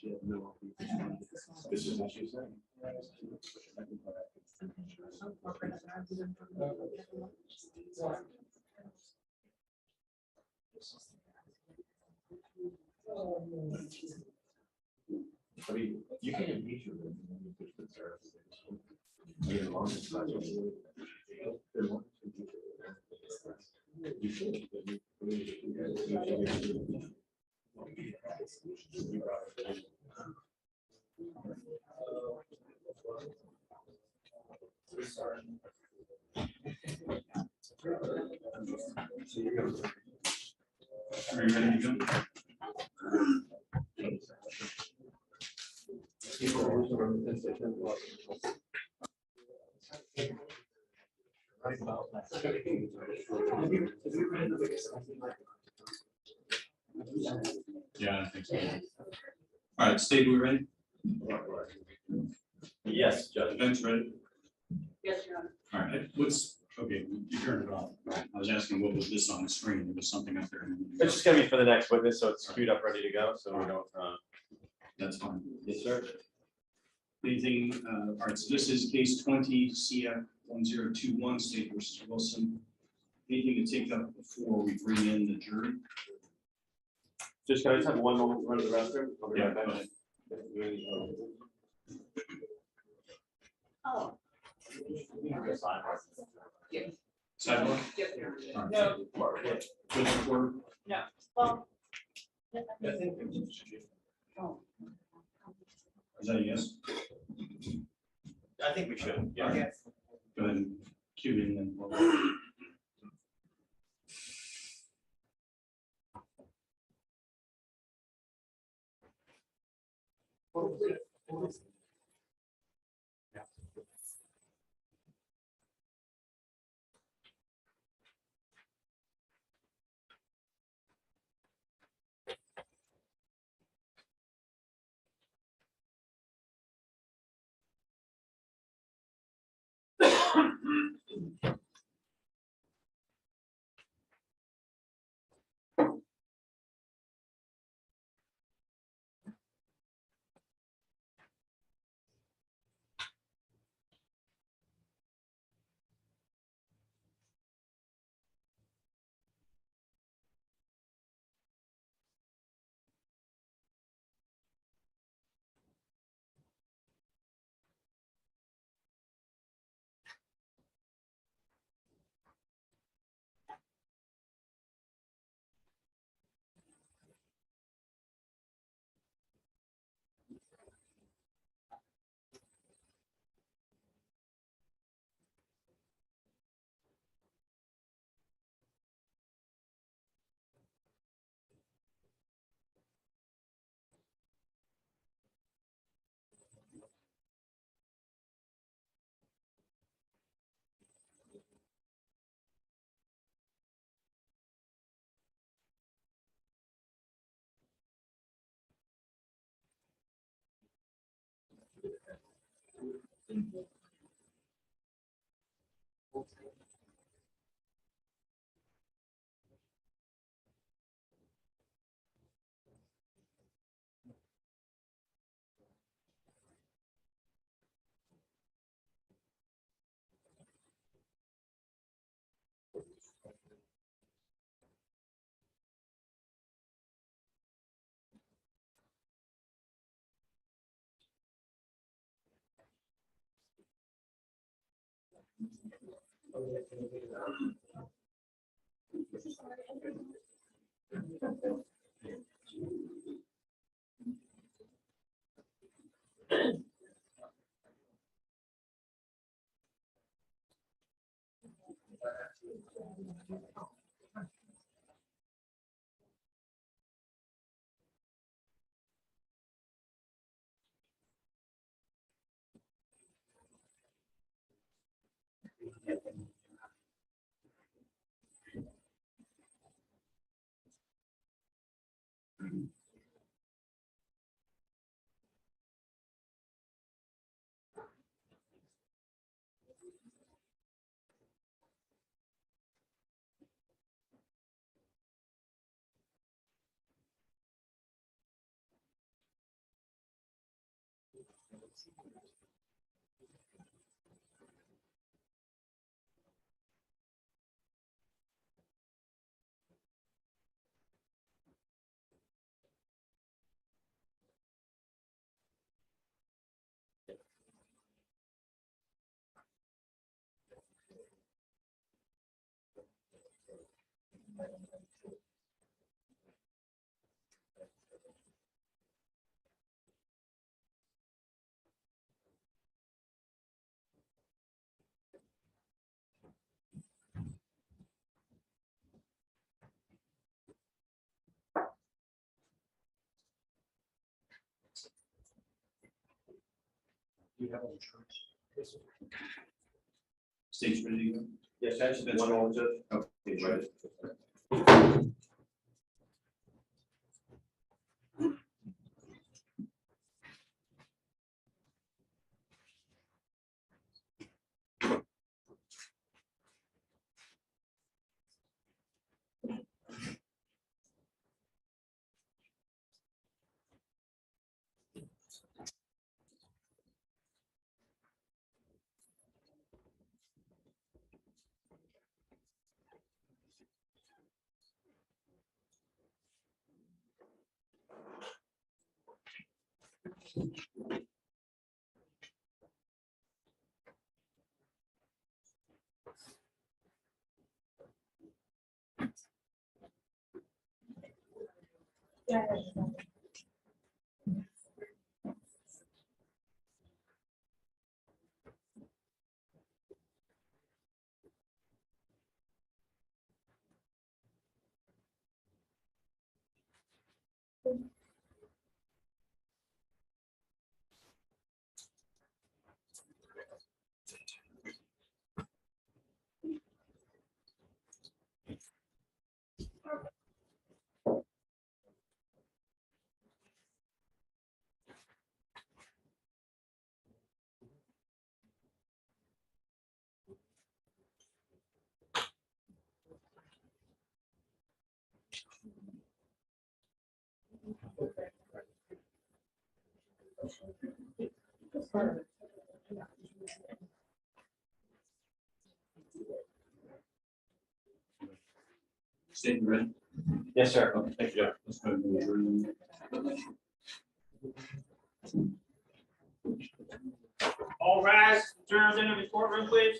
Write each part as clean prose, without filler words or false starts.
This is what she's saying. I mean, you can impeach her. You should. Are you ready to go? Yeah, I think so. All right, Steve, we ready? Yes, Judge. Bench ready? Yes, Your Honor. All right, what's, okay, you turned it off. I was asking what was this on the screen? There was something up there. It's just gonna be for the next witness, so it's queued up, ready to go, so we don't. That's fine. Yes, sir. Anything, all right, so this is case 20 CF 1021, State versus Wilson. Anything to take up before we bring in the jury? Just can I just have one moment to run to the restroom? I'll be right back. Go ahead. Oh. Sidewalk? Yes, Your Honor. All right. No. Good report? No. Well. Oh. Is that a yes? I think we should, yeah. Yes. Go ahead and cue in then. Do you have all the charts? State's ready to go? Yes, that's one moment, Judge. Okay, right. State ready? Yes, sir. Okay, thank you. Let's go to the jury. All rise, jurors into the courtroom, please.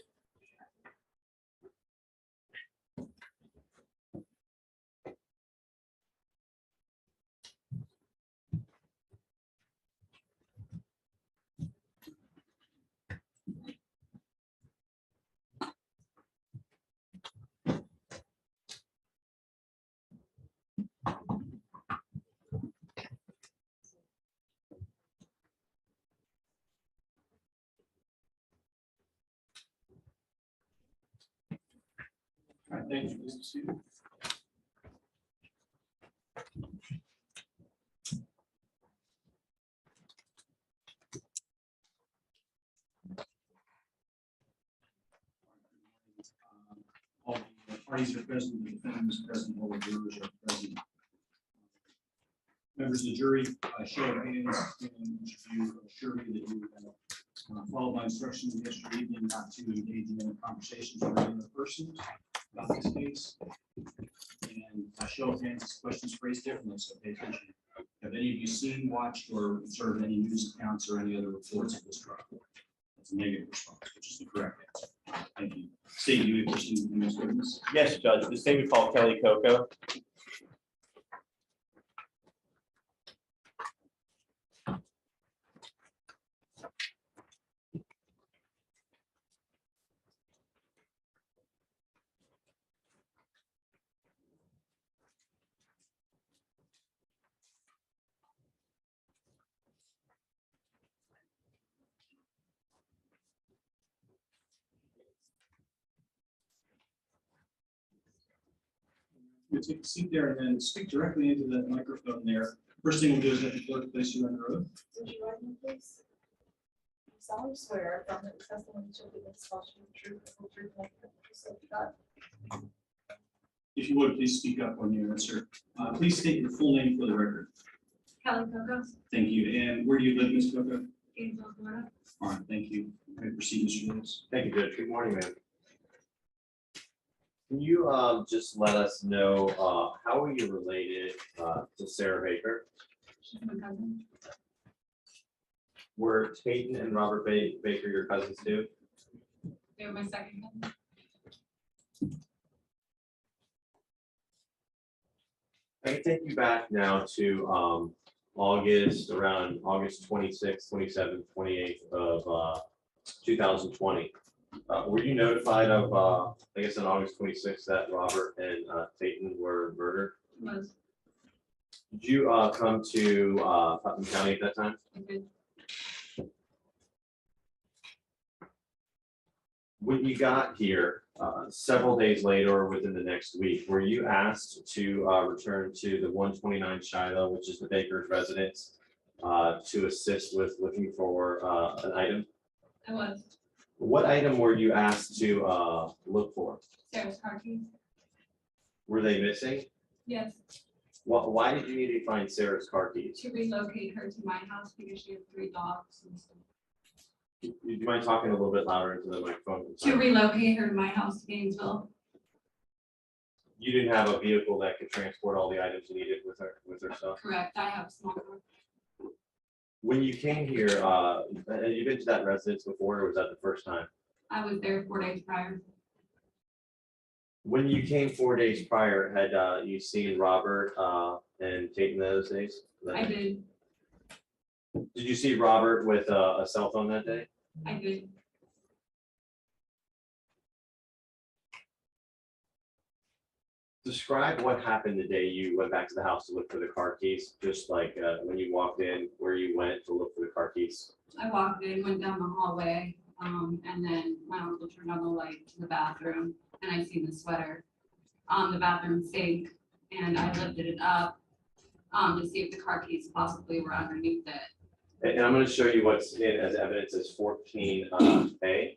All right, thank you. Please be seated. All the parties are present, the defendant is present, all the jurors are present. Members of the jury, show of hands, and each of you assure me that you followed my instructions yesterday evening not to engage in any conversations with any other person about this case. And a show of hands, questions phrased differently, so pay attention. Have any of you seen, watched, or observed any news accounts or any other reports of this trial? That's a negative response, which is the correct answer. Thank you. Steve, you may proceed with the next witness. Yes, Judge. The state we call Kelly Coco. You take a seat there and then speak directly into the microphone there. First thing we'll do is have the clerk place you under oath. Would you write me, please? I solemnly swear affirm that the testimony you shall give is the truth, the whole truth, and nothing but the truth, so help you God. If you would, please speak up when you answer. Please state your full name for the record. Kelly Coco, Thank you. And where do you live, Ms. Coco? Gainesville, Florida. All right, thank you. May I proceed, Mr. Davis? Thank you, Judge. Good morning, ma'am. Can you just let us know how are you related to Sarah Baker? She's my cousin. Were Payton and Robert Baker your cousins too? They were my second cousin. I can take you back now to around August 26th, 27th, 28th of 2020. Were you notified of, I guess on August 26th, that Robert and Payton were murdered? Was, Did you come to Putnam County at that time? I did. When you got here, several days later or within the next week, were you asked to return to the 129 Shiloh, which is the Baker's residence, to assist with looking for an item? I was. What item were you asked to look for? Sarah's car keys. Were they missing? Yes, Why did you need to find Sarah's car keys? to relocate her to my house because she had 3 dogs and stuff. Do you mind talking a little bit louder into the microphone? To relocate her to my house to Gainesville. You didn't have a vehicle that could transport all the items you needed with her stuff? Correct, I have a small car. When you came here, had you been to that residence before, or was that the first time? I was there 4 days prior. When you came 4 days prior, had you seen Robert and Payton those days? I did, Did you see Robert with a cell phone that day? I did. Describe what happened the day you went back to the house to look for the car keys, just like when you walked in, where you went to look for the car keys. I walked in, went down the hallway, and then my uncle turned on the light to the bathroom, and I seen the sweater on the bathroom sink, and I lifted it up to see if the car keys possibly were underneath it. And I'm going to show you what's in as evidence as 14A.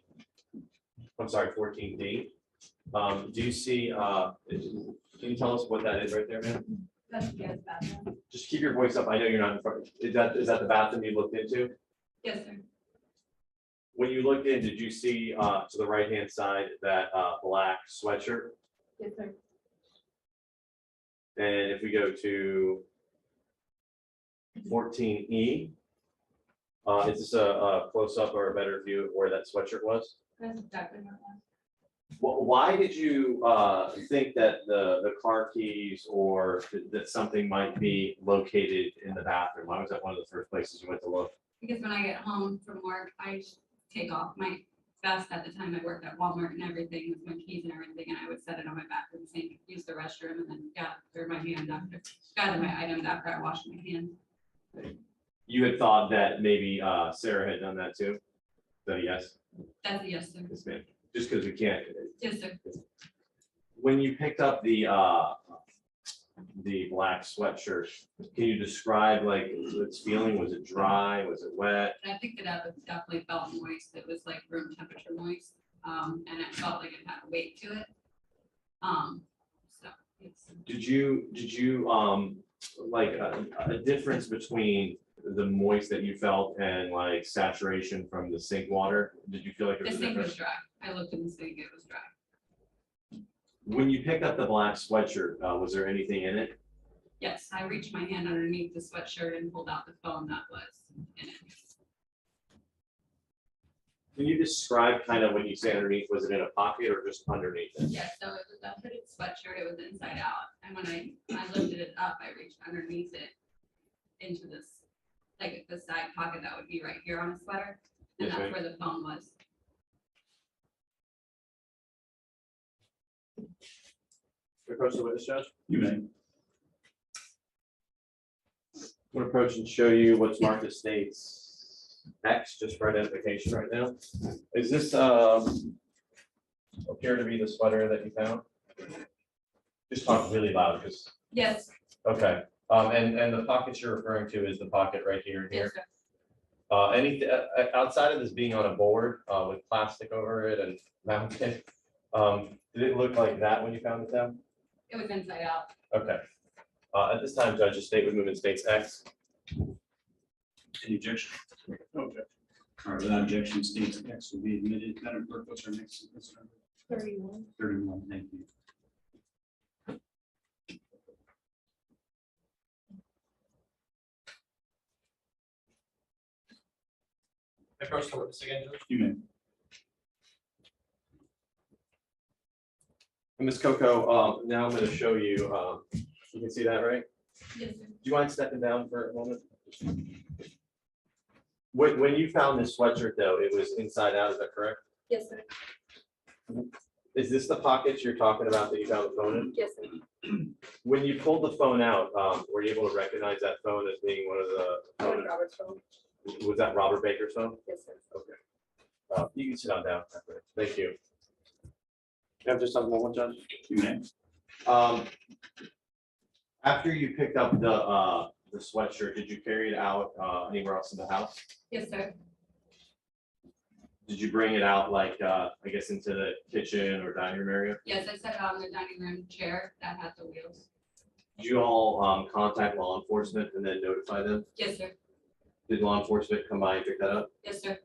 I'm sorry, 14D. Do you see, can you tell us what that is right there, man? That's the guest bathroom. Just keep your voice up. I know you're not in front. Is that the bathroom you looked into? Yes, sir. When you looked in, did you see to the right-hand side that black sweatshirt? Yes, sir. And if we go to 14E, is this a close-up or a better view of where that sweatshirt was? That's exactly what it was. Why did you think that the car keys or that something might be located in the bathroom? Why was that one of the first places you went to look? Because when I get home from work, I take off my vest. At the time I worked at Walmart and everything with my keys and everything, and I would set it on my bathroom sink, use the restroom, and then gather my items after I washed my hands. You had thought that maybe Sarah had done that too? Is that a yes? That's a yes, sir. Yes, ma'am. Just because we can't. Yes, sir. When you picked up the black sweatshirt, can you describe like its feeling? Was it dry? Was it wet? And I picked it up, it definitely felt moist. It was like room temperature moist. And it felt like it had weight to it. So it's, Did you like a difference between the moist that you felt and like saturation from the sink water? Did you feel like there the was a sink was difference? dry. I looked in the sink, it was dry. When you picked up the black sweatshirt, was there anything in it? Yes, I reached my hand underneath the sweatshirt and pulled out the phone that was in it. Can you describe kind of when you say underneath, was it in a pocket or just underneath it? Yes, so it was a hooded sweatshirt, it was inside out, and when I lifted it up, I reached underneath it into this, like the side pocket that would be right here on a sweater, and Yes, that's ma'am. where the phone was. Approach the witness, Judge. You may. I'm going to approach and show you what's marked as states X, just for identification right now. Is this appear to be the sweater that you found? Just talk really loud, because, Yes, okay. And the pockets you're referring to is the pocket right here and yes, here. sir. Anything outside of this being on a board with plastic over it and mounted, did it look like that when you found it down? It was inside out. Okay. At this time, Judge, the state would move in states X. Any objection? No objection. All right, without objection, state's X will be admitted. Madam Clerk, what's our next? 31. 31, thank you. Approach the witness again, Judge. You may. Ms. Coco, now I'm going to show you, you can see that, right? Yes, sir. Do you mind stepping down for a moment? When you found this sweatshirt though, it was inside out, is that correct? Yes, sir. Is this the pockets you're talking about that you found the phone in? Yes, sir. When you pulled the phone out, were you able to recognize that phone as being one of That was the, Robert's phone. was that Robert Baker's phone? Yes, sir. Okay. You can sit on down. Thank you. You have just something more, Judge? You may. After you picked up the sweatshirt, did you carry it out anywhere else in the house? Yes, sir. Did you bring it out like, I guess into the kitchen or dining room area? Yes, I set it on the dining room chair that had the wheels. Did you all contact law enforcement and then notify them? Yes, sir. Did law enforcement come by and pick that up? Yes, sir.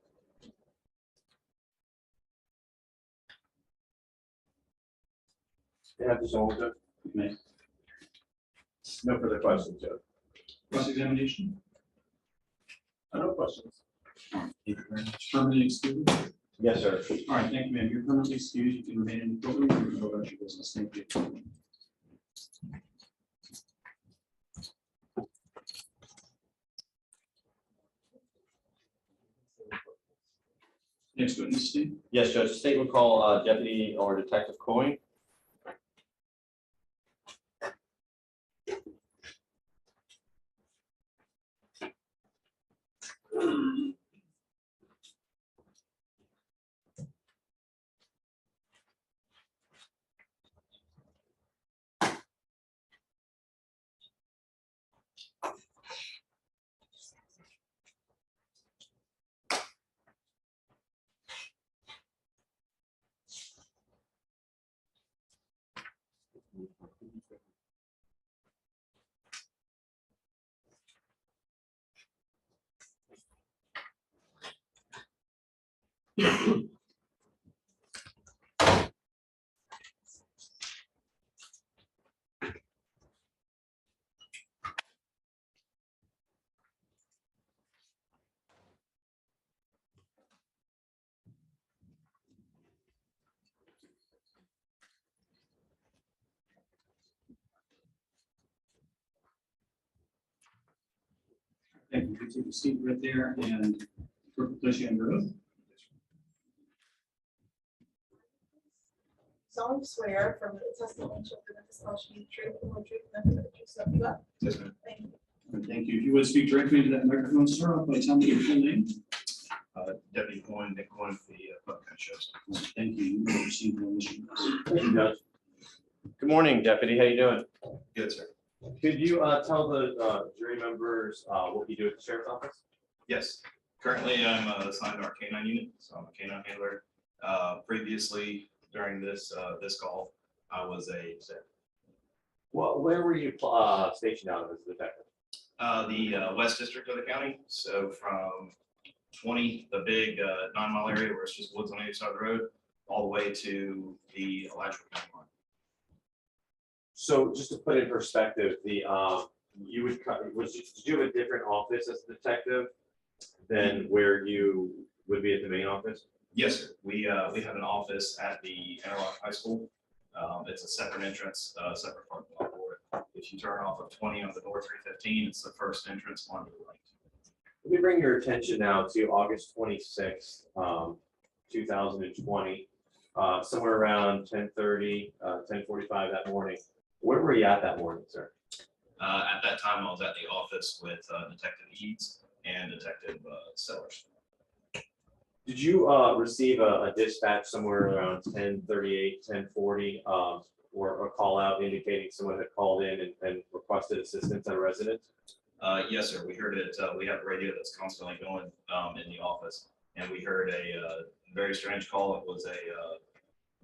Yeah, just all of it. You may. No further questions, Joe. Cross-examination. No questions. Thank you very much. Permanently excused. Yes, sir. All right, thank you, ma'am. You're permanently excused. You can remain in the building. You can go about your business. Thank you. Next witness, Steve. Yes, Judge. State will call Deputy or Detective Coyne. Thank you. You can take a seat right there and place you under oath. Solemnly swear from the testimony to the testimony truth and the truth, nothing but the truth, so help you God. Yes, ma'am. Thank you. Thank you. If you would speak directly into that microphone, sir, I'll probably tell me your full name. Deputy Coyne, Nick Coyne for the Buckeye Shows. Thank you. You may proceed with the mission. Thank you, Judge. Good morning, Deputy. How you doing? Good, sir. Could you tell the jury members what you do at the sheriff's office? Yes, currently I'm assigned to our K-9 unit, so I'm a K-9 handler. Previously, during this call, I was a Well, where were you stationed out of as a detective? the West District of the county. So from 20, the big 9-mile area where it's just woods on either side of the road, all the way to the Alachua County line. So just to put it in perspective, the you would did you have a different office as a detective than where you would be at the main office? Yes, sir. We have an office at the Interlock High School. It's a separate entrance, separate parking lot for it. If you turn off of 20 on the north 315, it's the first entrance onto the right. Let me bring your attention now to August 26th, 2020, somewhere around 10:30, 10:45 that morning. Where were you at that morning, sir? At that time, I was at the office with Detective Eads and Detective Sellers. Did you receive a dispatch somewhere around 10:38, 10:40, or a call out indicating someone had called in and requested assistance at a residence? Yes, sir. We heard it. We have a radio that's constantly going in the office, and we heard a very strange call. It was a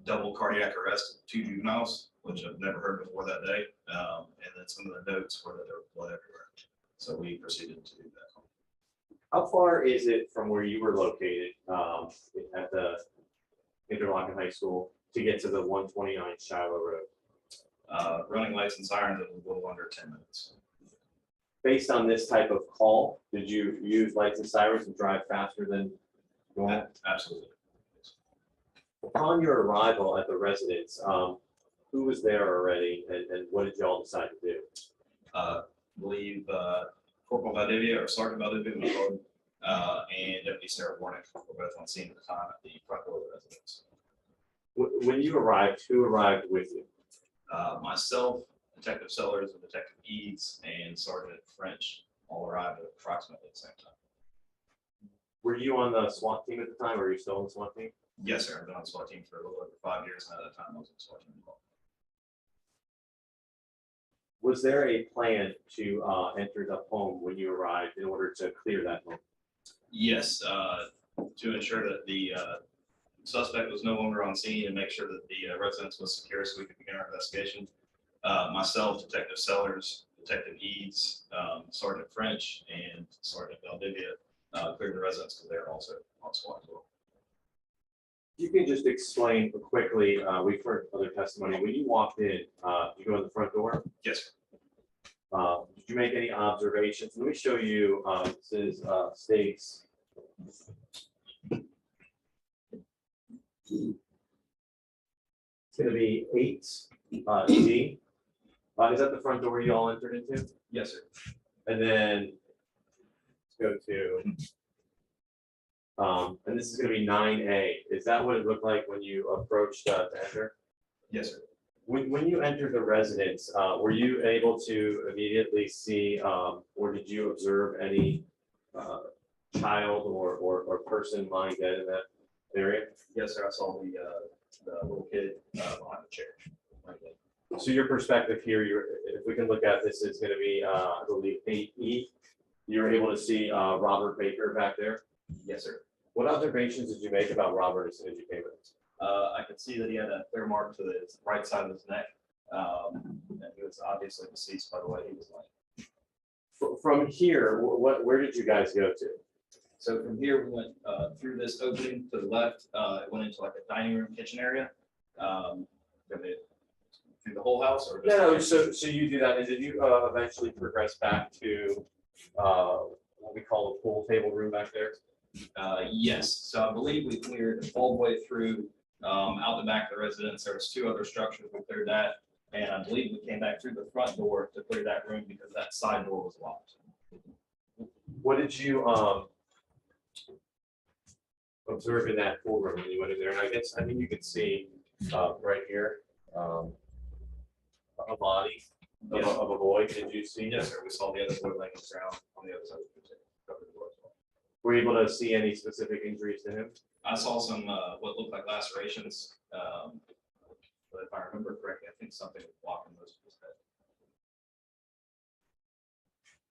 double cardiac arrest of 2 juveniles, which I've never heard before that day. And then some of the notes were that there was blood everywhere. So we proceeded to do that call. How far is it from where you were located at the Interlochen High School to get to the 129 Shiloh Road? Running lights and sirens in a little under 10 minutes. Based on this type of call, did you use lights and sirens and drive faster than normal? Absolutely. Upon your arrival at the residence, who was there already and what did y'all decide to do? Believe Corporal Valdivia or Sergeant Valdivia was called, and Deputy Sarah Warnick were both on scene at the time at the front door of the residence. When you arrived, who arrived with you? Myself, Detective Sellers, and Detective Eads, and Sergeant French all arrived at approximately the same time. Were you on the SWAT team at the time or are you still on the SWAT team? Yes, sir. I've been on the SWAT team for a little over 5 years, and at that time I was on the SWAT team as well. Was there a plan to enter the home when you arrived in order to clear that home? Yes, to ensure that the suspect was no longer on scene and make sure that the residence was secure so we could begin our investigation. Myself, Detective Sellers, Detective Eads, Sergeant French, and Sergeant Valdivia cleared the residence because they're also on SWAT as well. You can just explain quickly, we've heard other testimony, when you walked in, you go in the front door, Yes, sir. did you make any observations? Let me show you, this is State's. It's gonna be 8D. Is that the front door you all entered into? Yes, sir. And then let's go to, and this is gonna be 9A. Is that what it looked like when you approached to enter? Yes, sir. When you entered the residence, were you able to immediately see, or did you observe any child or person lying dead in that area? Yes, sir. I saw the little kid behind the chair. Right there. So your perspective here, if we can look at this, is gonna be, I believe, 8E. You were able to see Robert Baker back there. Yes, sir. What observations did you make about Robert as soon as you came in? I could see that he had a clear mark to the right side of his neck. And he was obviously deceased by the way he was laying. From here, where did you guys go to? So from here, we went through this opening to the left. It went into like a dining room kitchen area. Through the whole house or just? No, so you do that, and did you eventually progress back to what we call the pool table room back there? Yes, so I believe we cleared all the way through out the back of the residence. There was 2 other structures. We cleared that. And I believe we came back through the front door to clear that room because that side door was locked. What did you observe in that pool room when you went in there? And I mean, you could see right here a body of a boy. Did you see? Yes, sir. We saw the other boy laying on the ground on the other side of the kitchen. Covered the door as well. Were you able to see any specific injuries to him? I saw some what looked like lacerations. But if I remember correctly, I think something was blocking most of his head.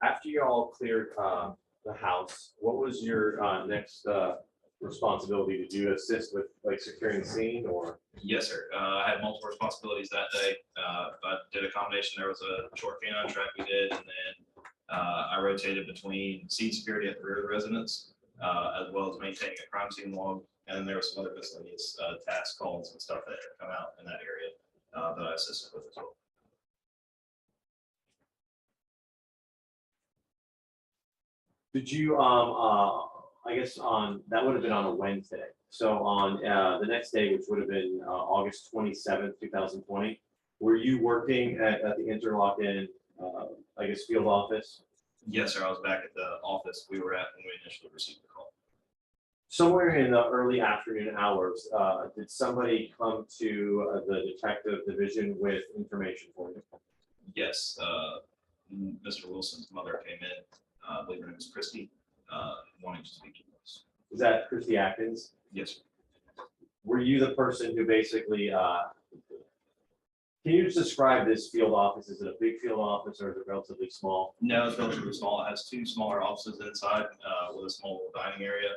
After you all cleared the house, what was your next responsibility? Did you assist with like securing the scene or? Yes, sir. I had multiple responsibilities that day. I did a combination. There was a short canine track we did, and then I rotated between scene security at the rear of the residence, as well as maintaining a crime scene log. And then there was some other miscellaneous task calls and stuff that had come out in that area that I assisted with as well. Did you, I guess that would have been on a Wednesday. So on the next day, which would have been August 27th, 2020, were you working at the Interlochen, I guess, field office? Yes, sir. I was back at the office we were at when we initially received the call. Somewhere in the early afternoon hours, did somebody come to the detective division with information for you? Yes, Mr. Wilson's mother came in. I believe her name is Christy, wanting to speak to us. Is that Christy Atkins? Yes, sir. Were you the person who basically, can you just describe this field office? Is it a big field office or is it relatively small? No, it's relatively small. It has 2 smaller offices inside with a small dining area.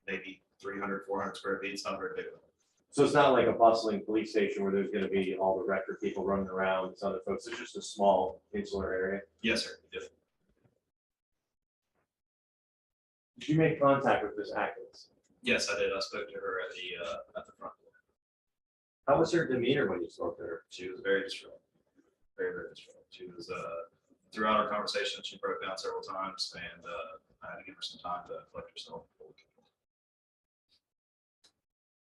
Maybe 300, 400 square feet. It's not very big. So it's not like a bustling police station where there's going to be all the record people running around and other folks. It's just a small insular area. Yes, sir. Yes. Did you make contact with Ms. Atkins? Yes, I did. I spoke to her at the front door. How was her demeanor when you spoke to her? She was very distraught, very, very distraught. She was, throughout our conversation, she broke down several times, and I had to give her some time to collect herself.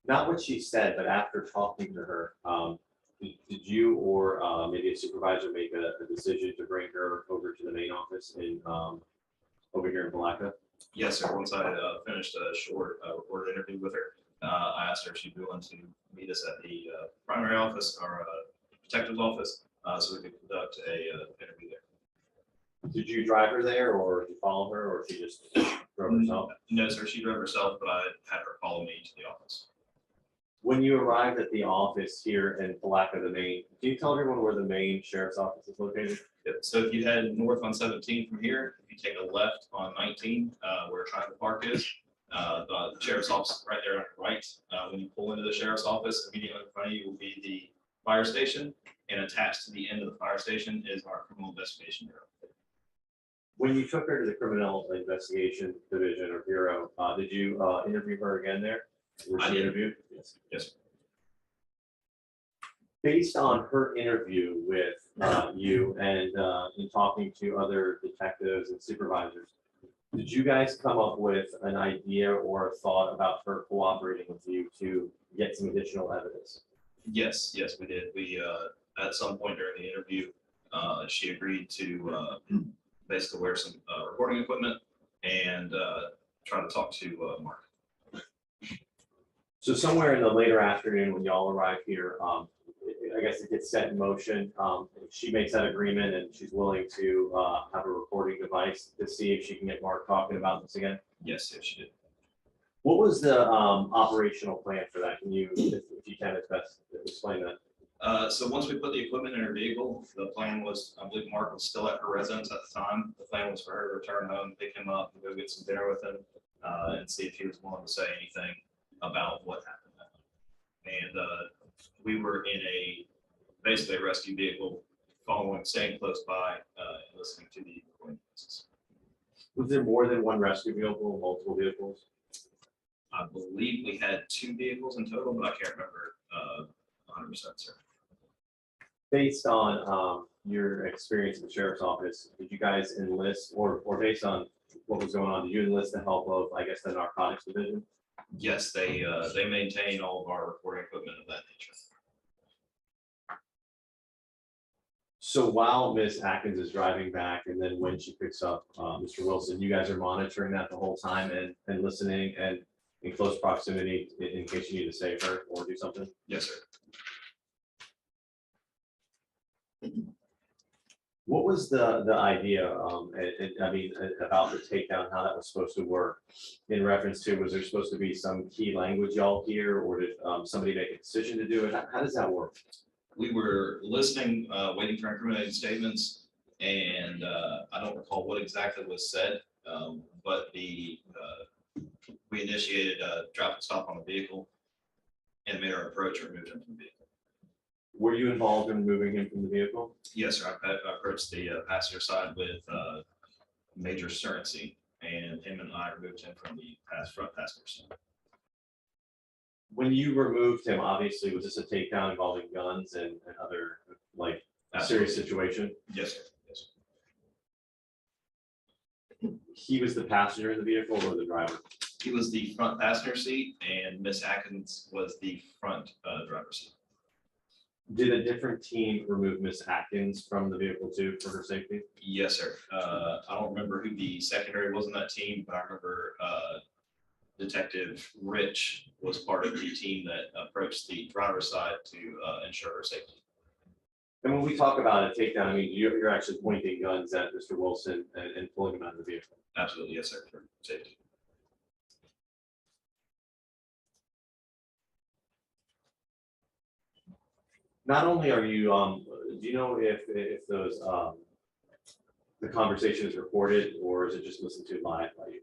Not what she said, but after talking to her, did you or maybe a supervisor make a decision to bring her over to the main office in over here in Palaca? Yes, sir. Once I finished a short recorded interview with her, I asked her if she'd be willing to meet us at the primary office or detective's office so we could conduct a interview there. Did you drive her there, or did you follow her, or she just drove herself? No, sir. She drove herself, but I had her follow me to the office. When you arrived at the office here in Palaca, the main, can you tell everyone where the main sheriff's office is located? Yep. So if you head north on 17 from here, if you take a left on 19, where Triangle Park is, the sheriff's office is right there on your right. When you pull into the sheriff's office, immediately in front of you will be the fire station, and attached to the end of the fire station is our criminal investigation bureau. When you took her to the criminal investigation division or bureau, did you interview her again there? Was I she did. interviewed? Yes. Yes. Based on her interview with you and in talking to other detectives and supervisors, did you guys come up with an idea or a thought about her cooperating with you to get some additional evidence? Yes, yes, we did. We, at some point during the interview, she agreed to basically wear some recording equipment and try to talk to Mark. So somewhere in the later afternoon, when y'all arrive here, I guess it gets set in motion. She makes that agreement and she's willing to have a recording device to see if she can get Mark talking about this again. Yes, yes, she did. What was the operational plan for that? Can you, if you can, it's best explain that. So once we put the equipment in her vehicle, the plan was, I believe Mark was still at her residence at the time. The plan was for her to return home, pick him up, and go get some dinner with him, and see if he was willing to say anything about what happened that night. And we were in basically a rescue vehicle, staying close by, and listening to the recording devices. Was there more than one rescue vehicle, multiple vehicles? I believe we had 2 vehicles in total, but I can't remember 100%, sir. Based on your experience in the sheriff's office, did you guys enlist, or based on what was going on, did you enlist the help of, I guess, the narcotics division? Yes, they maintain all of our recording equipment of that nature. So while Miss Atkins is driving back, and then when she picks up Mr. Wilson, you guys are monitoring that the whole time and listening and in close proximity in case you need to save her or do something? Yes, sir. What was the idea, I mean, about the takedown, how that was supposed to work in reference to, was there supposed to be some key language y'all hear, or did somebody make a decision to do it? How does that work? We were listening, waiting for incriminating statements, and I don't recall what exactly was said, but we initiated a traffic stop on the vehicle and made our approach or moved him from the vehicle. Were you involved in moving him from the vehicle? Yes, sir. I approached the passenger side with major certainty, and him and I removed him from the front passenger side. When you removed him, obviously, was this a takedown involving guns and other, like, serious situation? Yes, sir. Yes, sir. He was the passenger in the vehicle or the driver? He was the front passenger seat, and Miss Atkins was the front driver's seat. Did a different team remove Miss Atkins from the vehicle too for her safety? Yes, sir. I don't remember who the secondary was on that team, but I remember Detective Rich was part of the team that approached the driver's side to ensure her safety. And when we talk about a takedown, I mean, you're actually pointing guns at Mr. Wilson and pulling him out of the vehicle. Absolutely, yes, sir, for safety. Not only are you, do you know if those, the conversation is recorded or is it just listened to live by you?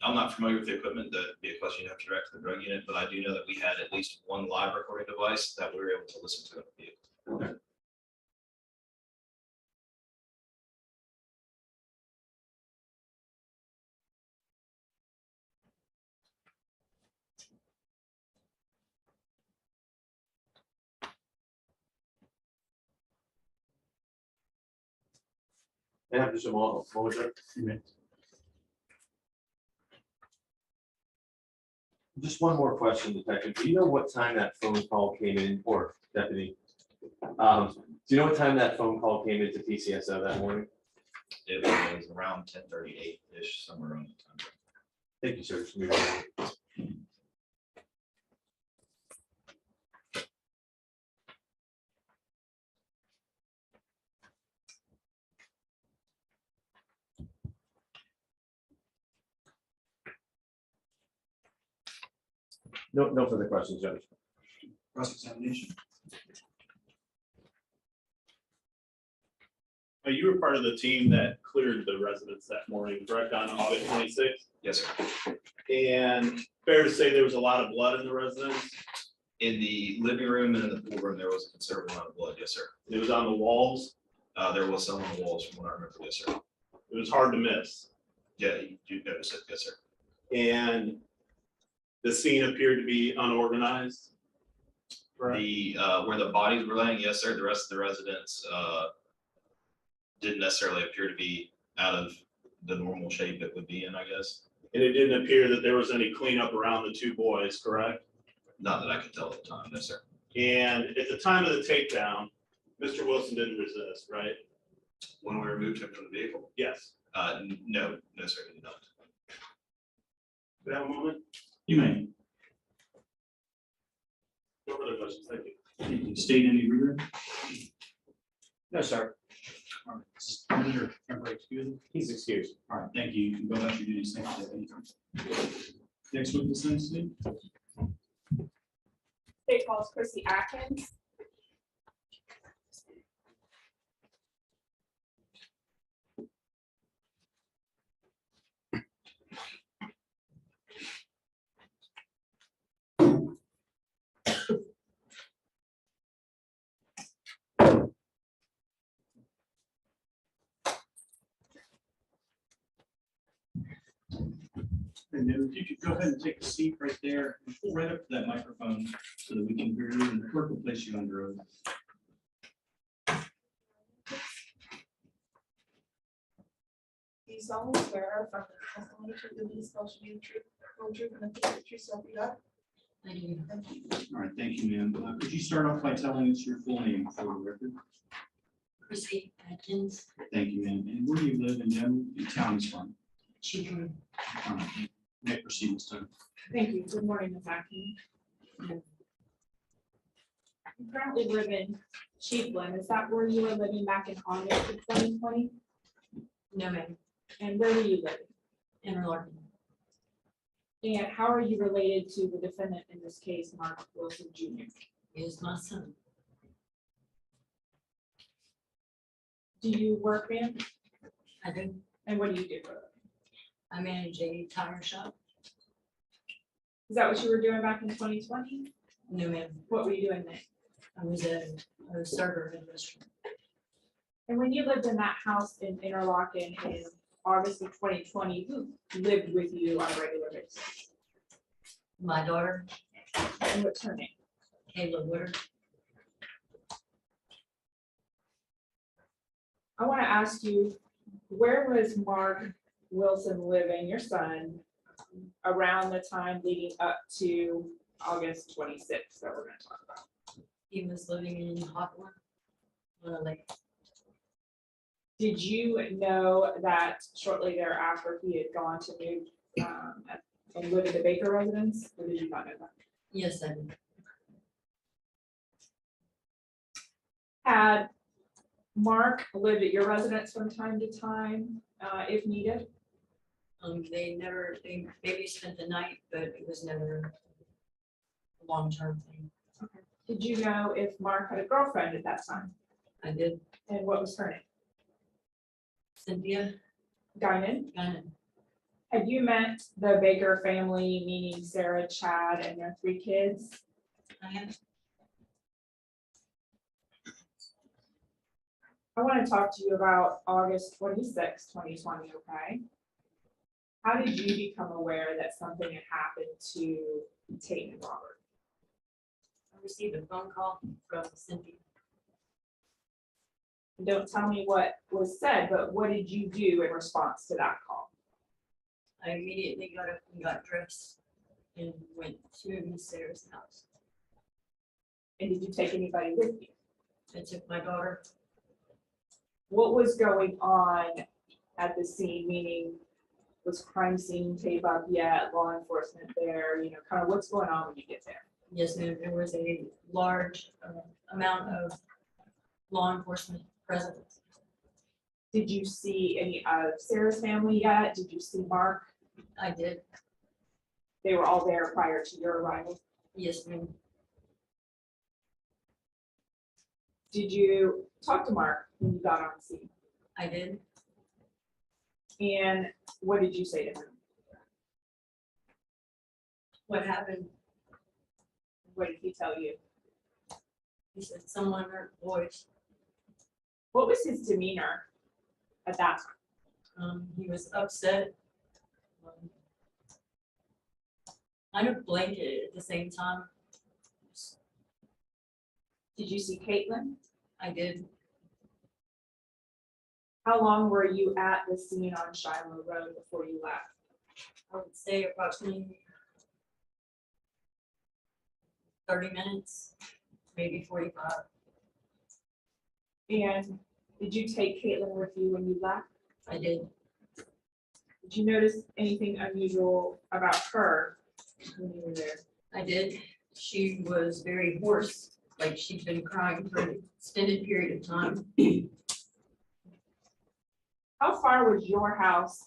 I'm not familiar with the equipment. That'd be a question you have to direct to the drug unit, but I do know that we had at least one live recording device that we were able to listen to in the vehicle. Okay. May I have just a moment, sir? Just one more question, Detective. Do you know what time that phone call came in, or Deputy? Do you know what time that phone call came into PCSO that morning? It was around 10:38-ish, somewhere around that time. Thank you, sir. Just moving on. No further questions, Judge. Cross-examination. You were part of the team that cleared the residence that morning, correct, on August 26th? Yes, sir. And fair to say there was a lot of blood in the residence? In the living room and in the pool room, there was a considerable amount of blood. Yes, sir. It was on the walls. There was some on the walls from what I remember. Yes, sir. It was hard to miss. Yeah, you noticed it. Yes, sir. And the scene appeared to be unorganized. Correct. The, where the bodies were laying, yes, sir. The rest of the residents, didn't necessarily appear to be out of the normal shape it would be in, I guess. And it didn't appear that there was any cleanup around the two boys, correct? Not that I could tell at the time. No, sir. And at the time of the takedown, Mr. Wilson didn't resist, right? When we removed him from the vehicle? Yes. No, sir, he did not. Do I have a moment? You may. No further questions. Thank you. State any reason? No, sir. All right. Suspended or temporary excused? He's excused. All right, thank you. You can go about your duties. Thank you. Next witness, Nancy. State calls Chrissy Atkins. And then if you could go ahead and take a seat right there, and pull right up to that microphone so that we can hear you, and the clerk will place you under oath. Do you solemnly swear from the testimony to the least supposed to be the truth, whole truth, and nothing but the truth, so help you God? I do. Thank you. All right, thank you, ma'am. Could you start off by telling us your full name for the record? Chrissy Atkins, Thank you, ma'am. And where do you live in general? The town is fine. Shiloh. All right, you may proceed, Ms. Tucker. Thank you. Good morning, Ms. Atkins. You currently live in Chiefland. Is that where you were living back in August of 2020? No, ma'am. And where were you living? Interlaken. And how are you related to the defendant in this case, Mark Wilson Jr.? He is my son. Do you work, ma'am? I do. And what do you do for a living? I manage a tire shop. Is that what you were doing back in 2020? No, ma'am. What were you doing then? I was a server in a restaurant. And when you lived in that house in Interlaken in August of 2020, who lived with you on a regular basis? My daughter, And what's her name? Kayla Woodard. I want to ask you, where was Mark Wilson living, your son, around the time leading up to August 26th that we're going to talk about? He was living in Hawthorne on a lake. Did you know that shortly thereafter he had gone to move and live at the Baker residence, or did you not know that? Yes, I did. Had Mark lived at your residence from time to time, if needed? They maybe spent the night, but it was never a long-term thing. Did you know if Mark had a girlfriend at that time? I did. And what was her name? Cynthia Guinan? Gunn. Have you met the Baker family, meaning Sarah, Chad, and their 3 kids? I have. I want to talk to you about August 26, 2020, okay? How did you become aware that something had happened to Payton and Robert? I received a phone call from Cynthia. Don't tell me what was said, but what did you do in response to that call? I immediately got up and got dressed and went to Miss Sarah's house. And did you take anybody with you? I took my daughter. What was going on at the scene, meaning was crime scene tape up yet, law enforcement there, kind of what's going on when you get there? Yes, ma'am, there was a large amount of law enforcement present. Did you see any of Sarah's family yet? Did you see Mark? I did. They were all there prior to your arrival. Yes, ma'am. Did you talk to Mark when you got on scene? I did. And what did you say to him? What happened? What did he tell you? He said someone hurt the boys. What was his demeanor at that time? He was upset. Kind of blanket at the same time. Did you see Caitlin? I did. How long were you at the scene on Shiloh Road before you left? I would say approximately 30 minutes, maybe 45. And did you take Caitlin with you when you left? I did. Did you notice anything unusual about her when you were there? I did. She was very hoarse, like she'd been crying for an extended period of time. How far was your house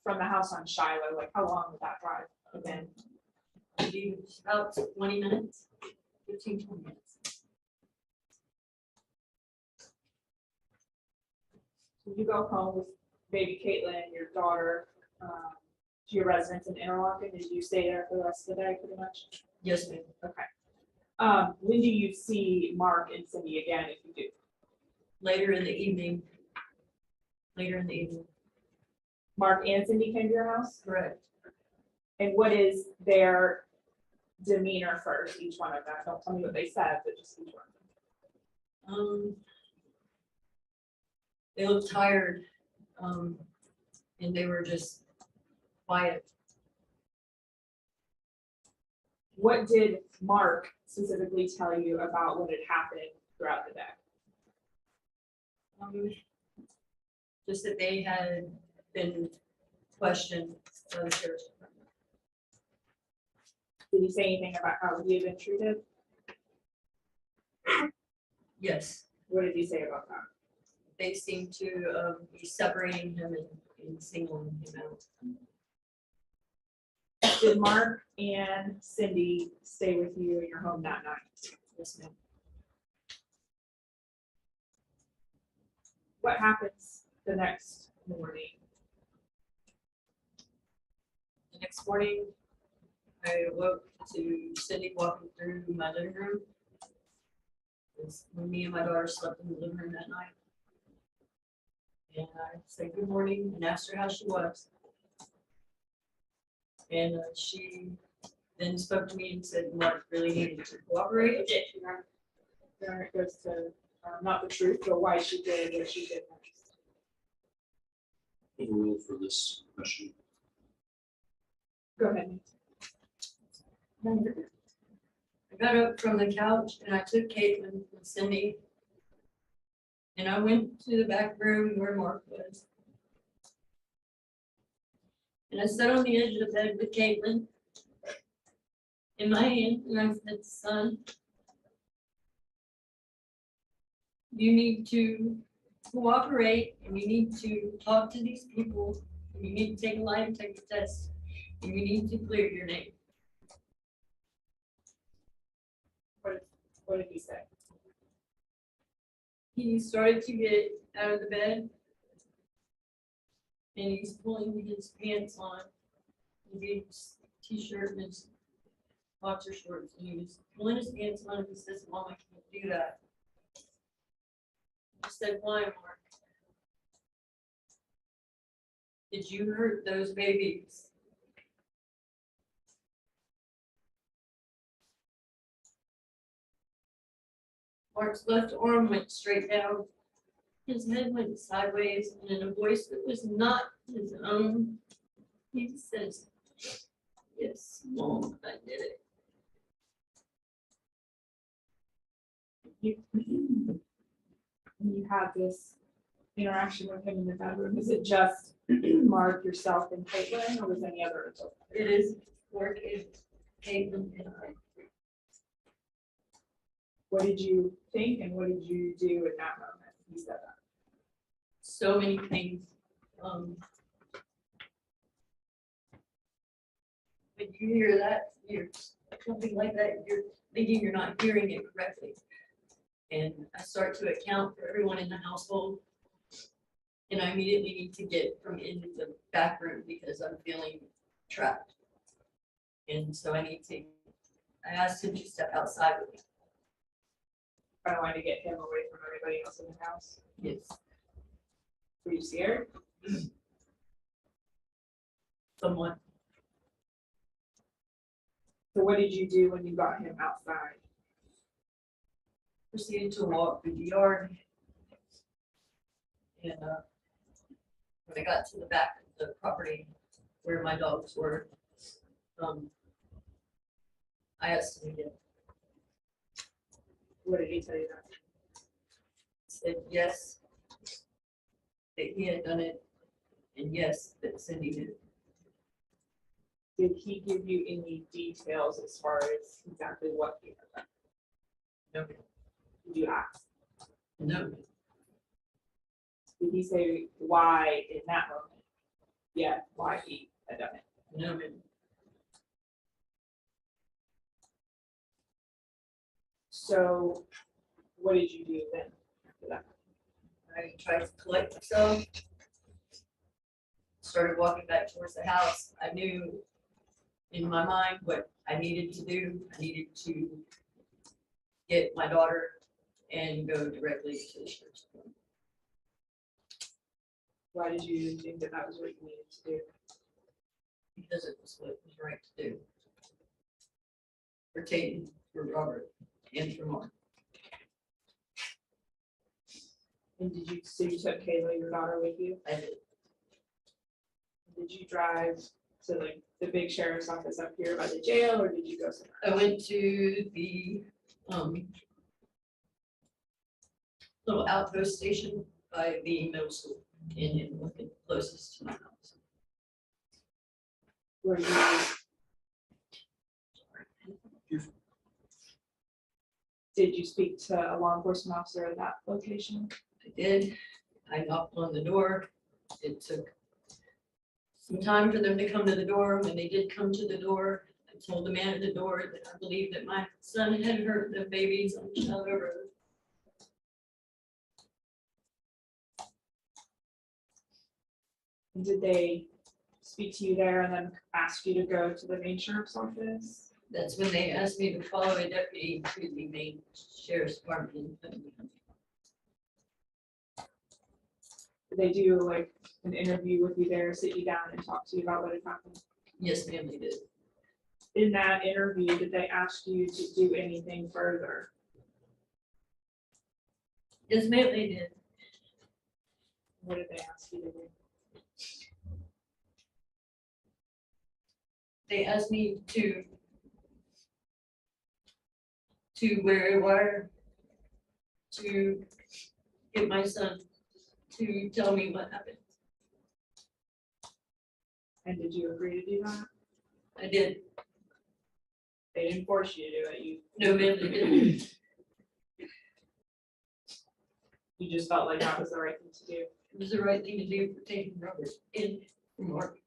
from the house on Shiloh? Like, how long would that drive have been? Maybe about 20 minutes, 15, 20 minutes. Did you go home with baby Caitlin, your daughter, to your residence in Interlochen? Did you stay there for the rest of the day, pretty much? Yes, ma'am. Okay. When do you see Mark and Cindy again, if you do? Later in the evening. Later in the evening. Mark and Cindy came to your house? Correct. And what is their demeanor first, each one of them? Don't tell me what they said, but just each one of them. They looked tired, and they were just quiet. What did Mark specifically tell you about what had happened throughout the day? Just that they had been questioned by the sheriff's department. Did he say anything about how he had been treated? Yes, What did he say about that? they seemed to be separating him and singling him out. Did Mark and Cindy stay with you in your home that night? Yes, ma'am. What happens the next morning? The next morning, I woke to Cindy walking through my living room. It's when me and my daughter slept in the living room that night. And I said good morning and asked her how she was. And she then spoke to me and said Mark really needed to cooperate. There it goes to not the truth, but why she did what she did next. Overrule for this question. Go ahead. No, you're good. I got up from the couch and I took Caitlin and Cindy. And I went to the back room where Mark was. And I sat on the edge of the bed with Caitlin in my hand and I said, son, you need to cooperate and you need to talk to these people. And you need to take a lie detector test and you need to clear your name. What did he say? He started to get out of the bed and he's pulling his pants on, his t-shirt and his boxer shorts, and he was pulling his pants on and he says, Mom, I can't do that. I said, why, Mark? Did you hurt those babies? Mark's left arm went straight down his head went sideways and in a voice that was not his own, he says, "Yes, Mom, I did it." You had this interaction with him in the bedroom. Is it just Mark, yourself, and Caitlin, or was any other adult? It is work is Payton and I. What did you think and what did you do in that moment? He said that. So many things. When you hear that, you're something like that, you're thinking you're not hearing it correctly. And I start to account for everyone in the household. And I immediately need to get from in the back room because I'm feeling trapped. And so I asked him to step outside with me. I wanted to get him away from everybody else in the house. Yes. Were you scared? Someone. So what did you do when you got him outside? Proceeded to walk through the yard. And when I got to the back of the property where my dogs were, I asked him again. What did he tell you that? Said yes, that he had done it, and yes, that Cindy did. Did he give you any details as far as exactly what he had done? No, Did you ask? no, Did he say why in that moment? Yeah, why he had done it? no. So what did you do then after that? I tried to collect myself. Started walking back towards the house. I knew in my mind what I needed to do. I needed to get my daughter and go directly to the church. Why did you think that that was what you needed to do? Because it was what was right to do. For Payton, for Robert, and for Mark. And did you, so you took Kayla, your daughter, with you? I did. Did you drive to like the big sheriff's office up here by the jail, or did you go somewhere? I went to the little outpost station by the middle school in looking closest to my house. Were you? Did you speak to a law enforcement officer at that location? I did. I knocked on the door. It took some time for them to come to the door. When they did come to the door, I told the man at the door that I believed that my son had hurt the babies on Shiloh Road. And did they speak to you there and then ask you to go to the main sheriff's office? That's when they asked me to follow a deputy to the main sheriff's department. Did they do like an interview with you there, sit you down and talk to you about what had happened? Yes, ma'am, they did. In that interview, did they ask you to do anything further? Yes, ma'am, they did. What did they ask you to do? They asked me to wear a wire to get my son to tell me what happened. And did you agree to do that? I did. They didn't force you to do it. No, ma'am, they didn't. You just felt like that was the right thing to do. It was the right thing to do for taking Robert in from work.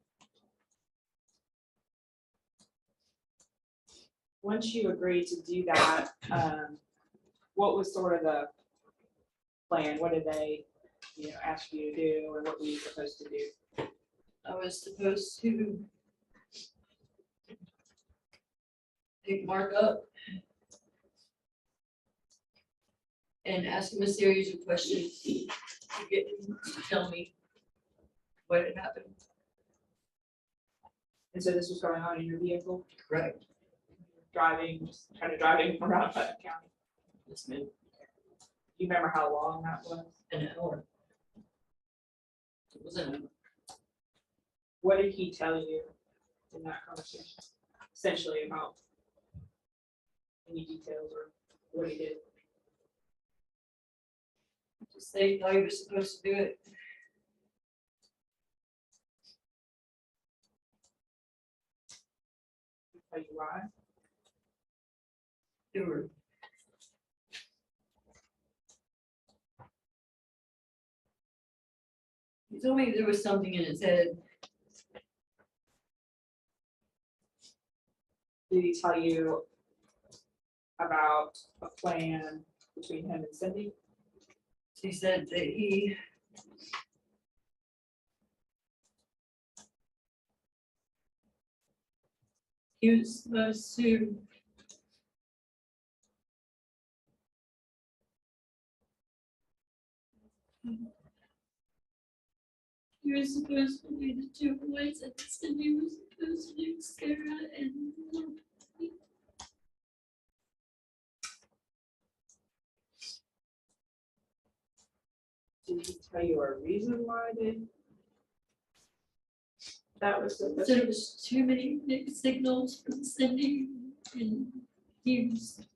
Once you agreed to do that, what was sort of the plan? What did they, ask you to do, and what were you supposed to do? I was supposed to pick Mark up and ask him a series of questions to get him to tell me what had happened. And so this was going on in your vehicle, Correct. driving, just kind of driving around Putnam County. Yes, ma'am. you remember how long that was? an hour. It was an hour. What did he tell you in that conversation? Essentially about any details or what he did? Just say how you were supposed to do it. Tell you why? You were. He told me there was something in his head. Did he tell you about a plan between him and Cindy? He said that he was supposed to do the 2 boys and Cindy was supposed to do Sarah and Did he tell you a reason why that was so supposed there was too many mixed signals from Cindy and he was.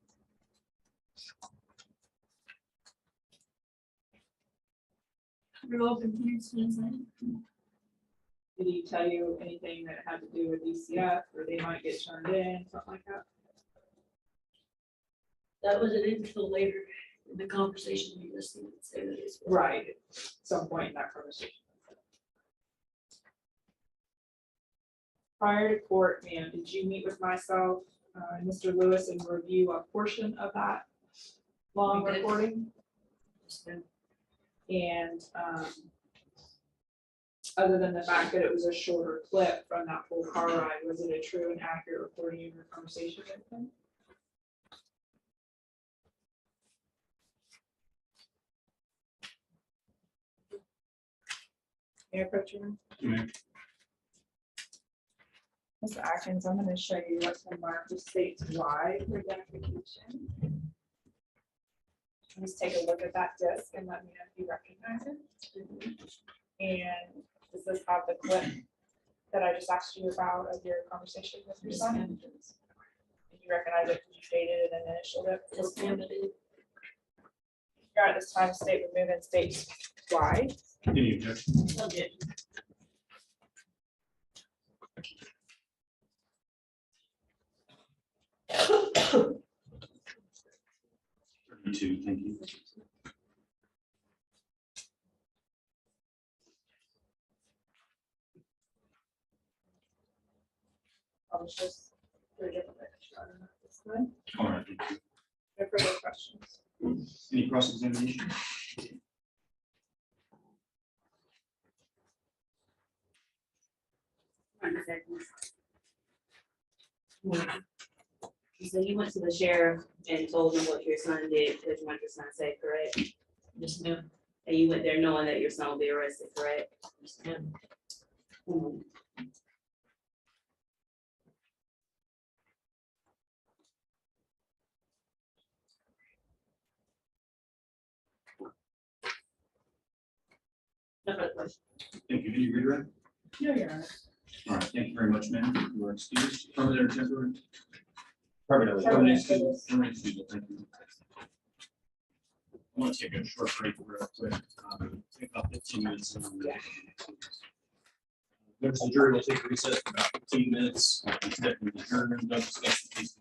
We're all confused inside. Did he tell you anything that had to do with DCF or they might get turned in, something like that? That wasn't until later in the conversation we listened to say that it's. Right, at some point in that conversation. Prior to court, ma'am, did you meet with myself, and Mr. Lewis, and review a portion of that long We did. recording? And other than the fact that it was a shorter clip from that whole car ride, was it a true and accurate recording of your conversation with him? Mayor Pro Tem? Mr. Atkins, I'm going to show you what's been marked as statewide for identification. Just take a look at that disc and let me know if you recognize it. And does this have the clip that I just asked you about of your conversation with your son? Did you recognize it? Did you date it and initial it? Yes, ma'am, it is. Here at this time, state would move in statewide. Any objection? Okay. Thank you. Just 3 different minutes. This time. All right, thank you. No further questions. Any cross-examination? So you went to the sheriff and told him what your son did, because you want your son safe, correct? Yes, ma'am. And you went there knowing that your son will be arrested, correct? Yes, ma'am. No further questions. Thank you. Any redirect? No, Your Honor. All right, thank you very much, ma'am. You are excused. Permanent or temporary? Permanently. Permanent. Permanent excused, thank you. I want to take a short break real quick. Take about 15 minutes. Members of the jury will take a recess for about 15 minutes. Then we adjourn, don't discuss the case.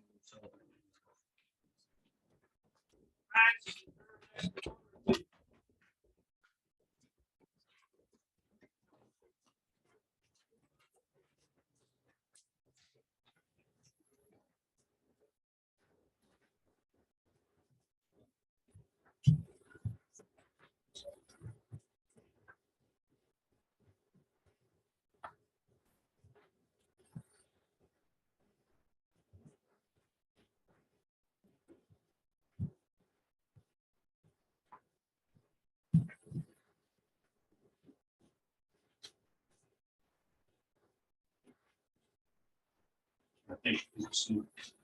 I think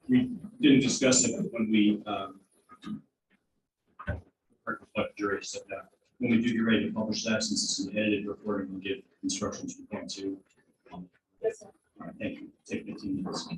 we didn't discuss it when we reflect jury stuff that when we do get ready to publish that, since it's an edited recording, we'll give instructions for point two. Yes, sir. All right, thank you. Take 15 minutes.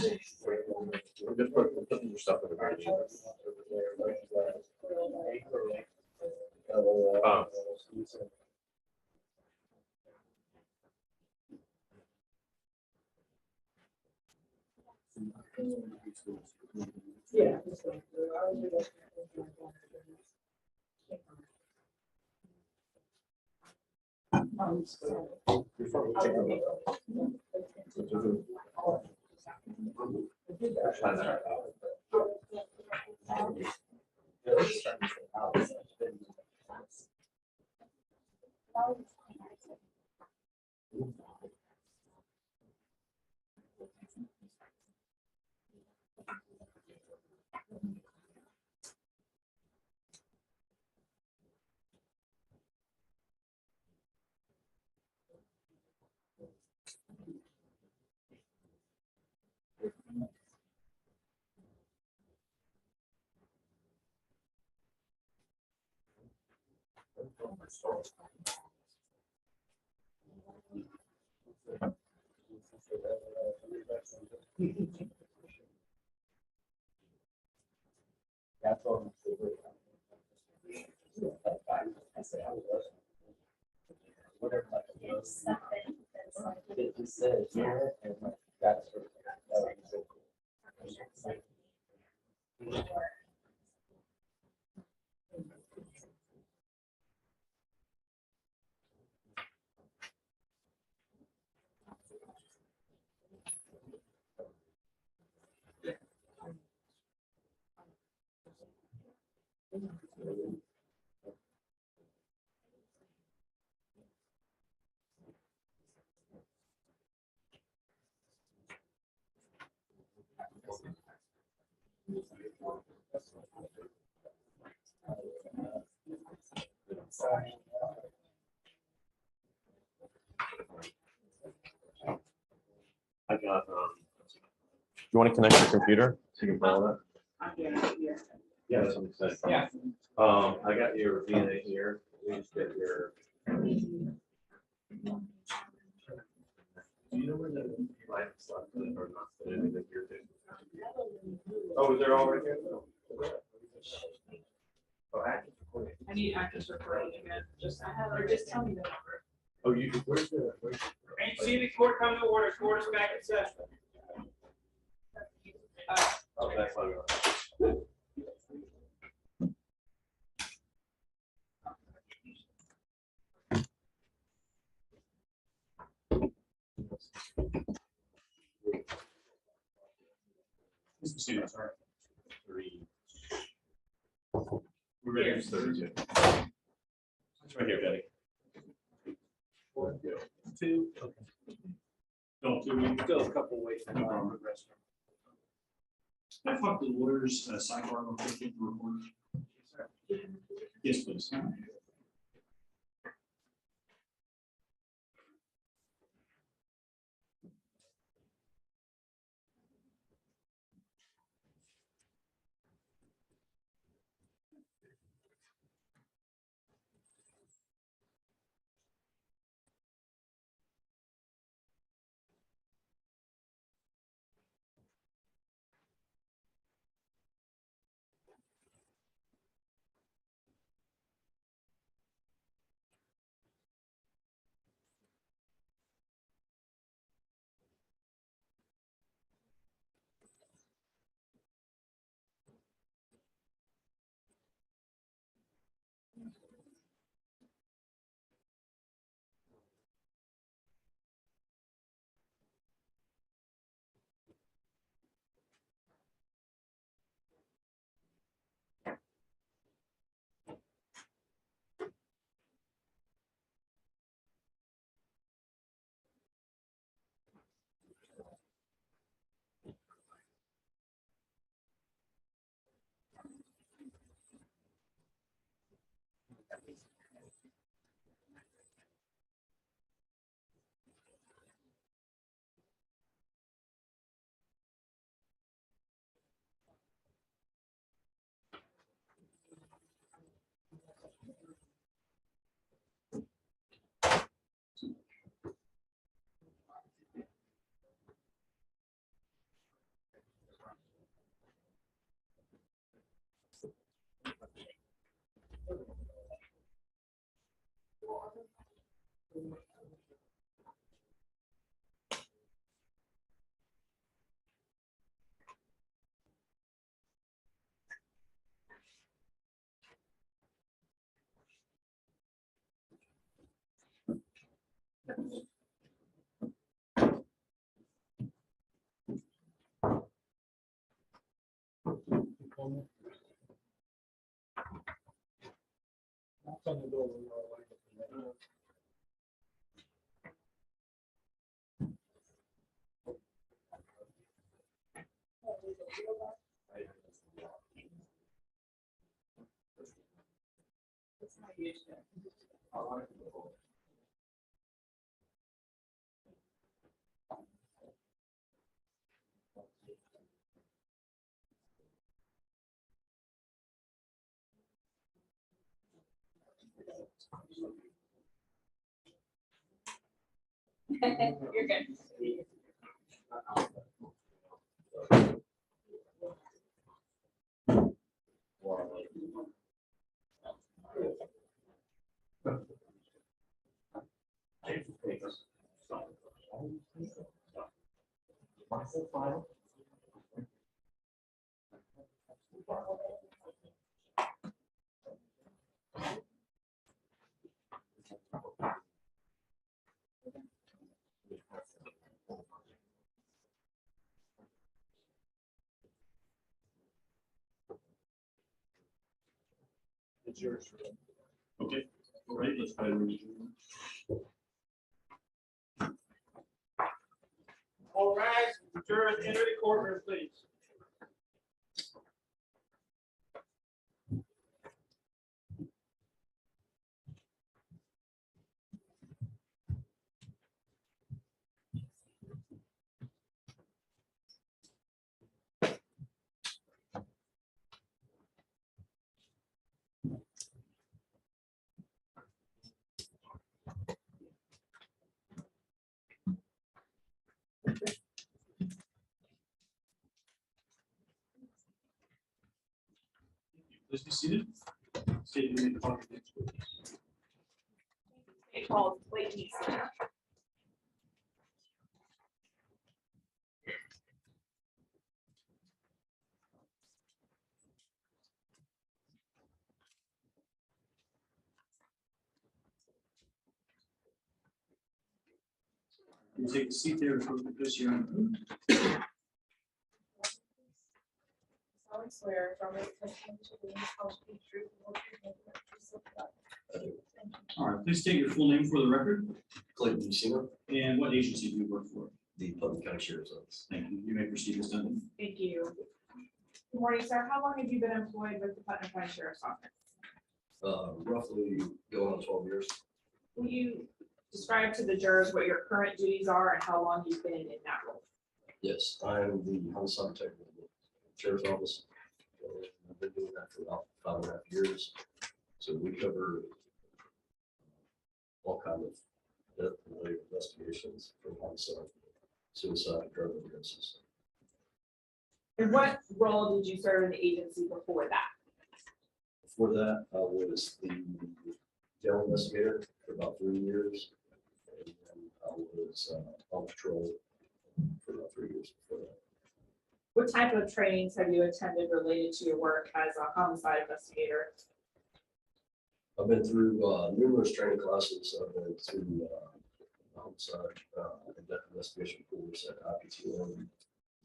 We're just putting your stuff in the bag. Yeah. I got, you want to connect your computer so you can follow that? Yeah, that's what I'm saying. Yeah. I got your DNA here. We just get your. Do you know where the line slot is or not? Anything here too? Oh, is there already? Oh, active recording. I need actors recording again, just, I have, or just tell me the number. Oh, you, where's the? Ain't seen the court come to order, court is back in session. Oh, that's not. Students are. 3. We're ready. Here's 32. It's right here, Betty. 2. Don't do we go a couple ways from the restroom. I talked to the lawyers, sidebar, real quick, in the report. Yes, please. You're good. It's yours. Okay, all right, let's try to read. All rise, jurors enter the courtroom, please. Please be seated. State your name and confidence. It calls Payton. You take a seat there for the place you're on. I swear from this testimony to be supposed to be true, the whole truth, nothing but the truth, so help you God. Thank you. All right, please state your full name for the record Clayton Busina, and what agency do you work for? the Putnam County Sheriff's Office. Thank you. You may proceed, Ms. Duncan. Thank you. Good morning, sir. How long have you been employed with the Putnam County Sheriff's Office? Roughly going on 12 years. Will you describe to the jurors what your current duties are and how long you've been in that role? Yes, I'm the homicide detective in the Sheriff's Office. I've been doing that for about 5.5 years. So we cover all kinds of death-related investigations from homicide, suicide, drug overdoses. And what role did you serve in the agency before that? Before that, I was the jail investigator for about 3 years. And then I was on patrol for about 3 years before that. What type of trainings have you attended related to your work as a homicide investigator? I've been through numerous training classes. I've been to homicide and death investigation course at IPTM in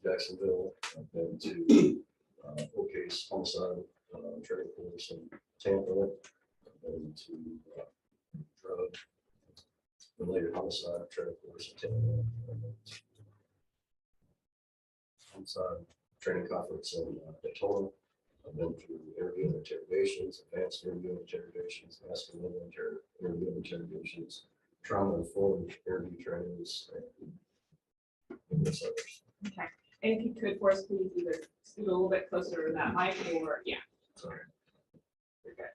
Jacksonville. I've been to full case homicide training course in Tampa. I've been to drug related homicide training course in Tampa. I've been to homicide training conference in Daytona. I've been through interview and interrogations, advanced interview and interrogations, masculine interview and interrogations, trauma-informed interview trainings, and numerous others. Okay, and if you could, for us, please either scoot a little bit closer to that mic or, yeah. Sorry. You're good.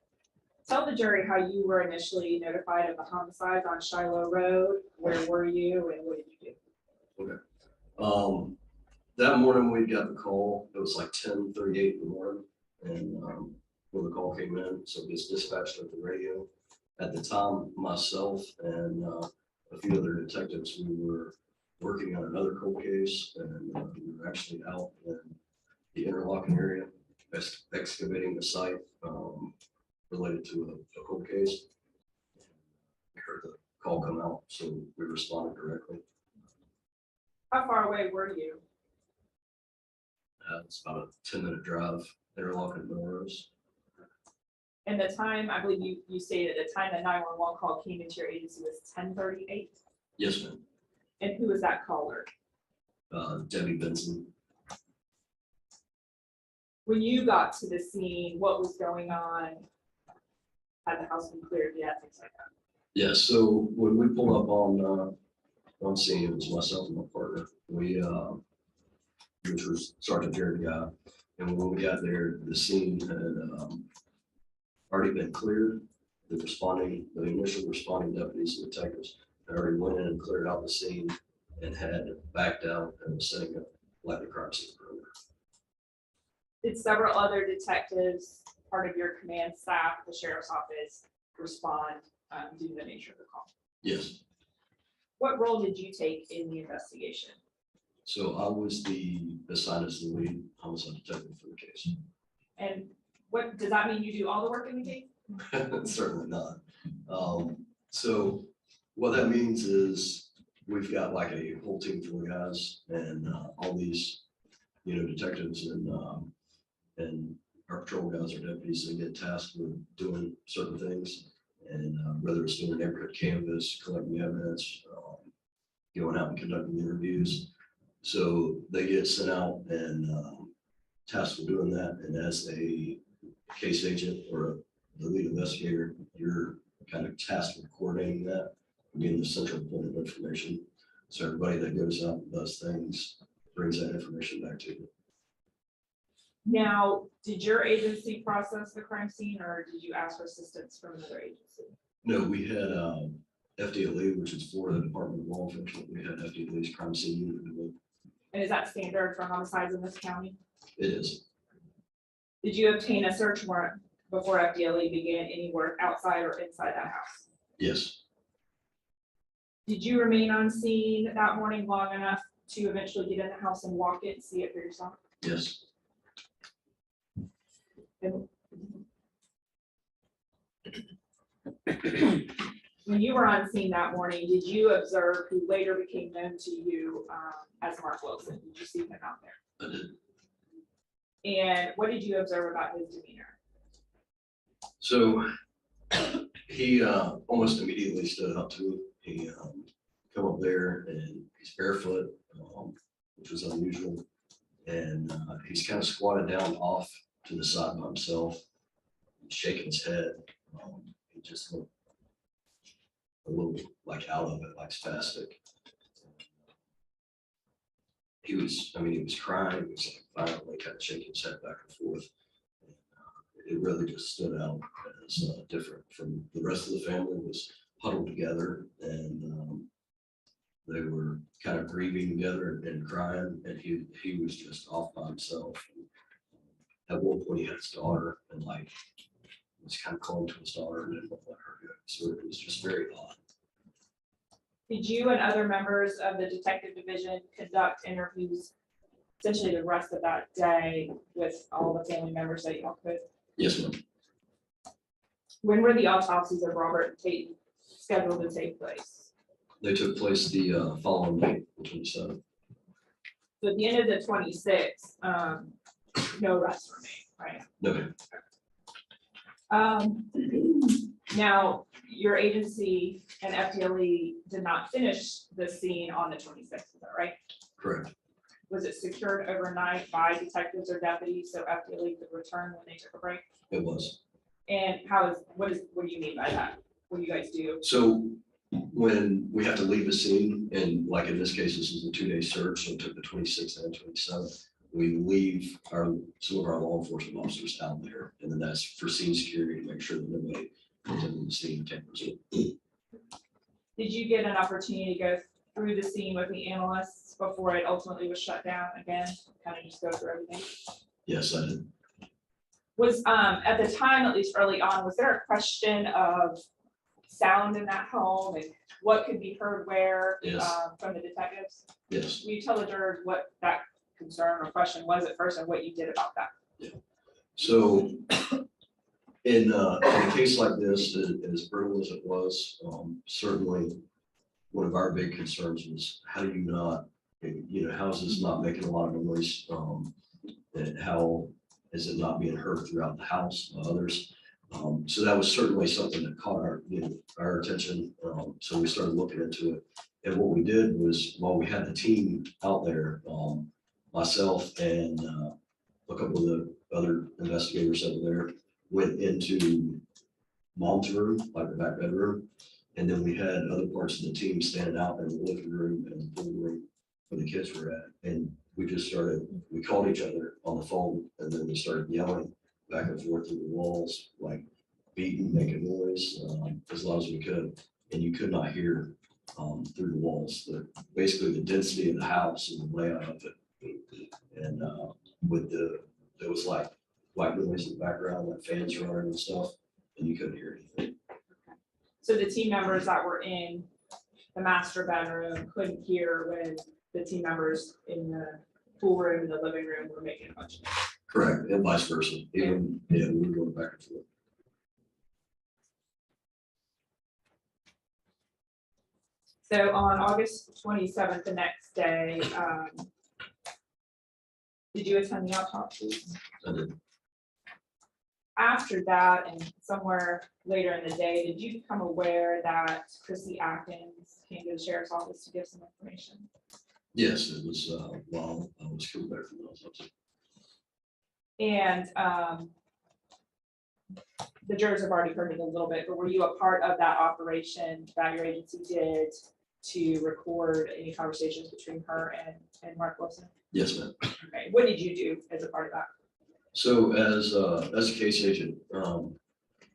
Tell the jury how you were initially notified of the homicides on Shiloh Road. Where were you and what did you do? Okay. That morning we got the call. It was like 10:38 in the morning, and when the call came in, so it was dispatched at the radio. At the time, myself and a few other detectives, we were working on another cold case, and we were actually out in the interlocking area, excavating the site related to a cold case. We heard the call come out, so we responded directly. How far away were you? It's about a 10-minute drive, interlocking Melrose. And the time, I believe you stated the time that 911 call came into your agency was 10:38. Yes, ma'am. And who was that caller? Debbie Benson. When you got to the scene, what was going on? Had the house been cleared yet? Things like that. Yeah, so when we pulled up on scene, it was myself and my partner. We, which was Sergeant Jared Guy. And when we got there, the scene had already been cleared. The initial responding deputies and detectives had already went in and cleared out the scene and had backed out and was setting up like the crime scene perimeter. Did several other detectives, part of your command staff, the sheriff's office, respond due to the nature of the call? Yes. What role did you take in the investigation? So I was assigned as the lead homicide detective for the case. And what, does that mean you do all the work in the case? Certainly not. So what that means is we've got like a whole team full of guys, and all these, detectives and our patrol guys or deputies that get tasked with doing certain things, and whether it's doing neighborhood canvas, collecting evidence, going out and conducting interviews. So they get sent out and tasked with doing that. And as a case agent or the lead investigator, you're kind of tasked with coordinating that, being the central point of information. So everybody that goes out and does things brings that information back to you. Now, did your agency process the crime scene, or did you ask for assistance from another agency? No, we had FDLE, which is Florida Department of Law Enforcement. We had FDLE's crime scene unit do it. And is that standard for homicides in this county? It is. Did you obtain a search warrant before FDLE began any work outside or inside that house? Yes. Did you remain on scene that morning long enough to eventually get in the house and walk it and see it for yourself? Yes. And when you were on scene that morning, did you observe who later became known to you as Mark Wilson? Did you see him out there? I did. And what did you observe about his demeanor? So he almost immediately stood up to me. He come up there and he's barefoot, which was unusual. And he's kind of squatted down off to the side by himself, shaking his head. He just looked a little like out of it, like spastic. He was crying. He was like violently kind of shaking his head back and forth. It really just stood out as different from the rest of the family. Was huddled together, and they were kind of grieving together and crying, and he was just off by himself. At one point he had his daughter and like was kind of calling to his daughter and didn't let her go. So it was just very odd. Did you and other members of the detective division conduct interviews essentially the rest of that day with all the family members that you helped with? Yes, ma'am. When were the autopsies of Robert and Payton scheduled to take place? They took place the following night, the 27th. So at the end of the 26th, no arrests were made, right? No, ma'am. Now, your agency and FDLE did not finish the scene on the 26th, is that right? Correct. Was it secured overnight by detectives or deputies so FDLE could return when they took a break? It was. And what do you mean by that? What do you guys do? So when we have to leave the scene, and like in this case, this was a 2-day search, so it took the 26th and 27th. We leave some of our law enforcement officers out there, and then that's for scene security to make sure that nobody comes into the scene tampers it. Did you get an opportunity to go through the scene with the analysts before it ultimately was shut down again? Kind of just go through everything? Yes, I did. Was at the time, at least early on, was there a question of sound in that home and what could be heard where, Yes. from the detectives? Yes. Will you tell the jurors what that concern or question was at first and what you did about that? So in a case like this, as brutal as it was, certainly one of our big concerns was how do you not, how is this not making a lot of noise? And how is it not being heard throughout the house by others? So that was certainly something that caught our attention. So we started looking into it. And what we did was, while we had the team out there, myself and a couple of the other investigators over there went into mom's room, like the back bedroom. And then we had other parts of the team standing out in the living room and the pool room where the kids were at. And we called each other on the phone, and then we started yelling back and forth through the walls, like beating, making noise, as loud as we could. And you could not hear through the walls, basically the density of the house and the layout of it. And there was like white noise in the background, like fans running and stuff, and you couldn't hear anything. So the team members that were in the master bedroom couldn't hear when the team members in the pool room, the living room were making a bunch of noise. Correct, and vice versa. Even, we were going back and forth. So on August 27th, the next day, did you attend the autopsy? I did. After that, and somewhere later in the day, did you become aware that Chrissy Atkins came to the sheriff's office to give some information? Yes, it was while I was coming back from the autopsy. And the jurors have already heard it a little bit, but were you a part of that operation that your agency did to record any conversations between her and Mark Wilson? Yes, ma'am. Okay, what did you do as a part of that? So as a case agent,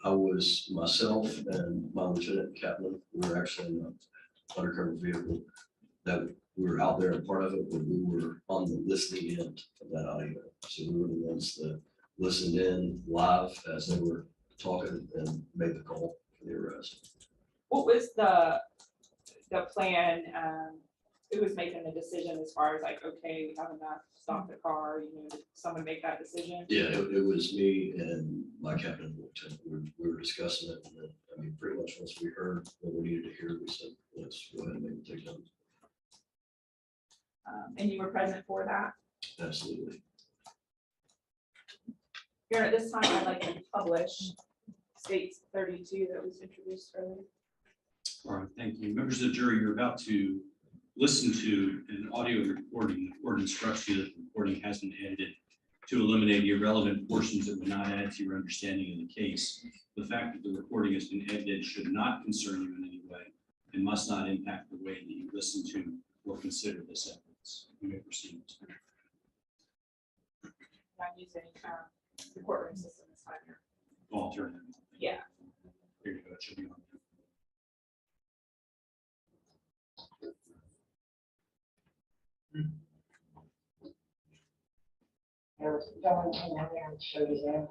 I was myself and my lieutenant captain. We were actually in an undercover vehicle that we were out there, and part of it, but we were on the listening end of that audio. So we were the ones that listened in live as they were talking and made the call for the arrest. What was the plan? Who was making the decision as far as like, okay, we have enough, stop the car, did someone make that decision? Yeah, it was me and my captain and lieutenant. We were discussing it, and then, pretty much once we heard what we needed to hear, we said, let's go ahead and make the takedown. And you were present for that? Absolutely. Here at this time, I'd like to publish States 32 that was introduced earlier. All right, thank you. Members of the jury, you're about to listen to an audio recording. The court instructs you that the recording has been edited to eliminate irrelevant portions that would not add to your understanding of the case. The fact that the recording has been edited should not concern you in any way and must not impact the way that you listen to or consider this evidence. You may proceed. I'm using the courtroom system this time here. Alternative. Yeah. Here you go. It should be on. There's the only thing I'm going to show you there.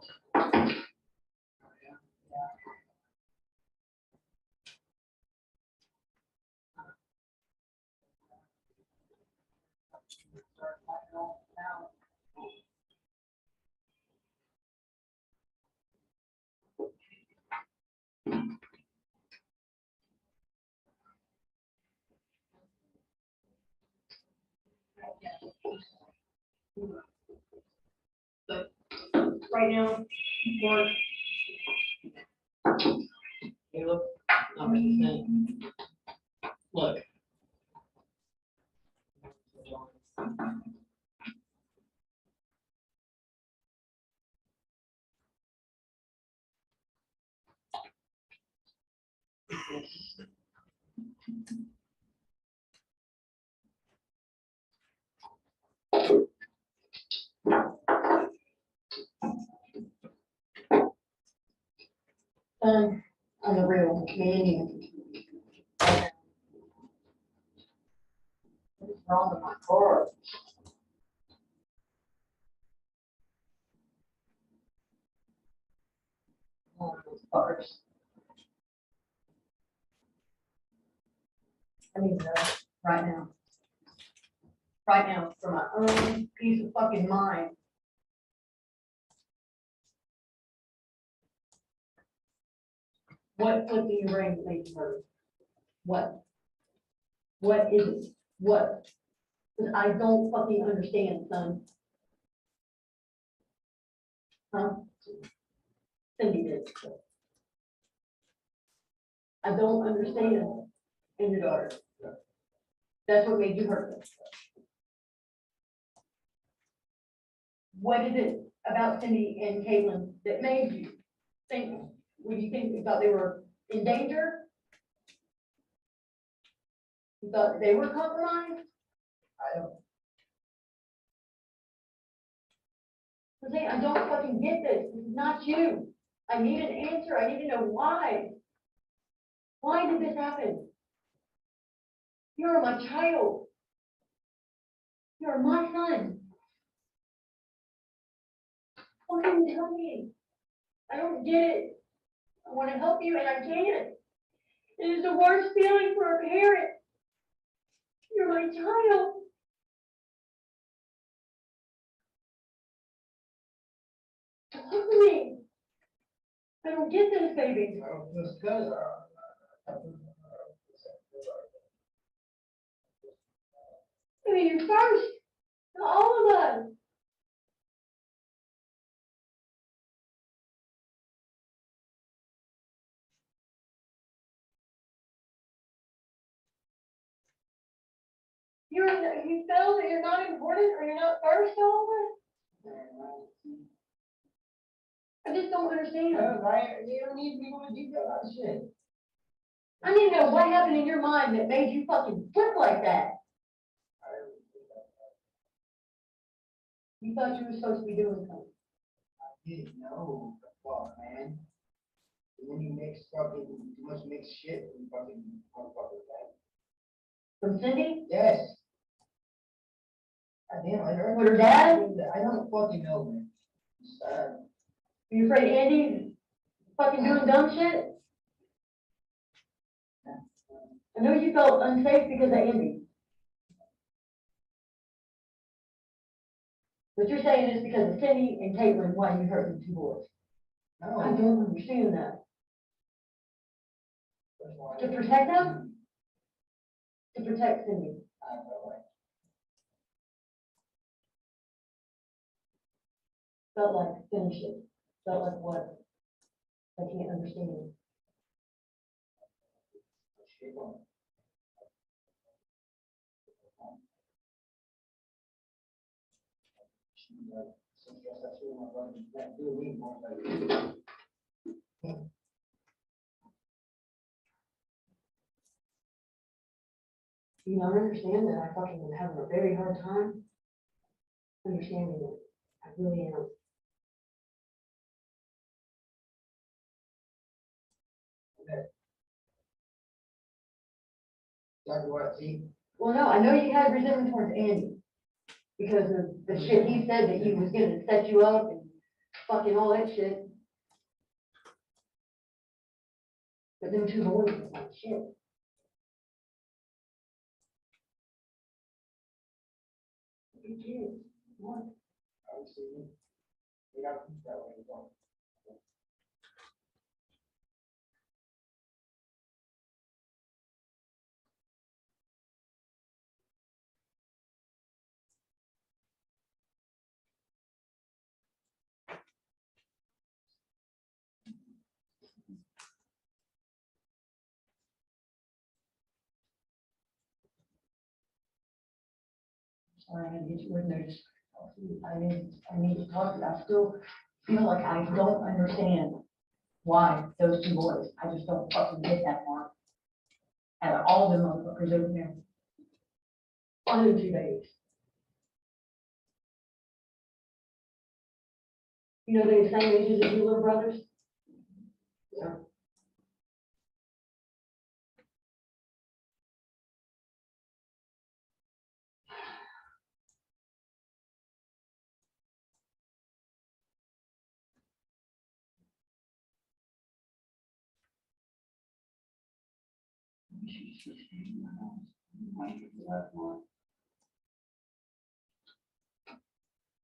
Right now, Mark. You look, not what you think. Look. I'm a real Canadian. What's wrong with my car? One of those cars. I need to know right now. Right now, for my own peace of fucking mind. What flipped in your brain that made you hurt? What? What is it? What? Because I don't fucking understand, son. Huh? Cindy did. I don't understand. And your daughter. That's what made you hurt them. What is it about Cindy and Caitlin that made you think, would you think you thought they were in danger? You thought they were compromised? I don't. Jose, I don't fucking get this. This is not you. I need an answer. I need to know why. Why did this happen? You're my child. You're my son. Fucking tell me. I don't get it. I want to help you and I can't. It is the worst feeling for a parent. You're my child. Talk to me. I don't get this, baby. I mean, you first. To all of us. You feel that you're not important or you're not first to all of us? I just don't understand. You don't need to be going deep about shit. I need to know what happened in your mind that made you fucking flip like that. You thought you were supposed to be doing something. I didn't know the fuck, man. And then you mix fucking, you must mix shit from fucking motherfuckers, man. From Cindy? Yes. I damn, I heard. With her dad? I don't fucking know, man. You afraid Andy's fucking doing dumb shit? I know you felt unsafe because of Andy. But you're saying it's because of Cindy and Caitlin why you hurt the two boys. No. I don't understand that. To protect them? To protect Cindy. I don't know, like, Felt like finish it. Felt like what? I can't understand. shit on. You don't understand that I fucking am having a very hard time understanding it. I really am. Talk about, see, Well, no, I know you had resentment towards Andy because of the shit he said that he was gonna set you up and fucking all that shit. But them two boys was like shit. You kids, what? obviously, we got to keep that way, don't. Sorry, I had to get you with notice. I need to talk, I still feel like I don't understand why those two boys, I just don't fucking get that part. Out of all the motherfuckers over there. On them 2 days. You know, they're the same age as your little brothers? Yeah. She's just staying in the house. Might get the left one.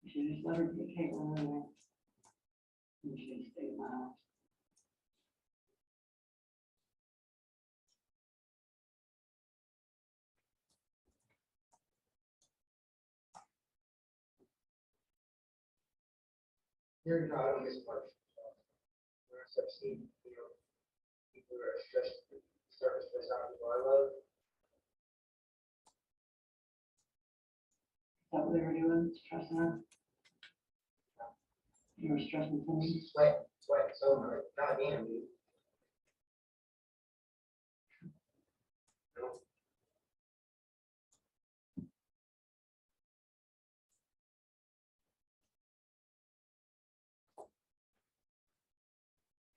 You should just let her get cable in there. And she can stay in the house. You're not on this part. When I start seeing, people are stressed, start to stress out people I love. Is that what they were doing? Stressing her? You were stressing something? Sweat, so much, not him, dude.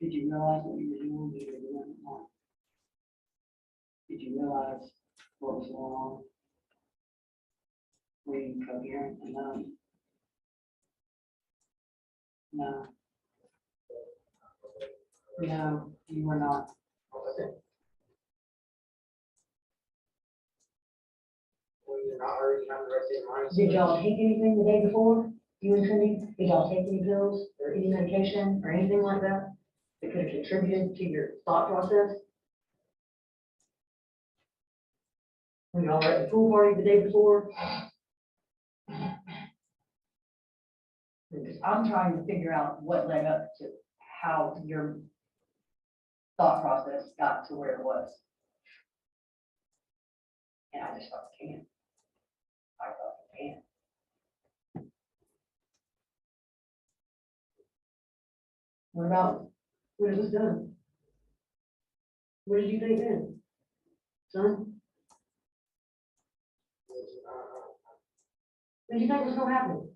Did you realize what you were doing when you were doing it wrong? Did you realize what was going on? Were you coherent enough? No. No, you were not. When you're not already having the rest of your mind. Did y'all take anything the day before? You and Cindy, did y'all take any pills or any medication or anything like that? That could have contributed to your thought process? When y'all were at the pool party the day before? Because I'm trying to figure out what led up to how your thought process got to where it was. And I just thought, can't. I thought, can't. What about, when it was done? What did you think then? Son? What did you think was gonna happen?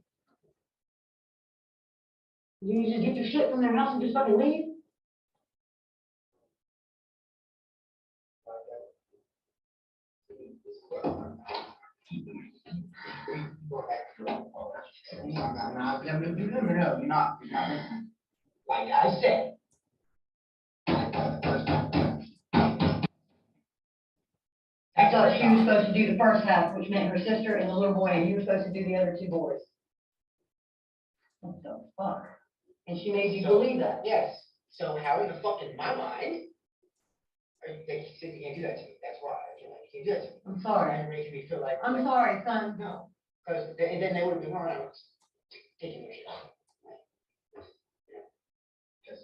You just get your shit from their house and just fucking leave? No, you're not. Like I said. I thought she was supposed to do the first half, which meant her sister and the little boy, and you were supposed to do the other two boys. What the fuck? And she made you believe that? Yes, so how in the fuck in my mind, are you, you said you can't do that to me, that's why, you can't do that to me. I'm sorry. You're making me feel like. I'm sorry, son. No, because then they would have been more honest, taking their shit off. Just.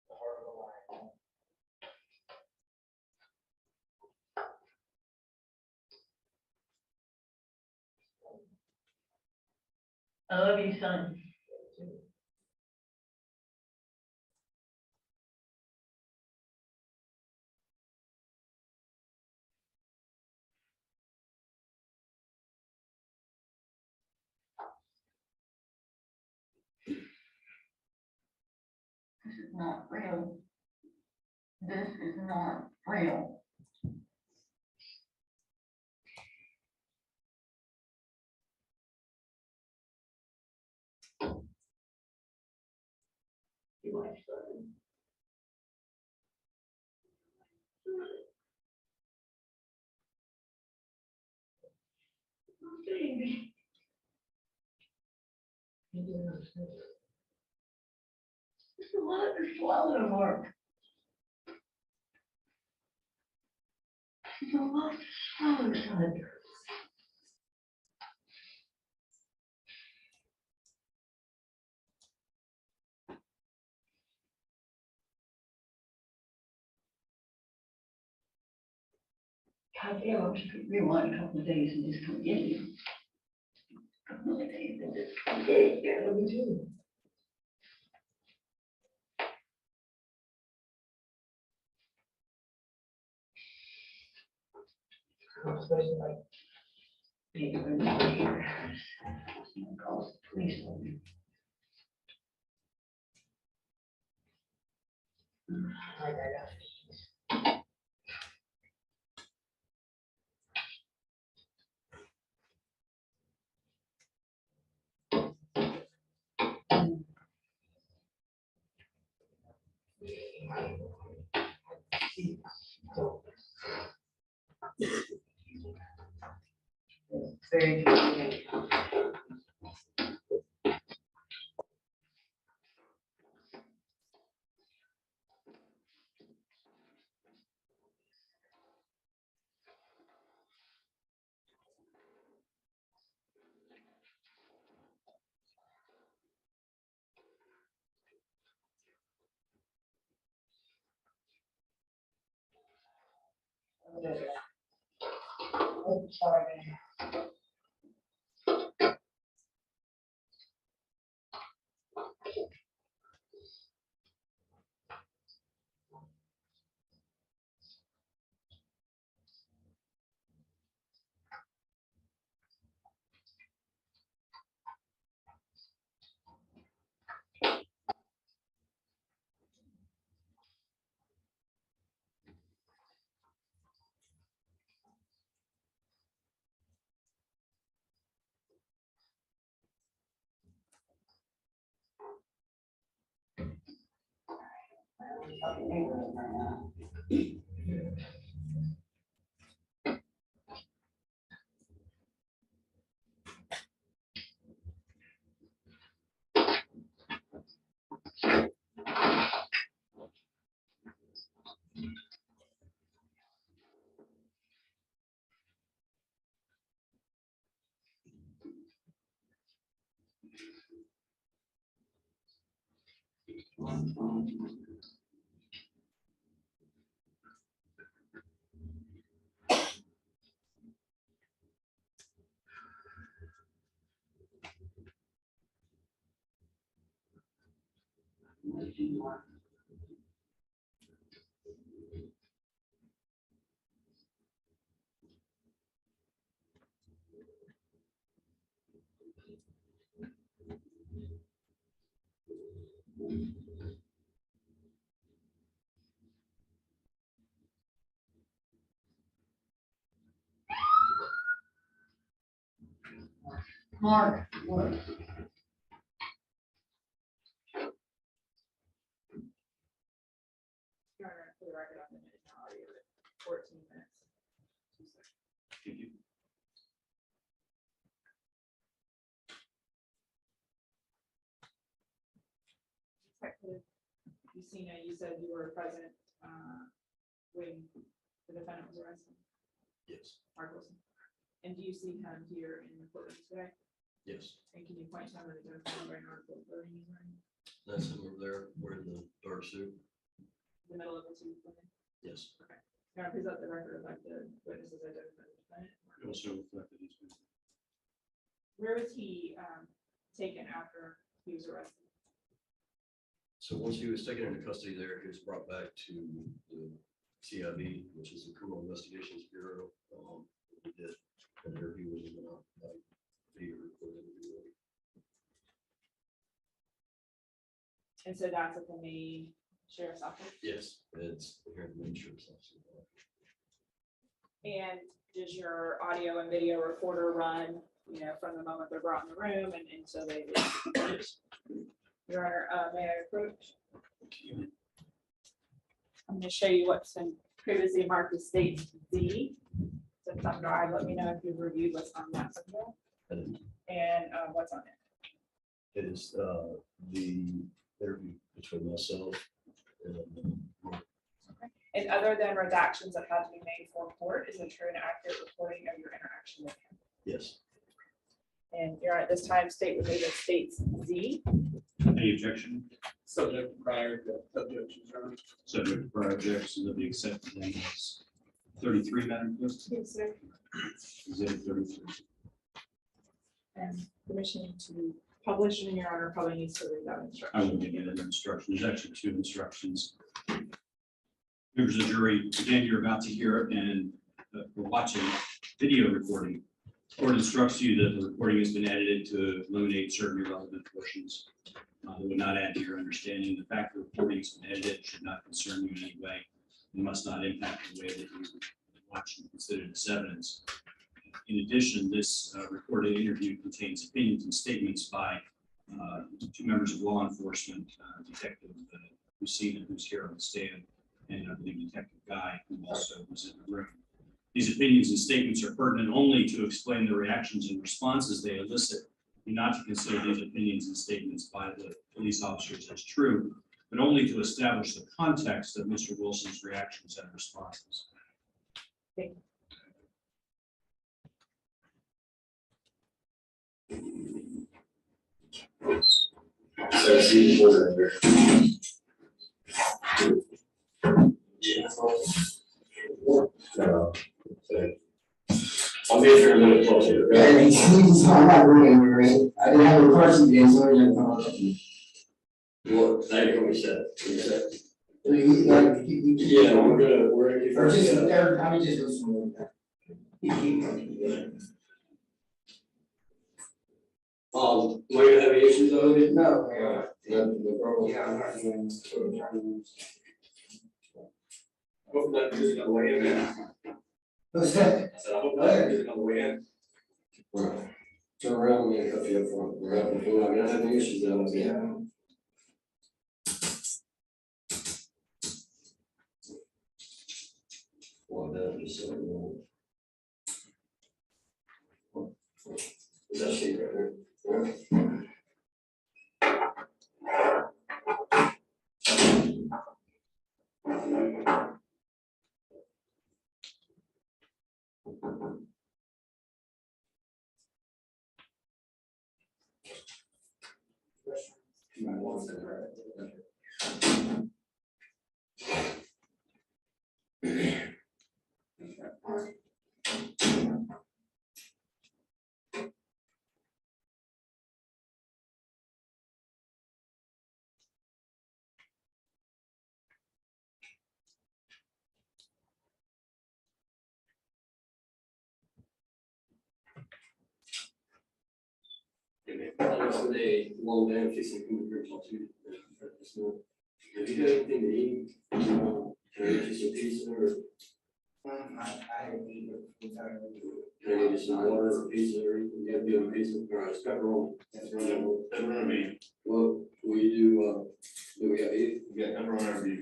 The heart of the lion. I love you, son. This is not real. This is not real. You my son. Baby. It's a lot of swallowing work. It's a lot to swallow, son. God damn, I wish I could rewind a couple of days and just come get you. A couple of days and just come get you. Yeah, me too. Especially like. Maybe we're not here. Someone calls the police on me. Like I got. Very good. Oh, sorry. Mark, what? For the record, I'm limited to audio at 14 minutes. Thank you. Detective Lucina, you said you were present when the defendant was arrested, Yes, Mark Wilson. And do you see him here in the courtroom today? yes. And can you point to him and identify him right now, what clothing he's wearing? That's him over there wearing the dark suit. In the middle of the two women? Yes. Okay. Now, please let the record reflect the witnesses identify the defendant. It also reflected he's been Where was he taken after he was arrested? So once he was taken into custody there, he was brought back to the CIB, which is the Criminal Investigations Bureau. We did an interview with him, video recorded interview. And so that's at the main sheriff's office? Yes, it's here in the insurance office. And does your audio and video recorder run, you know, from the moment they're brought in the room and until they leave? Your Honor, may I approach? I'm going to show you what's been previously marked as state Z. So thumb drive, let me know if you've reviewed what's on that window and what's on it. It is the interview between myself and And other than redactions that had to be made for court, is it true and accurate reporting of your interaction with him? yes. And you're at this time state with me that states Z. any objection? Subject to prior objections, Your Honor. Subject to prior objections of the accepted name is 33, Madam Clerk. Yes, sir. Exhibit 33. And permission to publish, and Your Honor probably needs to read that I instruction. will give you the instruction. There's actually 2 instructions. Members of the jury, again, you're about to hear and we're watching video recording. Court instructs you that the recording has been edited to eliminate certain irrelevant portions that would not add to your understanding. The fact the recording has been edited should not concern you in any way. It must not impact the way that you watch and consider this evidence. In addition, this recorded interview contains opinions and statements by 2 members of law enforcement, Detective who's seen and who's here on the stand, and I believe Detective Guy, who also was in the room. These opinions and statements are pertinent only to explain the reactions and responses they elicit, and not to consider these opinions and statements by the police officers as true, but only to establish the context of Mr. Wilson's reactions and responses. So see whatever. No. I'll be here in a minute. I'm not going anywhere. I didn't have a question again, so I didn't come up. What, now you're gonna be set. You Yeah, we're gonna keep. Or just, I mean, just go somewhere. You keep talking. We're gonna have any issues over it? No. No problem. Yeah, I'm not doing. I hope that is gonna weigh in, man. What's that? I said, I hope that is gonna weigh in. Turn around, man, if you're up front, we're not gonna have any issues though, yeah. Well, that is so. Is that sheet right there? Yeah. Today, long day, fixing computer talk to you. Have you got anything to eat? Can I get you some pizza or? I haven't eaten it. Can I get you some water or pizza or anything? You have to do a pizza, all right, it's pepperoni. That's pepperoni. Well, we do we have beef? We got pepperoni or beef?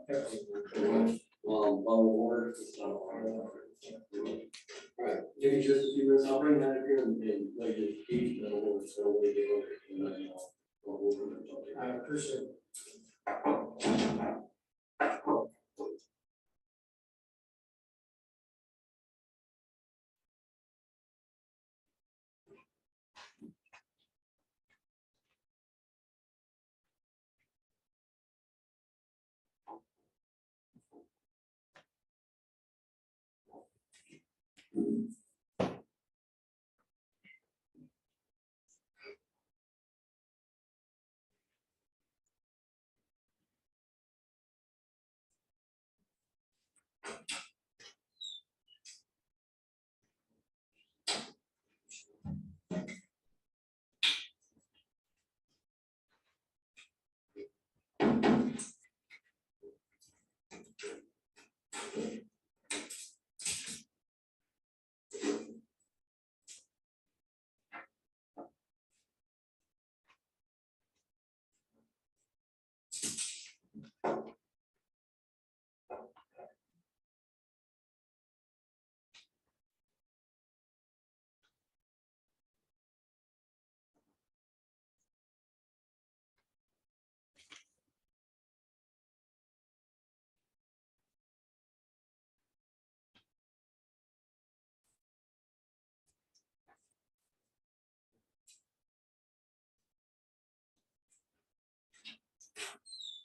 Pepperoni. Bottle of water. All right, give me just a few minutes, I'll bring that up here and let you eat, and then we'll get over it, and then I appreciate it.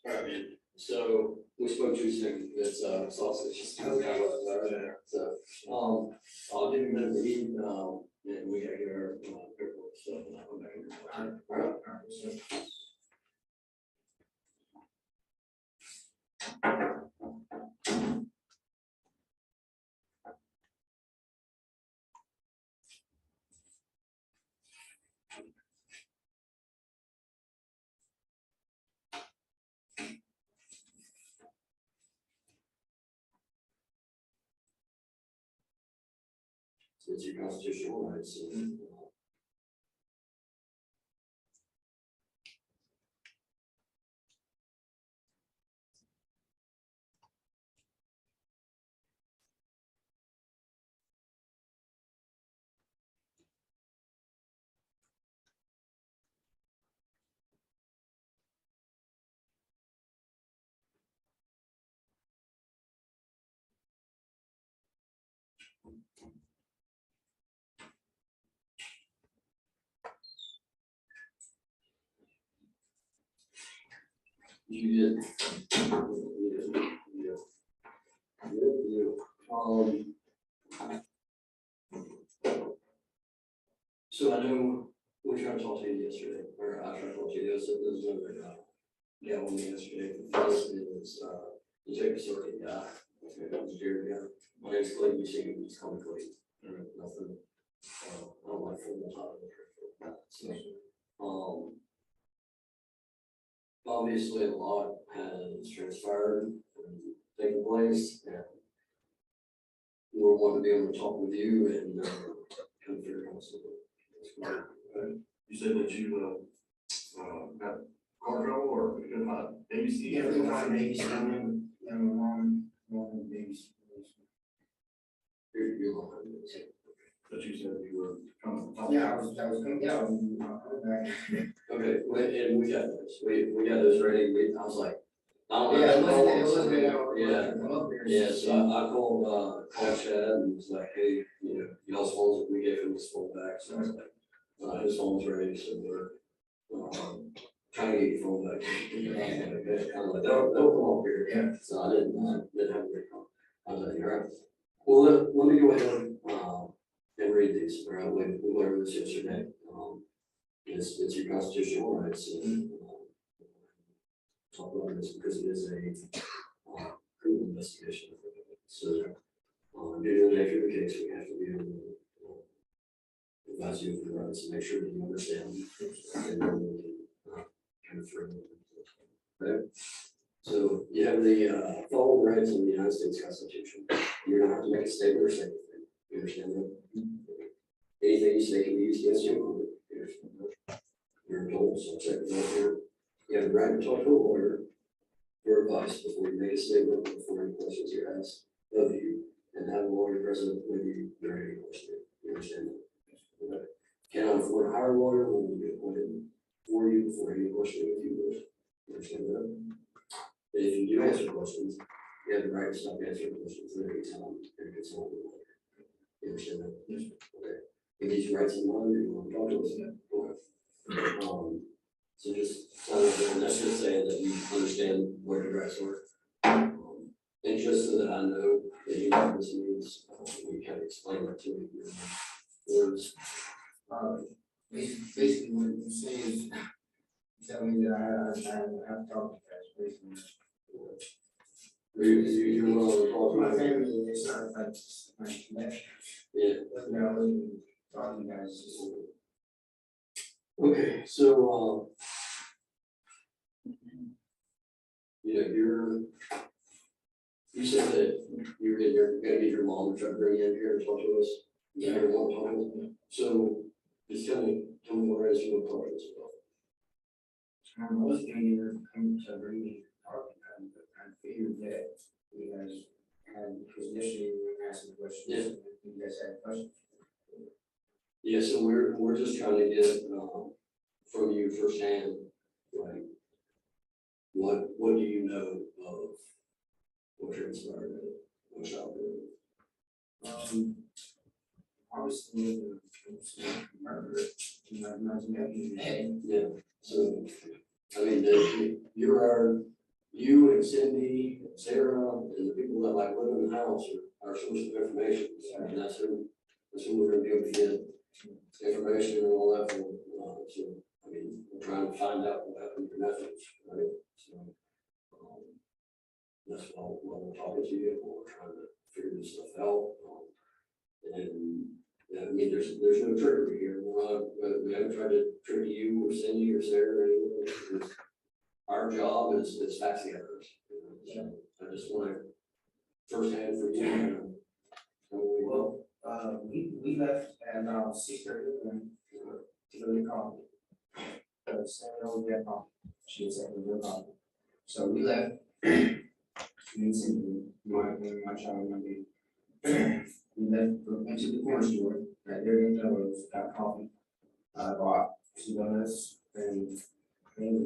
All right, man. So we spoke to you, it's sausage. So, I'll give you a minute to eat, and we gotta get our paperwork stuff, and I'll come back here. All right. So it's your constitutional rights. You did. So I know we tried to talk to you yesterday, or I tried to talk to you yesterday, there's another guy on me yesterday. This is, Detective Circuit guy, okay, that was Jared guy. My name's Clayton, you see me, just call me Clayton. Nothing, I don't like formal title. So, obviously a lot has transpired and taken place, and we're wanting to be able to talk with you and, come through constantly. You said that you, got car trouble or couldn't find babysit? Yeah, we find babies coming, and my mom babies. You're lying. But you said you were coming. Yeah, I was coming out and back. Okay, and we got this, we got this ready, I was like, I don't know. Yeah, it wasn't an hour. Yeah, yeah, so I called Chad and was like, hey, you know, y'all's phones, we gave him his phone back, so I was like, his phone's ready, so we're, trying to get your phone back. I'm like, don't come up here. Yeah. So I didn't have a great call. I was like, all right, well, let me go ahead, and read these, all right, we learned this yesterday. It's your constitutional rights, and, talk about this because it is a criminal investigation. So, due to the nature of the case, we have to be able to advise you of the rights and make sure that you understand. And then we can kind of through. Okay. So you have the following rights in the United States Constitution. You don't have to make a statement or say anything. You understand that? Anything you say can be used against you. You understand that? You're told, so check it out here. You have the right to talk to a lawyer for advice before you make a statement, before any questions are asked of you, and have a lawyer present with you during any question. You understand that? Okay. Cannot afford to hire a lawyer when we get appointed for you before any question with you. You understand that? And if you do answer questions, you have the right to stop answering questions at any time and consult with a lawyer. You understand that? Yes. Okay. With these rights in mind, you want to talk to us? Okay. So just, that's just saying that you understand where your rights were. And just so that I know that you know what this means, we kind of explain that to you. Words. Basically what you say is, tell me that I have to talk to you guys, basically. You want to talk My to me? family, it's not like my connection. Yeah. But now I was talking to you guys. Okay, so, you know, you said that you're gonna get your mom to try to bring you in here and talk to us. Yeah. Your mom talking. So, just tell me what it is you want to talk to us about. I was thinking of coming to bring me up, and I figured that you guys had, because initially we were asking questions, Yeah. and you guys had questions. Yeah, so we're just trying to get, from you firsthand, like, what do you know of what transpired at what childhood? Obviously, the murder, you know, not head. Yeah, so, I mean, you and Cindy, and Sarah, and the people that like live in the house are source of information, and that's who we're gonna be able to get information and all that from, so, I mean, we're trying to find out what happened to your nephews, right? So, that's why we're talking to you, we're trying to figure this stuff out, and, yeah, I mean, there's no trickery here, we haven't tried to trick you or Cindy or Sarah or anyone. Our job is fact gatherers, you know, so I just want to firsthand for you, Well, we left at about 6:30 to go get coffee. Sarah was there coffee. She was at the coffee. So we left. Me and Cindy, my child, and my baby. We left, went to the corner store, right there in Melrose, got coffee. I bought 2 donuts and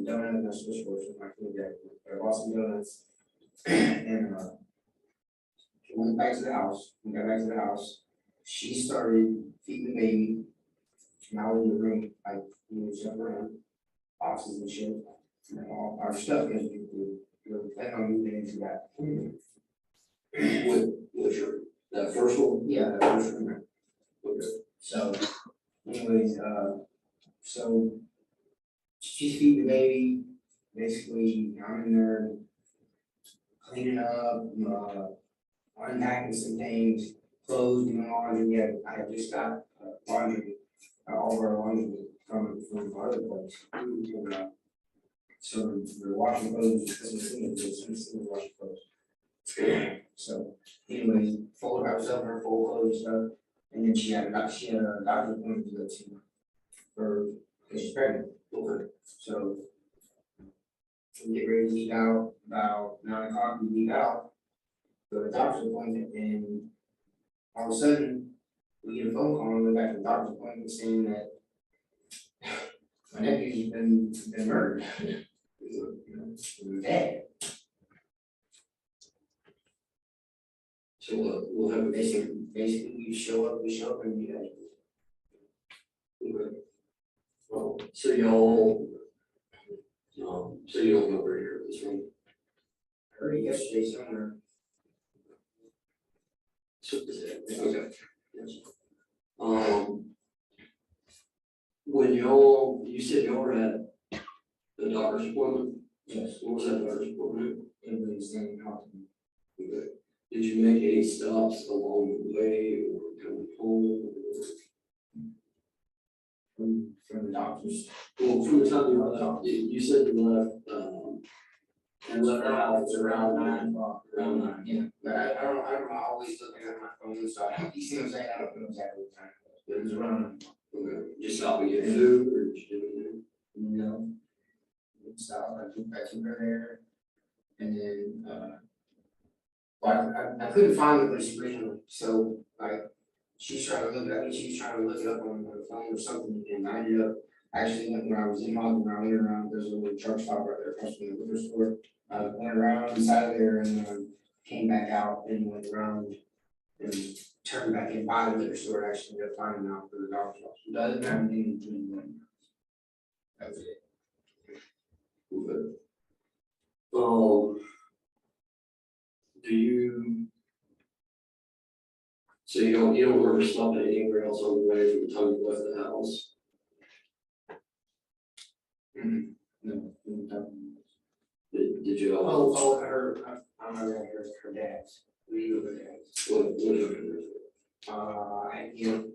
donuts and a Swiss roll for my food. I bought some donuts and went back to the house. We got back to the house. She started feeding the baby. And I was in the room, like, jumping around, boxes and shit. all our stuff gets moved. That don't move into that. Which are, that first one? Yeah, that first one. Okay. So anyways, so she's feeding the baby, basically, I'm in there cleaning up, unpacking some things, clothes, doing laundry. Yeah, I just got laundry, all of our laundry from our other place. So we're washing clothes, just washing clothes. So anyways, fold herself her full clothes and stuff, and then she had a doctor's appointment to go to for, because she's pregnant. Okay. So we get ready to leave out, about 9 o'clock, we leave out, go to the doctor's appointment, and all of a sudden, we get a phone call on the way back to the doctor's appointment saying that my nephew's been murdered. He was dead. So we'll have a Basically, we show up and we guys. Okay. Well, so y'all, so you don't know where you're at this room. Heard it yesterday somewhere. So, okay. Yes. When you said y'all were at the doctor's appointment? Yes. What was that doctor's appointment? It was in Houston. Okay. Did you make any stops along the way or coming home? From the doctors. Well, from the time you left, you said you left, and left the house around 9 o'clock. Around 9. Yeah, but I'm always looking at my phone, so you see what I'm saying, I don't know exactly what time it was, but it was around. Okay. Just stop and get food or did you do anything? No. So I took her there, and then, well, I couldn't find the place originally, so like, she's trying to look, I think she's trying to look it up on her phone or something, and I ended up, actually, when I was in Ogden, I went around, there's a little truck stop right there across from the liquor store. I went around inside of there and came back out and went around and turned back in by the liquor store, actually, to find out for the doctor's office. But other than that, we didn't do anything. That was it. Okay. So you don't remember stopping anywhere else on the way from the time you left the house? No. Did you all? Oh, I'm not her dad's. We knew her dad's. What happened?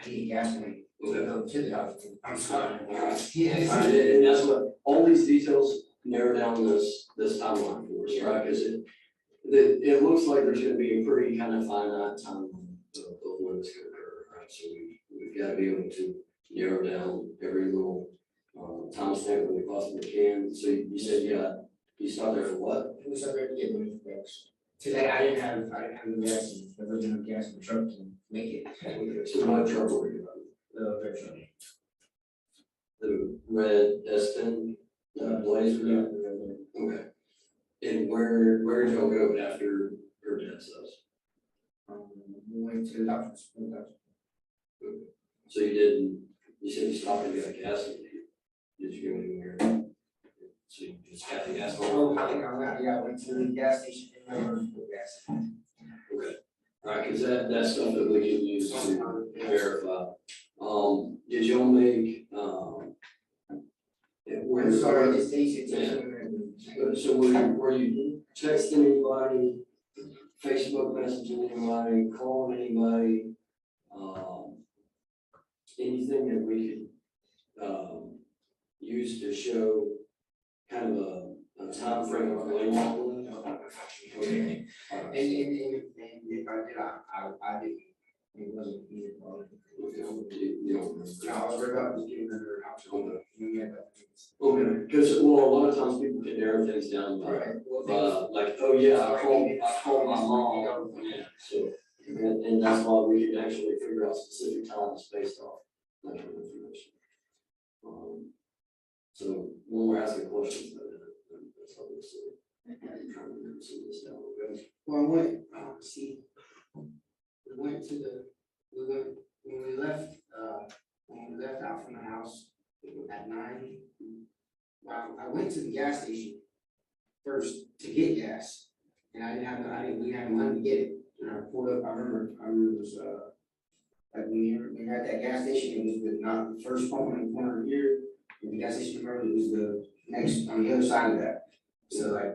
I need gas money. Okay. To the doctor. I'm sorry. Yes. And that's what, all these details narrow down this timeline for us, right? Because it looks like there's gonna be a pretty kind of finite timeline of when it's gonna occur, right? So we've got to be able to narrow down every little time stamp that we possibly can. So you said you stopped there for what? We stopped there to get money for gas. Today I didn't have the gas, there wasn't enough gas in the truck to make it. Okay, so what truck were you on? The red truck. The red S10, Blazer? Yeah, the red one. Okay. And where did y'all go after her dad's house? We went to the doctor's. So you said you stopped and got gas, and did you go anywhere? So you just got the gas? Oh, I think I went to the gas station and I went to gas. Okay, all right, because that's stuff that we can use to verify. Did y'all make, I'm sorry, this station. so were you texting anybody, Facebook messaging anybody, calling anybody? Anything that we could use to show kind of a time frame of when y'all left? Okay. And if I did, I didn't. It wasn't easy. You don't remember. I was worried about just getting her house. Okay, because, well, a lot of times people can narrow things down by, like, oh yeah, I called my mom, yeah, so. And that's why we can actually figure out specific times based off that kind of information. So when we're asking questions, that's obviously, I'm trying to remember some of this down. Okay. Well, I went, see, when we left out from the house at 9, I went to the gas station first to get gas, and we didn't have money to get it, and I pulled up, I remember it was, like, we had that gas station, it was not the first home in the corner here, and the gas station, remember, it was the next, on the other side of that. So like, I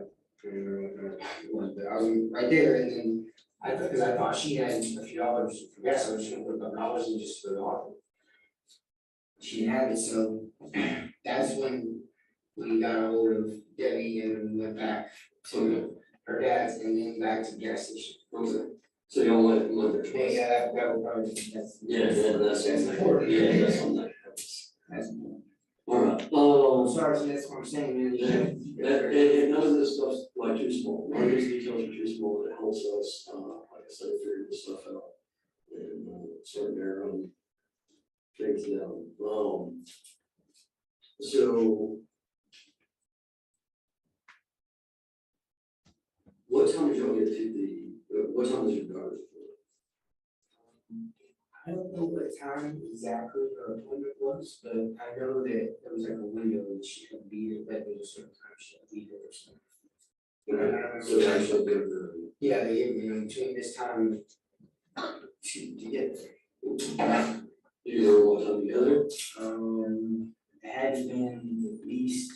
don't remember what it was, but I was right there, and then because I thought she had a few dollars for gas, I was just gonna put a couple dollars in just for the offer. She didn't have it, so that's when we got a hold of Debbie and went back to her dad's and then back to the gas station. Okay. So y'all went there Yeah, twice? that would probably, that's. That's important. Yeah, that's on that. That's. All right, I'm sorry, so that's what I'm saying, man. and none of this stuff's like too small, none of these details are too small, it helps us, like I said, figure this stuff out. And, sort narrowing things down, so. What time did y'all get to what time is your daughter? I don't know what time exactly her appointment was, but I know that there was like a window that she could be there, that there was a certain time she could be there or something. But I don't remember. So actually, they're. Yeah, they gave me between this time to get there. Do you remember what time you got there? It had been at least.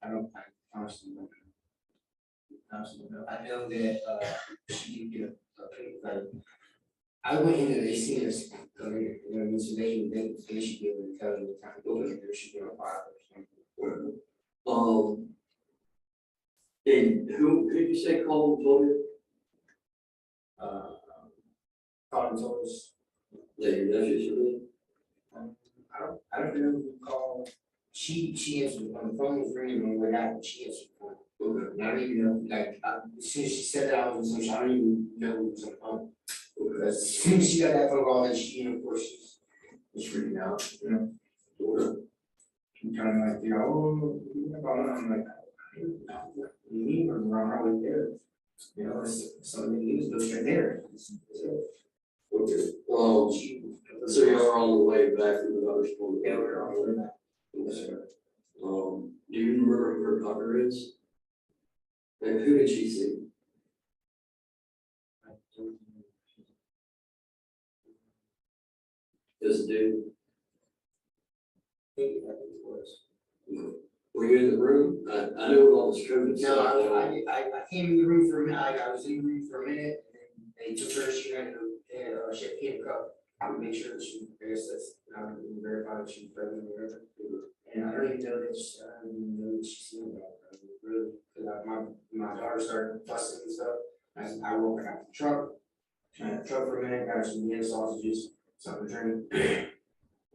I honestly don't know. I know that, she did get a paper, I went in and they seen us come here, you know what I mean, so they should be able to tell you what time to go in, there should be on file or something. And who did you say called and told you? Called and told us, That your nephew should be? I don't know who called, she answered, on the phone was ringing on the way out, and she answered the phone. Okay. And I don't even know, like, as soon as she said that, I was on social, I don't even know who was on the phone. Because as soon as she got that phone call, then she, of course, she's freaking out, you know? I'm trying to like, you know, I'm like, I don't know what you mean, we're right there. You know, it's something you use, go straight there. Okay, so you're on the way back from the daughter's phone? Yeah, we're on the way back. Yes, sir. Do you remember who her daughter is? And who did she see? This dude? Maybe that was. Were you in the room? I know with all this COVID No, stuff. I came in the room for a minute, I was in the room for a minute, and they took her, she had a, she had a kid cup. I would make sure that she, I guess that's, verify that she was pregnant or whatever. And I don't even know that she, I don't even know that she's seen that, really, because my daughter started fussing and stuff. I woke her out the truck, the truck for a minute, got her some ham sausages, something to drink,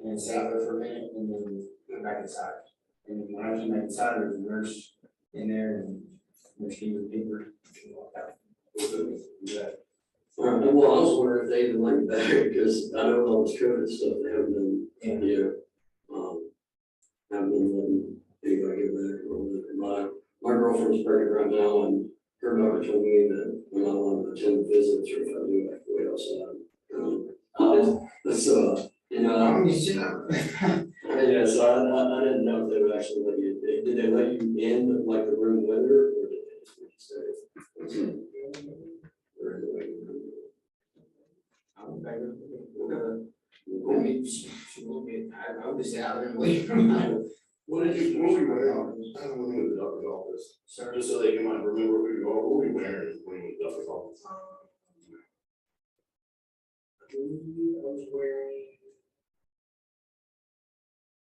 and sat there for a minute, and then went back inside. And when I came back inside, there was a nurse in there, and nurse gave me the paper, and walked out. Yeah. Well, I was wondering if they even let you back, because I know with all this COVID stuff, they haven't been, haven't been letting anybody get back or whatever. My girlfriend's pregnant right now, and her doctor told me that I'm not allowed to attend visits or if I do, I have to wait outside. That's, you know. Yeah, so I didn't know if they would actually let you, did they let you in, like, the room with her, or did they just let you stay? Or did they let you in? I went back there, I mean, she will get, I would just say out there and wait for my. What were you wearing? I don't know the doctor's office, just so they can like remember who you are, what were you wearing when you went to the doctor's office? I was wearing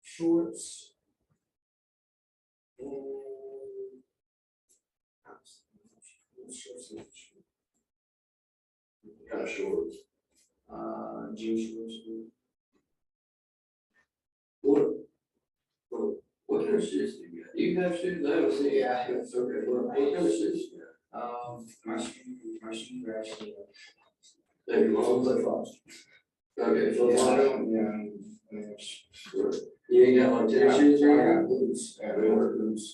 shorts and shorts and Kind of shorts. jean shorts. What kind of shoes do you got? Do you have shoes? I haven't seen. Yeah. It's okay. What kind of shoes? My shoes are actually. Maybe long flip flops. Okay, flip Yeah, I flops. don't, yeah. You ain't got like tennis shoes I or got anything? boots, I wear boots.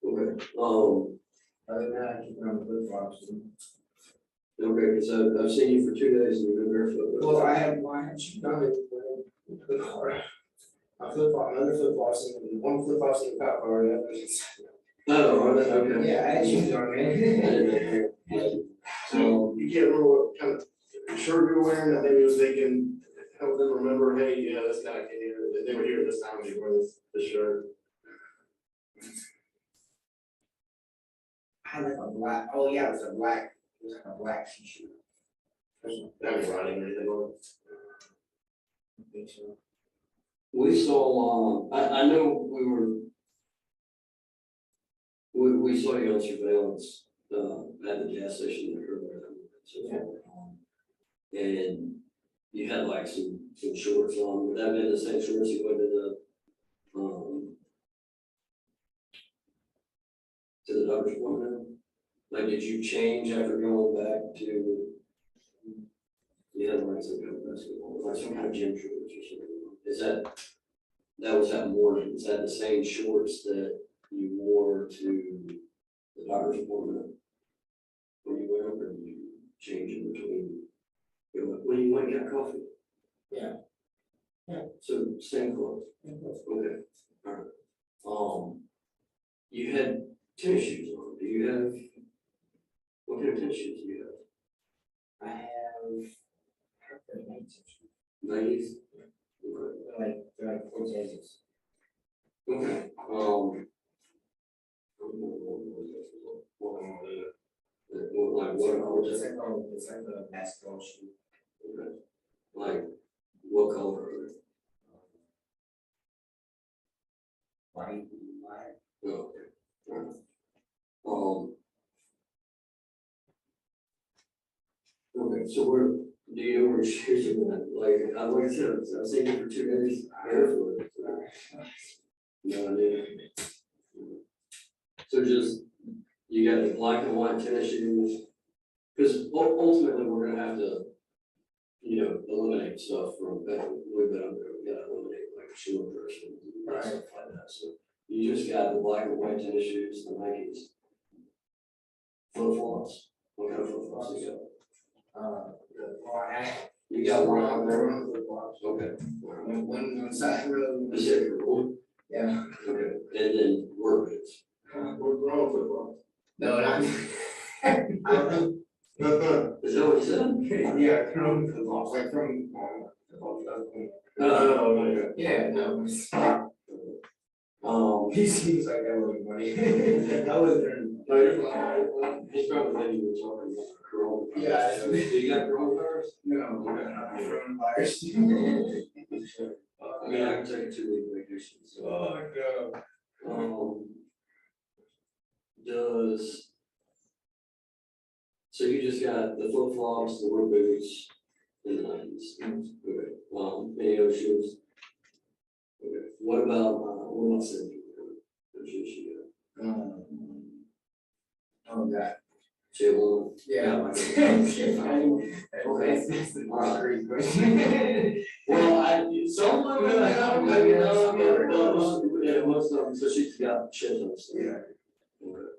Okay, Other than that, I keep on the flip flops. okay, because I've seen you for 2 days and you've been barefoot. Well, I had shoes on it, I flip flop, another flip flops, and one flip flops in the cop car, the other is. Oh, are they? Okay. Yeah, I had shoes on, I man. didn't know. So you can't remember what kind of shirt you were wearing, that maybe it was they can help them remember, hey, yeah, this guy came here, they were here at this time, they wore this shirt. I had like a black, oh yeah, it was like a black t-shirt. That was riding or anything on it. I think so. We saw, I know we saw you on surveillance, at the gas station there earlier. And you had like some shorts on, would that have been the same shorts you went to the doctor's appointment? Like, did you change after going back to? You had like some kind of basketball, like some kind of gym shorts or something. Is that was that morning, is that the same shorts that you wore to the doctor's appointment? When you went up, or did you change in between? When you went and got coffee? Yeah. Yeah. So same clothes? Okay, alright. You had tennis shoes on, do you have, what kind of tennis shoes do you have? I have. Ladies? They're like Cortezes. Okay, like what, It's like a basketball shoe. okay. Like, what color are they? White, black. Oh, okay. Alright. Okay, so do you know where your shoes are at? Like I said, I've seen you for 2 days. No idea. So just, you got the black and white tennis shoes, because ultimately we're gonna have to, eliminate stuff from that. We've been up there, we gotta eliminate like shoe impressions and stuff like that. So you just got the black and white tennis shoes, the Nikes. Flip flops. What kind of flip flops you got? You got one on there? Okay. One side road. The second one? Yeah. Okay, and then work boots. We're grown football. No, not. Is that what you said? Yeah, from football, like from. Oh, Yeah, no. okay. He seems like that was money. I was there. He's probably thinking you were talking about coronavirus. Yeah. Do you got coronavirus? No, coronavirus. I mean, I can take a 2-week vacation, so. Oh, no. So you just got the flip flops, the work boots, and the Nikes. Okay. Any other shoes? Okay. What about Cindy? What shoes she got? Oh, God. She had one? Yeah. Okay. That's the great question. Well, someone, maybe not, but yeah, most of them, so she's got shit on stuff. Yeah. Okay.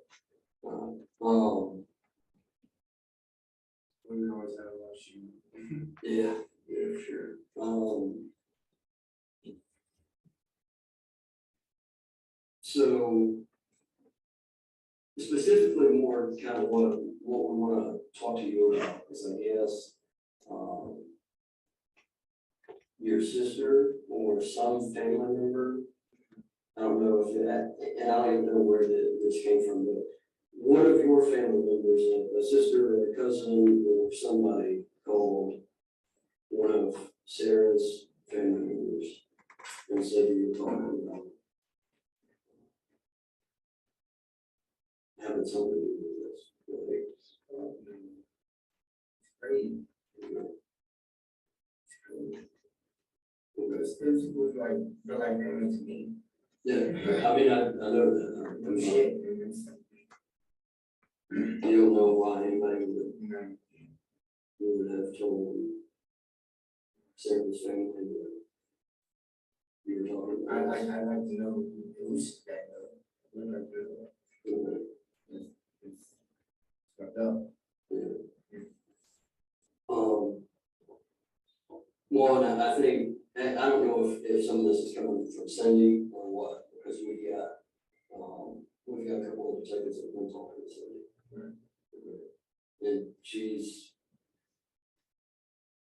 We always have a lot of shoes. Yeah, sure. So specifically more kind of what we want to talk to you about is, I guess, your sister or some family member. I don't know if that, and I don't even know where this came from, but one of your family members, a sister or a cousin or somebody called one of Sarah's family members and said you were talking about having something to do with this. Great. It was like, they're like family to me. Yeah, I mean, I know that. No shit. You don't know why anybody No. would have told Sarah's family that you were talking I about. like to know who's that though. We're not good. It's fucked up. Well, and I think and I don't know if some of this is coming from Cindy or what, because we've got a couple of detectives that have been talking to Cindy.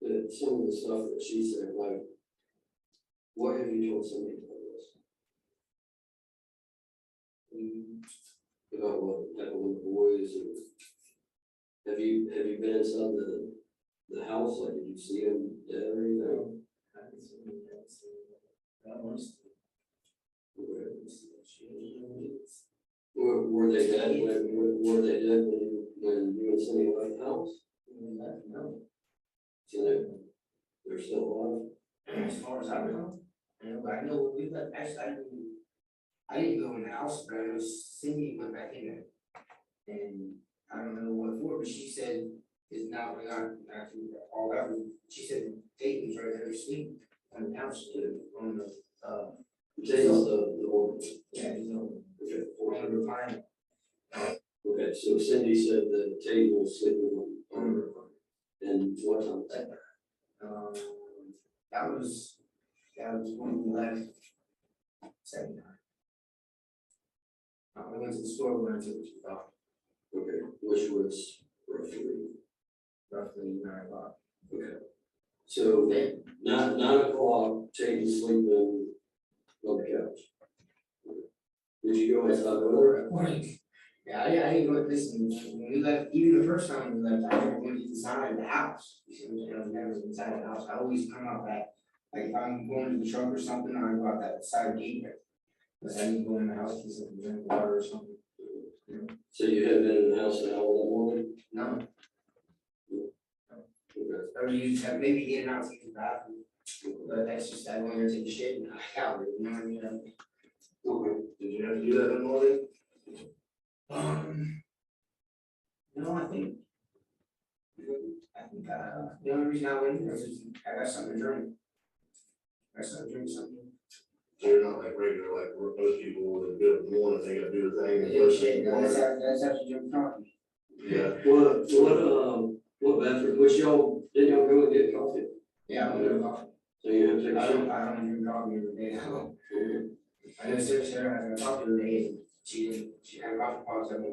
And some of the stuff that she said, like, what have you told Cindy about this? About what happened with the boys, or have you been inside the house, like, did you see them dead or anything? Were they dead when you and Cindy left the house? No. So they're still alive? As far as I know, but I know we left, actually, I didn't go in the house, but I know Cindy went back in there. And I don't know what for, but she said it's not all that, she said Payton's right there asleep on the couch, on the, Payton's the old. yeah, he's on Okay. the recliner. Okay, so Cindy said that Payton was sleeping on the recliner. And what time was that? That was when we left. Second time. We went to the store, we went to the dog. Okay, which was Roughly 9 o'clock. okay. So 9 o'clock, Payton sleeping on the couch. Did you go inside the door? Yeah, I didn't go, listen, when we left, even the first time we left, I never went inside the house. You see what I'm saying? I was never inside the house. I always come out back. Like if I'm going to the truck or something, I go out that side gate there. Because I need to go in the house, get something, drink water or something. So you had been in the house an hour that morning? No, Okay. I was using, maybe in and out to use the bathroom. But that's just, I went there to take a shit and I got it, you know what I mean? Okay. Did you have to do that in the morning? No, I think, the only reason I went in there was just, I got something to drink. I got something to drink, something. So you're not like regular, like most people that do it in the morning, they gotta do the thing. and Yeah, first shit, thing in the morning. that's after you drink coffee. Yeah. What bathroom, didn't y'all go and get coffee? Yeah, I drink coffee. So you have to take a shot? I don't drink coffee every day. Okay. I know Sarah had a coffee every day, and she had coffee pots at me.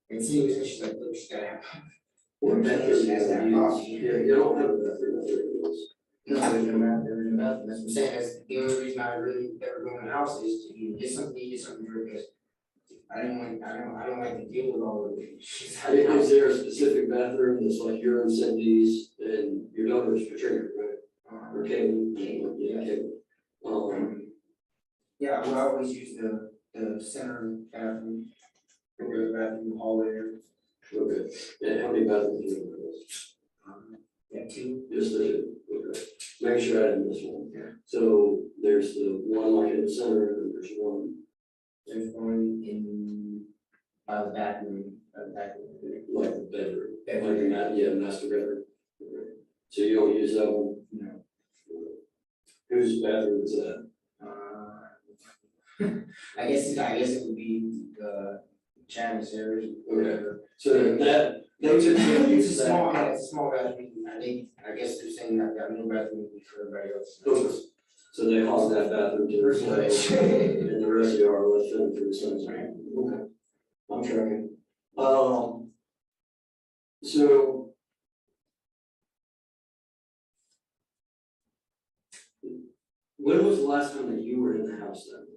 And she's like, look, she's gotta have coffee. What bathroom She has to have coffee. Yeah, you don't have a bathroom. No, there's no math, there's no nothing, that's what I'm saying, that's the only reason I really ever go in the house is to either get something to eat, get something to drink, because I don't like to deal with all of it. Is there a specific bathroom that's like your and Cindy's and your daughter's Katrina, right? Or Caitlin? Yeah, Caitlin. Yeah, well, I always use the center bathroom, or the bathroom hallway there. Okay, and how many bathrooms do you have? Yeah, 2. Just the two, okay. Make sure I didn't miss one. Yeah. So there's the one like in the center, and there's one. There's one in, the bathroom, Like the bedroom. Bedroom. Like master bedroom. Okay. So you don't use that one? No. Whose bathroom is that? I guess it would be the Chinese area. Okay. So that, they just can't It's use a that. small, yeah, it's a small bathroom, I guess they're saying that no bathroom would be for everybody else. Okay. So they hog that bathroom to themselves, and the rest of you are left in for the sunshine. Okay. I'm tracking. So. When was the last time that you were in the house then?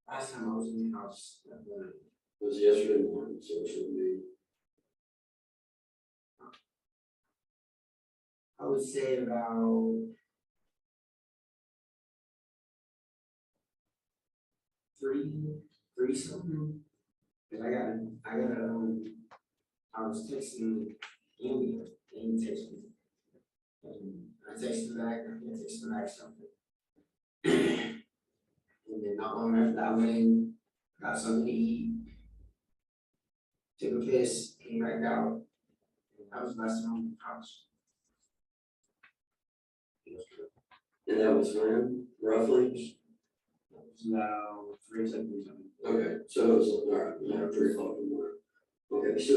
Last time I was in the house, It was yesterday morning, so it should be. I would say about 3 something. Cause I was texting Amy, Amy texted me. And I texted back, something. And then not long after that, I went in, got something to eat. Took a piss, came back out. And that was the last time I was in the house. And that was when, roughly? Now, 3 seconds. Okay, so it was, all right, now 3 o'clock in the morning. Okay, so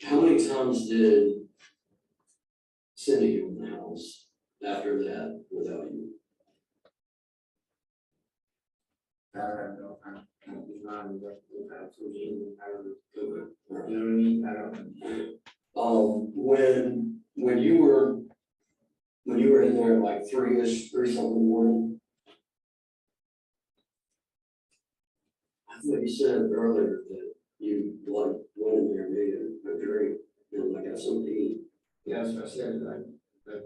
how many times did Cindy go in the house after that I don't know, he's not, you know what I mean? I don't. When you were in there at like 3-ish, 3 something in the morning. I thought you said earlier that you like went in there, made a drink, and like have something to eat. Yeah, that's what I said, like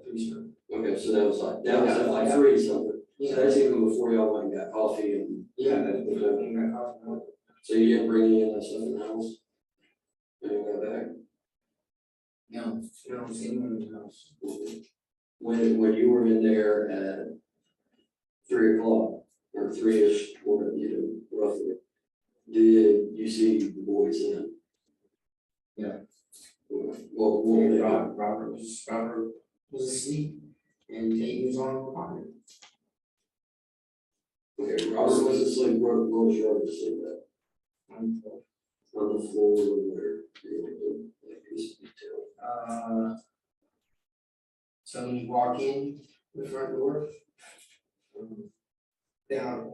3 something. Okay, so that was at like 3 something. So that's even before y'all went and got coffee and. Yeah, that's what I got coffee. So you didn't bring any of that stuff in the house? When you got back? No, you don't see anyone in the house. When you were in there at 3 o'clock or 3-ish, or roughly, did you see the boys in? Yeah. Well, Robert was asleep and Tate was on the fire. okay, Robert was asleep, where was Robert asleep at? On the floor where, like, piece of detail. So when you walk in the front door, down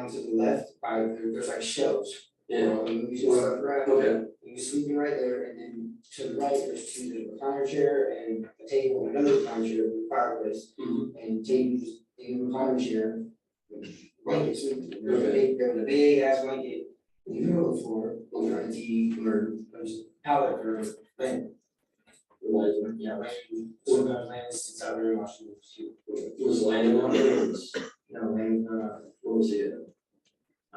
to the left, there's like shelves. Yeah. You move your stuff around. Okay. You're sleeping right there, and then to the right, there's the recliner chair and a table, and another recliner chair with a fireplace. And tables in the recliner chair, with blankets, there's a big ass blanket in the middle of the floor, on the TV, or there's a pallet for Lane. Yeah, Lane, sometimes Lane sits out there watching the Was Landon on there? No, Lane, What was he at? I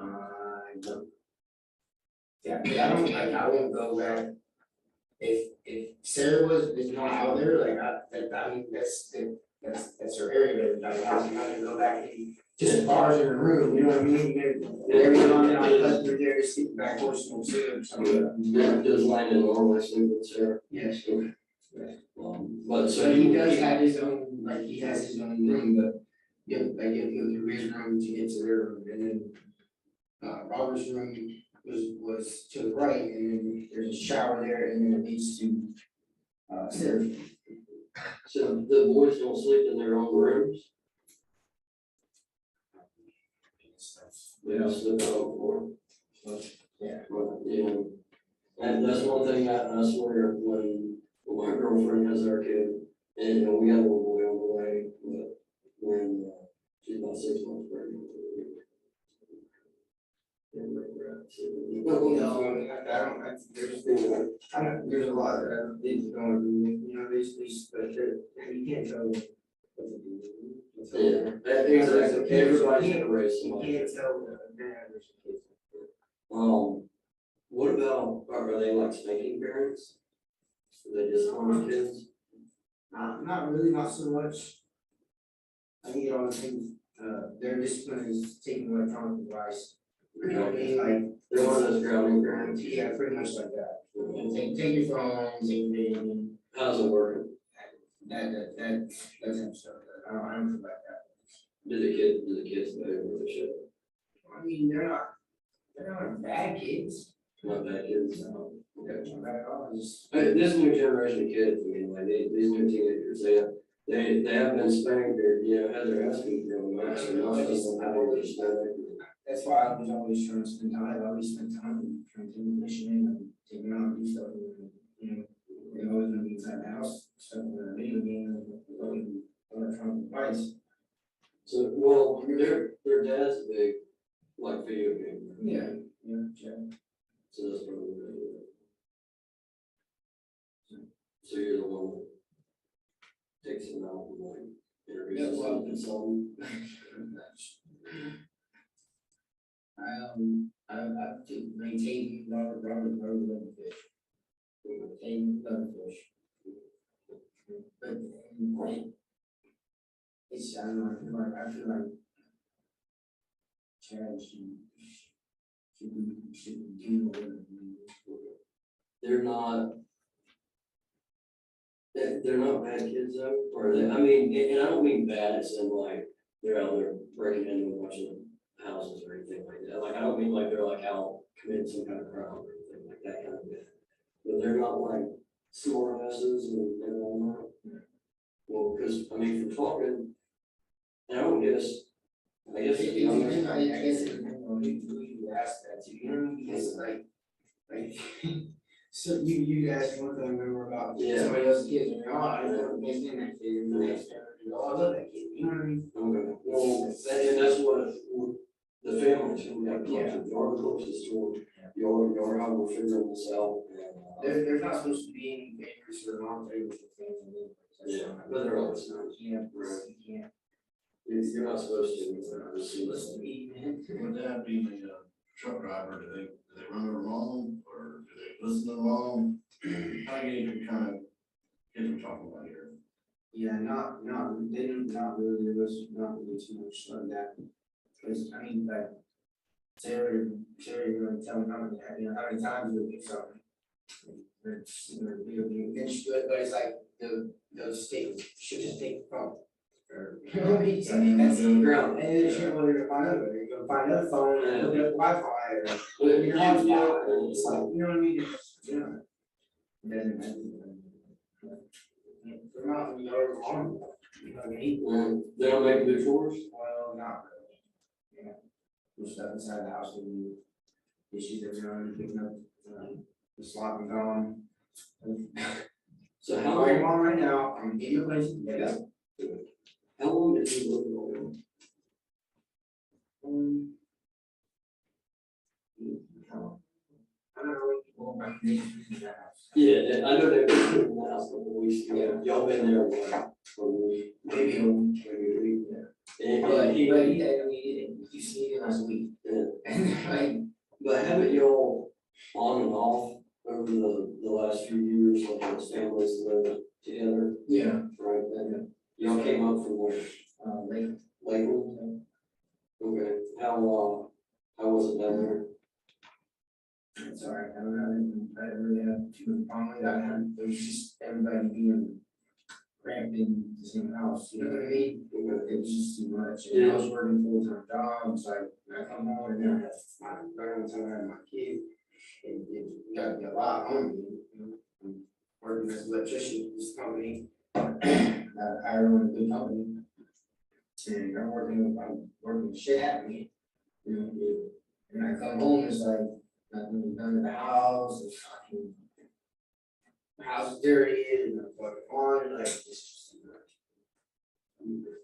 don't. Yeah, I won't go back. If Sarah is not out there, like, I mean, that's her area, but I'm not gonna go back and just bars in the room, you know what I mean? Every now and then I let her there, sleep back, or some Sarah or something. Does Landon normally sleep with Sarah? Yes. But So he does have his own, like, he has his own room, but, yeah, like, he'll do his room to get to their room, and then Robert's room was to the right, and then there's a shower there, and then it leads to Sarah's. So the boys don't sleep in their own rooms? They don't sleep out on the floor? Yeah. Well, and that's one thing I swear, when my girlfriend has our kid, and we got a little boy on the way, but when she's about 6 months pregnant. There's a lot of things going on, you know, these, but you can't tell what to do. Yeah, exactly, everybody's gonna raise You somebody. can't tell. What about, are they like spanking parents? Are they just punish kids? Not really, not so much. I think it all depends, their discipline is taking electronic device. You know what I mean, like. They're one of those grounding parents. Yeah, pretty much like that. Take your phone, take your. How's it working? That type of stuff, I don't feel like that. Do the kids know where they should? I mean, they're not bad kids. Not bad kids, no. Okay. Not bad at all, just. This new generation of kids, I mean, like these new teenagers, they have been spanked or, had their ass beat from them. That's why I was always trying to spend time, I always spent time trying to mission in and taking out and do stuff, they're always gonna be inside the house, stuff, video games, electronic device. So, well, their dad's a big, like, video game. Yeah. So that's probably what they do. So you're the one that takes them out and like introduces them to some. I maintain Robert Leatherfish. Maintain Leatherfish. But it's, I don't know, I feel like Chad should do more. They're not bad kids though, or they, I mean, and I don't mean bad as in like, they're out there breaking into a bunch of houses or anything like that. Like, I don't mean like they're like out committing some kind of crime or anything like that kind of thing. But they're not like smart asses and all that. Well, because, I mean, from talking, and I guess. I guess it depends well, you asked that too, you know, what I mean? Because like, so you asked one thing, I remember about somebody else's kids, and you're, oh, I don't know, it's in that kid, and the next time, oh, I love that kid, you know what I mean? Okay, well, and that's what the families who we have to, you're the closest to them, you're how we're figuring this out. There's not supposed to be any favors or non-favors for family. Yeah, but there are some. You can't, you can't. You're not supposed to. Supposed to be, man. Would that be the truck driver, do they run their mom, or do they listen to their mom? I get you kind of, get what we're talking about here. Yeah, they didn't, not really, there was not really too much of that. Cause, I mean, like, Sarah really tell me how many times you'll do something. And it's like, they'll just she'll just take the phone. Or, you know what I mean? So, that's the ground, and then she'll go to find another, you go find another phone, and look up Wi-Fi, or look at your hotspot, and it's like, you know what I mean? It's, you know. It doesn't matter. They're not, you know, wrong, you know what I mean? They don't make good chores? Well, not really. Yeah. There's stuff inside the house that we, issues every now and then, picking up, the slop and gone. So How are you on right now? I'm gonna give you a place to get up. How long did you live in Oregon? I don't know, well, my neighbors in that house. Yeah, I know they've been in the house a couple of weeks ago. Y'all been there for a week? Maybe a week, And but I he, mean, you see it last week. yeah. And like, But haven't y'all on and off over the last few years, like as families lived together, yeah, right? And y'all came up from where? like, Lakeland? Okay, how was it down there? it's all right, I didn't really have too much problem with that, it was just everybody being cramped in the same house, you know what I mean? It was just too much, and I was working full-time jobs, like, I come home and then I have my grandson and my kid, and it got to be a lot on me, you know? I'm working as an electrician for this company, I run a good company, and I'm working shit at me, you know, and I come home, it's like, nothing done in the house, it's fucking, the house is dirty, and I'm fucking on, like, it's just too much.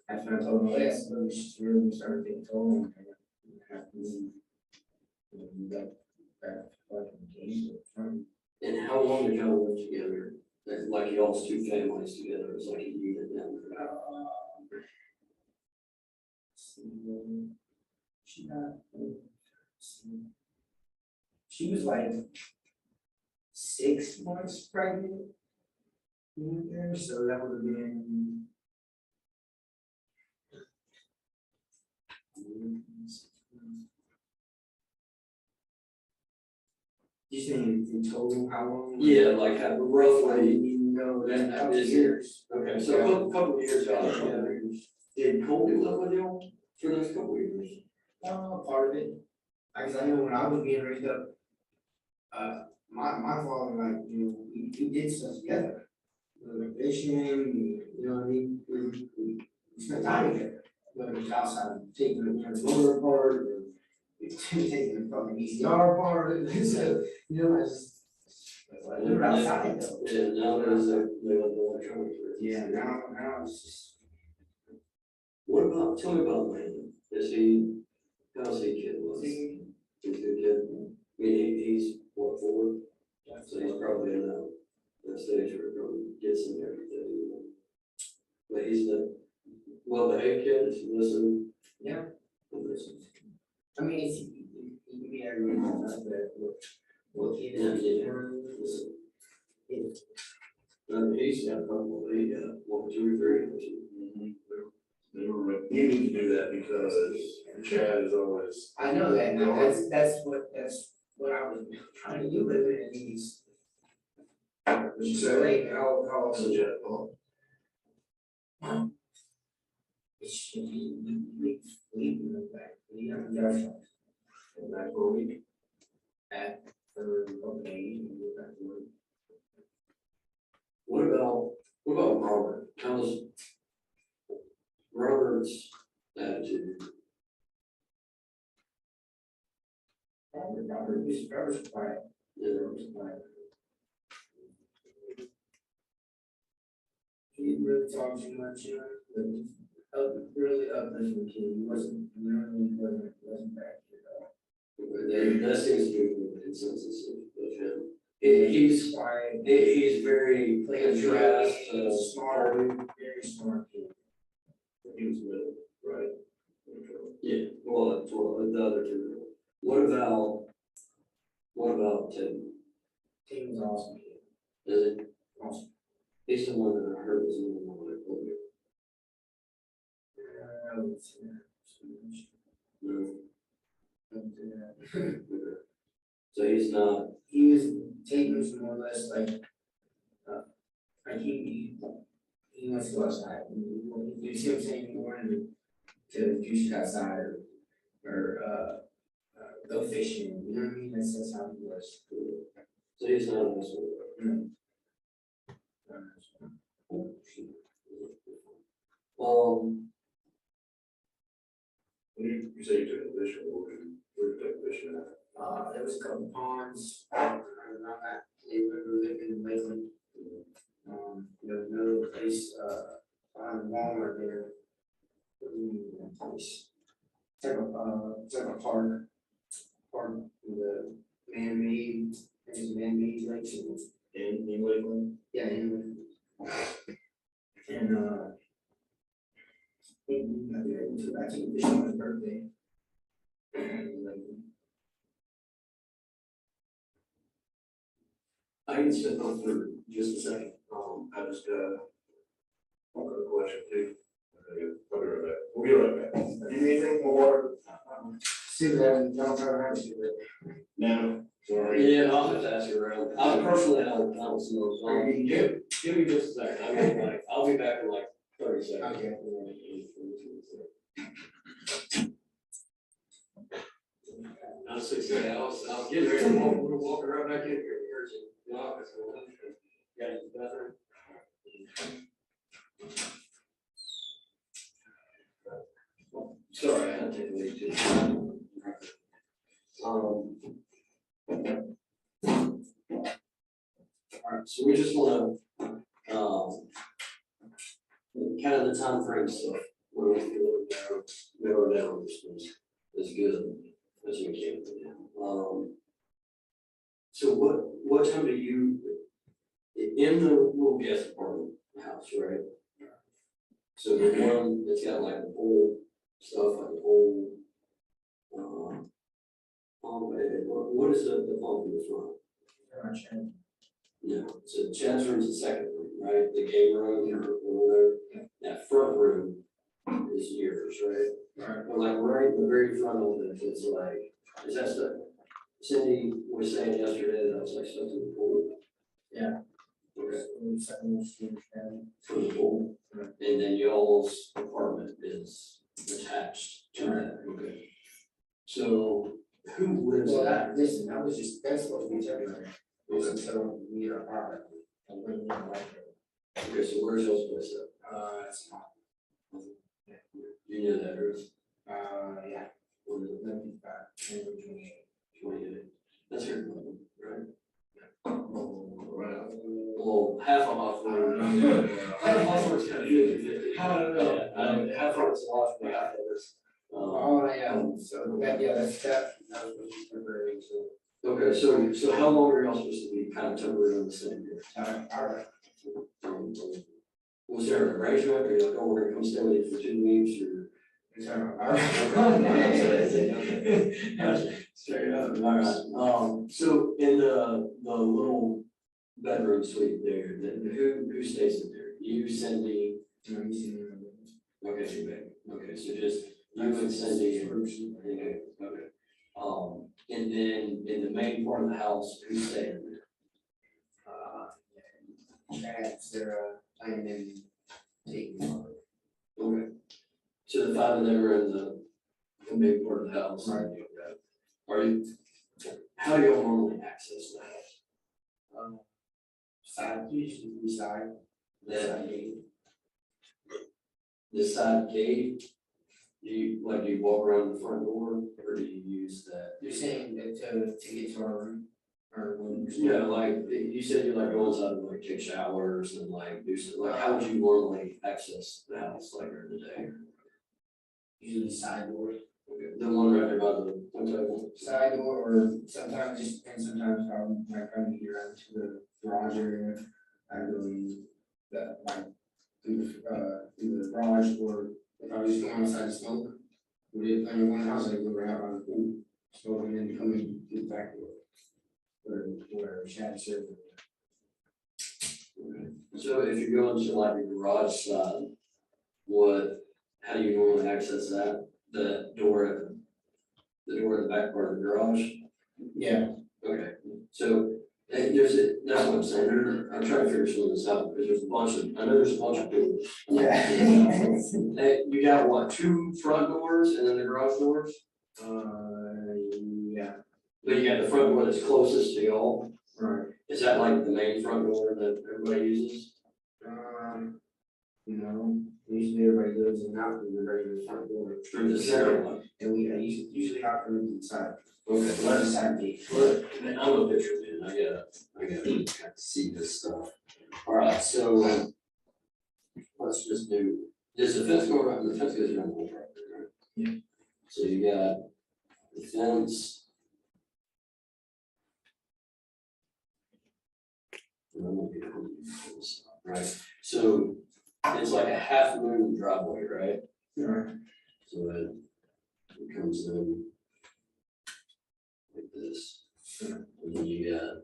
After I told my last, it was just really started getting told, and I have to leave. And got back to fucking games with friends. And how long did y'all live together? Like y'all's two families together, it's like a unit now. She was like 6 months pregnant. So that would have been. You saying in total how long? Yeah, like I roughly. didn't even know that, That couple is- years. Okay, so a couple of years y'all lived together. Did Colby live with y'all for those couple of years? Part of it. Cause I know when I was being raised up, my father, like, you know, we did stuff together. We went fishing, you know what I mean? We spent time together. Whether it was outside, taking the motor apart, or taking the fucking ECR apart, so, you know, it's like, we were outside though. Yeah, now there's they live in electronics. Yeah, now it's just. Tell me about Landon, how's he kid was? He's a good kid, I mean, he's what, 4? So he's probably in that stage where he probably gets him everything, you know. But he's a well-behaved kid, if you listen. Yeah. I mean, he can be everywhere, but what kid is He's got probably 1, 2, or 3. They were needing to do that because Chad is always. I know that now, that's what I was trying to do with it, and he's. Which is great, how So also. Chad, It should be, we back, we have a drive truck. And back for a week. For okay, we go back to work. What about Robert? How's Robert's attitude? I was quiet. Yeah, I was quiet. He didn't really talk too much, you know, but really uplifting kid. He wasn't bad kid. That seems to be the consensus of him. He's quiet. he's very contrast, Smart, very smart kid. He was middle, right? Yeah, well, the other two. What about Tim? Team's awesome kid. Is it? Awesome. He's the one that I heard was in the one that told me. I would say that. No. But, So he's not, he was taking us more or less like he wants to go outside. You see what I'm saying? He wanted to do shit outside or go fishing. You know what I mean? That's how he was. so he's not an asshole. Mm. You say you took a vision, where did you take a vision at? There was a couple ponds around that neighborhood we were living in Lakeland. There was another place, on Walmart there. What do you mean that place? It's like a park with a man-made, there's man-made lakes In Lakeland? yeah, in and, I think we got there, I took a picture on his birthday. And, like, I can sit on for just a second. I just, I've got a question too. I'll be right back. We'll be right back. Do you need anything more? see that, y'all turn around, see that. No. Sorry. Yeah, I'll have to ask you around. I personally, I don't know. Give me just a second. I mean, like, I'll be back in like 30 seconds. Okay. I was 6:30. I was getting ready to walk right back in here. The office. Got to the bathroom. Sorry, I had to take a leak too. All right, so we just want to, kind of the timeframe stuff, where we can narrow down as good as we can. So what time do you, in the little guest apartment house, right? So the one that's got like the whole stuff, like the whole, what is the phone in the front? No, so Chad's room's the second room, right? The game room or whatever. That front room is yours, right? Right. But like right in the very front of it, it's like, is that stuff? Cindy was saying yesterday that was like stuff in the pool. Yeah. Okay. For Okay. the pool. And then y'all's apartment is attached to that. Okay. So who lives Well, there? listen, that's supposed to be temporary. Listen, so we are apartment. And we need like, Okay, so where's y'all's place at? it's not. You know that address? Yeah. What is it? 28. That's your problem, right? Well, half of Hawthorne. Half of Hawthorne's kind of 50-50. I don't know. Yeah, half of it's a lot for half of it's. Oh, yeah, so that, yeah, that's that was temporary, so. Okay, so how long are y'all supposed to be kind of temporary on the same here? Alright. Was there an arrangement, or you're like, oh, we're gonna come stay with you for 2 weeks, or? Straight up, alright, so in the little bedroom suite there, then who stays in there? You, Cindy? Okay, okay, so just you and Cindy and okay, okay. And then in the main part of the house, who's staying there? Chad, Sarah, and then Payton. Okay. So the 5 of them are in the main part of the house. Right. Are you, how do y'all normally access the house? Side, usually side. That gate. The side gate, do you walk around the front door, or do you use that? You're saying that to get to our room, or when Yeah, like, you said you like go inside and like take showers and like do some, like, how would you normally access the house, like during the day? usually side door, Okay, the one right there by the, one table. side door, or sometimes just depends, sometimes if I'm like trying to get around to the garage area, I go in the, like, through the garage, or if I was just going outside to smoke. We did, I mean, one house, I go around on the pool, smoking, and then come in through the back door. Where Chad served. So if you're going to like the garage side, how do you normally access that? The door at the back part of the garage? Yeah. Okay, so that's what I'm saying, I'm trying to figure some of this out, because I know there's a bunch of doors. Yeah. Hey, you got what, 2 front doors and then the garage doors? Yeah, But you got the front door that's closest to y'all. right. Is that like the main front door that everybody uses? No, usually everybody goes in and out through the regular front door. Through the center one? And we usually out from the inside. Okay, Left side gate. look, man, I'm a picture man, I gotta kind of see this stuff. All right, so let's just do, does the fence go around, the fence goes around the whole property, right? Yeah. So you got the fence. Right, so it's like a half moon driveway, right? Right. So it comes in like this, and then you got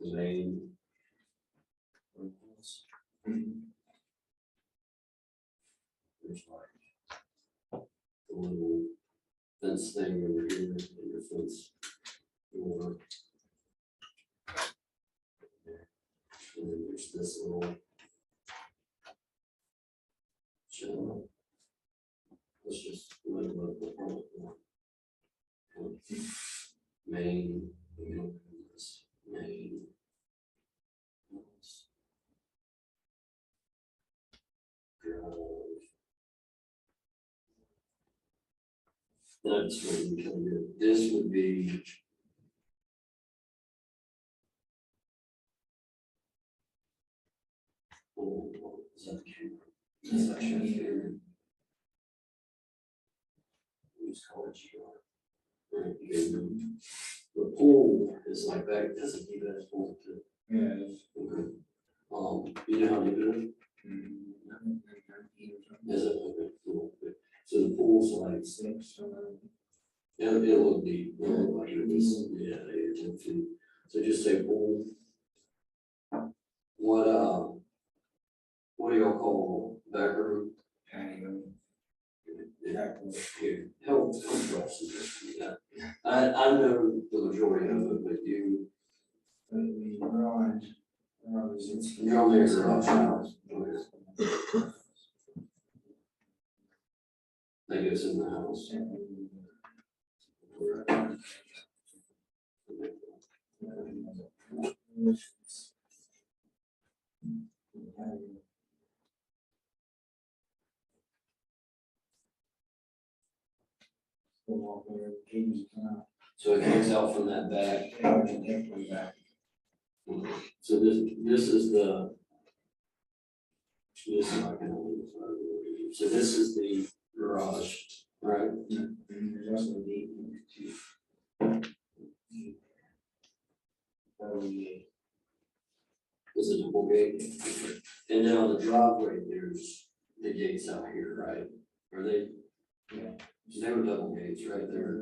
the main. There's like a little fence thing over here, and your fence door. And then there's this little channel. Let's just go ahead and look at the front one. Main, this main. Drive. That's what we can do. This would be. Oh, is that the camera? Is that camera? Who's calling you? Right, the pool is like that, that's a deep ass pool too. Yeah. Okay. You know how deep it is? Is it? Okay, cool. Good. So the pool's like 6. it'll look deep, it'll look like it is, yeah, 8 or 10 feet. So just say pool. What do y'all call back room? Patio. Yeah, here, help us with that. I know the majority of it, but you. The garage. You're on the garage house. That goes in the house. So it comes out from that back. So this is the. So this is the garage, right? There's also a gate. There's a double gate. And then on the driveway, there's the gates out here, right? Are they? Yeah. They were double gates right there.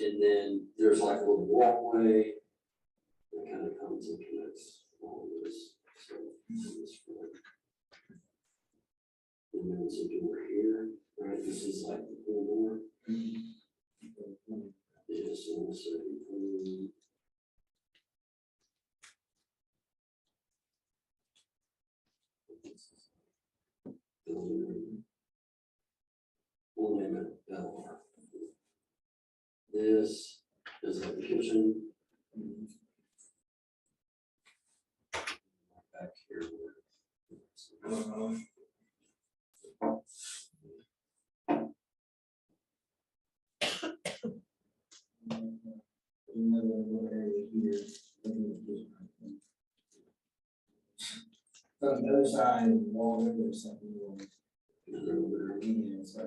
And then there's like a little walkway that kind of comes and connects all of this. So this front. And then it's a door here, right? This is like the pool door. Yeah, so we'll say, we'll name it L. This is like the kitchen, Another little area here. On the other side of the wall, there's something wrong. Yeah, it's like,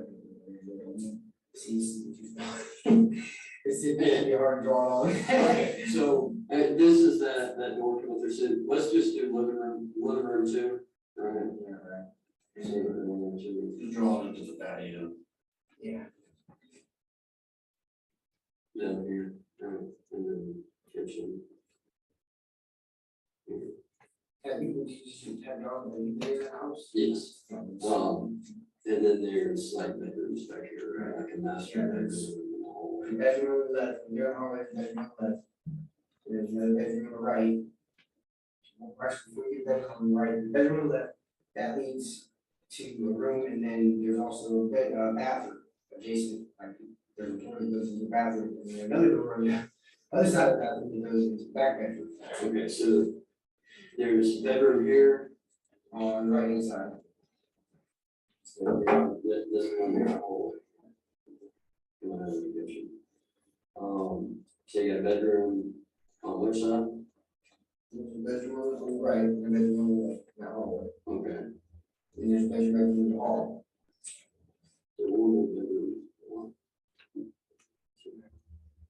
it's be hard to draw on. Okay, so, this is that door coming through, so let's just do living room two, right? Yeah, right. So, living room two. You draw it into the patio. Yeah. Down here, right, and then kitchen. Have you have y'all been there in the house? Yes, and then there's like bedrooms back here, right, like a master Yeah, bedroom there's- in the hallway. Bedroom on the left, your hallway, bedroom on the left. There's another bedroom on the right. One question for you, bedroom on the right, the bedroom on the left, that leads to a room, and then there's also a bathroom adjacent, like, there's a door that goes into the bathroom, and then another door on the other side of the bathroom that goes into the back bedroom. Okay, so there's bedroom here, On the right hand side. so this one here, hallway. Coming out of the kitchen. So you got a bedroom on which side? There's a bedroom on the right, and a bedroom on the left, that hallway, Okay. and there's a bedroom in the hall. So one bedroom, one.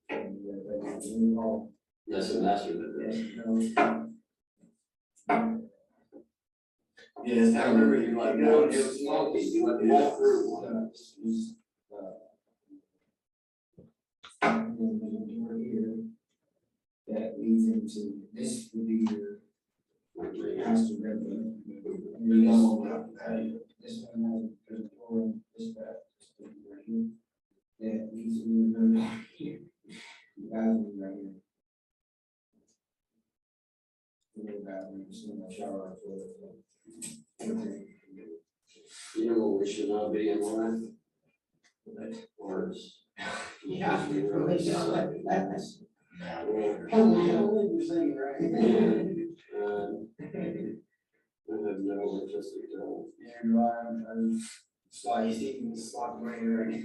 And the bedroom in the hall. That's a master bedroom. Yes, Yes, I remember you like, no, it was funky, you let me walk through one. And then there's a door here that leads into, this would be your master bedroom. And then this one has, there's a door in this back, this one right here. That leads into the room here. The bathroom right here. The little bathroom, just in the shower, toilet. You know what we should not be in line? Words. Yeah, really, that's. Well, You're saying, right? I have no artistic talent. Yeah, no, I'm slot, you see, you slot the money right.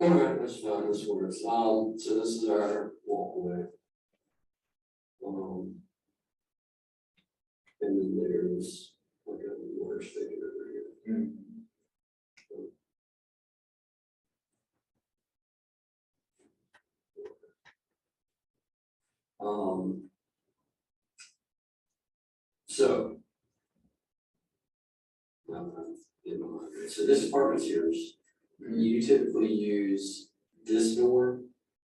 Alright, that's fine, this works. So this is our walkway. And then there's like a water spigot over here. So. So this apartment's yours. You typically use this door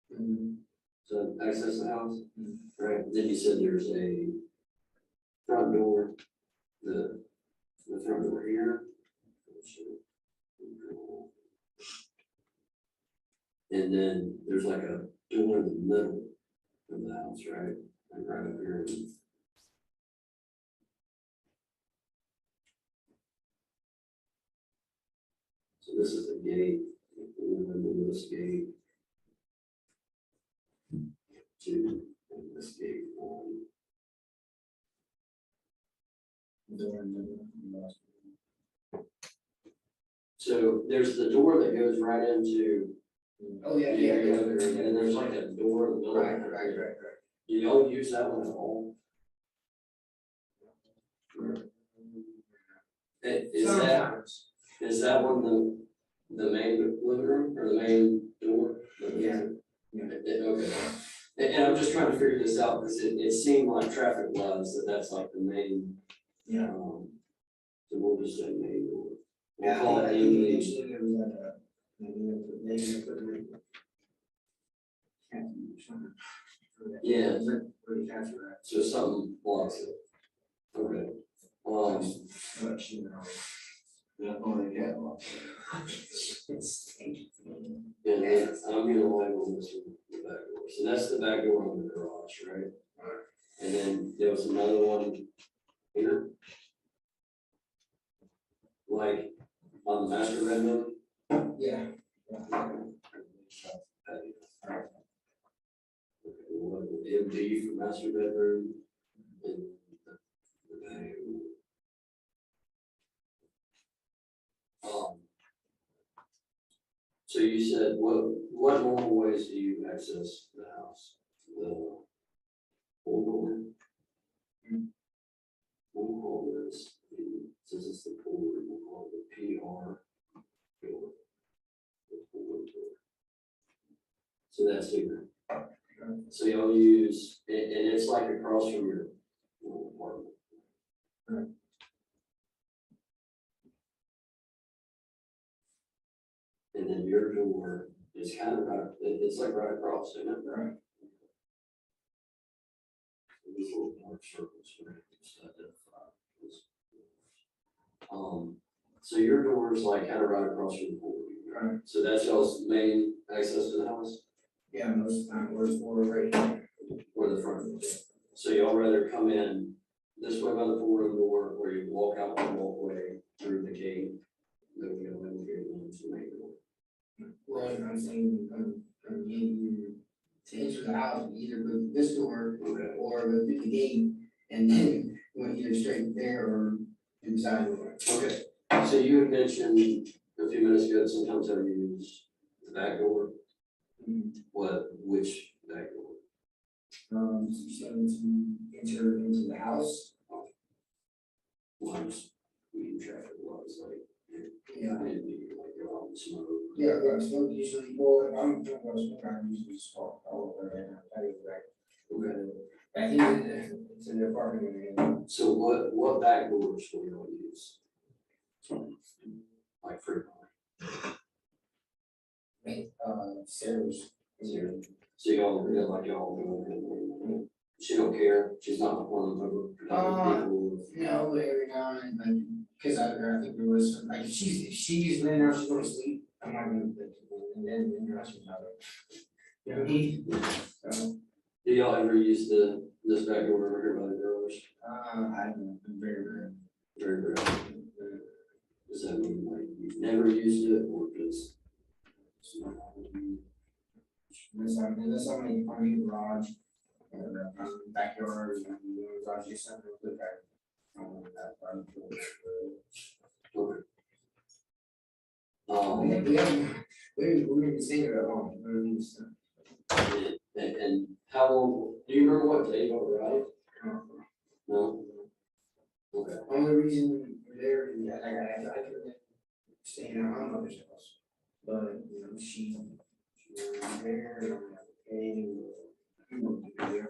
to access the house, right? Then you said there's a front door, the front door here. And then there's like a door in the middle of the house, right? Like right up here. So this is the gate, and then this gate. Two, and this gate one. So there's the door that goes right into. Oh, yeah, the yeah, area yeah. there, and then there's like a door in the middle. Right. Do y'all use that one at all? Is that one the main living room or the main door? Yeah. Okay. And I'm just trying to figure this out because it seemed like traffic wise that's like the main. Yeah. So we'll just say main door. We'll Yeah, call I it think main. eventually there was that, maybe put it. Yeah. Really capture that. So something blocks it. Okay. Much, you know. Yeah, only cat. It's. And then I'm gonna label this one the back door. So that's the back door on the garage, right? And then there was another one here. Like on the master bedroom. Yeah. MD for master bedroom. And the So you said, what normal ways do you access the house? The pool door? We'll call this, since it's the pool, we'll call it the PR door. The pool door. So that's here. So y'all use, and it's like across from your little apartment. And then your door is kind of right, it's like right across, isn't it? Right. These little dark circles here, just identify this. So your door is like kind of right across from the pool, right? So that's y'all's main access to the house? Yeah, most of the time, we're right here. Or the front? So y'all rather come in this way by the pool room door, or you walk out the walkway through the gate, then we go in here and into the main door? Well, you know what I'm saying, you to enter the house, you either go through this door Okay. or go through the gate, and then you want either straight there or through the side door. Okay, so you had mentioned a few minutes ago that sometimes I use the back door. Which back door? So to enter into the house. One's we traffic was like, Yeah. maybe like go out and smoke. Yeah, right, so usually, well, if I'm doing those, I usually just walk all over and I go back. Okay. Back into the apartment area. So what back doors will you all use? Like frequently? Sarah's. So y'all, like y'all go, she don't care, she's not one of them people. No, every now and then, cause I think there was, some- like, if she's laying down, she's going to sleep, I'm not gonna, and then, she's not. You know what I mean? So, Do y'all ever use this back door over here by the garage? I've been very rare. Very rare. Does that mean like you've never used it or just? Unless I'm in front of the garage, backyard, garage, just something to look at. We didn't say it at home. And how long, do you remember what day you arrived? No? Okay. Only reason we're there is that I could have been staying at my mother's house, but you know she was there and we wanted to be there.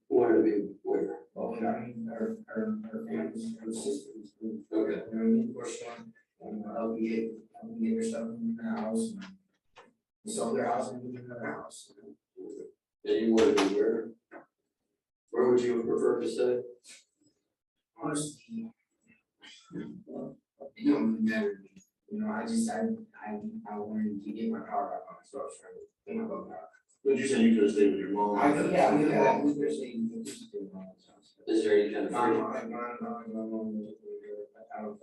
Wanted to be where? Well, I mean, her family, her sisters. Okay. You know what I mean? Of course, help me get her stuff in the house. We sold their house and moved into their house. And you wanted to be where? Where would you prefer to stay? Honestly, it don't really matter to me. You know, I wanted to get my power back on, so I was trying to think about that. But you said you could have stayed with your mom. We could have stayed with my mom's house. Is there any kind of My free? mom, I don't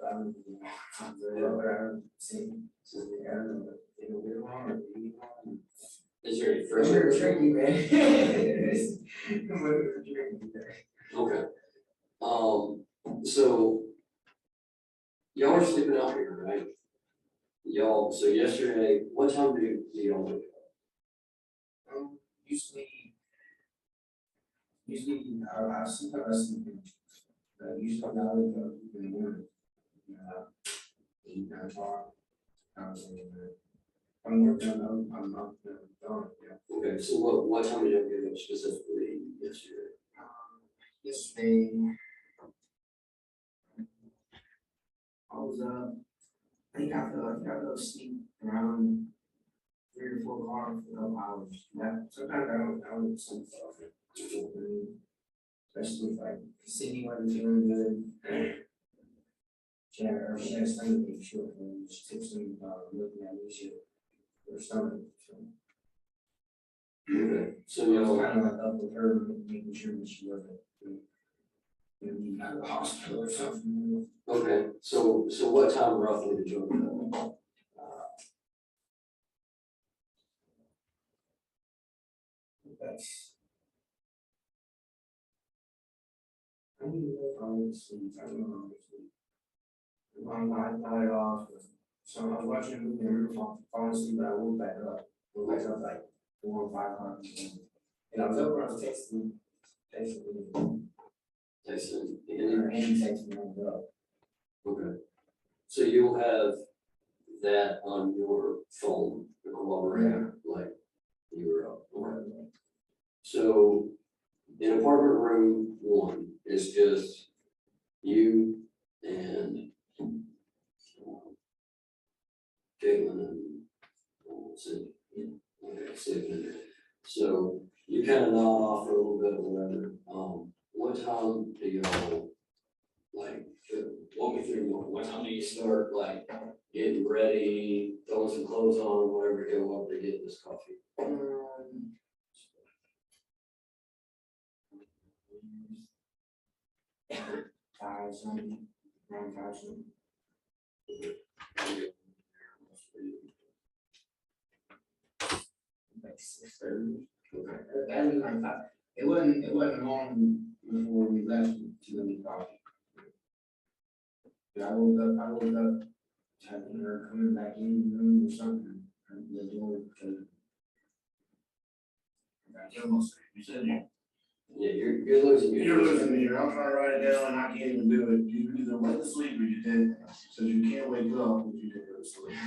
Is there any For free? sure, tricky, man. Okay. So y'all are sleeping out here, right? Y'all, so yesterday, what time do y'all wake up? Usually, I sleep in. Usually I wake up in the morning. 8, 9 o'clock. I'm working on, I'm done, yeah. Okay, so what time did y'all get up specifically yesterday? Yesterday. I was I think I fell asleep around 3 or 4 o'clock for a couple hours. That sometimes I don't sleep off it. Especially if like Cindy wasn't feeling good. She had a stomach ache, she took some looking at me, her stomach. Okay, so So I was y'all, kind of like up with her, making sure that she wasn't be out of the hospital or something. okay, so what time roughly did you wake up? That's. I don't even know if I went to sleep. I don't know if I went to sleep. I got it off. So I was watching a movie, and I remember falling asleep, but I woke back up. I woke back up like 4 or 5 times. And I was up when I was texting. And he texted me, I was up. Okay. So you'll have that on your phone, to corroborate, like you were up. Okay. So in apartment room 1 is just you and Caitlin and Cindy. Okay, Cindy. So you kind of nod off for a little bit or whatever. What time do you all like walk me through what time do you start like getting ready, throwing some clothes on, whatever, go up to get this coffee? Around 5 something. Like 6:30. That was like 5. It wasn't long before we left to go get coffee. But I woke up, having her coming back in the room or something, and the door, because. You said you. Yeah, you're losing your. You're losing me here. I'm trying to write it down and I can't even do it. You either went to sleep or you didn't. So you can't wake up if you didn't go to sleep.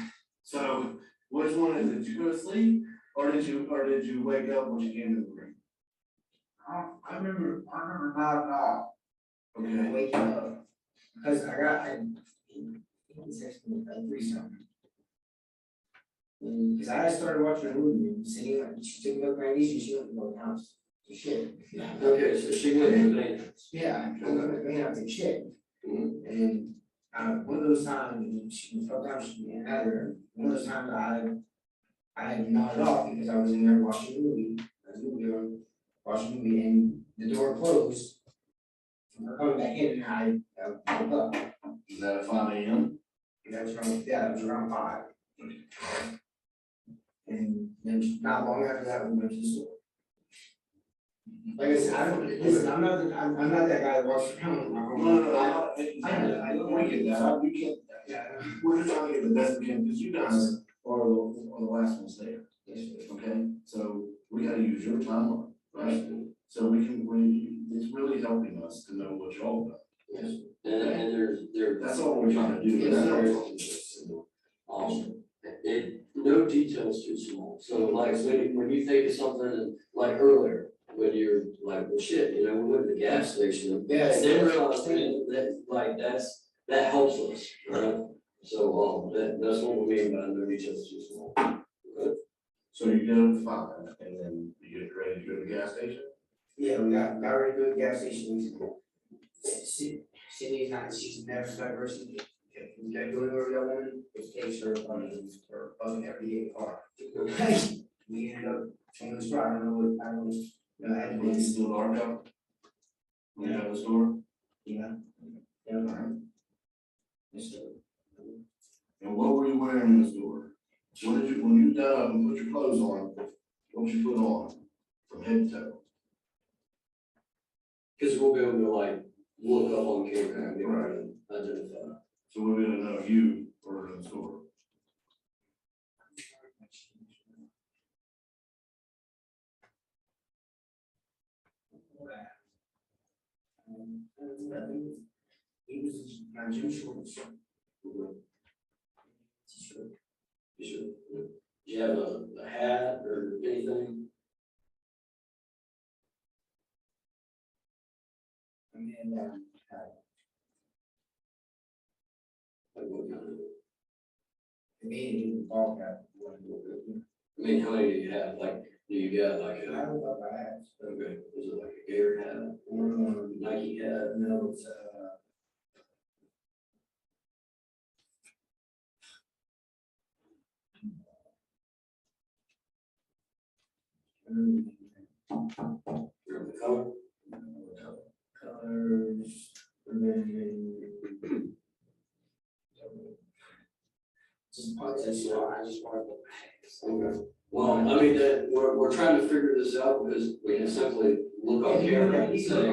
So which one is it? Did you go to sleep or did you wake up when you came in the room? I remember nodding off. Okay. Waking up. Because he texted me at 3 something. Because I had started watching a movie, and she took me up my knees and she went to the house to shit. Okay, so she went to the maintenance. Yeah, I went to the house to shit. And one of those times, sometimes she didn't have her, one of those times I nodded off because I was in there watching a movie, watching a movie, and the door closed. And her coming back in, and I woke up. Is that at 5 a.m.? That was around 5. And then not long after that, we went to the store. Like I said, listen, I'm not that guy that walks around. No. We get that. We get that. Yeah. We're just trying to get the best we can because you guys are the last ones there. Okay, so we gotta use your timeline, right? So it's really helping us to know what y'all done. Yes. And That's all we're trying to do. No details too small. So like when you think of something and like earlier, when you're like, well, shit, we went to the gas station. Yeah. And then realize that like that helps us, right? So that's what we mean by no details too small. Okay. So you get up at 5 and then you get ready to go to the gas station? Yeah, we got ready to go to the gas station. Cindy's not, she's never diversity. We gotta go over that woman, it takes her buzzing every day in the car. We ended up on the spot, I don't know, I had to When you still dark out? When you got the store? Yeah. Right. Yes, sir. And what were you wearing in the store? What did you, when you got up and put your clothes on, what did you put on from head to toe? Because we'll be able to like look up on camera and be able to identify. So we're gonna know you were in the store. He was my gym shorts. T-shirt. Do you have a hat or anything? And then, Like what kind of? I mean, ball cap. I mean, how many do you have? Like, do you got like I don't know about hats. okay, is it like a Gator hat or a Nike hat? No, it's Remember the color? colors, and then just I just wanted to. Okay. Well, I mean, we're trying to figure this out because we can simply look on camera and say,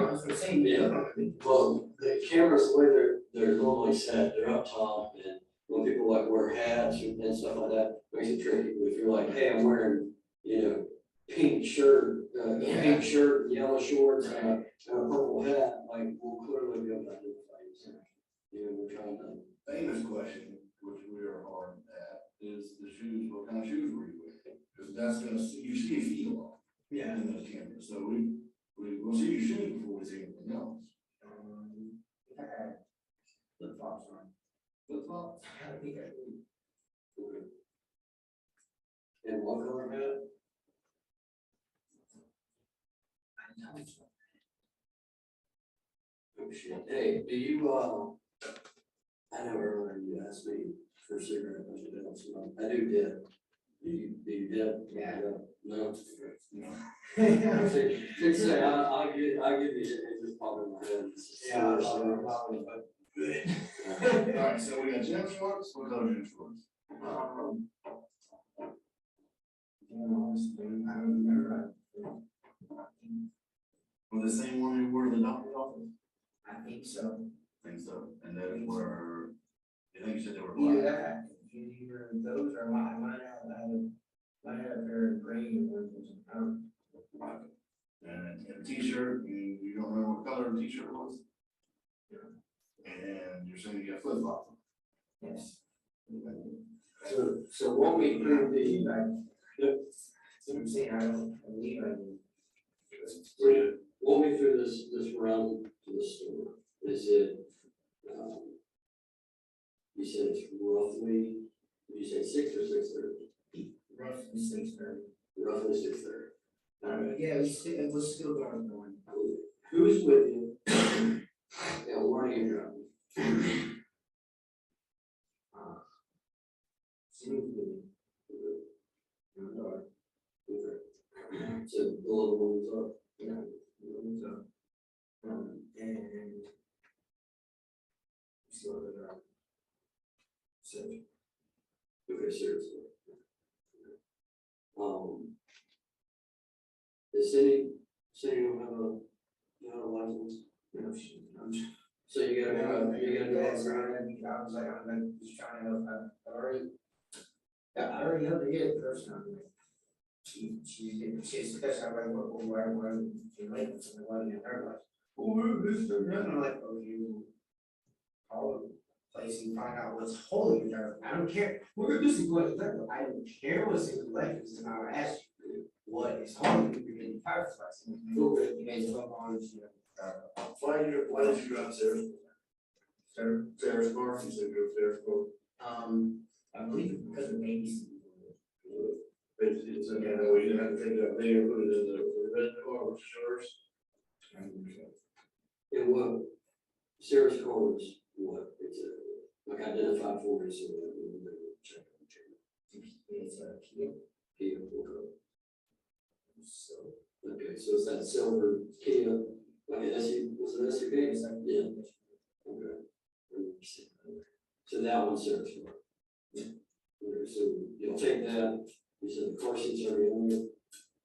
yeah. Well, the cameras, the way they're normally set, they're up top and when people like wear hats and stuff like that, makes it tricky. If you're like, hey, I'm wearing, pink shirt, yellow shorts, and a purple hat, like, we'll clearly be able to identify you. We're trying to. Famous question, which we are hard at, is the shoes, what kind of shoes were you wearing? Because that's gonna, you see a feel off. Yeah. In those cameras, so we'll see your shoes before we see anything else. I had flip-flops on. Flip-flops? I think I did. Okay. And what color hat? I know it's not. Oh, shit. Hey, do you, I know earlier you asked me for a cigarette, I should have some. I do dip. Do you dip? Yeah. No? No. Just say, I'll give you, it just popped in my head. Yeah, Good. Alright, so we got gym shorts, what color gym shorts? I don't remember. Were the same one you wore to the doctor's office? I think so. Think so, and then were, I think you said they were Either black. that, either those or I might have a pair of green ones or something. And a t-shirt, you don't remember what color the t-shirt was? And you're saying you got flip flops. Yes. So walk me through the, So I'm saying, I don't believe I mean. walk me through this run to the store. Is it, you said it's roughly, did you say 6 or 6:30? Roughly 6:30. Roughly 6:30. Yeah, it was still going. Who's with you? Yeah, where are you driving? Seriously. Okay. So the little ones up. Yeah. So, and. So, Okay, seriously. Does city don't have a license? So you gotta go, I was like, I'm just trying to help, I already helped her get it first time. She's especially like, why, she late, so why didn't her like, oh, this, and I'm like, oh, you call the place and find out what's holy in there. I don't care, we're gonna do some collections, I don't care what's in collections, and I'll ask you, what is holy, you're getting driver's license. You guys hook on, Why did you drive Sarah's? Sarah's car, you said go Sarah's car. I believe because of babies. It's, again, we didn't have to take that there, put it in the red car, which is yours. And what, Sarah's car was what, it's like identified for us, so that we would check. It's a Kia. Kia, okay. So, okay, so it's that silver Kia, like an SUV, was it SUV? It's like, Yeah. Okay. So that one's Sarah's car. Okay, so you'll take that, you said the car seats are in there.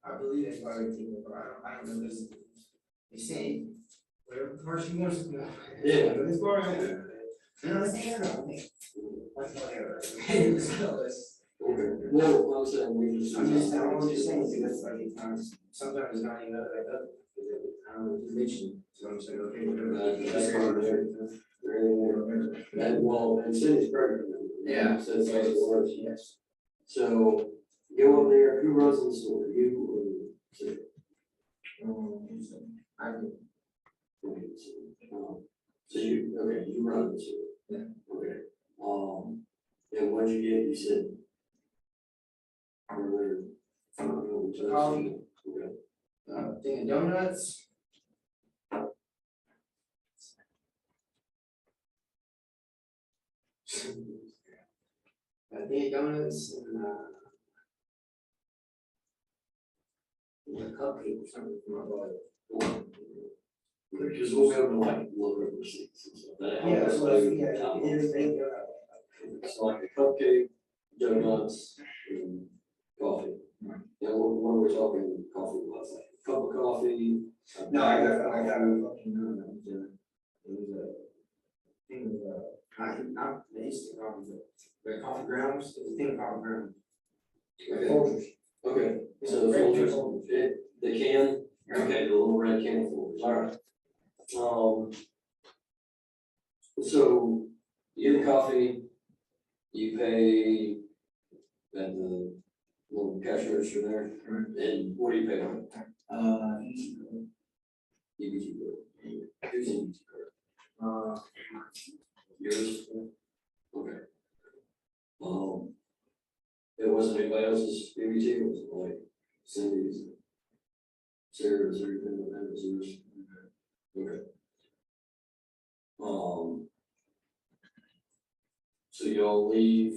I believe that's why they think, but I don't know this. They say, whatever car she wants to go. Yeah. But it's going on. No, it's there, I think. That's whatever. Okay, well, I'm saying we just. I'm just saying, because like, sometimes it's not even that I do. I don't know, religion, so I'm saying, okay, whatever. That's fine, and well, and city's pregnant. Yeah. So it's like it works. Yes. So go up there, who runs the store, you or city? I do. Okay, so you, okay, you run the store. Yeah. Okay, and what'd you get, you said? Coffee. Okay. Thing of donuts. A thing of donuts and a cupcake or something for my brother. Because we'll be able to like look over receipts and stuff. That Yeah, helps. that's what, yeah, everything. It's like a cupcake, donuts, and coffee. And when we're talking coffee, what's like a cup of coffee? No, I got a fucking, no, it was a thing of, Not the instant coffee, but the coffee grounds, the thing coffee grounds. Okay. Folgers. Okay, so the Regular filters, Folgers. the can, okay, the little red can of filters, all right. So you get the coffee, you pay at the little cash register there, and what do you pay on it? EBT card. Who's EBT card? Yours? Okay. It wasn't anybody else's EBT, it was like Cindy's, Sarah's, or anything like that, it was yours? Okay. So y'all leave,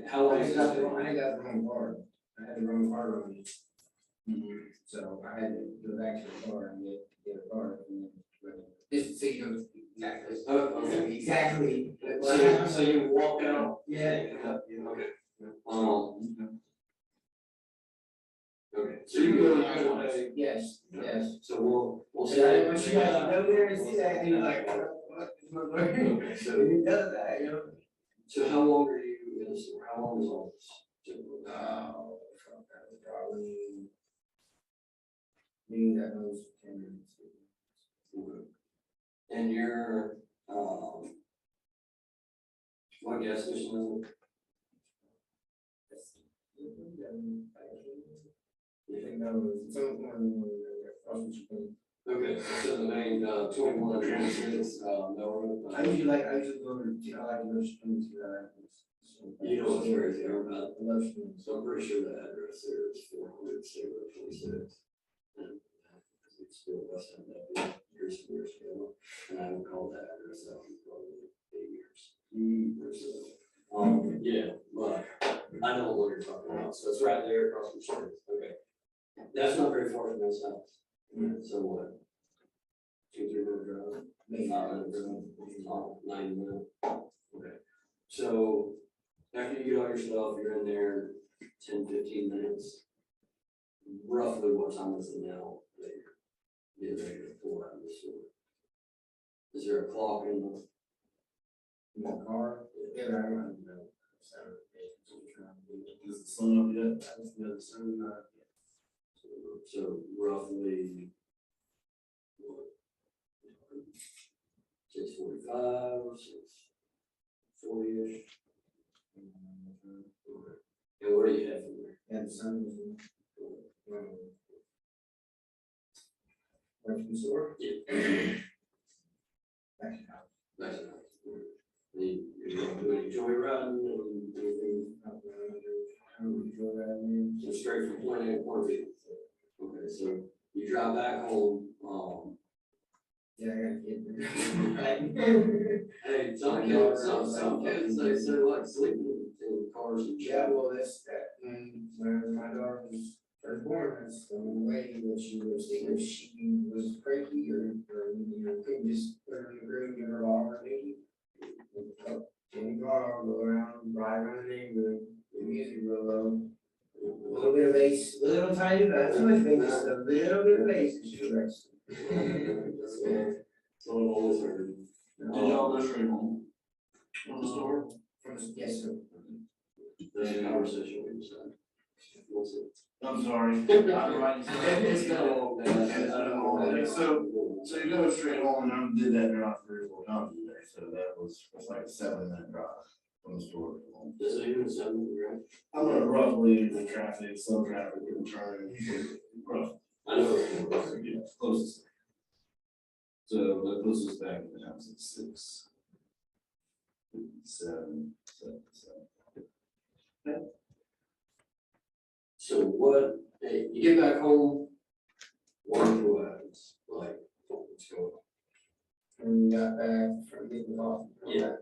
how long I is ain't this? got the wrong card. I had the wrong card on me. So I had to go back to the car and get a card. And then, just so you know exactly. Okay. Exactly. So you walk out? Yeah. Okay. Okay, so you go to pay. Yes, yes. So we'll So say. when she had to go there and see that, and you're like, what is my going? Okay, So so, he does that, you know? so how long are you in the store? How long is all this? typically? Oh, fuck, that was probably. Me, that was 10 minutes. Okay. And you're, what gas station is it? I think that was someone, Okay, so the main, 21 and 26, Melrose. I usually go over, I like to go straight to that. You know what's crazy about it? I love streams. So I'm pretty sure the address there is 400 State Road 26. And it's still West End, that years and years ago, and I haven't called that address out in probably 8 years. Or so. Yeah, but I know what you're talking about, so it's right there across the street, okay. That's not very far from this house. So what? 2-3 minute drive? Maybe. 90 minutes. Okay. So after you get all your stuff, you're in there 10-15 minutes. Roughly what time is it now? That you're getting ready to pull out of the store? Is there a clock in My car, yeah, I don't know. Is the sun up yet? Yeah, the sun, So roughly what? 6:45 or 6:40-ish? And where do you head from there? yeah, the sun was. Went to the store? Yeah. Back to the house. Nice enough. You're gonna do any joyriding and anything? I don't enjoy that, man. So straight from point A to point B. Okay, so you drive back home, Yeah, I gotta get there. hey, some kids, they say like sleeping in cars and shit. Yeah, well, that's that, when my daughter was first born, that's the only way that she was, if she was cranky or, you know, couldn't just put her in the room, give her all her need. In the car, go around, ride around the neighborhood, the music real low. A little bit of bass, a little tiny, not too much bass, a little bit of bass, and she was So I've always heard. Did y'all go straight home? From the store? from the, yes, sir. That's a conversation we just had. We'll see. I'm sorry. It's been a long day. So you go straight home, and I did that drive 3 or 4 times today, so that's like a 7-minute drive from the store to home. This is even 7, right? I'm gonna roughly the traffic, slow traffic, and turn, rough. I know. Yeah, closest. So the closest back in the house is 6, 7. So what, hey, you get back home, what happens? Like, what's going on? And we got back from getting off. Yeah.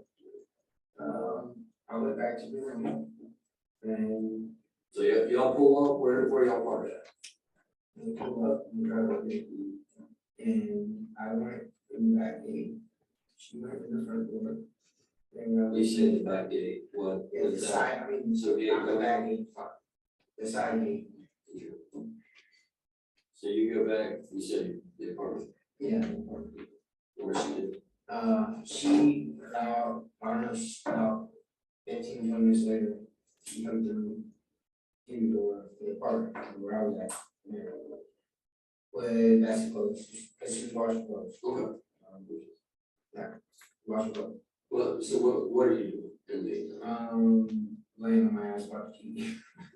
I went back to the room. And So y'all pull up, where y'all park at? we pulled up and drove up there. And I went in the back gate. She went in the front door. And, You said the back gate, what? yeah, the what's that? side, I mean, So you not the go back back, gate, the side gate. so you go back, you said the apartment, Yeah. where she did. She, my don't know, about 15, 20 minutes later, she comes through the door, the apartment where I was at. With basketball clothes, because she was washing clothes. Okay. Yeah, washing clothes. Well, so what are you doing in the meantime? Laying on my ass watching TV.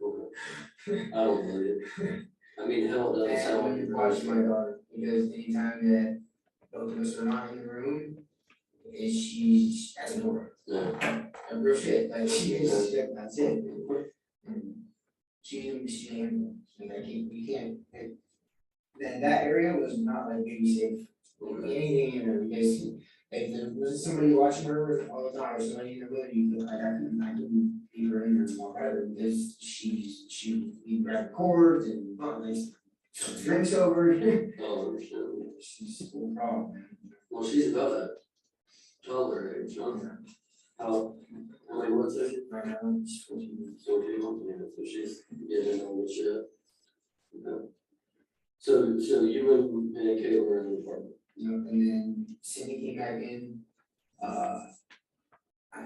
Okay. I don't believe it. I mean, hell, it doesn't sound like And you're watching my daughter, because anytime that both of us are not in the room, she's at the door. Yeah. And real shit, like she is, that's it. And she's like we can't, like, that area was not like baby safe. Anything in there, because if there was somebody watching her all the time, or somebody in the hood, you could, like, I couldn't leave her in there and walk out of her, because she would grab cords and, like, drinks over. Oh, understand. She's a little problem, man. Well, she's about that toddler age, huh? How many months is she? Right now, she's 14. 14 months, yeah, so she's getting into all the shit. Okay. So you and Kayla were in the apartment? You know, and then Cindy came back in, I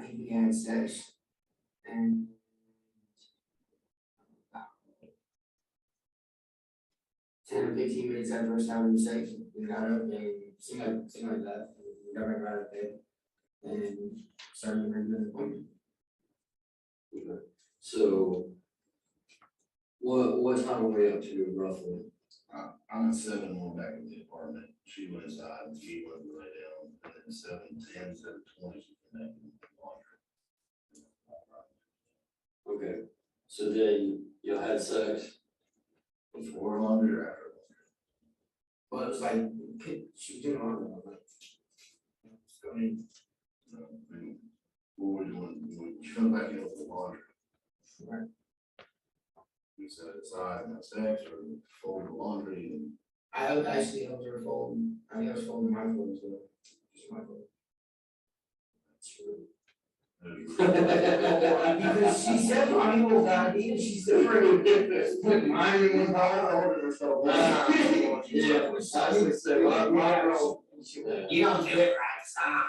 think we had sex, and 10 or 15 minutes after us having sex, we got up and seemed like that, and we got back out of bed, and started having an appointment. Okay. So what time are we up to roughly? I'm at 7, we're back in the apartment. She went inside, he went to lay down, and then 7:10, 7:20, she came back in the laundry. Okay, so then you had sex? Before laundry or after? Well, it was like, she was doing laundry, I was like, let's go in. What were we doing, when you come back in with the laundry? Right. We set it aside and have sex or fold the laundry and. I actually helped her fold, I think I was folding my clothes, though, just my clothes. Because she said mommy will die, and she's afraid. Mine is not holding herself. Yeah. You don't do it right, stop,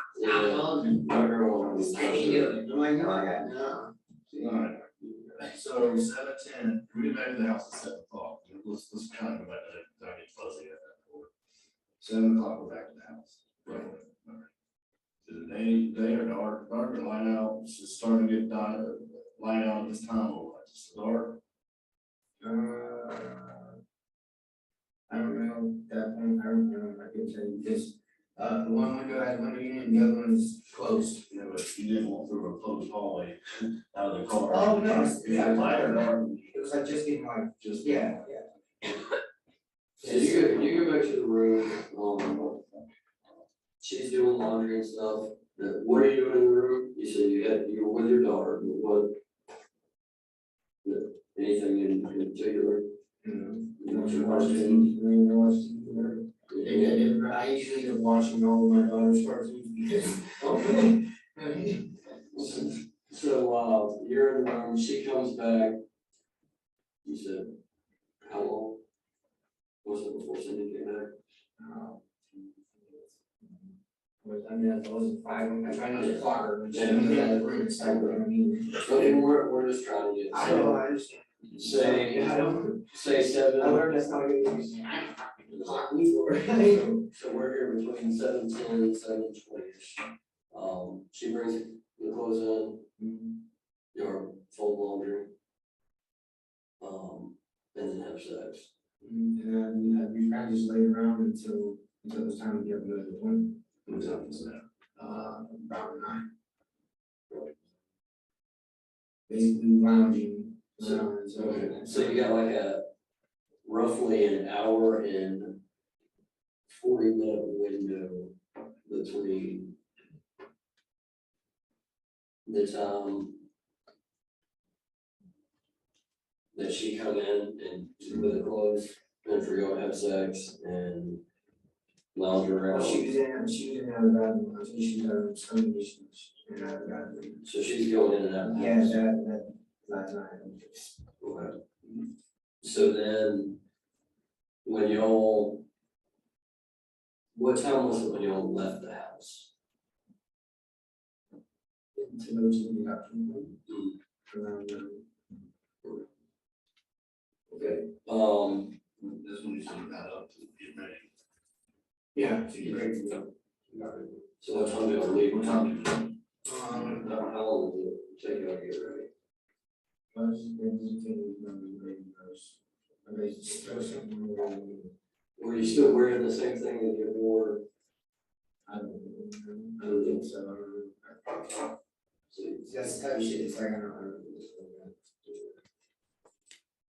My girl. I can do it. I'm like, no, I got, no. Alright, so 7:10, we get back to the house at 7:00, let's kind of go back to that, I get fuzzy at that point. 7:00, we're back to the house. Right. Alright. Is it day or dark, or light out, it's just starting to get dark, light out at this time, or what, just dark? I don't know, that point, I don't know, I can tell you, because, the one window has one unit and the other one is closed. Yeah, but you didn't walk through a closed hallway out of the car. Oh, no, Yeah, light or dark? It was like just getting light, Just. yeah. So you go back to the room, she's doing laundry and stuff, what are you doing in the room? You said you were with your daughter, what? Anything in particular? What you're watching? I usually end up watching all of my daughter's cartoons because. So, you're in the room, she comes back. You said, how long? Was it before Cindy came back? I mean, I wasn't 5, I'm trying not to clock her, when she comes out of the room, it's like, I mean. I mean, we're just trying to get. I know, I understand. Say, I don't. say 7. I learned that's not gonna be. Clock me for it. So we're here between 7:10 and 7:20. She brings the clothes in, your fold laundry. And then have sex. And then we kind of just laid around until it was time to get up and go to the appointment. What time was that? About 9. Basically lounging around and so. So you got like a roughly an hour and 40-minute window between the time that she come in and with the clothes and for y'all to have sex and lounge around. She was in and out of the bathroom, I think she was having some issues in and out of the bathroom. So she's going in and out of the Yeah, house. that last night. Okay. So then, when y'all, what time was it when y'all left the house? to go to the adoption room. Around, Okay, That's when you said you got up to get ready. yeah, to get ready to go. so what time do y'all leave? What time do you leave? How long does it take y'all to get ready? Were you still wearing the same thing that you wore? I don't think so. That's the type of shit, it's like, I don't know.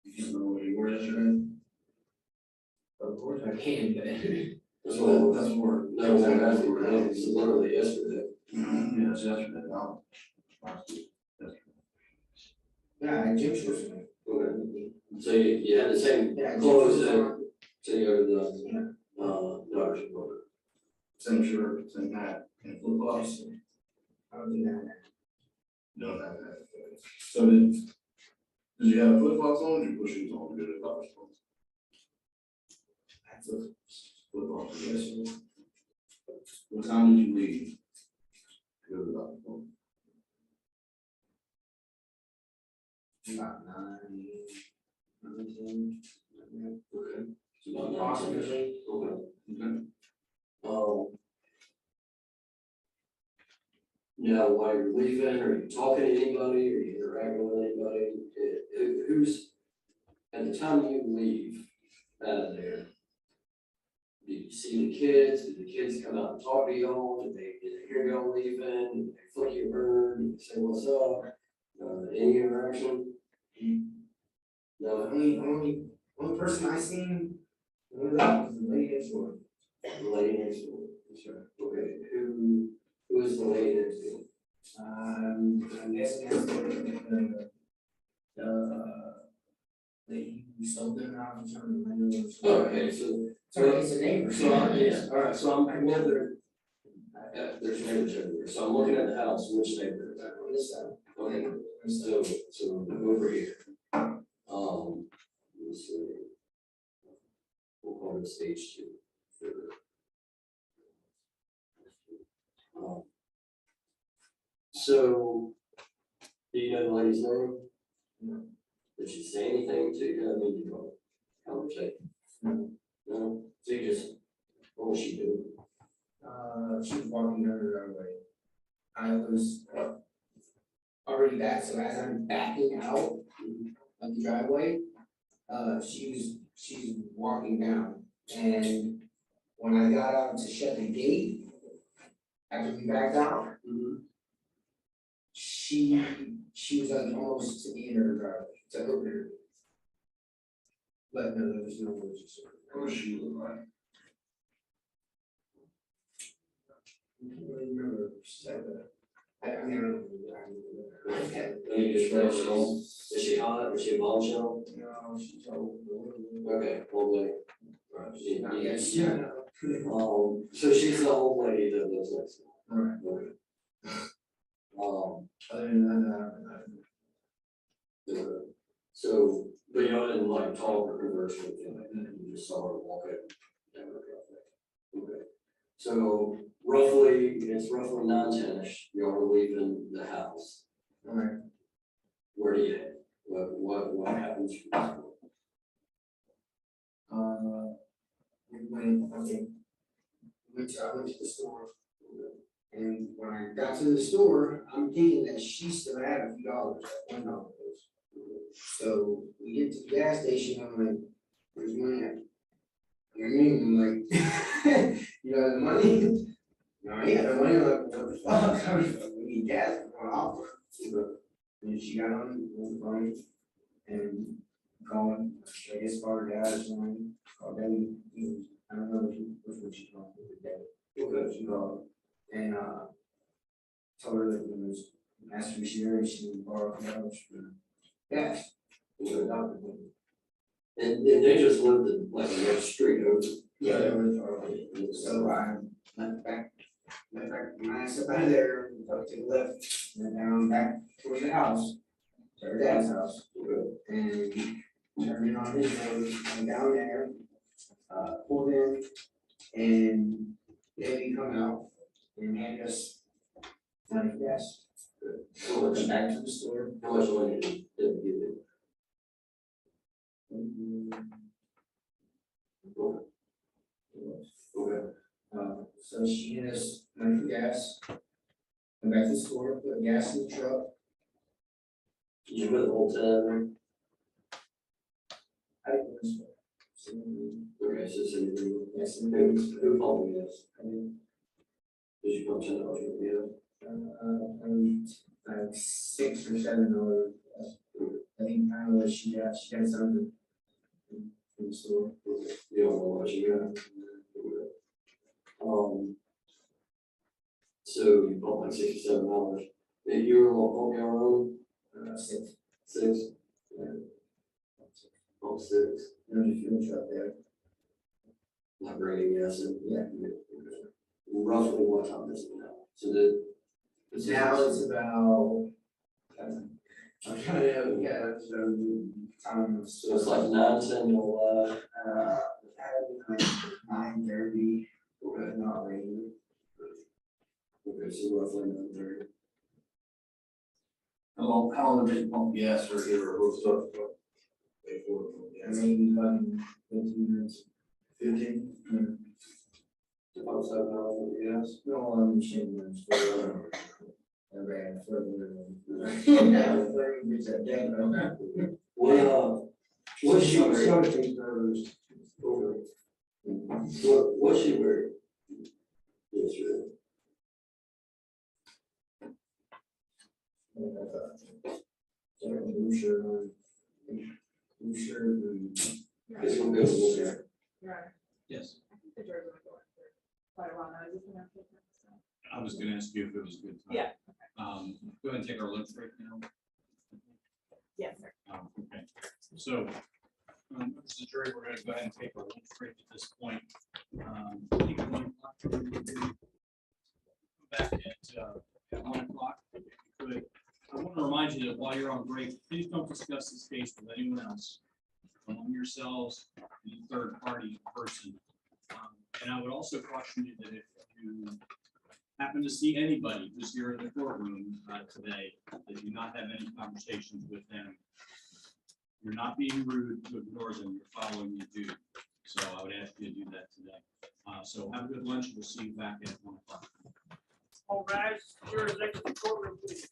You just know what you wore yesterday? Of course I can, but. That's what, that's work. No, that's literally yesterday. Yeah, it's yesterday, no. Yeah, I gym shorts. Okay. So you had the same Yeah, clothes gym that, shorts on. so you were the, daughter's brother. Same shirt, same hat, and flip flops. I don't do that. No, not that. So did you have flip flops on, or did you put shoes on to go to the doctor's office? That's a. Flip flops, yes. What time did you leave? To go to the doctor's office? About 9, 10. Okay. So about 9. Approximately. Okay. Okay. Now, while you're leaving, are you talking to anybody, are you interacting with anybody? Who's, at the time you leave out of there, do you see the kids? Did the kids come out and talk to y'all? Did they hear y'all leaving? Did they flick you a bird? Did they say what's up? Any interaction? No. Only person I seen was the lady next door. The lady next door. Sure. Okay, who is the lady next door? I'm guessing that's you sold them out of something. Okay, so. Sorry, it's a neighbor. So, yeah, all right, so I'm whether, there's neighbors everywhere, so I'm looking at the house, which neighbor? On this side. Okay, so over here. Let's see. We'll call it stage 2. So, do you know the lady's name? No. Did she say anything to you? I mean, you know, conversation? No, so you just, what was she doing? She was walking down the driveway. I was already back, so as I'm backing out of the driveway, she's walking down, and when I got out to shut the gate, after we backed out, she was like almost to the end of the driveway, to open her. But no, there was no words. What does she look like? I can't really remember if she said that. I mean, I don't remember. Okay. Let me just finish it all. Is she hot? Is she a bombshell? No, she's old. Okay, old lady. Right, Yes, yeah. So she's the old lady that lives next door. Right. Okay. Other than that, So, but y'all didn't like talk or converse or anything like that, you just saw her walk it down the driveway. Okay. So roughly, it's roughly 9:10-ish, y'all were leaving the house. all right. Where do you head? What happens from this point? I went to the store. And when I got to the store, I'm thinking that she still had a few dollars, like $1. So we get to the gas station, I'm like, where's the money at? You know what I mean? I'm like, you know, the money? No, I ain't got no money. I'm like, what the fuck? We need gas, we're going off. And she got on the phone and called, I guess, called her dad or something, called Debbie. I don't know which one she called, Debbie. She called and told her that it was asked if she and she would borrow $1 for gas. So And they just lived in like the next street over. yeah, they were far away. So I went back my ass up out of there, up to the left, and then down back towards the house, to her dad's house. And turned in on his road, went down there, pulled in, and Debbie come out and handed us money for gas. How much, back to the store. how much money did you give it? Okay. So she has money for gas. Went back to the store, put gas in the truck. Did you put the whole 10 in there? I didn't put this one. So, Okay, so it's in the, yes, and who, then, who called me this? I mean, Did you put $10 in the like $6 or $7. I think I don't know what she got something from the store. You don't know what you got? So you bought like $67. And you were on your own? 6. 6? Oh, 6. There's a fuel truck there. Not bringing gas in. Yeah. Roughly what time is it now? So the. Now it's about, I'm trying to, yeah, so, So it's like 9, 10 till, 9:30, but not raining. okay, so roughly 9:30. How long did you pump gas or here or hooked up? Maybe 15 minutes. 15? About $7 for the gas. No, machine runs for, I ran further. What's she wearing? What's she wearing? Yes, really. Blue shirt on. Blue shirt and. It's gonna go to there. Right. Yes, I think the jury's gonna go on for quite a while now. Is this enough? I was gonna ask you if it was a good time. Yeah. Go ahead and take our lunch break now. Yes, sir. Okay, so, members of the jury, we're gonna go ahead and take our lunch break at this point. I think at 1 o'clock, we'll be back at 1 o'clock. If you could. I want to remind you that while you're on break, please don't discuss this case with anyone else among yourselves, the third party person. And I would also caution you that if you happen to see anybody who's here in the courtroom today, that do not have any conversations with them, you're not being rude to ignore them, you're following your duty. So I would ask you to do that today. So have a good lunch. We'll see you back at 1 o'clock. All rise, jurors exit the courtroom, please.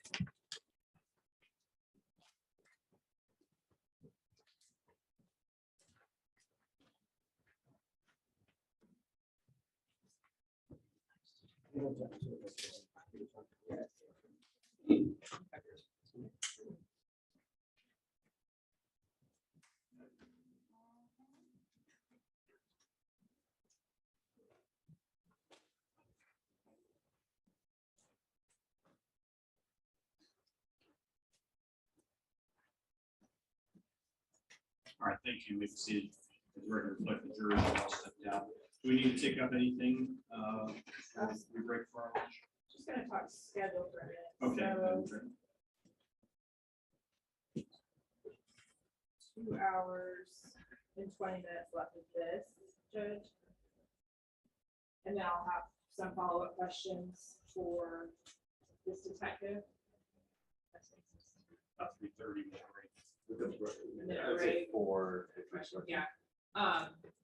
All right, thank you. We've seen the record reflect the jury has all stepped out. Do we need to take up anything? Before we break for our lunch? Just gonna talk schedule for a minute. Okay. So, 2 hours and 20 minutes left of this, Judge. And then I'll have some follow-up questions for this detective. About 3:30. Yeah, right. For. Yeah,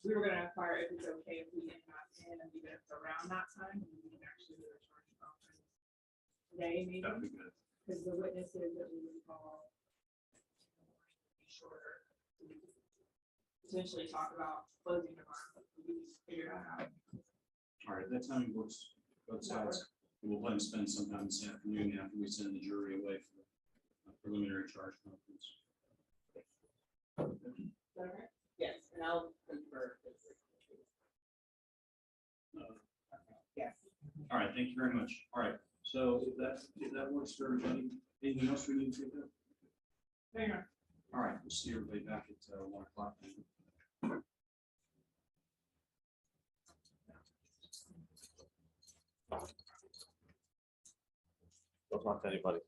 we were gonna inquire if it's okay if we didn't have him and even if it's around that time, and we can actually do a charge conference today, maybe, That'd be good. because the witnesses that we would call be shorter. Potentially talk about closing the bar, but we figured out how. All right, that time works both sides. We'll plan to spend some time this afternoon after we send the jury away for a preliminary charge conference. Is that all right? Yes, and I'll confer. Yes. All right, thank you very much. All right, so if that works for everybody, anything else we need to take up? Hang on. All right, we'll see everybody back at 1 o'clock. Don't talk to anybody.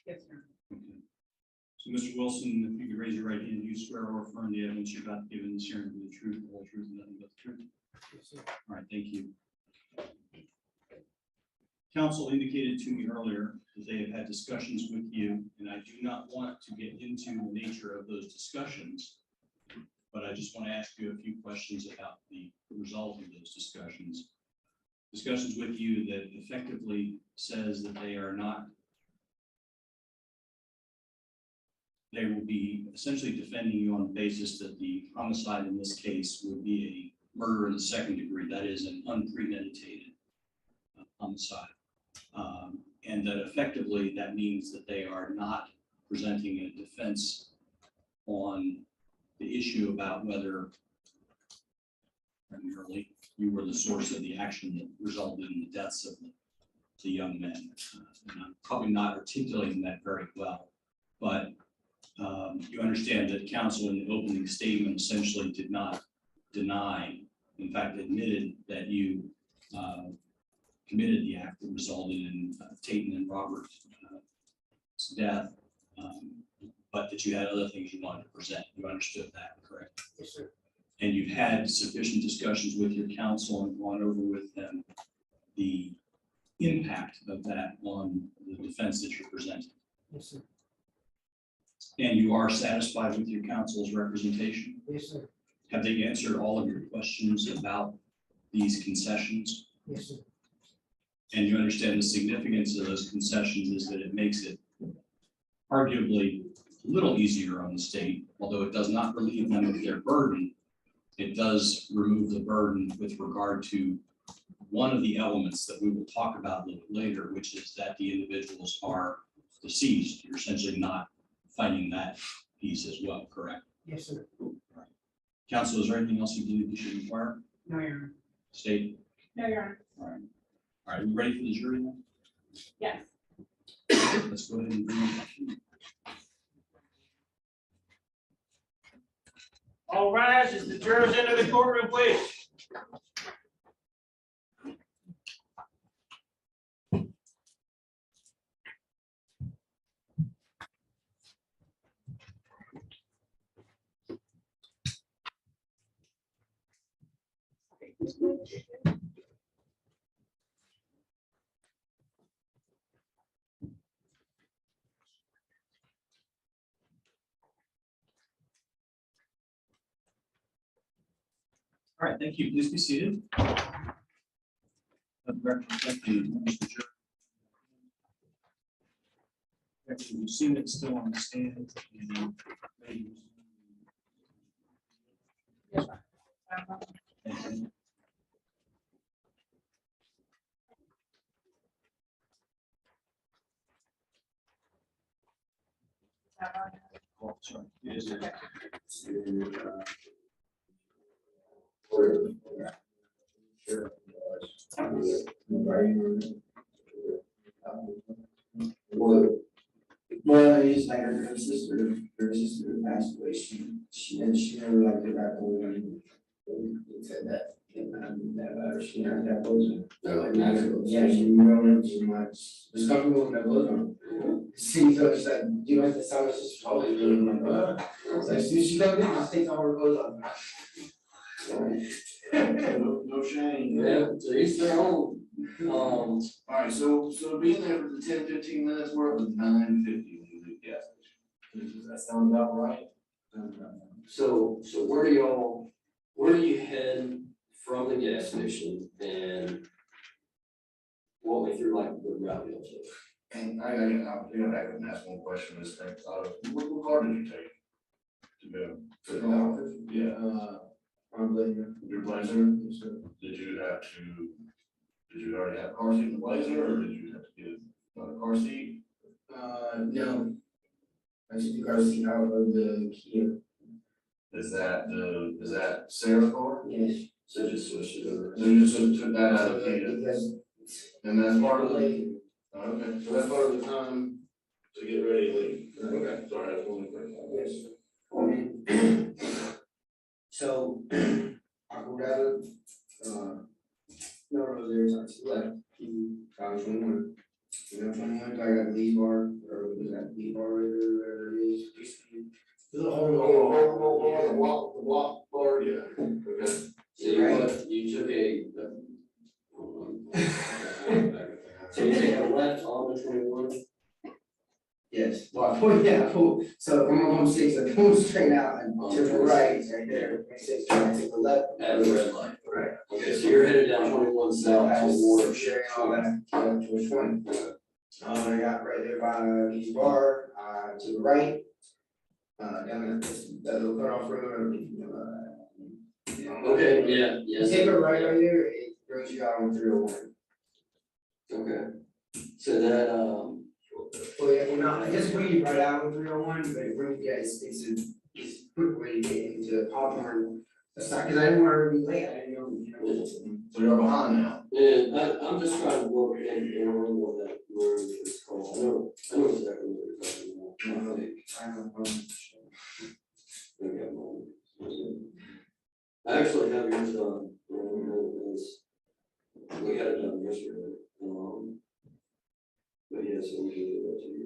Yes, sir. Okay. So, Mr. Wilson, if you could raise your right hand, do you swear or affirm the evidence you're about to give in this hearing to be the truth, the whole truth, and nothing but the truth? Yes, sir. All right, thank you. Council indicated to me earlier that they have had discussions with you, and I do not want to get into the nature of those discussions, but I just want to ask you a few questions about the result of those discussions. Discussions with you that effectively says that they are not, they will be essentially defending you on the basis that the homicide in this case would be a murder in the second degree, that is an unpremeditated homicide. And that effectively that means that they are not presenting a defense on the issue about whether primarily you were the source of the action that resulted in the deaths of the young men. And I'm probably not articulating that very well, but you understand that counsel in the opening statement essentially did not deny, in fact admitted that you committed the act that resulted in Payton and Robert's death, but that you had other things you wanted to present. You understood that, correct? Yes, sir. And you've had sufficient discussions with your counsel and gone over with them the impact of that on the defense that you're presenting. Yes, sir. And you are satisfied with your counsel's representation? Yes, sir. Have they answered all of your questions about these concessions? Yes, sir. And you understand the significance of those concessions is that it makes it arguably a little easier on the state, although it does not relieve them of their burden. It does remove the burden with regard to one of the elements that we will talk about a little bit later, which is that the individuals are deceased. You're essentially not fighting that piece as well, correct? Yes, sir. Right. Counsel, is there anything else you believe we should inquire? No, Your Honor. State? No, Your Honor. All right. All right, we ready for the jury now? Yes. Let's go ahead and bring it up. All rise as the jurors enter the courtroom, please. All right, thank you. Please be seated. Let the record reflect the Mr. Jury. Actually, you've seen it still on the stand. And Yes, sir. Thank you. Oh, sorry. Yes, sir. Well, it's like her sister passed away. She never liked it back when we said that. She had that closure. Yeah, she remember too much. It's comfortable with that closure. See, so it's like, you know, the sound is just always really like, it's like, she loved it, just take all her clothes off. No shame. Yeah, so he's their own. All right, so being there for the 10-15 minutes, we're up at 9:50 when we leave gas station. Does that sound about right? So where do you head from the gas station and walk me through like the route you'll take? And I can ask one question this thing. What car did you take to go to the office? Yeah. My Blazer. Your Blazer? Yes, sir. Did you already have a car seat in the Blazer, or did you have to get another car seat? No. I took the car seat out of the Kia. Is that Sarah's car? Yes. So just switch it over. So you just took that out of the Kia, Because and that's part of the, late, okay, so that's part of the time. to get ready to leave. Okay, sorry, that's only for. Yes. So, I would rather, Melrose, there's our left, 21. 21, I got the lead bar, or was that the bar, whatever it is, used to be. The little hole The in block bar, yeah, okay. So you took a. So you take a left on the 21? Yes, well, I pulled, yeah, I pulled, so I'm on 6, I pulled straight out and to the right, right there, 6, I took the left. At the red light. Right. Okay, so you're headed down 21 south toward. Sharing all that, towards 20. I got right there by East Bar, to the right. Down that little cutoff road, Okay, yeah, you yes. take a right there, it brings you out on 301. Okay. So that, Well, yeah, well, no, I guess we right out on 301, but it brings, yeah, it's a quick way to get into Hawthorne. That's not, cause I didn't want to be late, I didn't know, you know. So you're behind now. yeah, I'm just trying to look and remember what that road is called. I know exactly what you're talking about. I don't know. I actually have yours done. We had it done yesterday. But yes, we can do that to you.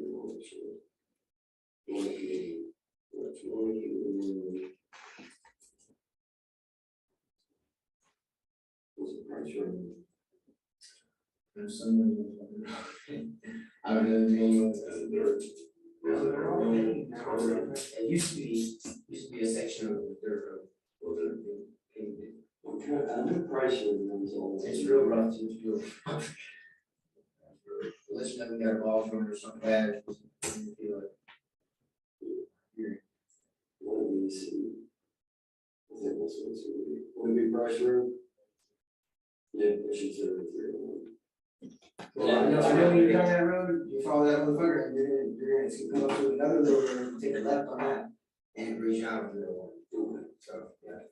Was it price right? There's some. I don't know the name of the. It used to be a section of the dirt road. I'm the price runs all. It's real rough, it's real. Unless you never got a ball from it or something bad. You feel like. Let me see. I think this one's gonna be, would it be price room? Yeah, I should say it 301. Well, I know when you come that road, you follow that motherfucker and you're gonna come up to another little road, take a left on that and it brings you out of the one. So, yeah.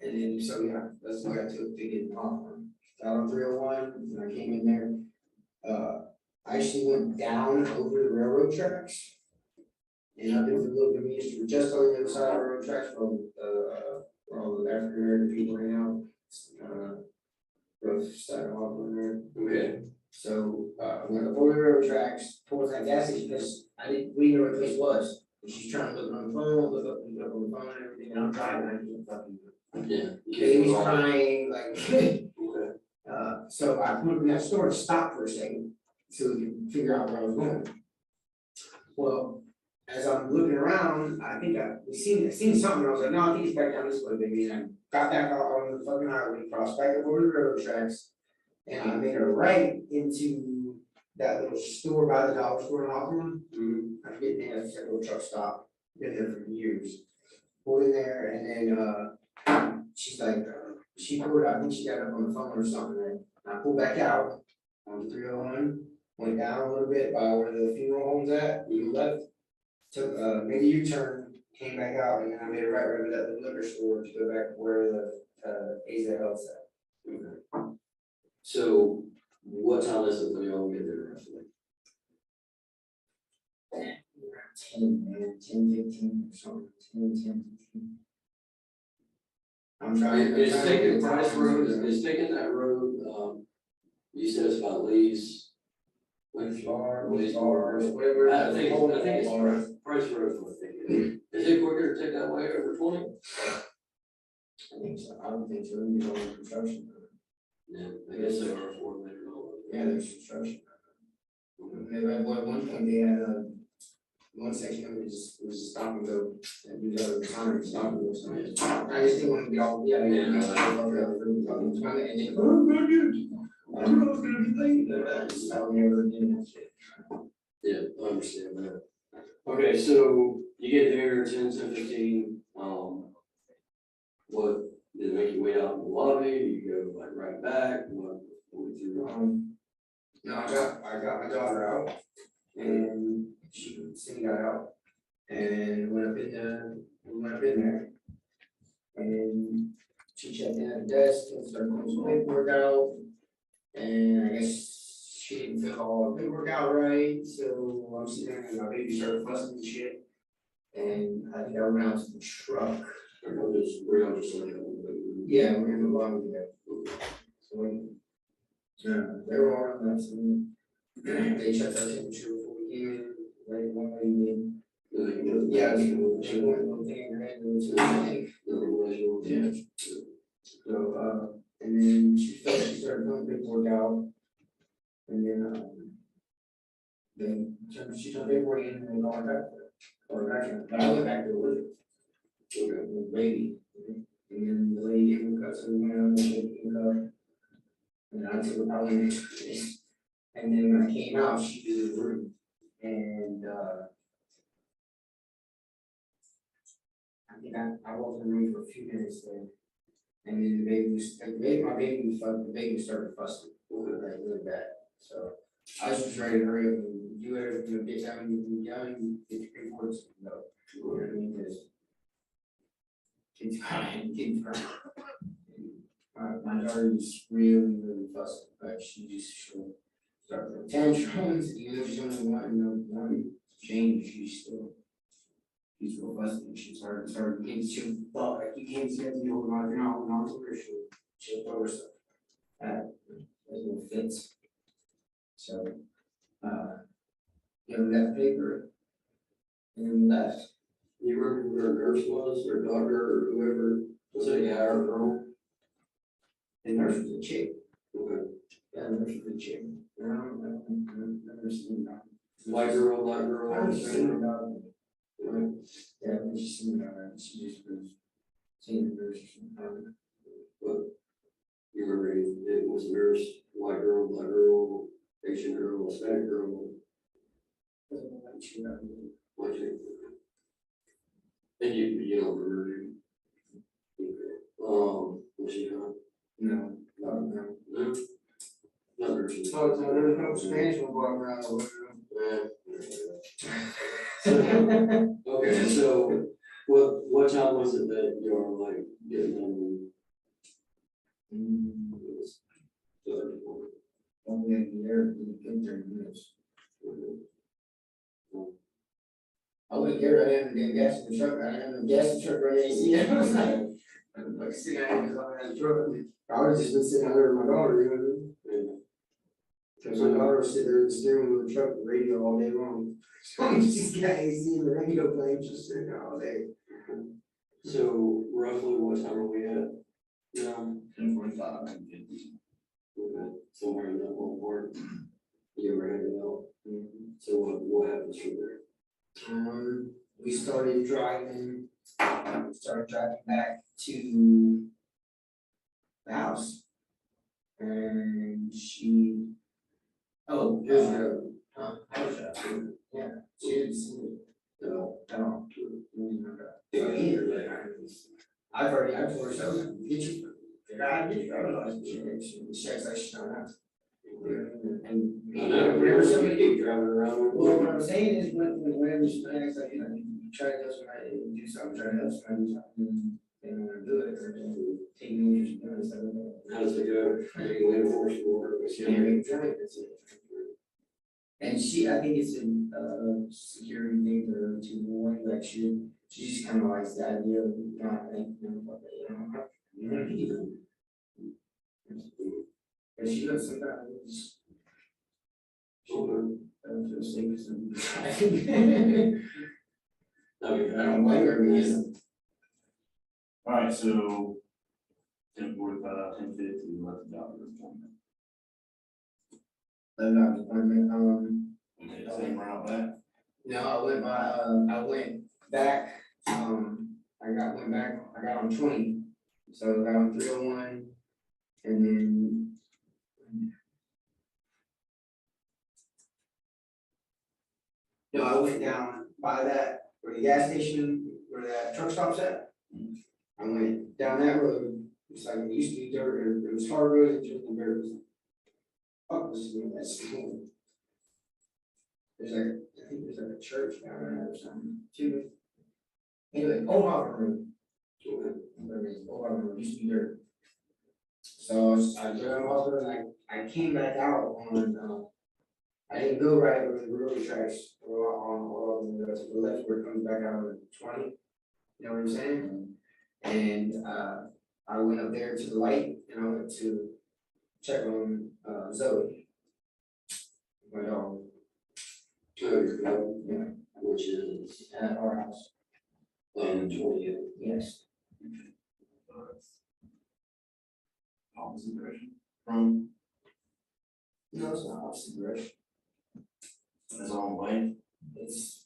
And then, so yeah, that's what I took to get off on. Got on 301 and I came in there. I actually went down over the railroad tracks. And I did a little bit of history just on the other side of the railroad tracks from where all the African American people hang out. Rough side off on there. Okay. So I went up over the railroad tracks towards that gas station because we didn't know where the place was. And she's trying to look on the phone, look up on the phone and everything, and I'm driving, I just fucking. Yeah. Baby's crying, like. Okay. So I put in that store to stop for a second so we could figure out where I was going. Well, as I'm looking around, I think I seen something, I was like, no, I think it's back down this way, baby, and I got back out on the fucking highway, crossed back over the railroad tracks. And I made a right into that little store by the dollar store in Hawthorne. I forget the name, it's that little truck stop, been there for years. Pulled in there and then she's like, she pulled out, I think she got up on the phone or something, and I pulled back out on 301, went down a little bit by where the funeral home's at, we left, took made a U-turn, came back out, and then I made a right over that little liquor store to go back where the AZ Health's at. Okay. So what time is it when y'all get there roughly? 10, man, 10, 15 or something, 10, 15. I'm trying. It's taking Price Road, it's taking that road, you said it's about Lee's. Lee's Bar, whatever. I think it's Price Road, I think it is. Is it quicker to take that way over 20? I think so, I don't think so, we need all the construction. Yeah, I guess they are 4 later. Yeah, there's construction. Maybe at one point they had one section of it was a stop and go, and we got a time to stop and go somewhere. I just didn't want to be all, yeah, and then I was gonna be late, I would never do that shit. Yeah, I understand that. Okay, so you get there 10:15, what, did it make you wait out in the lobby, you go like right back, what did you do? No, I got my daughter out and she got out and went up in there. And she checked in at the desk and started putting some paperwork out. And I guess she didn't fill all the paperwork out right, so I'm sitting there and my baby started fussing and shit. And I think I went out to the truck. We're just like, Yeah, we're in the lobby there. So they were all on that, and they checked our temperature before we came one lady did. Yeah, she went a little finger in, yeah. So, and then she started doing paperwork out. And then she took paperwork in and then gone back there. Or back in, but I went back there with her. With the baby. And then the lady gave me cuts and went out and she gave me cup. And I took her out in the and then when I came out, she did the room. And I think I walked in the room for a few minutes there. And then the baby was, my baby was, the baby started fussing, really bad. So I was just ready to hurry up and do it, get down, get your reports, you know what I mean, because kids crying. My daughter is really fussing, but she'll start throwing tantrums, even if she's only one change, she's real fussy, she's hard, she'll, like, you can't see it, holding on, you're not holding on to her, she'll throw her stuff. As little fits. So, give her that paper. And left. You remember who her nurse was, her daughter, or whoever, was it a guy or a girl? The nurse was a chick. Okay. Yeah, the nurse was a chick. I've never seen that. White girl, black girl. I've never seen her dog. Yeah, I've never seen her, she just was seeing the nurse or something. But you remember it was a nurse, white girl, black girl, Asian girl, Hispanic girl. White chick. And you don't remember her? Okay. Was she not? No. No? Not nursing. So there's no Spanish one going around over Okay, so what time was it that you were like getting them? Only in the air, in 30 minutes. I wouldn't care, I didn't get gas in the truck, I didn't have no gas in the truck running AC, I was like sitting out because I had a truck, I would just been sitting out there with my daughter, you know? Cause my daughter was sitting there at the steering wheel of the truck, with the radio all day long, so she's got AC in the radio playing, just sitting there all day. So roughly what time are we at? 10:45 and 50. Okay, somewhere in that one part. You were headed out. So what happens from there? We started driving back to the house. And she, here's the, yeah, she didn't see it at all. I told her, so, get your driver's license, she acts like she's not out. And whenever somebody keep driving around. Well, what I'm saying is whenever somebody acts like, you try to help somebody do something, try to help somebody do something, they don't wanna do it, or they take me interest in doing something. How does it go? Making later for work? That's it. And I think it's a security thing for her to one, like she just kind of likes the idea of not thinking about that, you know. And she does sometimes. She doesn't feel safe sometimes. I don't blame her because. Alright, so 10:45, 10:50, left the doctor's appointment. The doctor's appointment, Okay, same route back. no, I went back, I got on 20, so I got on 301, and then. No, I went down by that, where the gas station, where that truck stop's at. I went down that road, it's like, it used to be dirt, it was hard road, it turned to dirt. Oh, this is that school. There's like, I think there's like a church down there or something, too. Anyway, Old Hopper Road. Old Hopper Road, used to be dirt. So I drove off and I came back out on, I didn't go right over the railroad tracks on the left where it comes back out on 20. You know what I'm saying? And I went up there to the light and I went to check on Zoe. My dog. Yeah. which is at our house. on 28. Yes. Opposite direction from, No, it's not opposite direction. it's on way. It's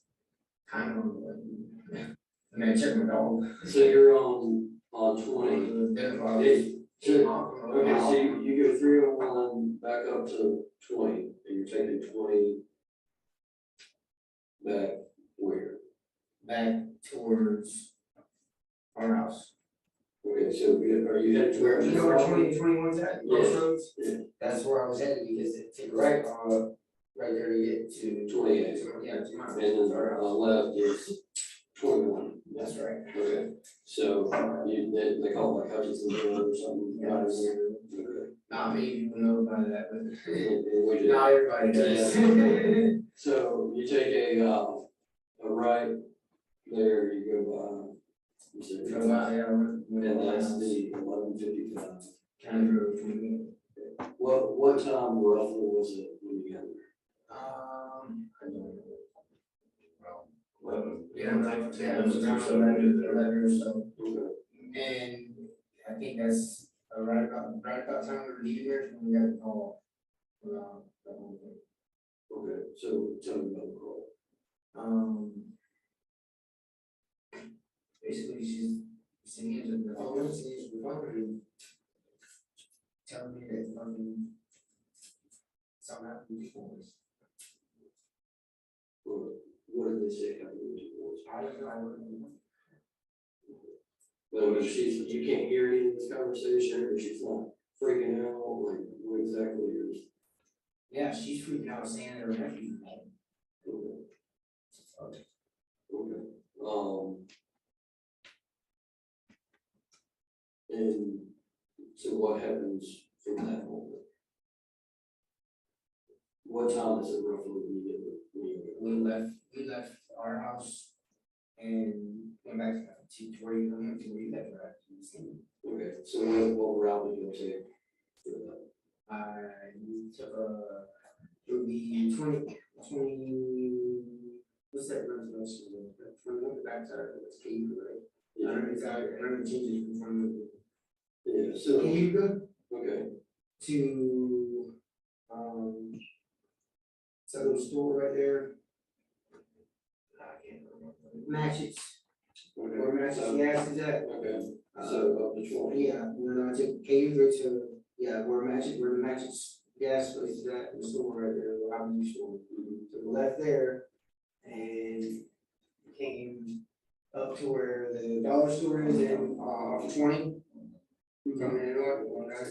kind of, I mean, I checked my dog. So you're on 20. Okay, Okay, so you go 301 back up to 20, and you're taking 20 back where? back towards our house. Okay, so are you headed to where? You know where 2021's at, Yes. Melrose? Yeah. That's where I was headed, because it took right, right there to get to. 28. Yeah, to my house. And then left is 21. That's right. Okay, so they call it like Hutchinsonville or something. Yeah. Okay. Not many people know about that, but And we did. not everybody does. So you take a right there, you go by, you said, Go by, yeah, and that's the 1155. County Road 21. What time roughly was it when you got there? I don't know. Yeah, Yeah, it was around 11 or so. Okay. And I think that's right about time we were leaving there, when we got the call. The whole thing. Okay, so tell me about the call. Basically, she's sitting into the phone, sitting into the phone, and telling me that something happened before us. What did they say happened to you? I don't know. But you can't hear any of this conversation, or she's not freaking out, like, what exactly is? Yeah, she's freaking out, saying that her nephew. Okay. And so what happens from that moment? What time is it roughly when you get We left our house and went back to where you come to where you left, right? Okay, so what route did you take for that? I took it would be 20, what's that road? 21, the backside of it's cave, right? I don't know exactly, I don't know changes from Yeah, so, cave okay, to, that little store right there. I can't remember. Matches, where Matches Gas is at. okay, so up to 20. Yeah, when I took cave to, yeah, where the Matches Gas place is at, the store right there, the Avenue store. So we left there and came up to where the dollar store is in, off 20. We coming in north, going right.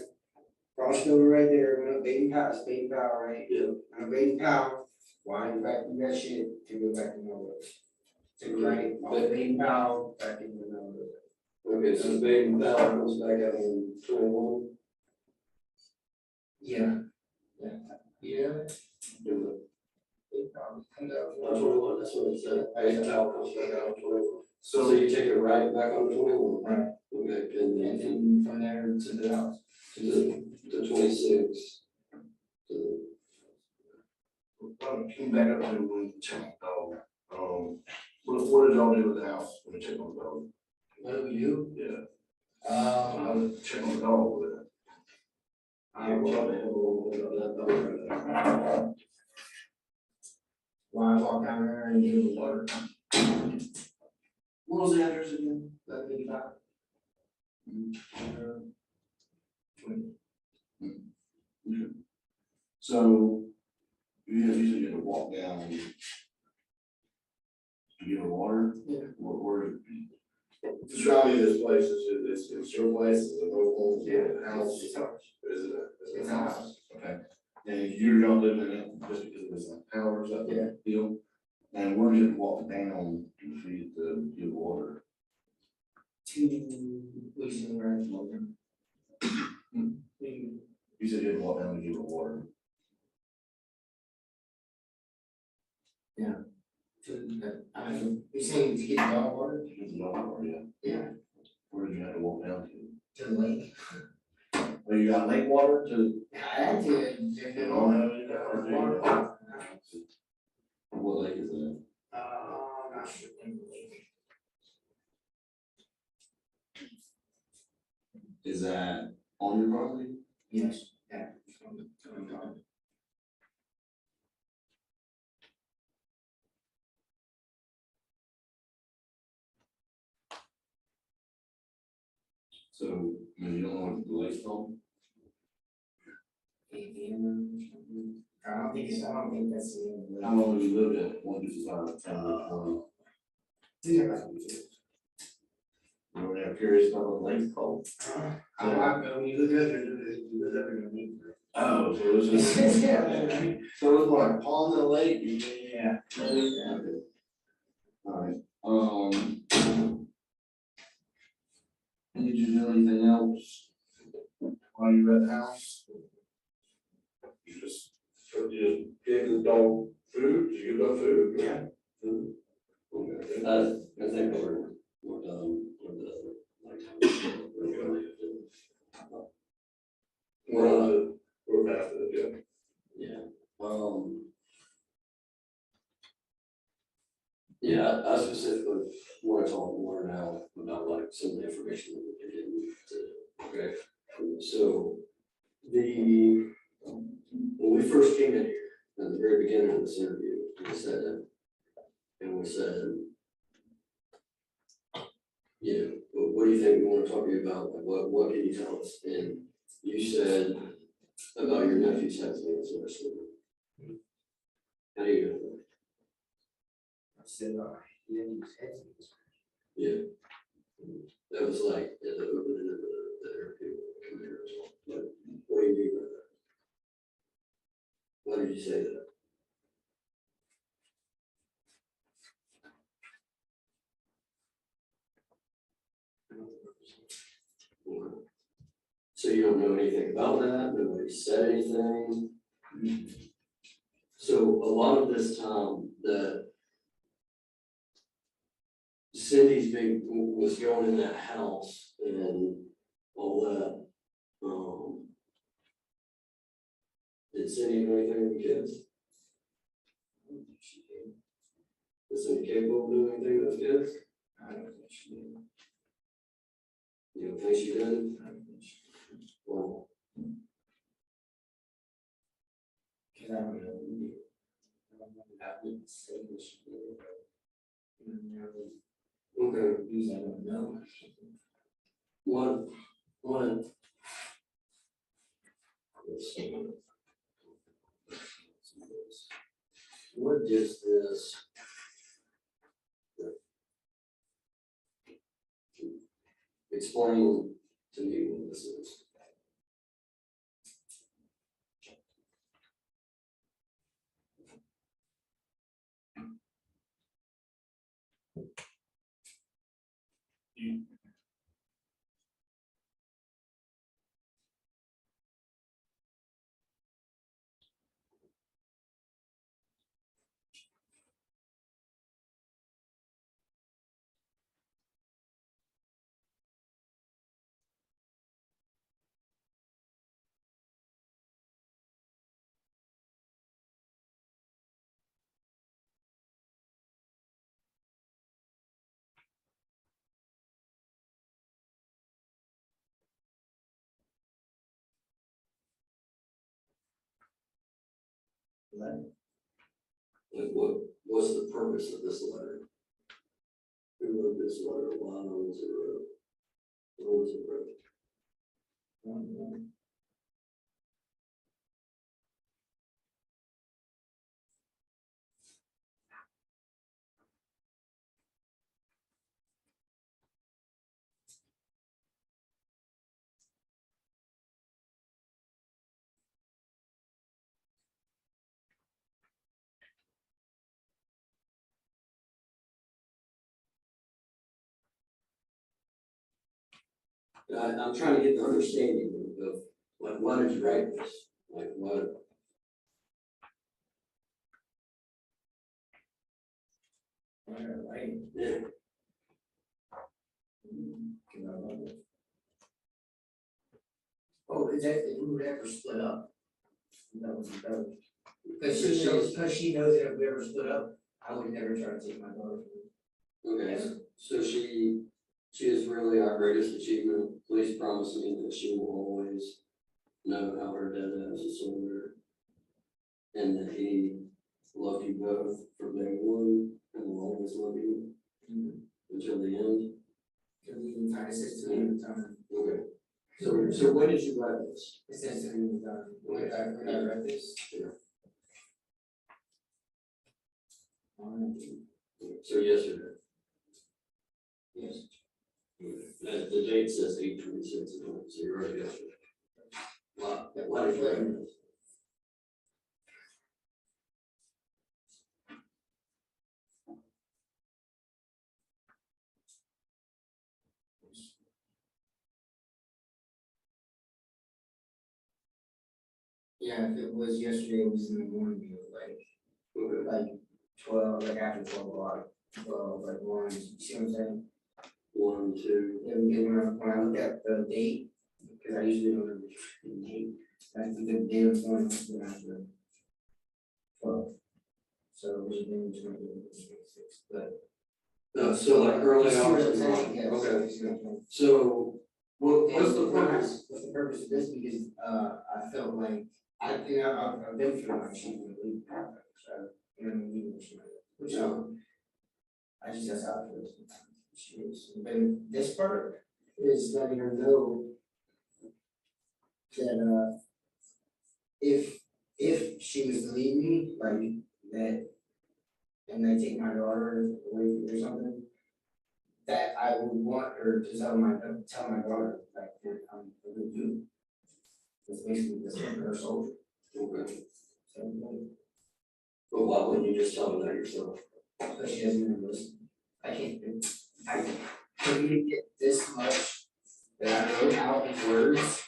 Cross over right there, went up Baby Powell, right? Yeah. Baby Powell, wind back through that shit to go back to Melrose. To the right, off Baby Powell, back into Melrose. Okay, so Payton Powell comes back out in 21. Yeah. Yeah. Do It probably comes out. it. 21, that's what it said. Payton Powell comes back out in 21. So you take it right back on 21. Right. Okay, and And then then from there to the house. to 26. To Come back up to when you check the dog. What did y'all do with the house when you check on the dog? What do we do? Yeah. Check on the dog with it. Well, I walk down there and give it water. What was the address again? That Baby Powell? So, you said you had to walk down to get her water? Yeah. Where, describe me this place, it's your place, it's a mobile house? It's ours. Is it? It's a house. Okay, and you're not living in it just because there's a power or something? Yeah. Deal, and where do you walk down to feed the, get water? 2 weeks in the right moment. You said you had to walk down to get her water. I mean, you're saying to get the dog water? To get the dog water, yeah. Yeah. Where did you have to walk down to? To the lake. Oh, you got lake water to? I had to, You don't have any water? what lake is that? master in the lake. Is that on your property? Yes, yeah, from God. So, I mean, you don't know what the lake's called? I don't think that's the name of the How long have you lived at 155 lake. You don't have curious about what the lake's called? When you look at it, you look at it, you Oh, so it's just. So it's like pond in the lake? Yeah. Alright, did you do anything else while you were at the house? You gave the dog food, did you give dog food? Yeah. Food. Okay. I think we're done with the, We're past it, yeah. yeah. Yeah, I specifically want to talk more now about like some of the information that we didn't today. Okay, so when we first came in here, at the very beginning of this interview, we said, you know, what do you think we want to talk to you about? Like, what can you tell us? And you said about your nephew's health cancer. How do you know that? I said, he didn't use heads. Yeah. That was like at the opening of the interview. But what do you mean by that? Why did you say that? So you don't know anything about that? Nobody said anything? So a lot of this time that Cindy's was going in that house and all that, did Cindy know anything with the kids? Is Cindy capable of doing anything with kids? I don't think she did. You don't think she did? I don't think she did. Well, Cause I don't know. I wouldn't say that she did. okay. Because I don't know. One. What is this? Explain to me what this is. Like what's the purpose of this letter? Who wrote this letter? Why was it wrote? What was it wrote? I'm trying to get the understanding of like why did you write this? Like what? Right. Yeah. Oh, is that, we would ever split up? No, because she knows that if we ever split up, I would never try to take my daughter from her. Okay, so she is really our greatest achievement. Please promise me that she will always know how her dad has a soldier. And that he loved you both from day one and will always love you until the end. Because the entire system, the time, Okay. So when did you write this? it says to me, when I read this. Sure. Um, So yesterday. yes. The date says 8/26, so you wrote it yesterday. Why did you write this? Yeah, if it was yesterday, it was in the morning, it was like 12, like after 12 o'clock, 12, like 1, you see what I'm saying? 1, 2. Yeah, because when I look at the date, because I usually don't remember the date, that's the day of the morning, was been after 12. So it was been 26, but. So like early You see hours what I'm of the saying? morning. Yes, Okay. you see what I'm saying? So what's the purpose? What's the purpose of this? Because, I felt like, I've been feeling like she would leave. So, you know, leaving she might, which, I just, that's how I feel sometimes. She is, but this part is letting her know that, if she was to leave me, like, that, and they take my daughter away from me or something, that I would want her to tell my daughter, like, that I'm a good dude. It's basically this her soldier. Okay. So, But why wouldn't you just tell her that yourself? but she doesn't even listen. I communicate this much that I wrote out in words.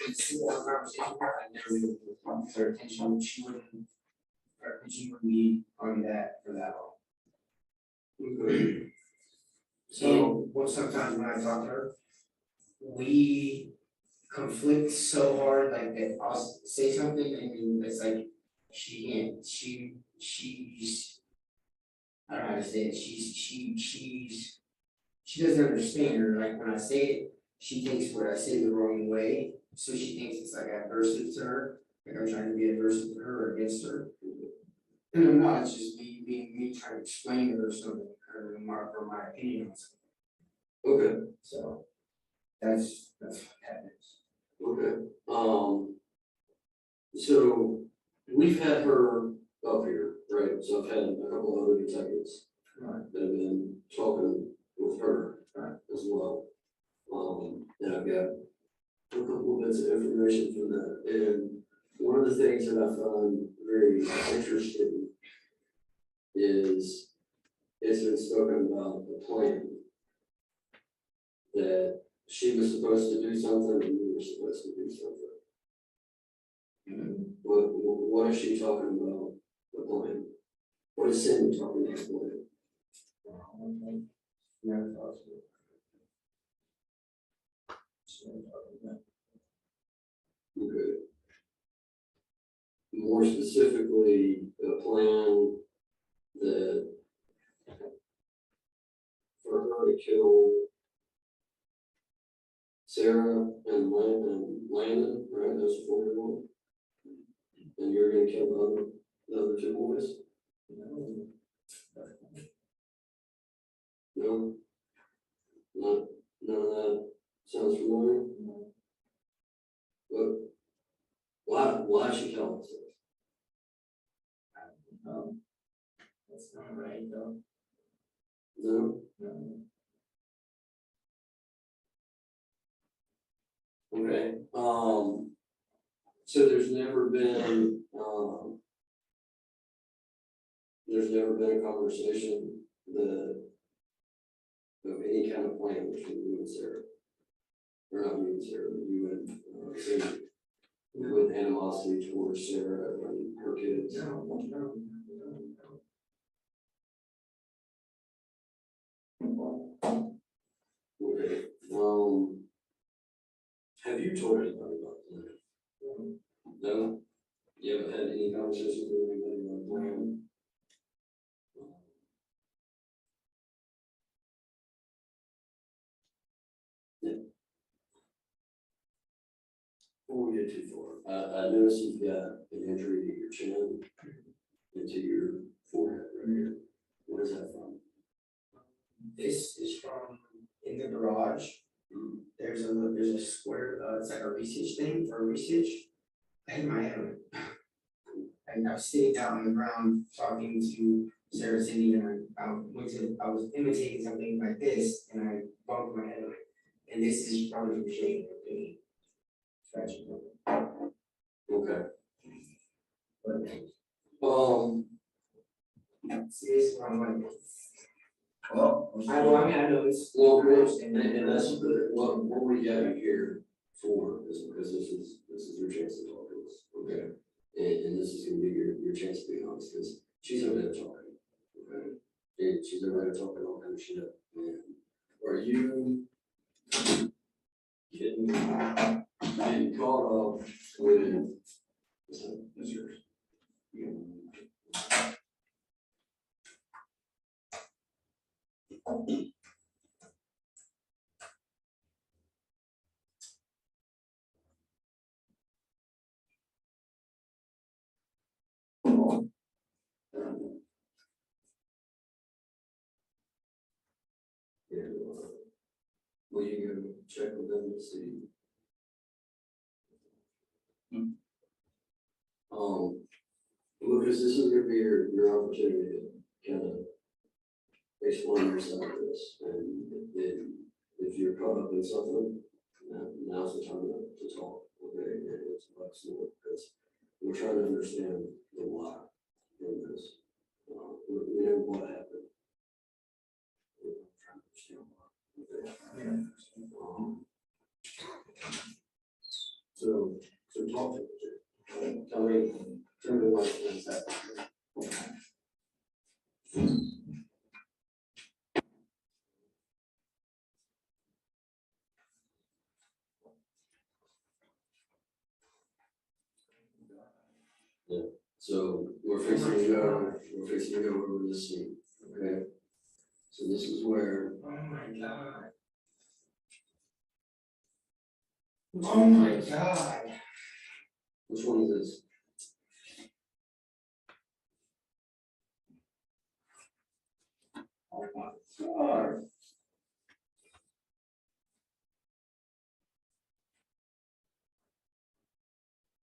It's a conversation, I never really want her attention, she wouldn't be on that for that long. Okay. So, sometimes when I talk to her, we conflict so hard, like that I'll say something and it's like, she can't, she's, I don't know how to say it, she doesn't understand, or like when I say it, she thinks what I say the wrong way, so she thinks it's like adversive to her, like I'm trying to be adversive to her or against her. And I'm not, it's just me trying to explain to her something, or remark or my opinion on something. Okay. So that's what happens. Okay. So we've had her up here, right? So I've had a couple of other detectives Right. that have been talking with her as well. And I've got a couple of bits of information from that. And one of the things that I found very interesting is it's been spoken about the plan that she was supposed to do something and you were supposed to do something. What is she talking about the plan? What is Cindy talking about the plan? Never thought of it. Never thought of that. Okay. More specifically, a plan that for her to kill Sarah and Landon, right? Those 4 and you're gonna kill the other 2 boys? No? None of that sounds familiar? But why is she telling us this? That's not right, though. No? No. Okay, so there's never been a conversation that of any kind of plan between you and Sarah. Or not you and Sarah, but you and Cindy. With animosity towards Sarah and her kids. No. Okay, have you told anybody about the plan? No? You haven't had any conversations with anybody about the plan? Before we get too far, I noticed you've got an injury to your chin and to your forehead right here. What is that from? This is from in the garage. There's a square, it's like a research thing for research. I hit my head on it. And I was sitting down on the ground talking to Sarah Cindy and I was imitating something like this and I bumped my head on it. And this is probably from shaking or thinking. Scratching. Okay. See this one like this. Well, I know it's. Well, and that's what we got you here for, is because this is your chance to talk to us, okay? And this is gonna be your chance to be honest, because she's over there talking, okay? And she's over there talking all kind of shit, and are you getting caught up with, this is yours. Will you go check with them to see? Because this is gonna be your opportunity to kind of explain your side of this, and if you're caught up in something, now's the time to talk, okay? And it's like, because we're trying to understand the why in this. We know what happened. We're trying to understand why, okay? So talk to me. Tell me what's happening. Yeah. So we're fixing to go over this scene, okay? So this is where. Oh my God. Oh my God. Which one is this? Oh my God.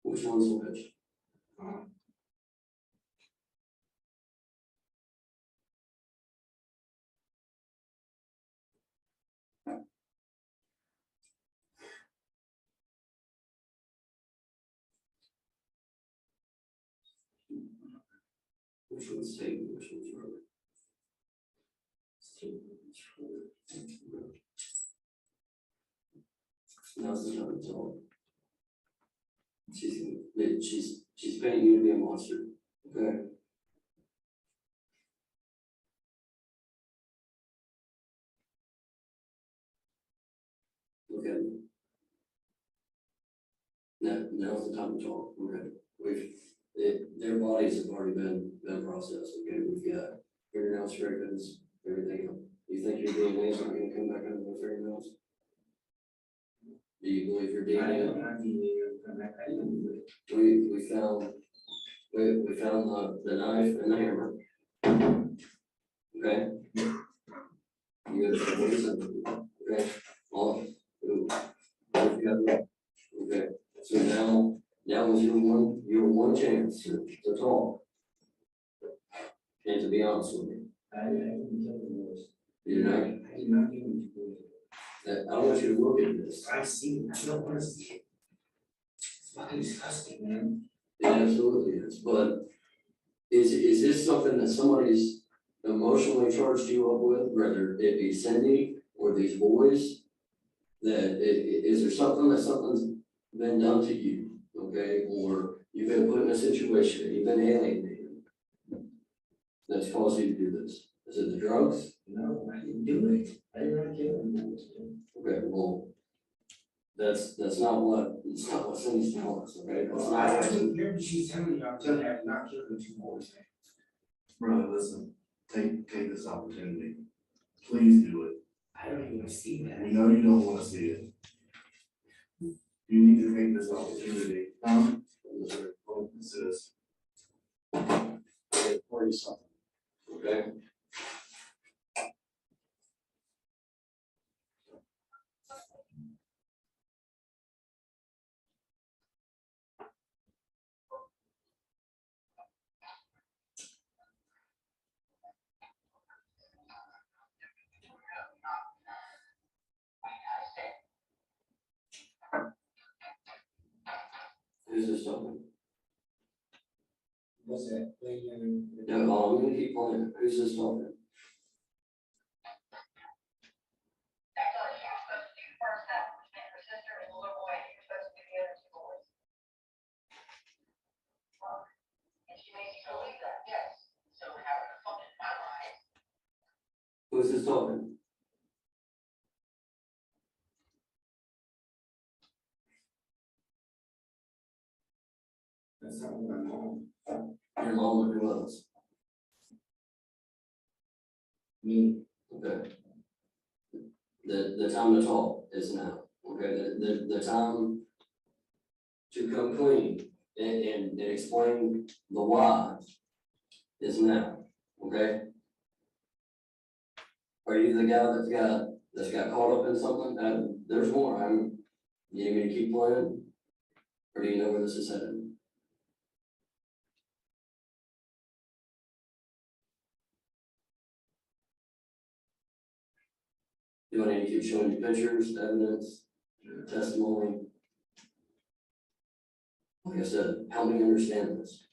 Which one's which? Which one's Payton, which one's Robert? Now's the time to talk. She's paying you to be a monster, okay? Look at me. Now's the time to talk, okay? Their bodies have already been processed, okay? We've got fingernail scrapings, everything else. You think your DNA is not gonna come back under the fingernails? Do you believe your DNA? We found the knife and the hammer. Okay? You guys have reason, okay? Okay, so now is your one chance to talk. And to be honest with me. You know? I did not even do it. I want you to look at this. I see, I don't wanna see it. It's fucking disgusting, man. It absolutely is, but is this something that somebody's emotionally charged you up with, whether it be Cindy or these boys? Is there something's been done to you, okay, or you've been put in a situation, you've been alienated that's caused you to do this? Is it the drugs? No, I didn't do it. I didn't want to kill him. Okay, well, that's not what Cindy's telling us, okay? That's not I didn't hear what she's telling you. I'm telling you, I did not kill the two boys. brother, listen, take this opportunity. Please do it. I don't even see that. We know you don't wanna see it. You need to take this opportunity, this is. Forty something, okay? Who's this talking? What's that? No, I'm gonna keep playing. Who's this talking? Who's this talking? That's not what I'm on. Your mom or who else? Me, Okay. The time to talk is now, okay? The time to come clean and explain the why is now, okay? Are you the guy that's got caught up in something? There's more. You need me to keep playing? Or do you know where this is headed? Do I need to keep showing you pictures, evidence, testimony? Like I said, help me understand this.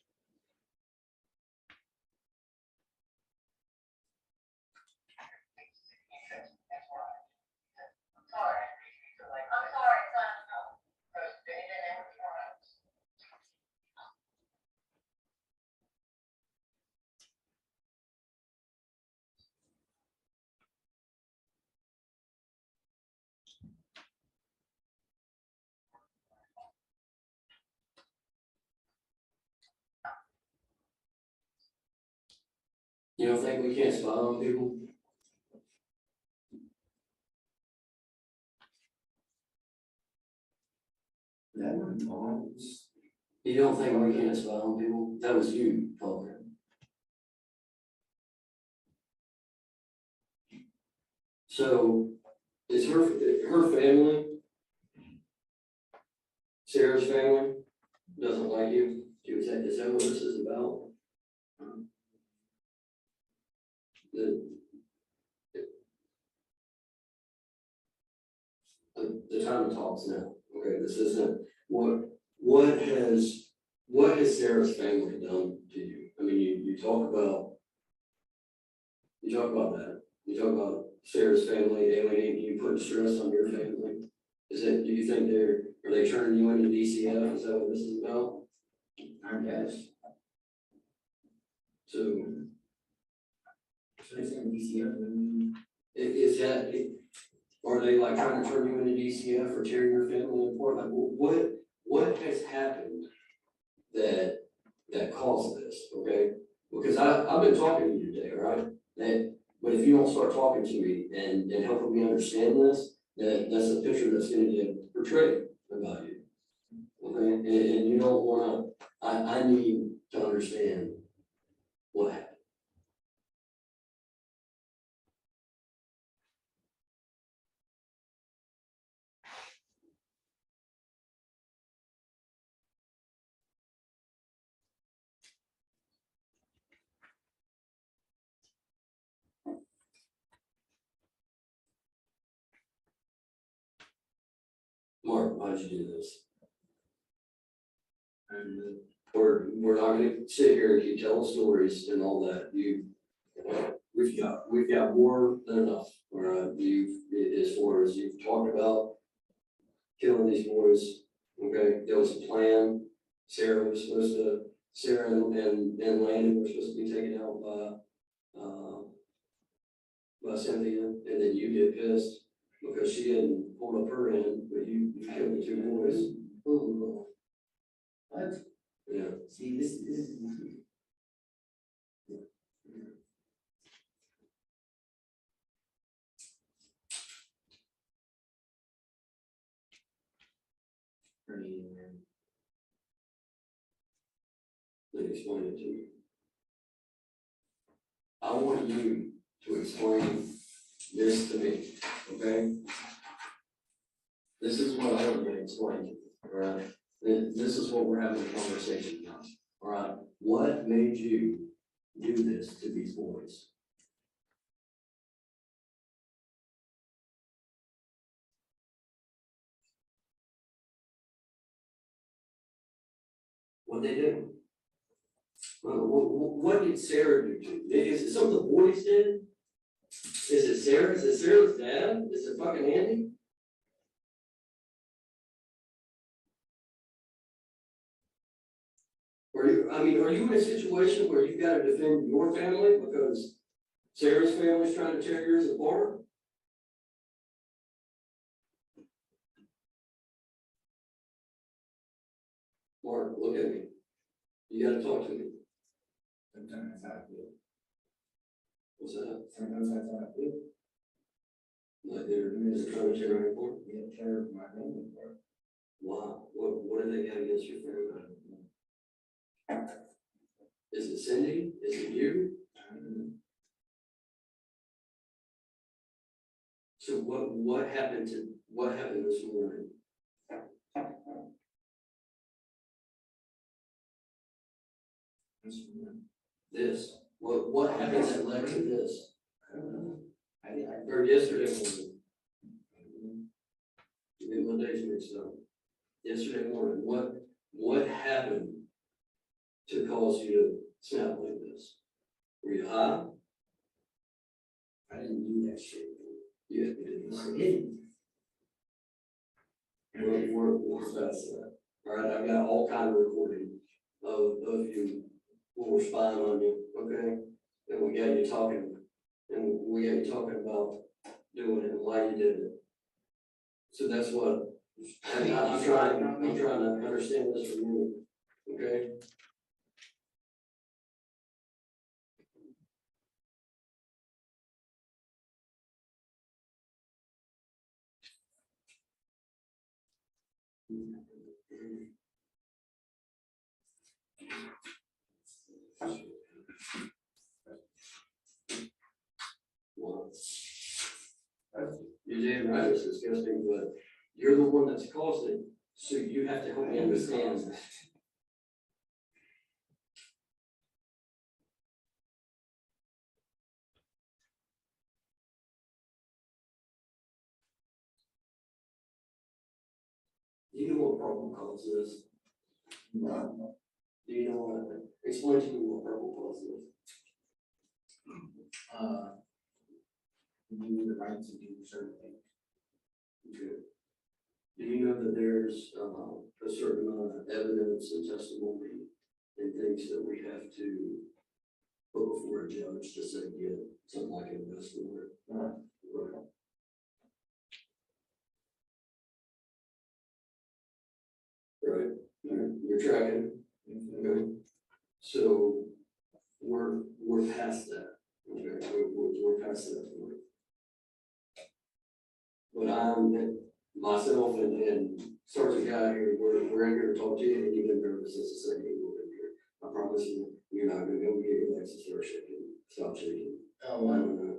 You don't think we can't spy on people? that one, on. You don't think we can't spy on people? That was you talking. So, is her family, Sarah's family, doesn't like you? Is that what this is about? The time to talk is now. Okay, this isn't what has Sarah's family done to you? I mean, you talk about that. You talk about Sarah's family alienating you, putting stress on your family. Do you think are they turning you into DCF? Is that what this is about? I guess. So So it's in DCF. is that, are they like trying to turn you into DCF or tear your family apart? Like what has happened that caused this, okay? Because I've been talking to you today, all right? But if you don't start talking to me and helping me understand this, that's a picture that's gonna get portrayed about you. Okay, and you don't wanna, I need to understand what happened. Mark, why did you do this? And we're not gonna sit here and keep telling stories and all that. We've got more than enough. All right, as far as you've talked about killing these boys, okay, there was a plan. Sarah and Landon were supposed to be taken out by Cynthia, and then you get pissed because she hadn't pulled up her end, but you killed the two boys. Ooh. What? Yeah. See, this is. explain it to you. I want you to explain this to me, okay? This is what I want you to explain to me, all right? This is what we're having a conversation about, all right? What made you do this to these boys? What they do? What did Sarah do to you? Is it something the boys did? Is it Sarah? Is it Sarah's dad? Is it fucking Andy? Are you in a situation where you've got to defend your family because Sarah's family's trying to tear yours apart? Mark, look at me. You gotta talk to me. Sometimes that's how I feel. What's that? Sometimes that's how I feel. Like they're trying to tear me apart? Yeah, tear my family apart. Wow, what do they have against your family? Is it Cindy? Is it you? So what happened this morning? This, what happened that led to this? Or yesterday morning? You get my days mixed up. Yesterday morning, what happened to cause you to snap like this? Were you high? I didn't do that shit. You did this. I didn't. We're past that. All right, I've got all kind of recording of you when we're spying on you, okay? And we got you talking about doing it and why you did it. So that's what I'm trying to understand this from you, okay? Well, you're damn right, it's disgusting, but you're the one that's caused it, so you have to help me understand. Do you know what probable cause is? No. Do you know what, explain to me what probable cause is? You need the right to do certain things. Okay. Do you know that there's a certain amount of evidence and testimony and things that we have to put before a judge to say, yeah, something like an arrest warrant? Right. Right, you're tracking, okay? So we're past that, okay? We're past that point. But myself and Sergeant Guy here, we're in here to talk to you, and you've been nervous since the second you were in here. I promise you, you're not gonna go get your legs and start shaking, stop shaking. Oh, I don't know.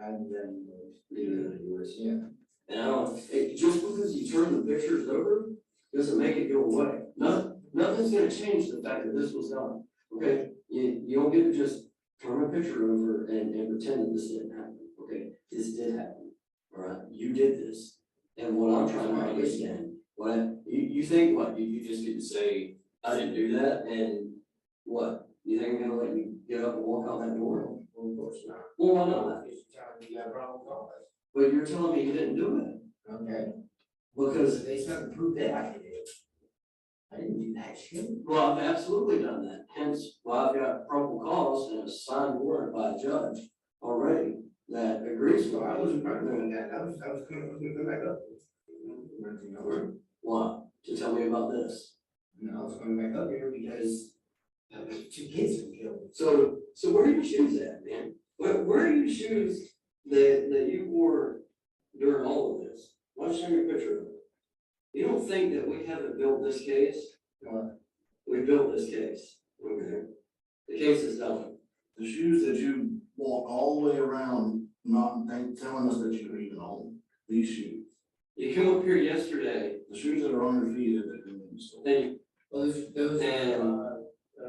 I do that anyways. You do that anyways. Yeah. And I don't, just because you turn the pictures over, doesn't make it go away. Nothing's gonna change the fact that this was done, okay? You don't get to just turn a picture over and pretend that this didn't happen, okay? This did happen, all right? You did this. And what I'm trying to understand, you think what, you just get to say, I didn't do that, and what? You think I'm gonna let you get up and walk out that door? Well, of course not. Well, why not? Because you're telling me you got a problem with all But you're telling me you didn't do it, Okay. because, They said to prove that I did it. I didn't do that shit. well, I've absolutely done that, hence why I've got probable cause and a signed warrant by a judge already that agrees with So I me. wasn't doing that. I was gonna go back up. Why? To tell me about this. No, I was going back up here because two kids were killed. So where are your shoes at, man? Where are your shoes that you wore during all of this? Why don't you show me a picture of it? You don't think that we haven't built this case? We built this case, okay? case is done. The shoes that you walk all the way around, not telling us that you even own, these shoes. You came up here yesterday, The shoes that are on your feet that in the store. and Those And-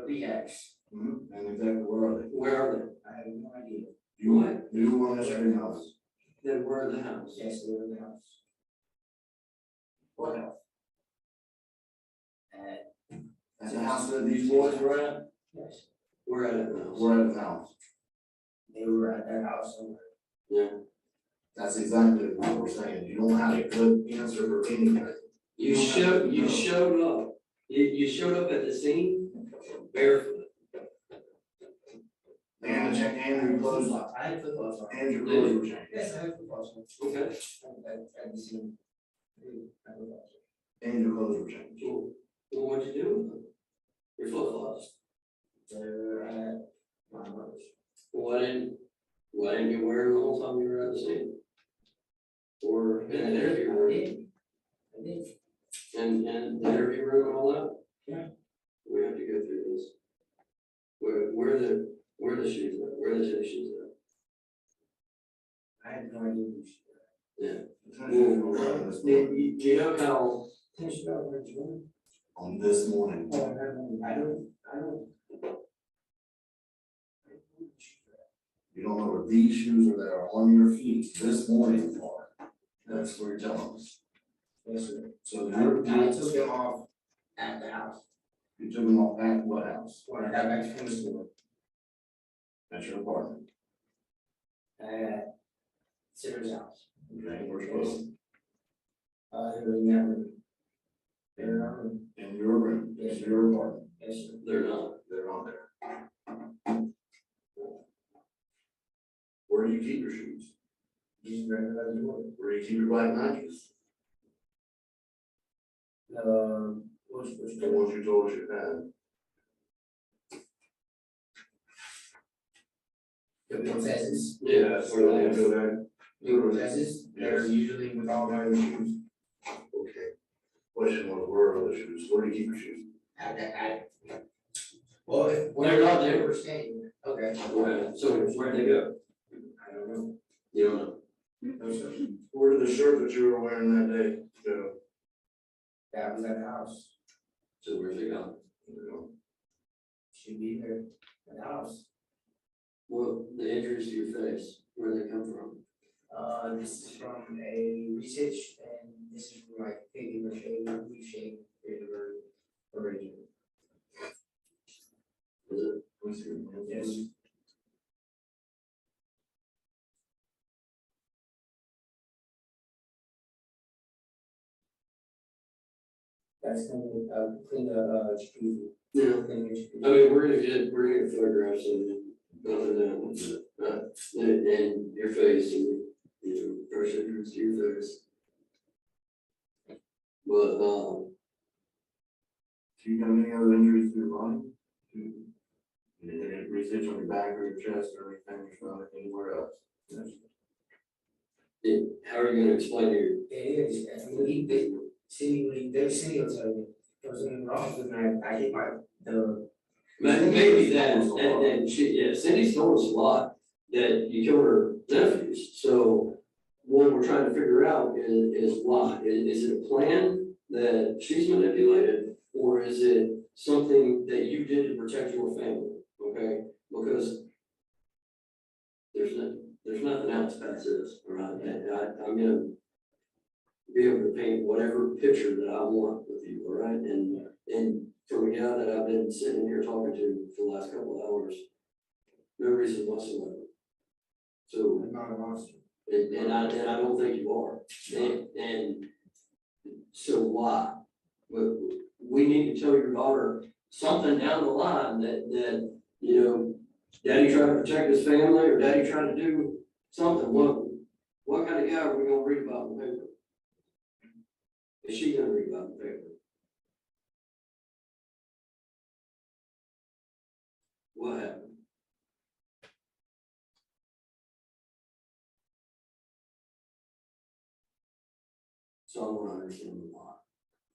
reacts. And exactly where are they? where are they? I have no idea. You were on yesterday's house. Then where are the house? Yes, they were in the house. What house? That's the house that these boys were at? Yes, Where at the house? We're at the house. they were at their house somewhere. Yeah. That's exactly what we're saying. You don't have a good answer for anything. You showed up. You showed up at the scene barefoot. And your clothes, I had flip-flops on. and your clothes were changed. Yes, I had flip-flops on. Okay. I didn't see them. I had flip-flops on. And your clothes were changed. Well, what'd you do with them? Your flip flops. They're at my mother's. Why didn't you wear them the whole time you were at the scene? Or in the interview I room? did. I did. And the interview room and all that? Yeah. We have to go through this. Where the shoes at? Where the tennis shoes I had no idea who she was. at? Yeah. On Do you know how, Tennis shoes out where she went? this morning. Oh, I don't. You don't know where these shoes are that are on your feet this morning are. That's what you're telling us. Yes, sir. So I took them off at the house. you took them off at what house? When I got back from the store. At your apartment. At Sarah's house. Okay, where's your clothes? They were in that room. They were in our room. In your room, Yes, in sir. your apartment. Yes, sir. they're not. They're not there. Where do you keep your shoes? Just right by the door. Where do you keep your black Nikes? Which The ones you told us you had. the Cortezes. Yeah, Where they go there? The Cortezes, they're usually with all my other shoes. Okay. Question was, where are the shoes? Where do you keep your shoes? Well, They're not there. They were staying. Okay. So where'd they go? I don't know. You don't know. No, sir. Where did the shirt that you were wearing that day go? That was at the house. So where's it gone? Should be there at the house. Well, the injuries to your face, where they come from? This is from a research, and this is from like Payton or Shiloh, we shave original. Is it? Yes. That's gonna clean the jacuzzi. Yeah. Clean the jacuzzi. I mean, we're gonna get photographs of it, other than, and your face and, you know, fresh injuries to your face. But, Do you have any other injuries to your body? Any research on your back or your chest or anything, your stomach, anywhere else? how are you gonna explain to your, It is, I mean, Cindy will tell you, I was in the office and I hit maybe that, and she, yeah, Cindy's told us a lot, that you killed her nephews, so what we're trying to figure out is why, is it a plan that she's manipulated, or is it something that you did to protect your family, okay? Because there's nothing else past this, all right, and I'm gonna be able to paint whatever picture that I want with you, all right, and from a guy that I've been sitting here talking to for the last couple of hours, no reason whatsoever. So, I'm not a monster. and I don't think you are, and so why? We need to tell your daughter something down the line that, you know, daddy tried to protect his family, or daddy tried to do something, what kind of guy are we gonna read about in the paper? Is she gonna read about in the paper? What happened? So I wanna understand why.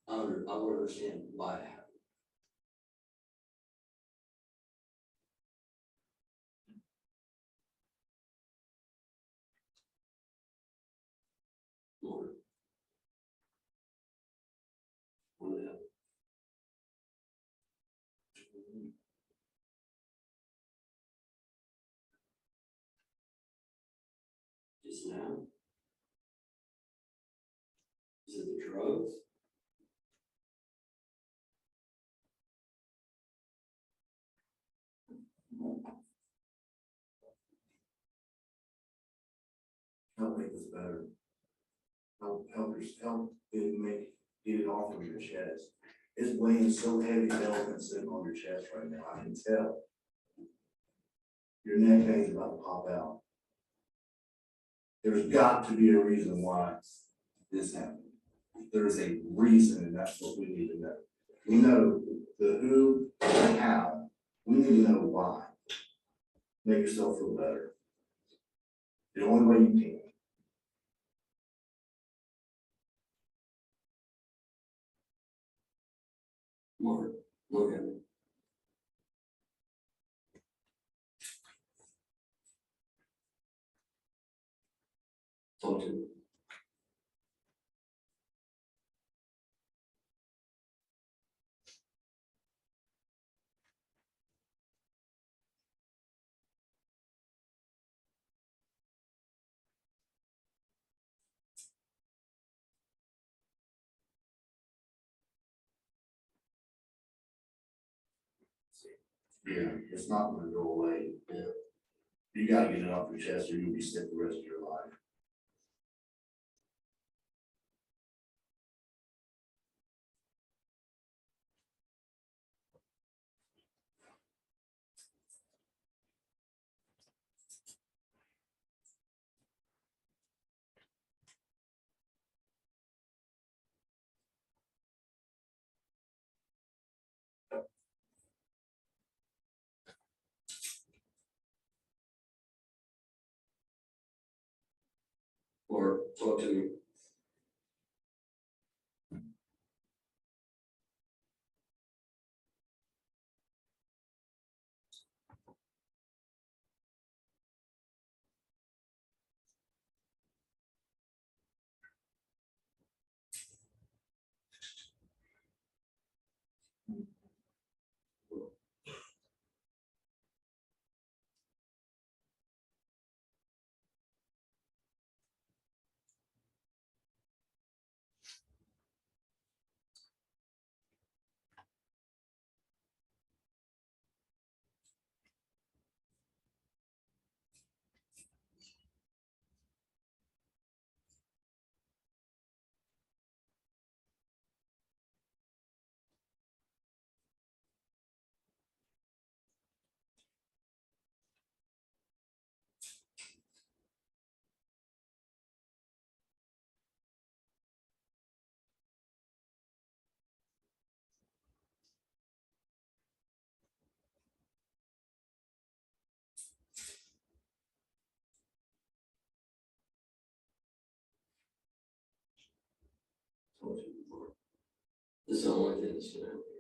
I wanna understand why it happened. Just now? Is it the drugs? Help make this better. Help it make, get it off of your chest. It's weighing so heavy, elephant sitting on your chest right now, I can tell. Your neck veins about to pop out. There's got to be a reason why this happened. There's a reason, and that's what we need to know. We know the who, the how, we need to know why. Make yourself feel better. The only way you can. Mark, look at me. Talk to me. Yeah, it's not gonna go away. Yeah. You gotta get it off your chest or you'll be sick the rest of your life. Or talk to me. Talk to me, Mark. This is the only thing that's gonna help you.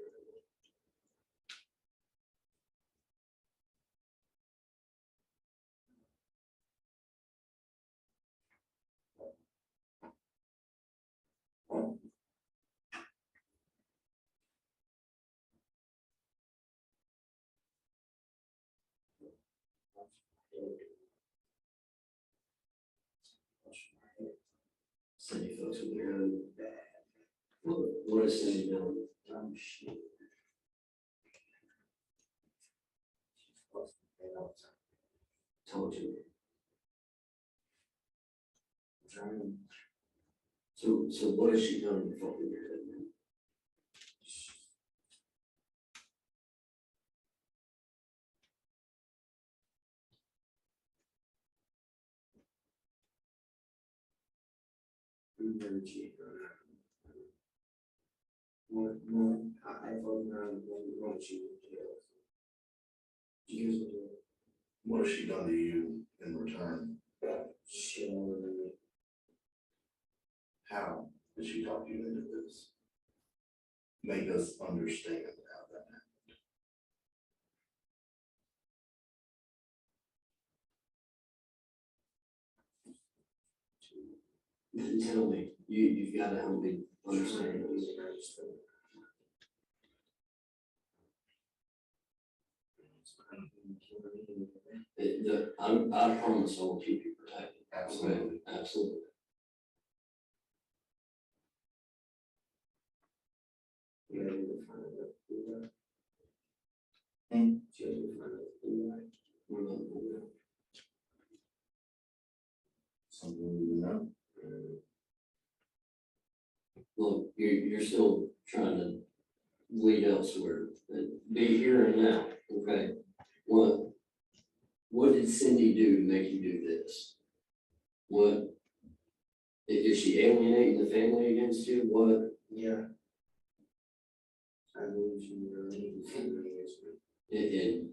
Cindy folks with their own bad. What is Cindy doing? Shit. Told you. So what has she done in fucking your head, man? We never cheat on her. One, I voted around when she was in jail. She was in jail. What has she done to you in return? She older than me. How did she talk you into this? Make us understand how that You tell me, you've got to help me understand this. I promise I will keep you protected. Absolutely, absolutely. You gotta do the final, do that. Hmm. You gotta do the final, do that. We're not doing that. Something we know. Look, you're still trying to lead elsewhere, and be here and now, okay? What did Cindy do to make you do this? What, is she alienating the family against you? What? Yeah. I believe she really needs to. And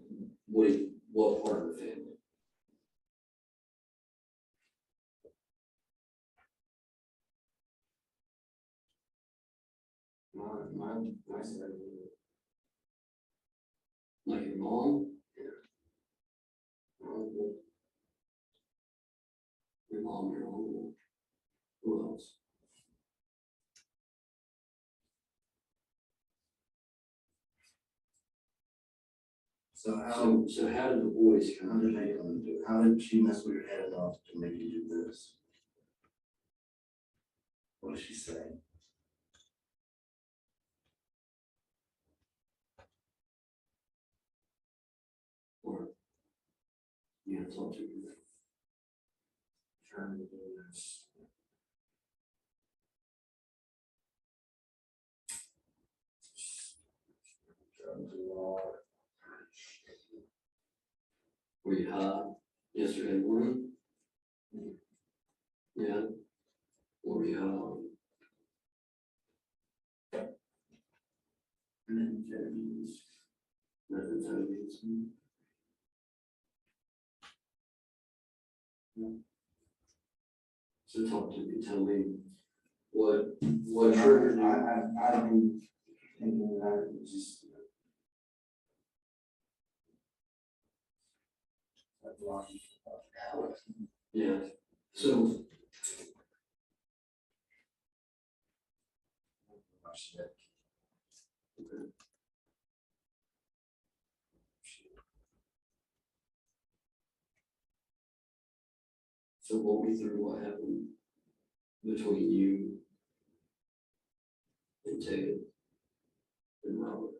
what part of the family? My side. Like your mom? Your mom, your uncle? Who else? So So how did the boys how come? did they come and do it? How did she mess with your head enough to make you do this? What did she say? Or you gotta talk to me. Trying to do this. Trying to do all. Were you high yesterday morning? Yeah. Or were you high? Methamphetamines. So talk to me, tell me what triggered you? I've been thinking that it just. That's a lot. Yeah, so so walk me through what happened between you and Ted and Robert.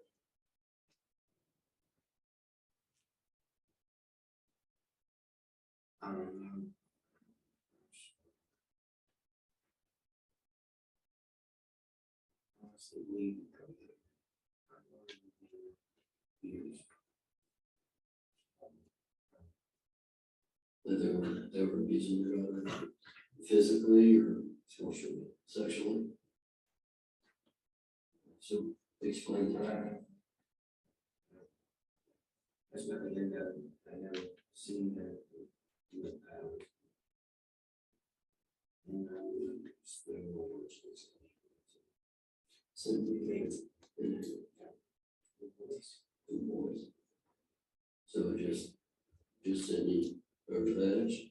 I don't know. Honestly, we. Years. That they were abusing your daughter physically or sexually. So explain that. That's nothing that I never seen that in the past. And I would explain more words. So we made the boys. So just Cindy over the edge.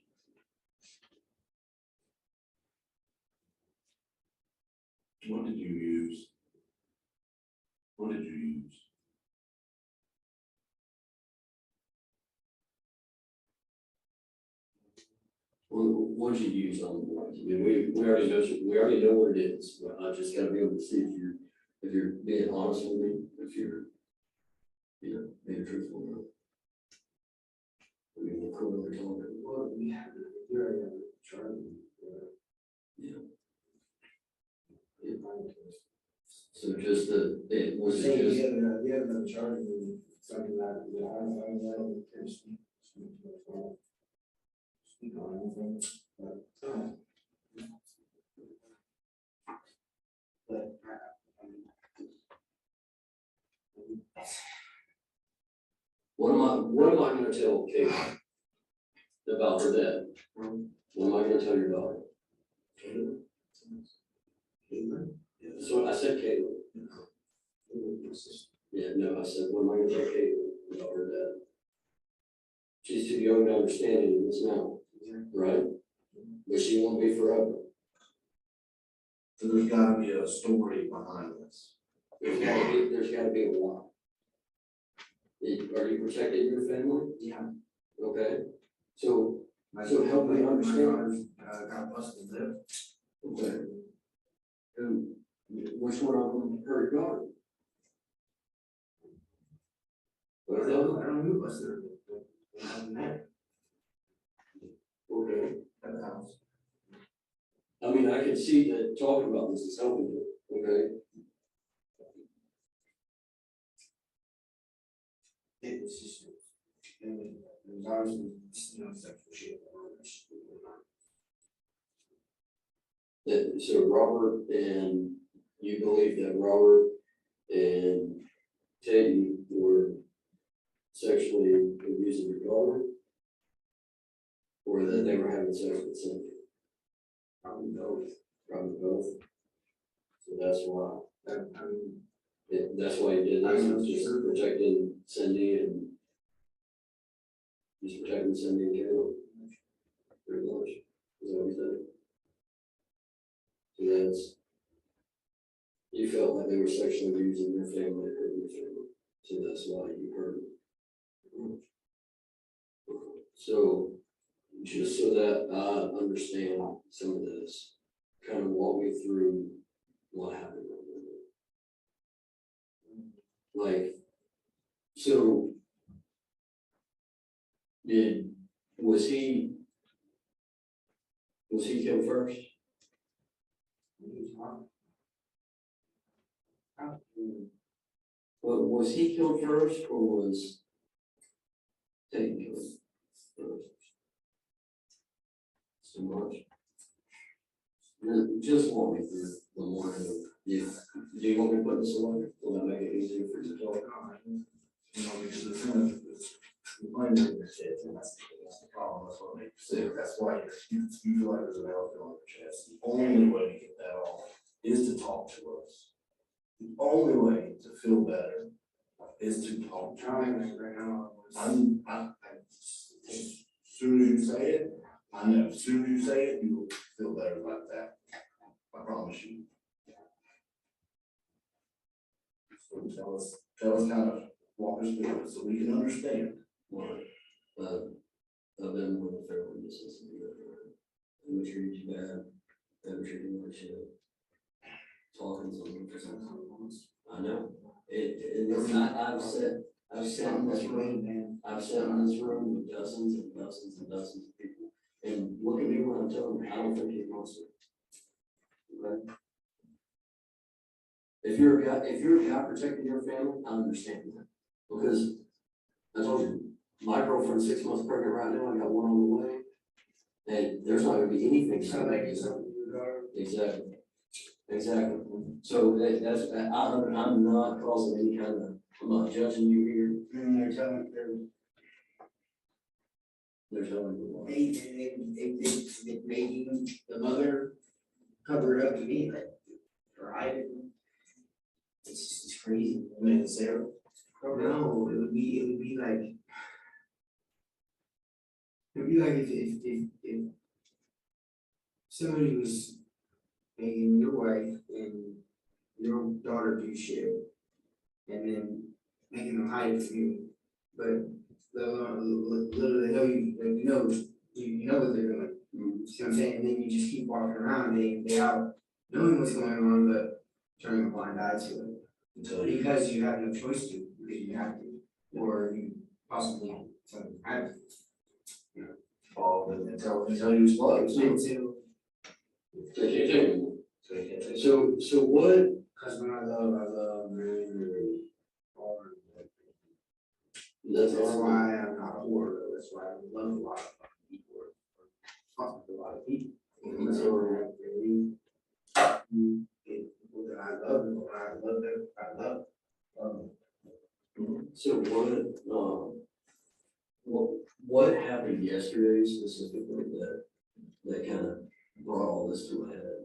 What did you use? What did you use? What did you use on the boys? I mean, we already know what it is, but I just gotta be able to see if you're being honest with me, if you're, being truthful or not. I mean, what could we talk about? Well, we have a very charming. Yeah. So just was it just, We have another charging, something that, I don't care, speak on anything, but. what am I gonna tell Kate about her dad? What am I gonna tell your daughter? So I said Caitlin. Yeah, no, I said, what am I gonna tell Caitlin about her dad? She's too young to understand any of this now, right? But she won't be forever. So there's gotta be a story behind this. There's gotta be a why. Are you protecting your family? Yeah. Okay, so So help me understand. My daughter's, got busted lip. Okay. Which one of them hurt your daughter? I don't know who busted her lip, but it wasn't there Okay. at the house. I mean, I can see that talking about this is helping you, okay? It was just, it was obviously, sexual shit. That, so Robert and you believe that Robert and Teddy were sexually abusing your daughter? Or that they were having sex with Cindy? Probably both. Probably both. So that's why, I mean, that's why you did this, was just protecting Cindy and he's protecting Cindy and Caleb. Pretty much, is that what you said? So that's, you felt like they were sexually abusing your family or your family, so that's why you heard it. So, just so that I understand some of this, kind of walk me through what happened. Like, so, was he killed first? Well, was he killed first or was Payton killed first? So much. Just walk me through the morning. Do you want me to put this away? Will that make it easier for you to talk? Because it's one of the blame your kids, and that's the problem, that's what makes you sick, that's why you feel like there's an elephant on your chest. The only way to get that off is to talk to us. The only way to feel better is to talk to us. right now. As soon as you say it, I know, as soon as you say it, you will feel better about that. I promise you. So tell us kind of walk us through it so we can understand. What? I've been with a fair witness since the beginning. I'm sure you bad. I'm sure you like shit. Talking to them for something. I know. I've sat in this room, I've sat in this room with dozens and dozens and dozens of people. And look at me when I'm telling you, I don't think you're a monster. Okay? If you're a guy protecting your family, I understand that. Because I told you, my girlfriend's 6 months pregnant right now, I got one on the way. And there's not gonna be anything. Exactly. Exactly. So I'm not causing any kind of, I'm not judging you here. And they're telling, They're telling you what. they making the mother cover it up to me, like, or I didn't. It's crazy. I mean, Sarah. No, it would be like. It'd be like if somebody was making your wife and your daughter do shit, and then making them hide it from you, but little they know you, like, you know what they're doing. See what I'm saying? And then you just keep walking around, they out knowing what's going on, but turning a blind eye to it. Because you have no choice to, because you have to, or you possibly have to. Oh, until you explode. So what? Cause when I love, man. That's That's all. why I'm not a whore, that's why I love a lot of fucking people, or talk to a lot of people. And so I really, get people that I love, and when I love them, I love. So what happened yesterday specifically that kind of brought all this to a head?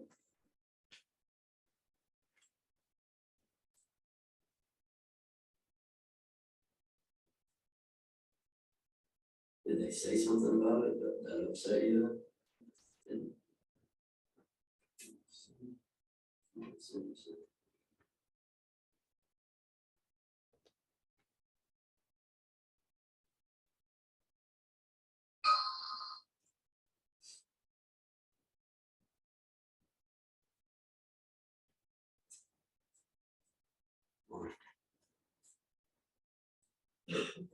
Did they say something about it that upset you? And-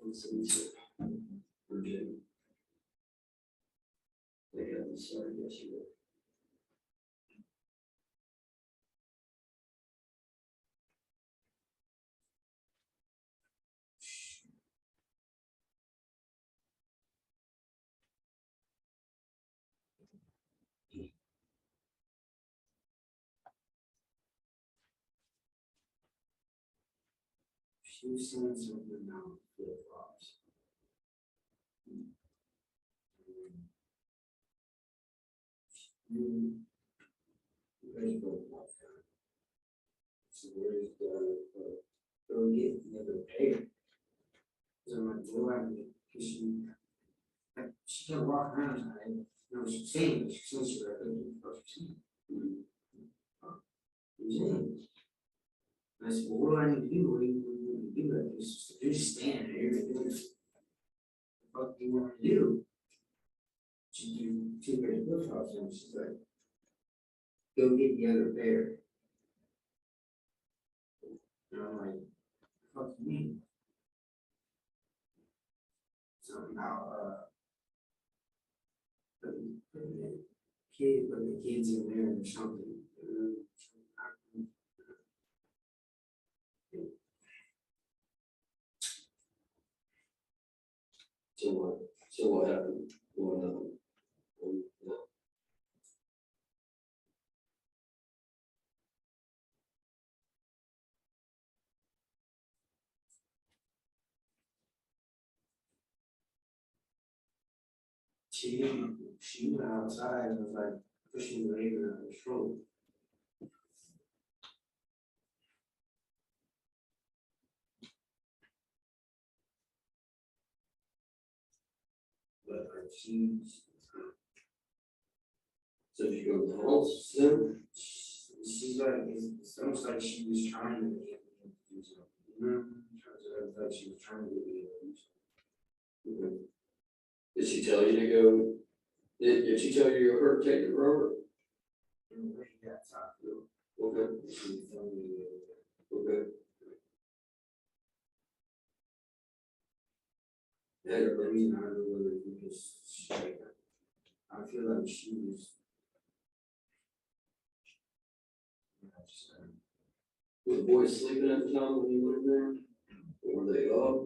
Let's see, so, Virginia. They got this started yesterday. Few cents of the mouth flip flops. So where's go get another pair? So I'm like, well, I mean, cause she kept walking around, and I didn't know what she was saying, but she said she read it, what she said. I said, well, what do I need to do? What do you need to do? Like, you're just standing there, you're doing this. What the fuck do you want to do? She do two pairs of flip flops, and she's like, go get the other pair. And I'm like, fuck you mean? Something about, putting the kids in there or something. So what happened? She went outside and was like pushing the neighbor out of the throat. But she's. So did you go to the house then? She's like, it's almost like she was trying to get me to do something. It's like she was trying to get me to do something. Did she tell you to go? Did she tell you you were hurt, take the rubber? Yeah, okay. Okay. Yeah, the reason I don't know whether it's because I feel like she was. Were the boys sleeping at the time when you went in there? Or were they up?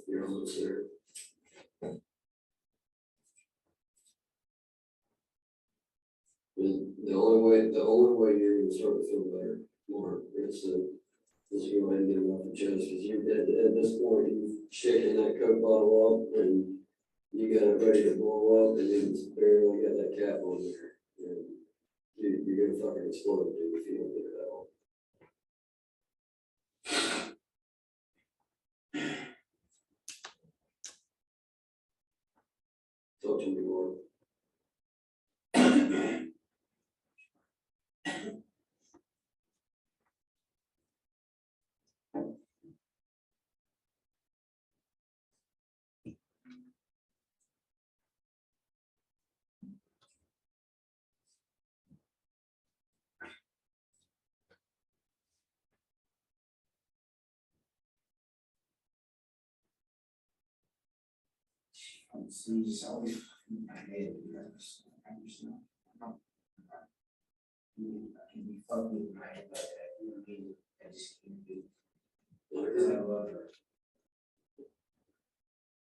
You're almost there. The only way you're gonna start to feel better, more, is to go ahead and get it off the chest, because you're at this point, you've shaken that Coke bottle up, and you got it ready to blow up, and it's barely got that cap on there. And you're gonna fucking explode, dude, if you don't get it out. Talk to me more. So you just always in my head, I just not, I can be fucking with my head like that, you know what I mean? I just can't do. Because I love her.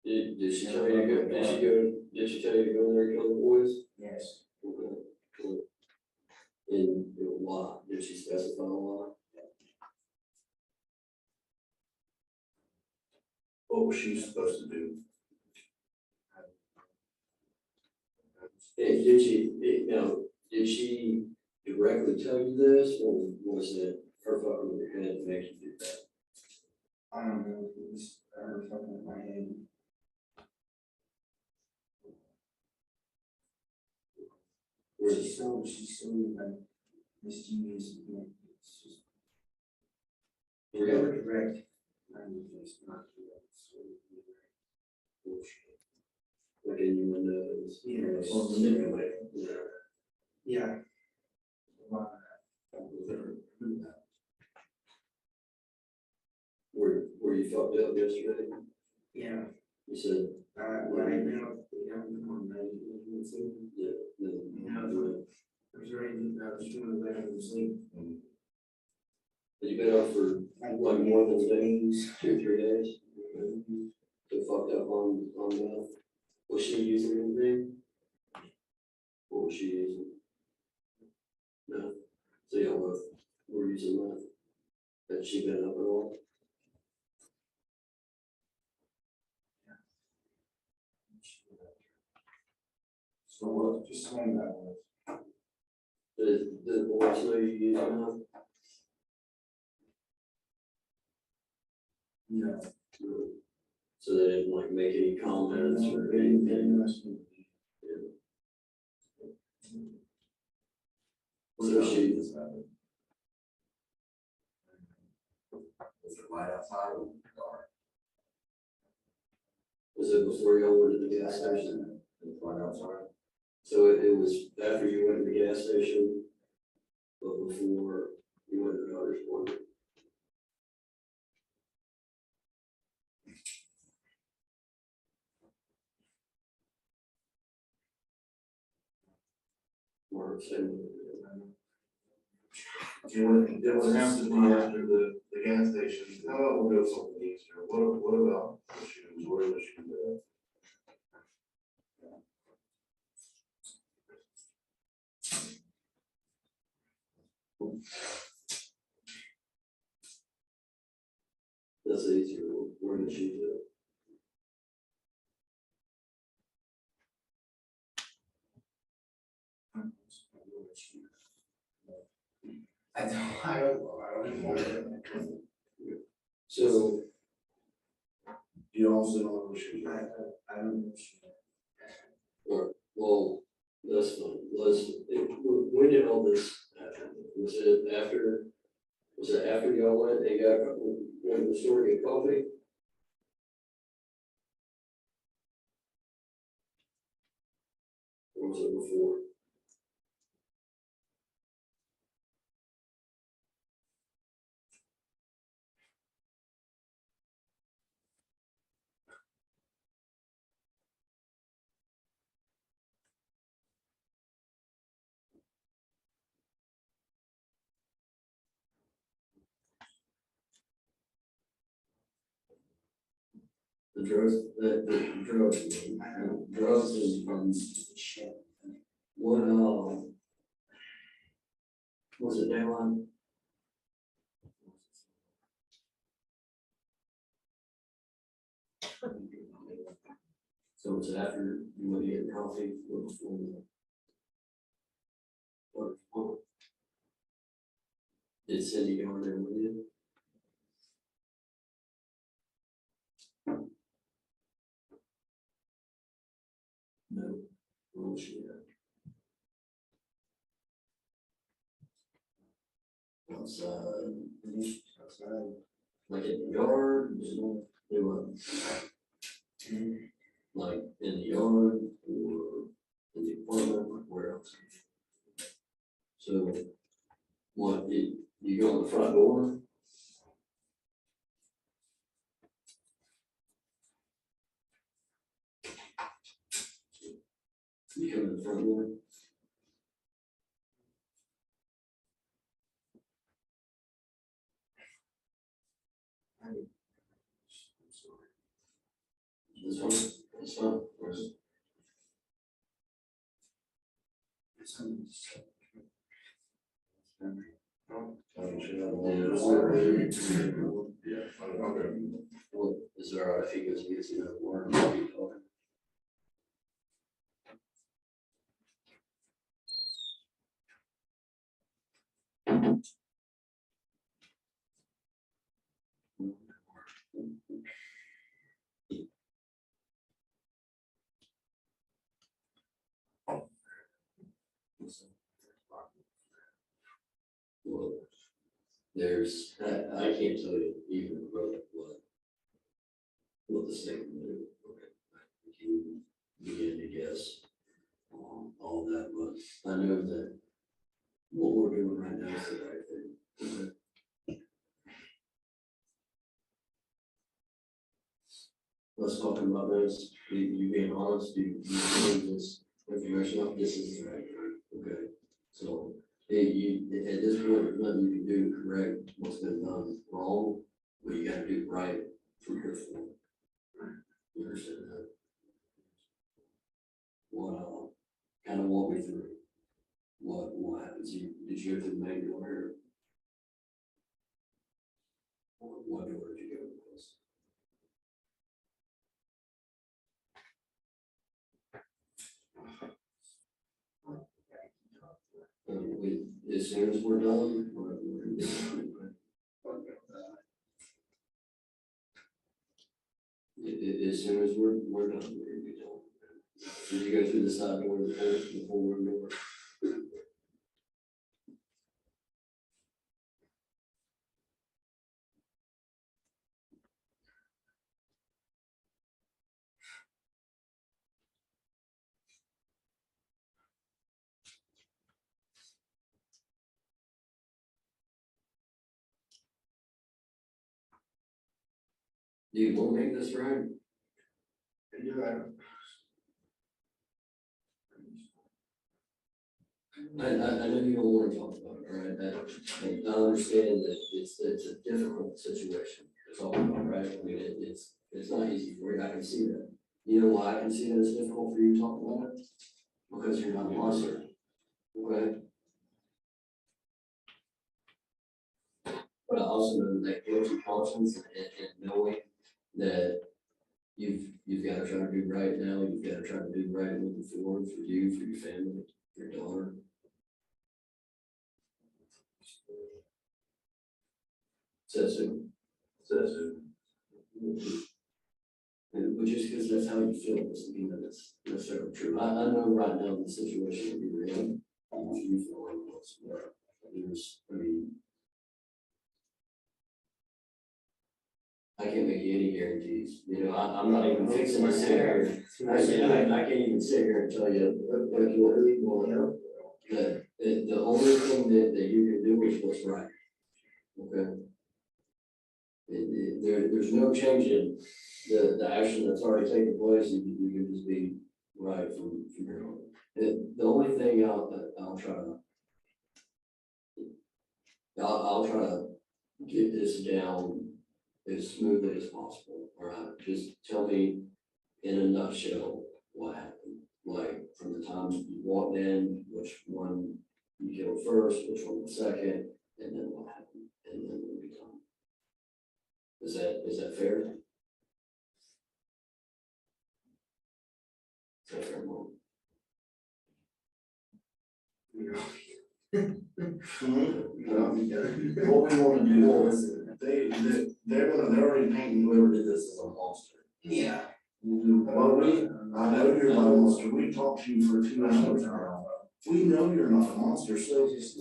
Did she tell you to go, did she tell you to go in there and kill the boys? Yes. Okay, cool. And why? Did she specify why? What was she supposed to do? And did she directly tell you this, or was it her fucking with your head to make you do that? I don't know, it was her fucking with my head. she's so like mischievous, you know, it's just. Yeah. Direct. It's not, it's bullshit. Like innuendos. Yeah. Or manipulate. Yeah. Yeah. A lot of that. Were you fucked up yesterday? Yeah. You said. Right now, I'm on 90, Yeah. I was ready, I was trying to let him sleep. Have you been out for like more than a day, 2 or 3 days? So fucked up on that? Was she using anything? What was she using? No. So y'all both were using that? Had she been up at all? So what, just explain that one. Did the boys know you using that? No. So they didn't like make any comments or anything? Yeah. So she, Was it light outside or dark? was it before y'all went to the gas station? It was light outside. So it was after you went to the gas station, but before you went to the daughter's appointment? Mark said. It was happened to me after the gas station. How about we'll go something easier? What about the shoes? Where are the shoes at? That's easier, where did she do it? I don't know. So, You also don't know shoes. I don't know. well, that's fine, when did all this happen? Was it after y'all went to the store to get coffee? Or was it before? The drugs, drugs is, Shit. what, was it dayline? So was it after you went to get coffee or before? Or before? Did Cindy go in there with you? No. Where was she at? Outside. Like in the yard, they were like in the yard or in the apartment, like where else? So, what, you go in the front door? You come in the front door? This one, this one, where's? Yeah, okay. Well, is there, I think it's easy to work. Well, there's, I can't tell you even what the state can do. Okay, I can begin to guess all that, but I know that what we're doing right now is the right thing. Okay? Let's talk about this. You being honest, you believe this information up, this is the right thing. Okay, so at this point, there's nothing you can do to correct what's been done wrong, but you gotta do right from here forward. You understand that? What, kind of walk me through what happens. Did you go to the main door here? What door did you go to? As soon as we're done, as soon as we're done, we're gonna be done. Did you go through the side door, the forward door? Do you want to make this right? You're right. I know you don't want to talk about it, all right? I understand that it's a difficult situation to talk about, right? I mean, it's not easy for you, I can see that. You know why I can see that it's difficult for you to talk about it? Because you're not a monster, okay? But I also know that guilty conscience and knowing that you've got to try to do right now, you've got to try to do right moving forward for you, for your family, for your daughter. Says who? Says who? But just because that's how you feel doesn't mean that it's necessarily true. I know right now the situation that you're in, you feel like what's there. I can't make you any guarantees. You know, I'm not even fixing to sit here. I can't even sit here and tell you what you want. The only thing that you can do is what's right. Okay. There's no change in the action that's already taken place. You can just be right from here on. The only thing I'll try to get this down as smoothly as possible. All right, just tell me in a nutshell what happened. Like from the time you walked in, which one you killed first, which one was second, and then what happened, and then we'll be done. Is that fair? Is that fair, Mom? What we want to do is, they're already painting whoever did this as a monster. Yeah. Well, I know you're not a monster, we talked to you for 2 hours now. We know you're not a monster, so just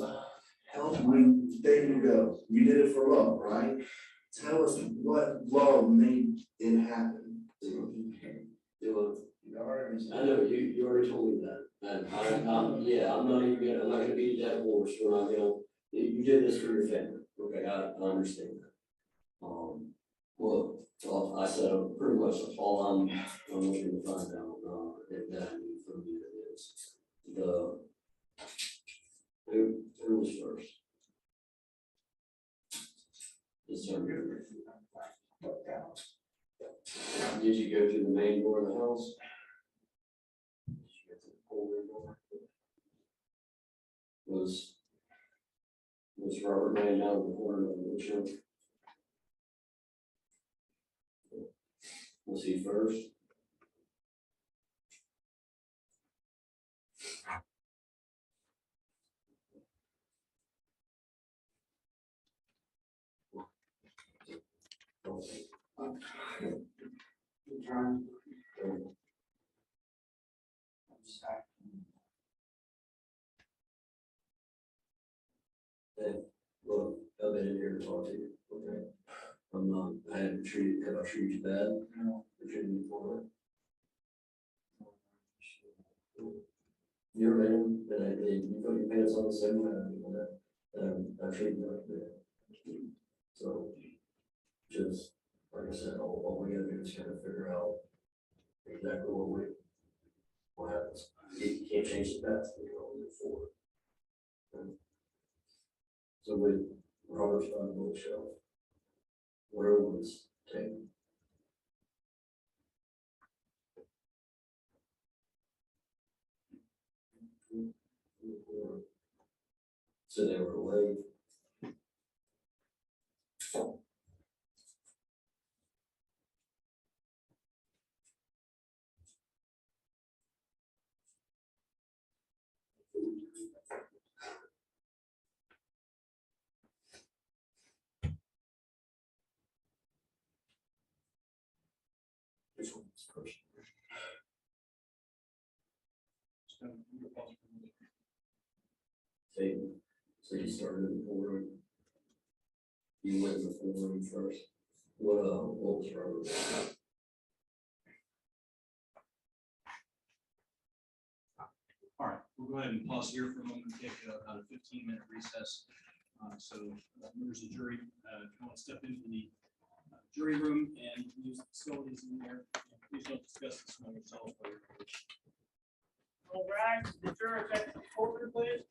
help me, there you go, you did it for love, right? Tell us what love made it happen. I know you already told me that. And I'm not gonna beat that horse. We're not gonna, you did this for your family. Okay, I understand that. Well, I said pretty much all I'm looking to find out, if that I need from you is who was first? Yes, sir. Did you go to the main door of the house? Was Robert laying out in the corner of the wheelchair? Was he first? Hey, look, I've been in here to talk to you, okay? I'm not, I haven't treated, have I treated you bad? No. Or treated you poorly? You're a man, and you put your pants on the same way, and I treat you like that. So, just, like I said, all we gotta do is kind of figure out exactly what happens. You can't change the past, you can only move forward. Okay? So with Robert's on the bookshelf, where was taken? So they were away. Which one was first? Taken. So you started in the foreroom. You went in the foreroom first. What was Robert? All right, we'll go ahead and pause here for a moment, take about a 15-minute recess. So members of the jury, if you want to step into the jury room and use the facilities in there, please don't discuss this among yourselves. All right, the jurors at the courtroom, please.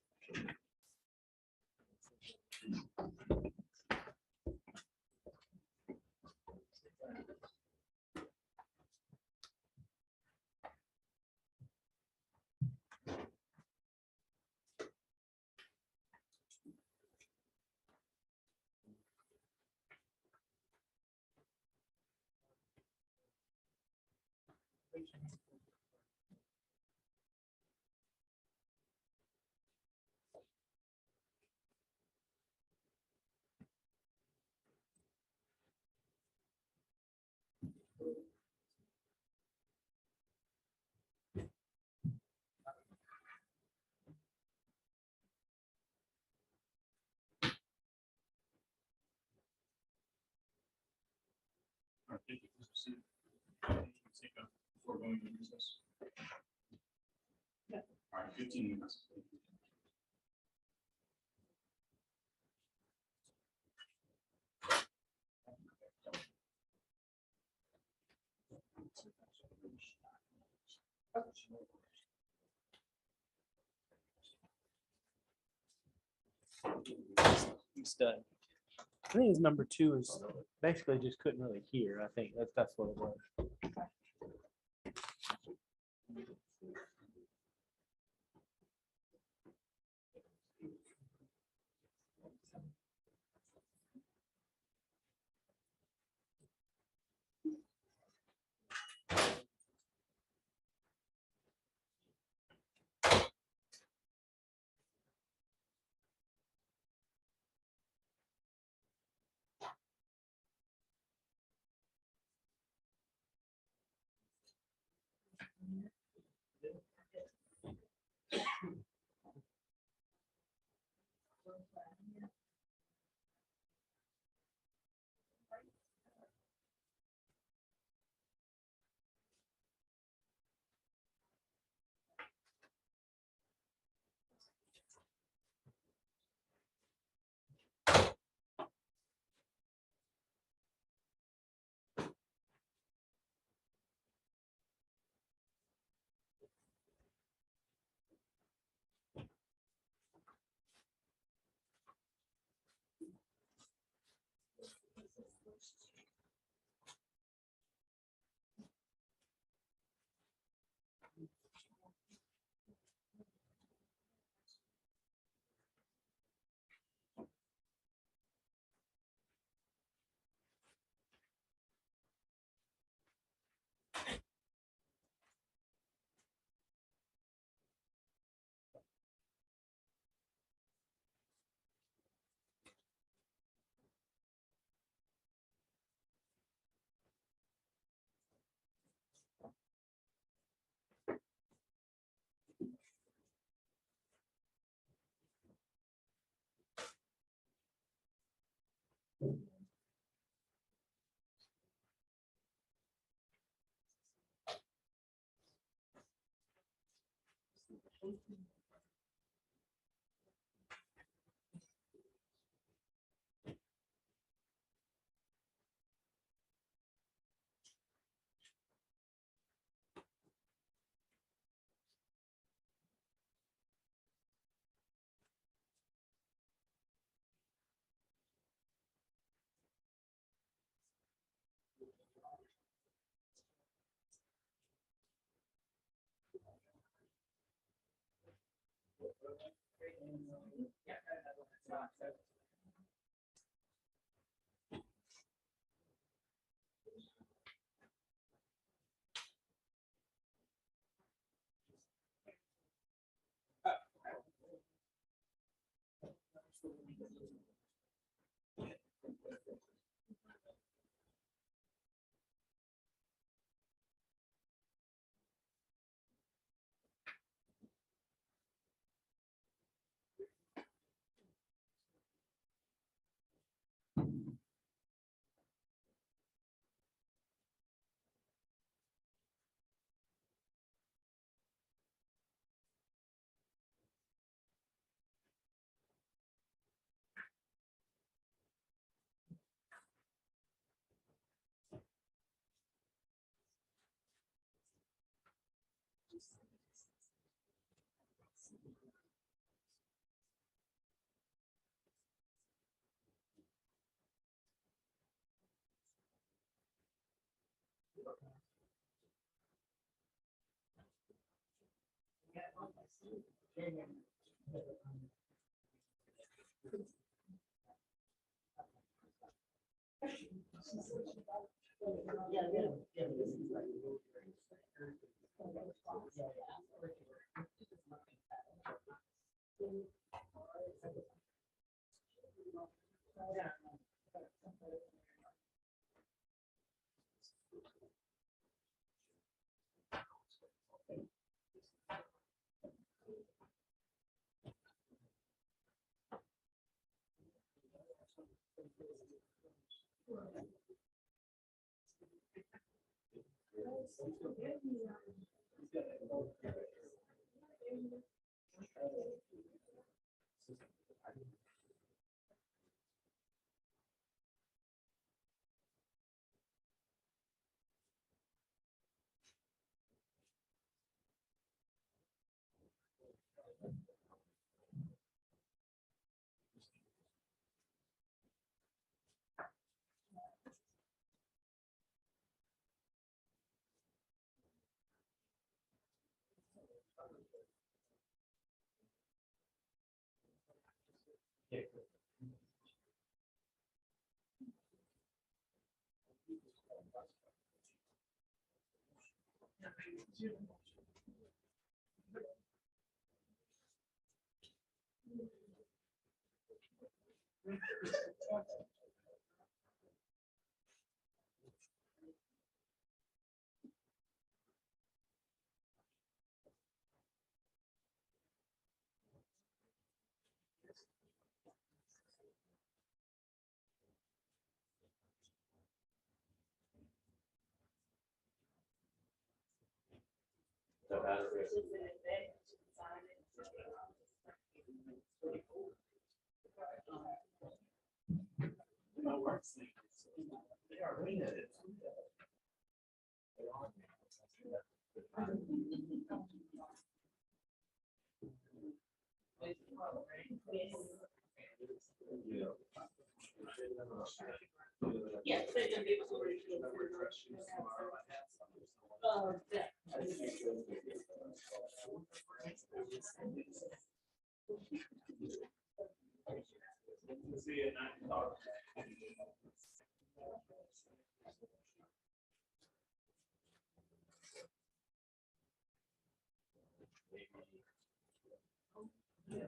All right, thank you. Please proceed. Take a before going to recess. All right, 15 minutes. He's done. I think his number 2 is basically just couldn't really hear. I think that's what it was. So that's it. Yeah.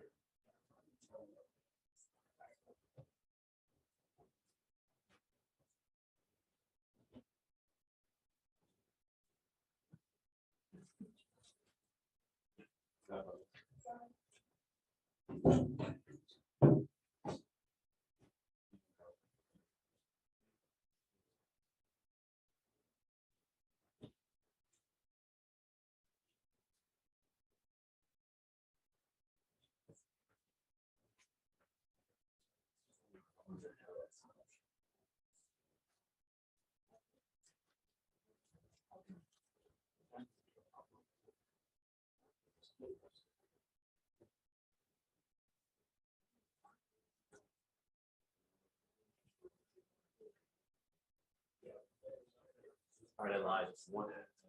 All right, I lied. It's 1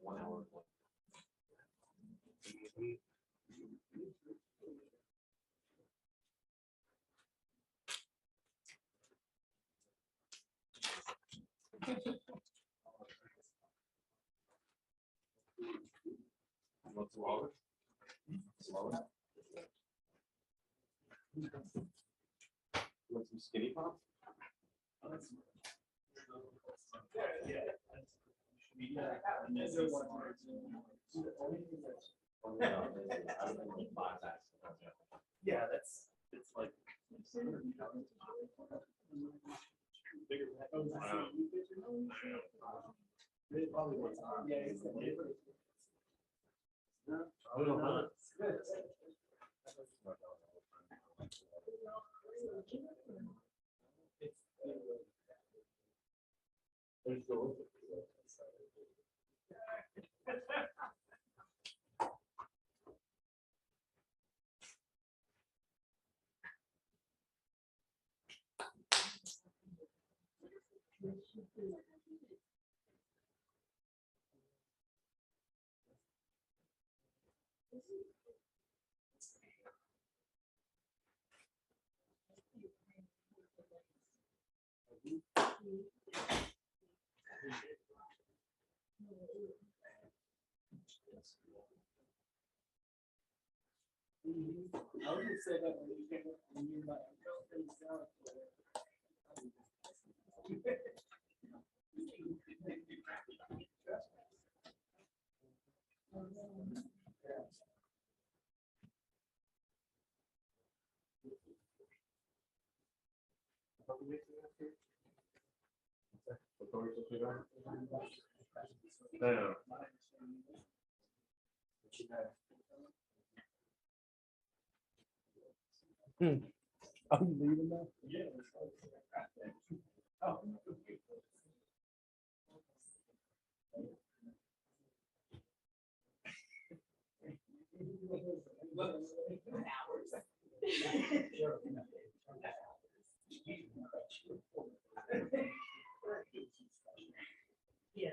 hour. What's lower? Slower. Want some skinny pop? Yeah, it's like. I would say that when you're not. No. Are you leaving now? Yeah. Oh. Yeah.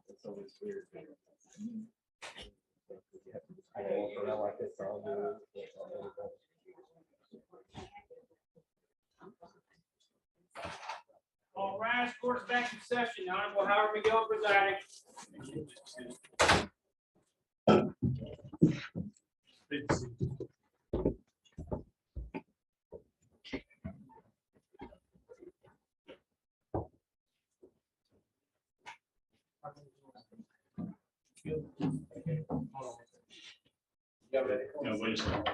It's always weird. I don't walk around like this all day. All right, court's back in session. The Honorable Howard Miguel presiding. No, wait a second.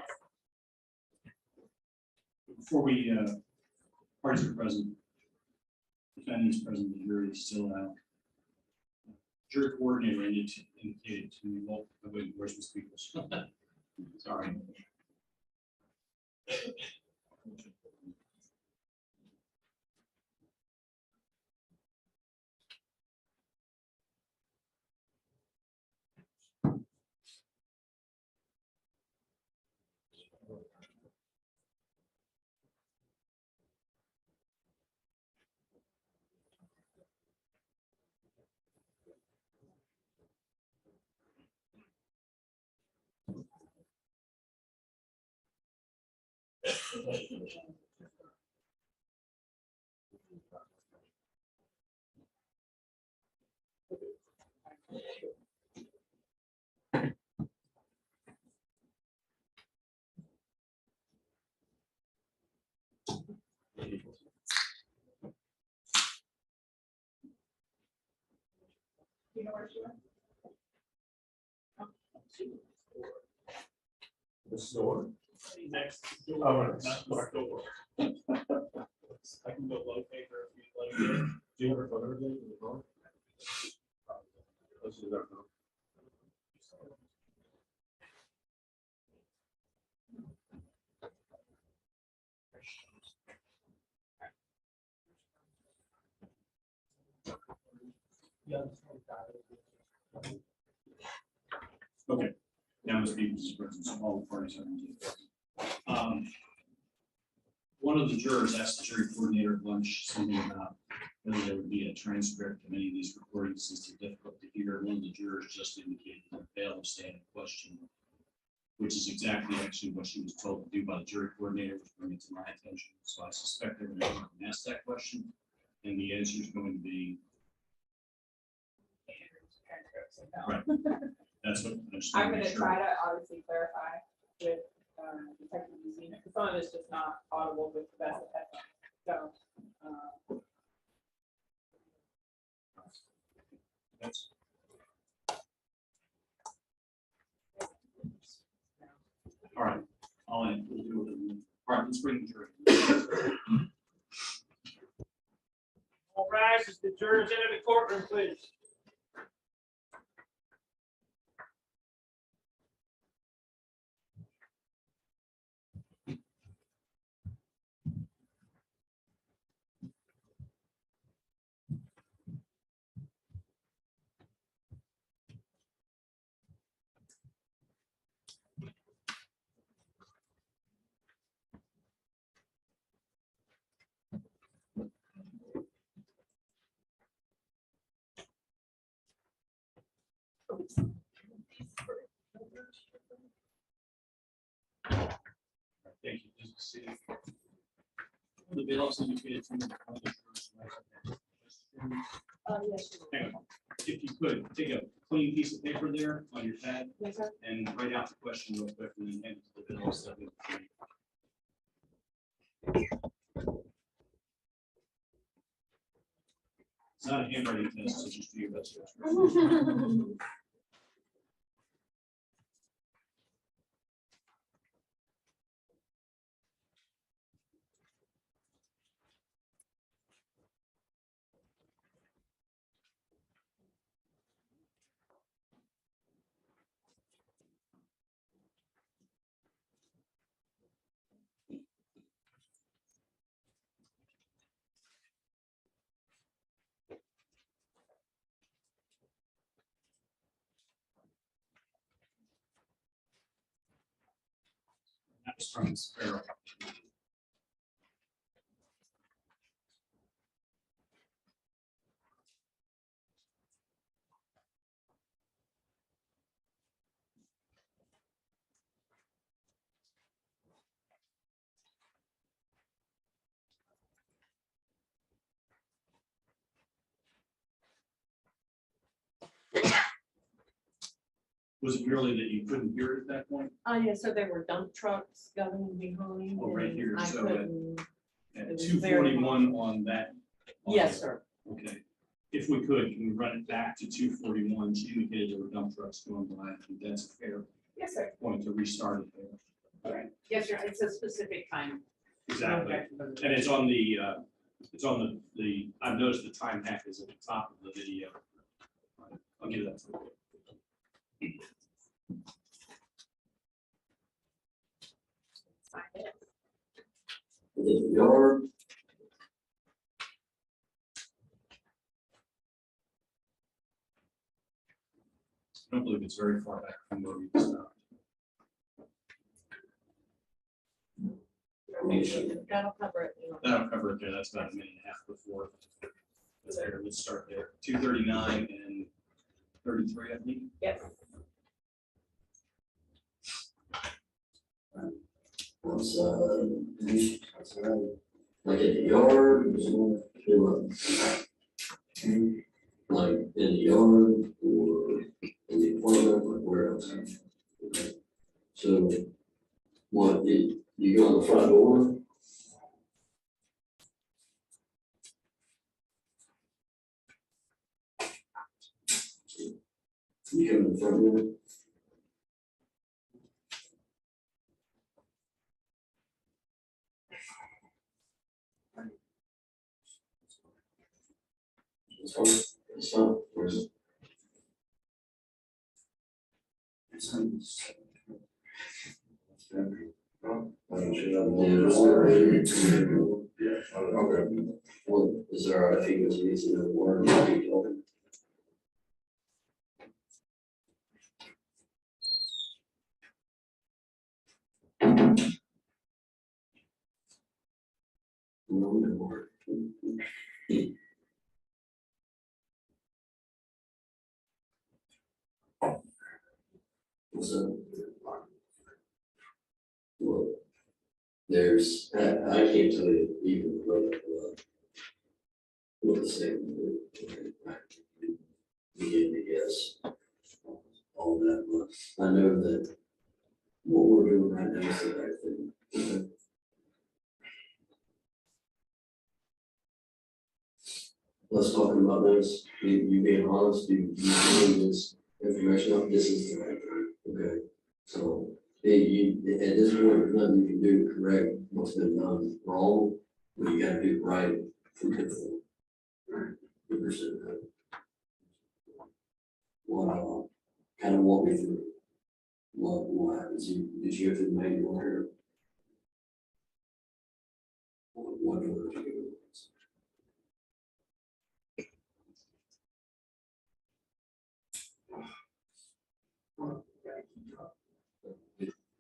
Before we, parties are present, defendants present, the jury is still out. Jury coordinator indicated to me, well, where's the speakers? Sorry. You know where she went? The store? Next Oh, door, it's not the door. I can go locate her if you'd like. Do you have a photo of it? Let's do that. Okay, now must be present, all the parties are engaged. One of the jurors asked the jury coordinator at lunch something about whether there would be a transcript of any of these recordings since they're difficult to hear. One of the jurors just indicated that they'll stand a question, which is exactly actually what she was told to do by the jury coordinator, which brought it to my attention. So I suspect they're going to ask that question, and the answer is going to be right. That's what I'm gonna try to obviously clarify with Detective Zena, because some of it's just not audible with the best of headphones. So, That's all right. All in. We'll do it. All right, let's bring the jury. All rise as the jurors enter the courtroom, please. Thank you. Just to see. The bills indicated from the yes. hang on. If you could, take a clean piece of paper there on your pad Yes, sir. and write out the question real quick and then hand it to the bills. That would be- It's not a handwriting test, so just do your best. That's from Sparrow. Was it merely that you couldn't hear it at that point? Yeah, so there were dump trucks going behind. Oh, right and here, I so couldn't- At It was 241 on that. Yes, sir. Okay. If we could, can we run it back to 241? She indicated there were dump trucks going by. I think that's a fair Yes, sir. point to restart it there. All right. Yes, sir. It's a specific time. Exactly. And it's on the, I've noticed the time hack is at the top of the video. I'll give that to you. In the yard, I don't believe it's very far back from where we stopped. That'll cover it. You know. That'll cover it there. That's about a minute and a half before. There, let's start there. 239 and 33, I think. Yes. outside, like in the yard, or something, like in the yard or in the apartment, like where else? Okay. So, what, you go on the front door? You come in the front door? It's fine, it's fine. Where's it? Well, is there, I think it's easy to learn. So, well, there's, I can't tell you even what the same. Begin to guess all that, but I know that what we're doing right now is the right thing. Let's talk about this, you being honest, you giving this information up, this is the right thing, okay? So, at this point, there's nothing you can do to correct what's been done wrong, but you gotta do it right from the beginning. Right, you understand that? What, kind of walk me through what happens, did you go through the manual here? What door did you go?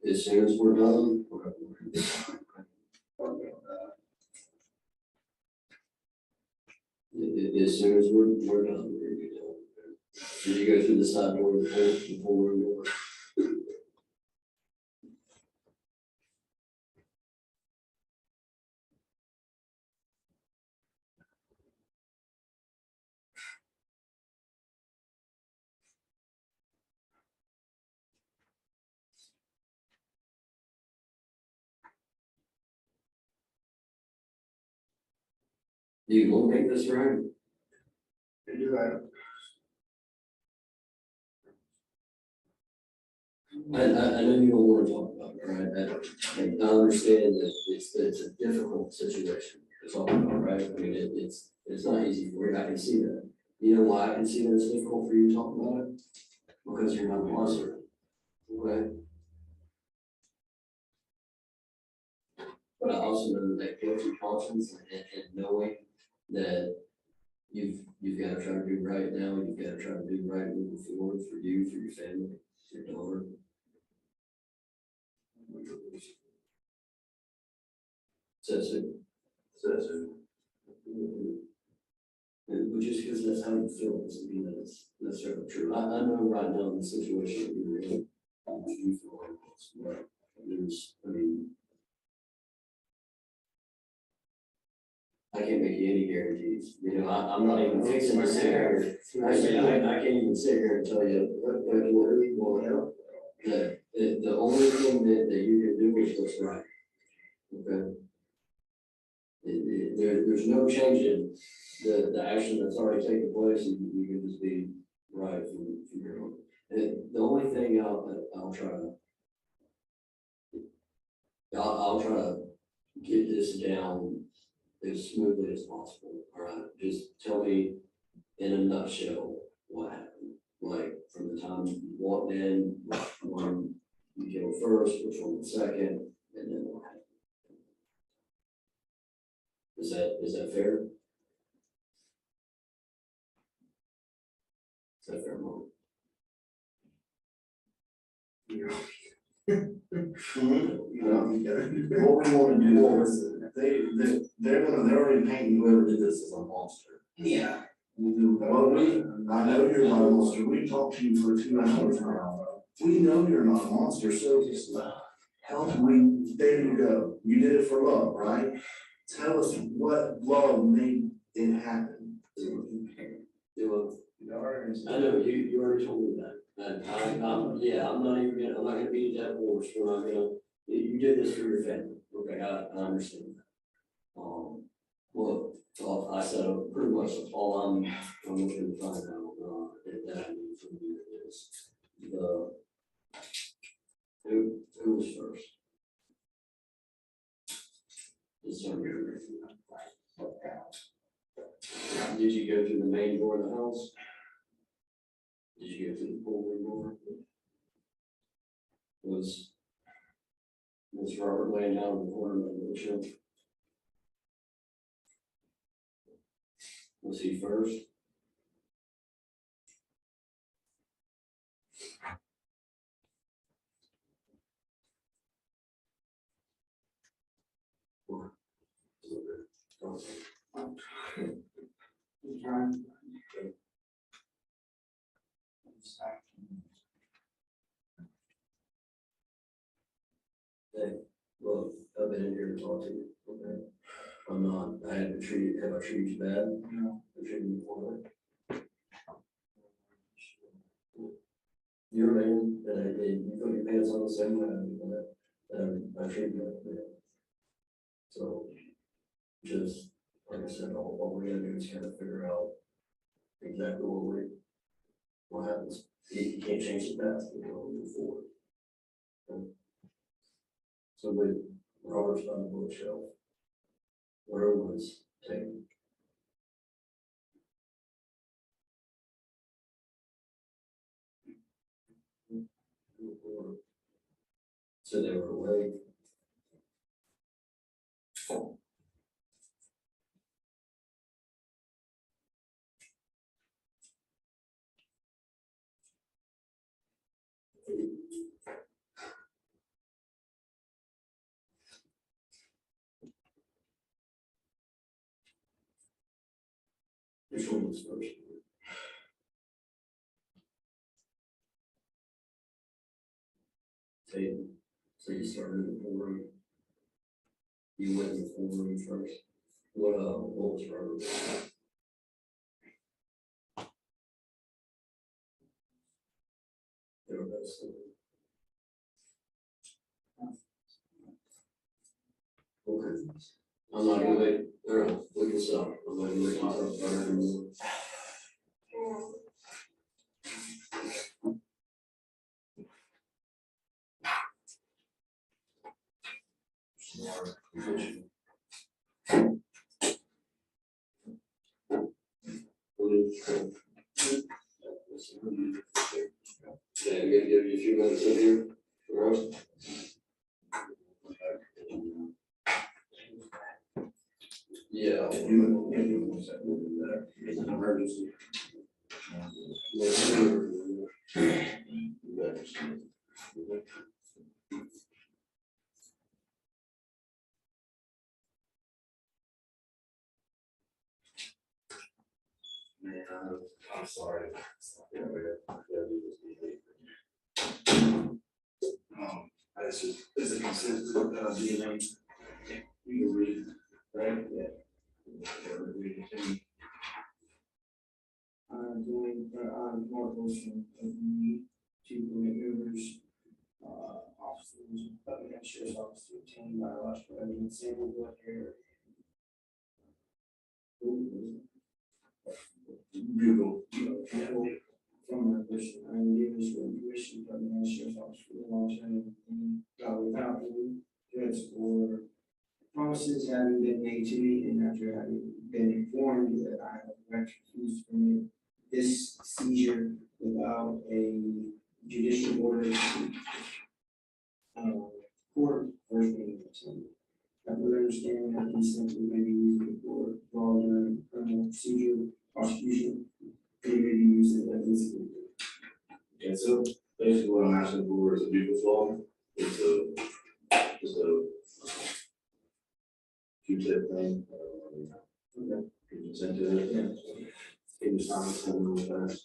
As soon as we're done. As soon as we're done, we're gonna be done. Did you go through the side door before we were? Do you want to make this right? You right. I know you don't want to talk about it, right? I understand that it's a difficult situation to talk about, right? I mean, it's not easy for you, I can see that. You know why I can see that it's difficult for you to talk about it? Because you're not an officer, okay? But I also know that guilty conscience and knowing that you've got to try to do right now, you've got to try to do right moving forward for you, for your family, your daughter. Says it. But just because that's how you feel doesn't mean that it's necessarily true. I know right now in the situation that you're in, you feel like it's right. I can't make you any guarantees, you know, I'm not even fixing to sit here. I can't even sit here and tell you, that the only thing that you can do is what's right. Okay? There's no change in the action that's already taken place, and you can just be right from your own. And the only thing I'll try to get this down as smoothly as possible, all right? Just tell me in a nutshell what happened, like from the time you walked in, which one you killed first, which one was second, and then what happened. Is that fair? Is that fair, Mom? What we want to do is, they're already painting whoever did this as a monster. Yeah. Well, I know you're not a monster, we talked to you for 2 hours now, we know you're not a monster, so just help me, there you go, you did it for love, right? Tell us what love made it happen. I know, you already told me that. And I'm not gonna beat that horse, we're not gonna, you did this for your family, okay, I understand that. Well, so I said, pretty much all I'm looking to find out, that I need from you is who was first? Just so you're Did you go through the main door of the house? Did you go through the pool room door? Was Robert laying down in the corner of the shelf? Was he first? Hey, well, I've been in here to talk to you, okay? I'm not, I haven't treated, have I treated you bad? No. I treated you poorly. You're a man, and you put your pants on the same way, and I treat you like that. So, just, like I said, all we're gonna do is kind of figure out exactly what happens. You can't change the past, you know, move forward. Okay? So with Robert's on the bookshelf, where was taken? So they were away. Which one was first? Payton. So you started in the pool room. You went in the pool room first. What was Robert? They were both sleeping. Okay. I'm not gonna wait. All right, we can stop. I'm not gonna let you talk about it anymore. Okay, I'm gonna give you a few minutes in here. All right? Yeah. It's an emergency. Man, I'm sorry. It's a consistent DNA. You can read, right? Yeah. Doing more motion of me to maneuvers, officers, but we have sheriff's office to obtain biological evidence, sample blood hair. Google. From my person, I gave this permission from the sheriff's office for a long time, without any threats or promises having been made to me, and after having been informed that I have refused to permit this seizure without a judicial order, court enforcement. I would understand that these simply may be used for fraud during criminal procedure, prosecution, they may be used as evidence. Okay, so basically what I'm asking for is a legal law. It's a Q-tip thing. Okay, you can send to it. Yeah. Can you sign it real fast?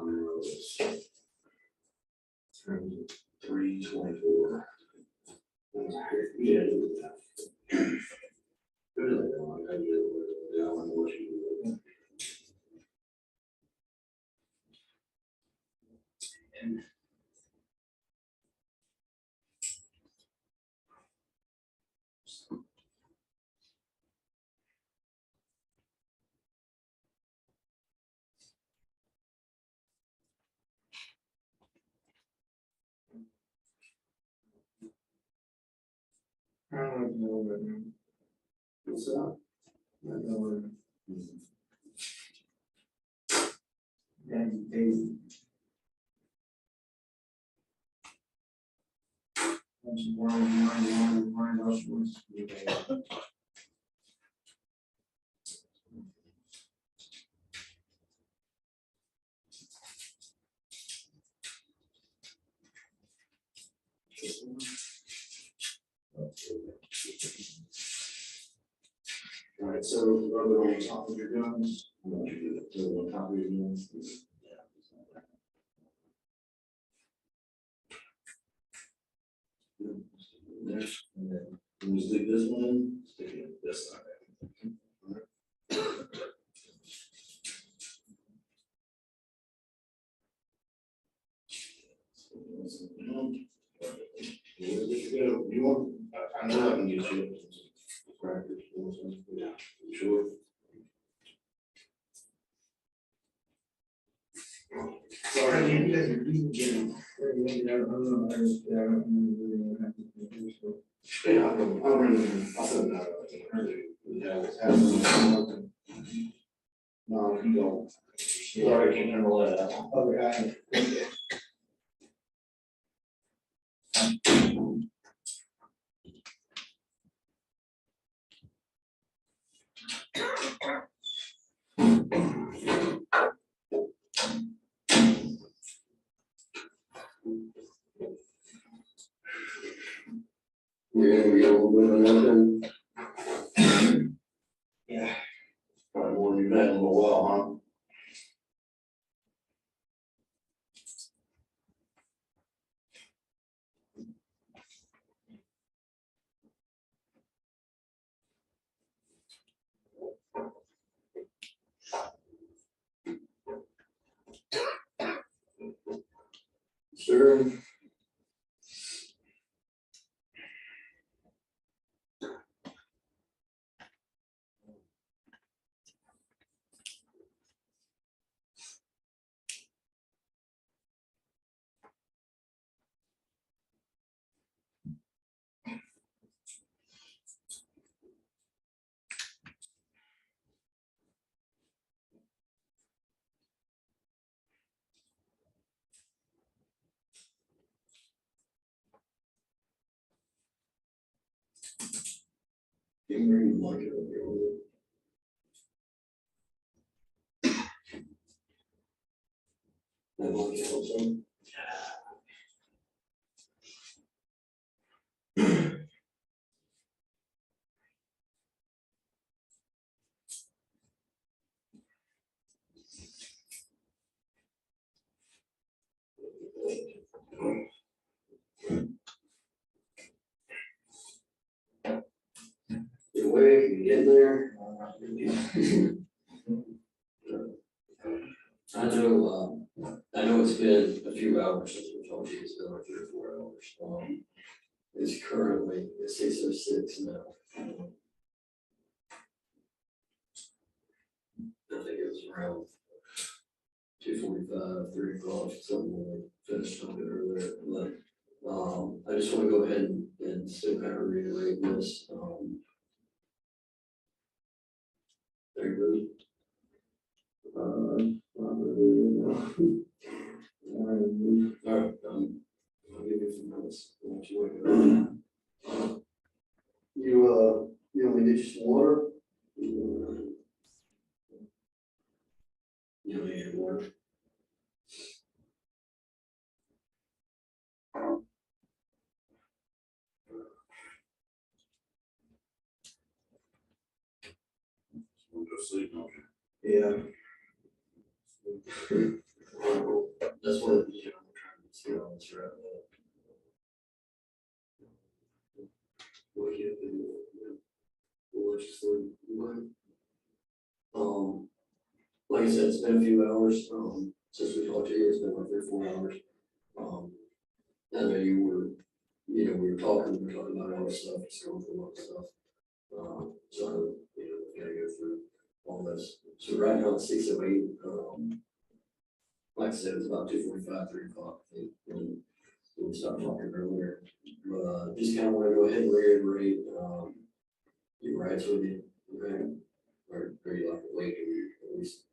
Melrose. 3:24. Yeah. Good. might know right now. What's that? Might know where. They. All right, so rub it on top of your guns. I want you to do it, on top of your guns. There, and then when you stick this one in, stick it in this side. You want, I know I can get you. Practice, yeah, sure. Sorry, you guys are beating me. Yeah, I'll bring them, I'll send that out. Yeah, it's happening. No, you don't. Sorry, I can't handle that. Okay. We're gonna be a little bit of nothing. Yeah. Probably more than you've had in a little while, huh? Sure. Can you read like it over here with it? That might help some. Your way, you get there. I know it's been a few hours since we told you it's been like 3 or 4 hours. It's currently, it's 6:06 now. I think it was around 2:45, 3 o'clock, something when we finished talking earlier. But I just want to go ahead and still kind of reiterate this. There you go. All right, I'll give you a few minutes. Once you wake up. You want me to get you some water? You want me to get water? We'll go sleep, don't you? Yeah. That's what, I'm trying to see all this right now. What you do, we'll let you sleep. Like I said, it's been a few hours, since we talked to you, it's been like 3 or 4 hours. I know we were talking about all this stuff, just going through all this stuff. So, we gotta go through all this. So right now it's 6:08, like I said, it's about 2:45, 3 o'clock, I think, when we stopped talking earlier. Just kind of want to go ahead and reiterate, rights with you, okay? Or you like awake and you're at least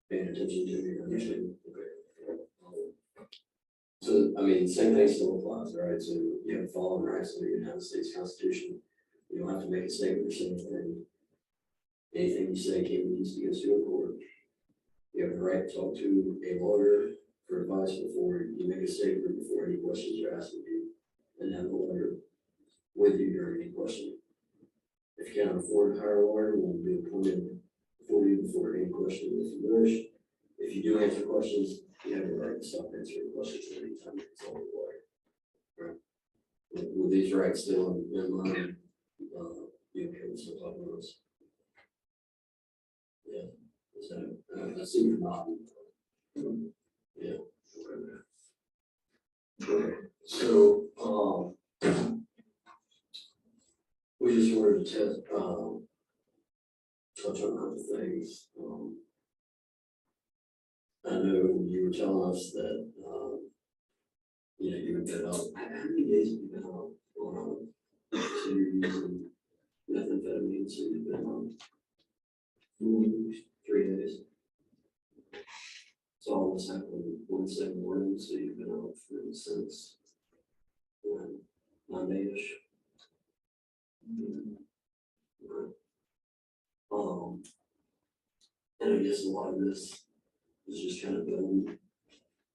paying attention to your understanding, okay? So, I mean, same thing still applies, right? So you have following rights under the United States Constitution. You don't have to make a statement or say anything. Anything you say can't be used against you in court. You have the right to talk to a lawyer for advice before you make a statement, before any questions are asked of you, and have a lawyer with you during any questioning. If you can't afford to hire a lawyer, we'll be appointed for you before any questioning if you wish. If you do answer questions, you have the right to stop answering questions at any time. It's all the lawyer. Right? With these rights still in mind, you can still talk about this. Yeah. So, I see you're nodding. Yeah. Okay. So, we just wanted to test, touch on a couple things. I know you were telling us that, you've been out, how many days have you been out going on? So you're using methamphetamine, so you've been on 3 days. So all this happened Wednesday morning, so you've been out since Monday-ish. And I guess a lot of this is just kind of done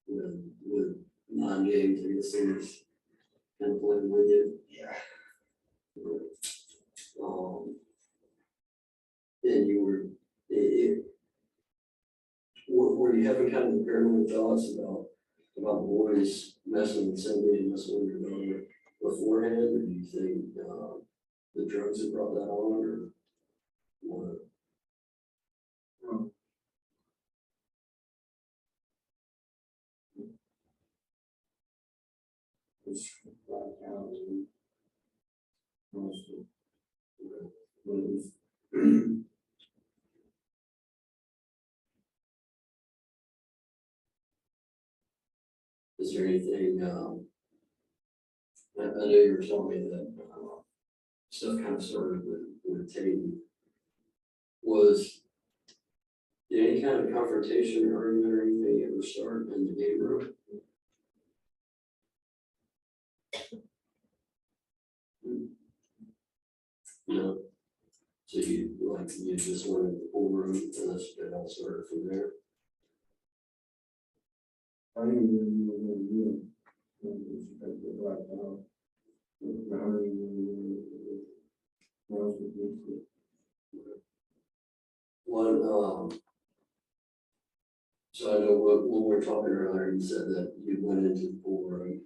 with non-games, I guess there's kind of playing with you. Yeah. And you were you having kind of paranoid thoughts about the boys messing with Cindy and messing with your daughter beforehand, or do you think the drugs have brought that on, or what? Is there anything, I know you were telling me that stuff kind of started with Payton. Did any kind of confrontation or argument or anything ever start in the game room? No. So you just went in the pool room and it all started from there? I didn't even know what you were so I know when we were talking earlier, you said that you went into the pool room,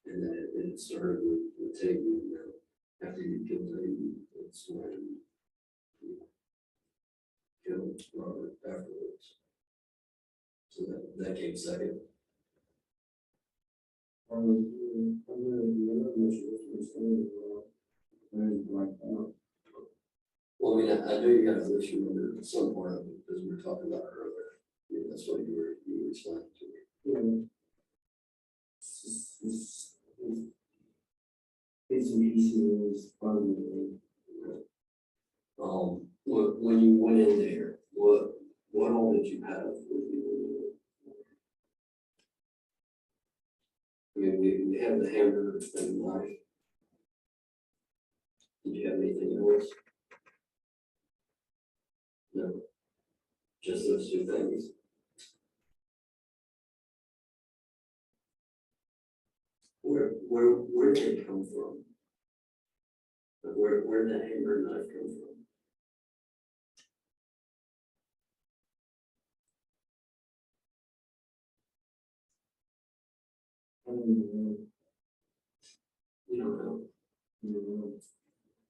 and then it started with Payton, after you killed Payton, it's when you killed Robert afterwards. So that came second. Well, I mean, I know you got to just remember some part of it because we were talking about it earlier. Yeah, that's what you were explaining to me. It's an easy fun. When you went in there, what all did you have with you? I mean, we have the hammer and the knife. Did you have anything else? No. Just those two things. Where did it come from? Where did that hammer and knife come from? You don't know.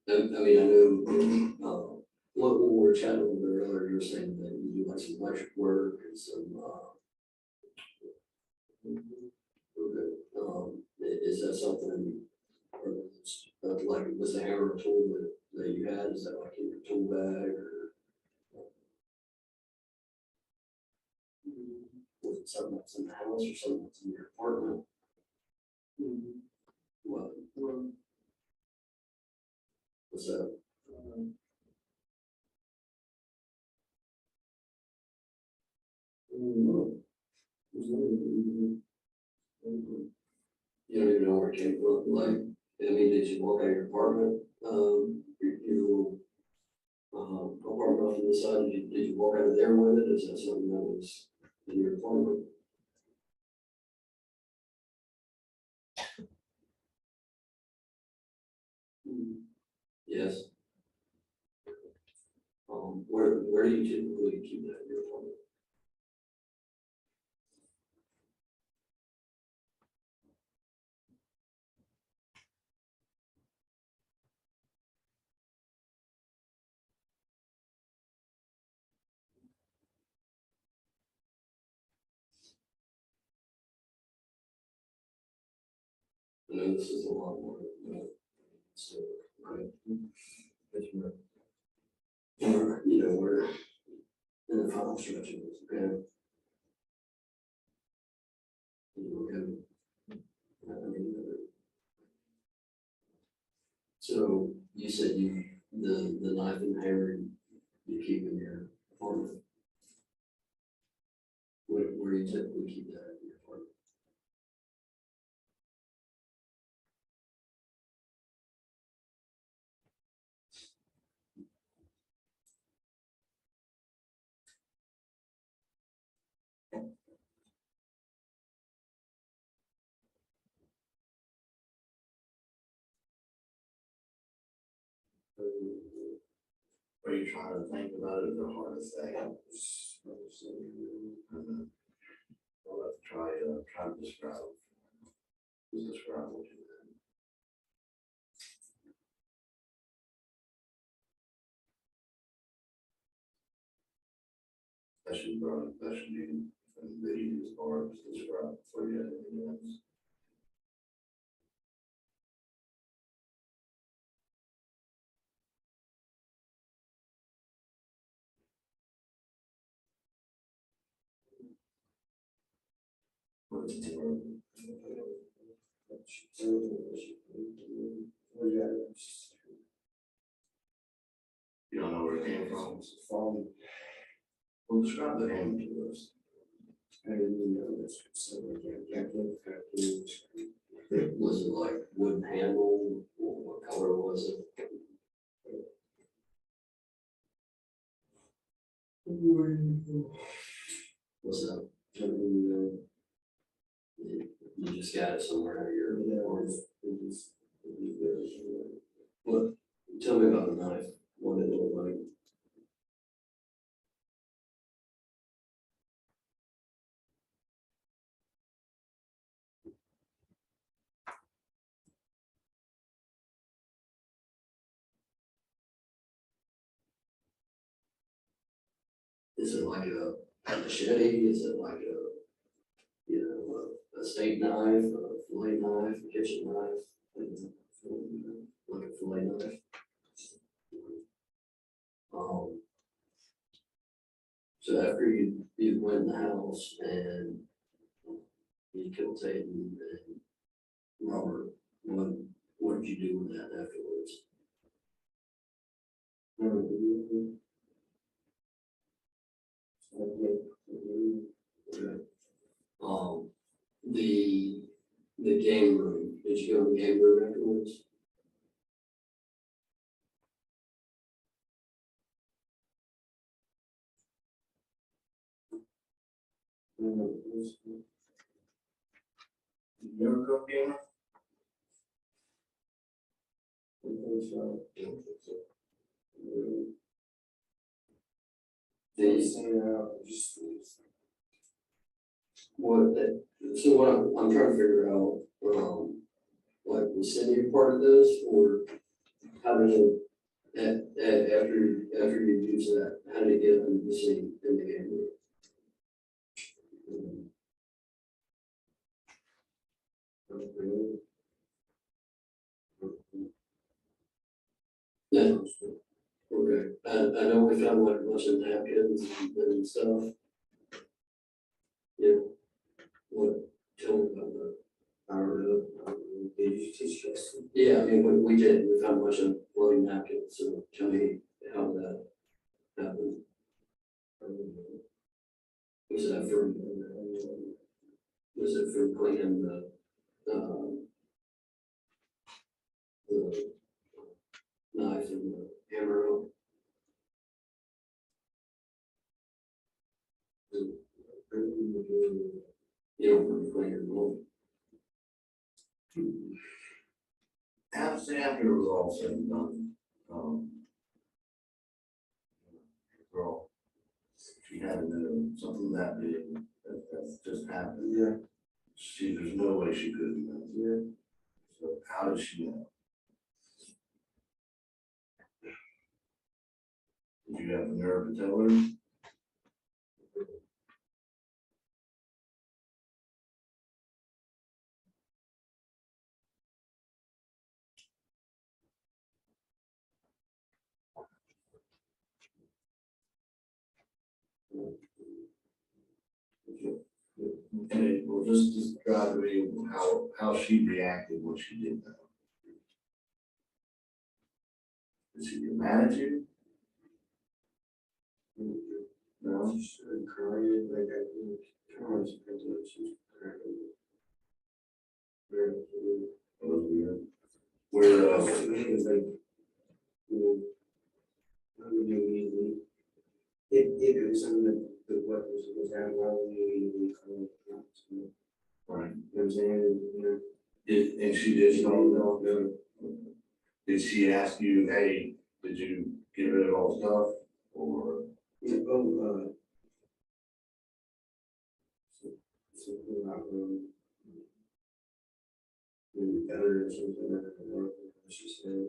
I mean, I know, when we were chatting a little bit earlier, you were saying that you do like some electric work and some, is that something, or like, was the hammer a tool that you had, is that like in your tool bag, or? Was it something that's in the house or something that's in your apartment? What? What's that? You don't even know where it came from, like, I mean, did you walk out of your apartment, apartment off to the side, did you walk out of there with it, is that something that was in your apartment? Yes. Where do you typically keep that in your apartment? I know this is a lot more, so, right? But we're in the final stretch of this, okay? So you said the knife and hammer you keep in your apartment. Where do you typically keep that in your apartment? Are you trying to think about it the hardest thing? I'll let's try to describe what you did. That should be the easiest part to describe before you have anything else. You don't know where it came from? Well, describe the hand to us. I didn't know this. Was it like wooden handle, or what color was it? What's that? You just got it somewhere out of your arms. What? Tell me about the knife. What did it look like? Is it like a machete? Is it like a steak knife, a fillet knife, a kitchen knife? Like a fillet knife? So after you went in the house and you killed Payton and Robert, what did you do with that afterwards? Okay. The game room, did you go in the game room afterwards? You ever go game? What I'm trying to figure out, like, was Cindy part of this, or how did it, after you use that, how did it get under the scene in the game room? Yeah. Okay, I know we found like a bunch of napkins and stuff. Yeah. What, tell me about that. I don't know. Did you teach us? Yeah, I mean, we did, we found a bunch of bloody clean napkin, so tell me how that happened. Was that from cleaning the knife and the hammer out? You don't want to clean your mold. After it was all said and done, girl, she had to know something that big, that just happened. Yeah. There's no way she could have done it. Yeah. So how did she know? Did you have the nerve to tell her? Okay, well, just describe to me how she reacted when she did that. Did she get mad at you? No? She started crying, like I think, she's crying. That was weird. Where, like, if it was something that what was happening, why would you come up? Right. You know what I'm saying? And she did know. Did she ask you, hey, did you get rid of all the stuff? Or better or something, she said.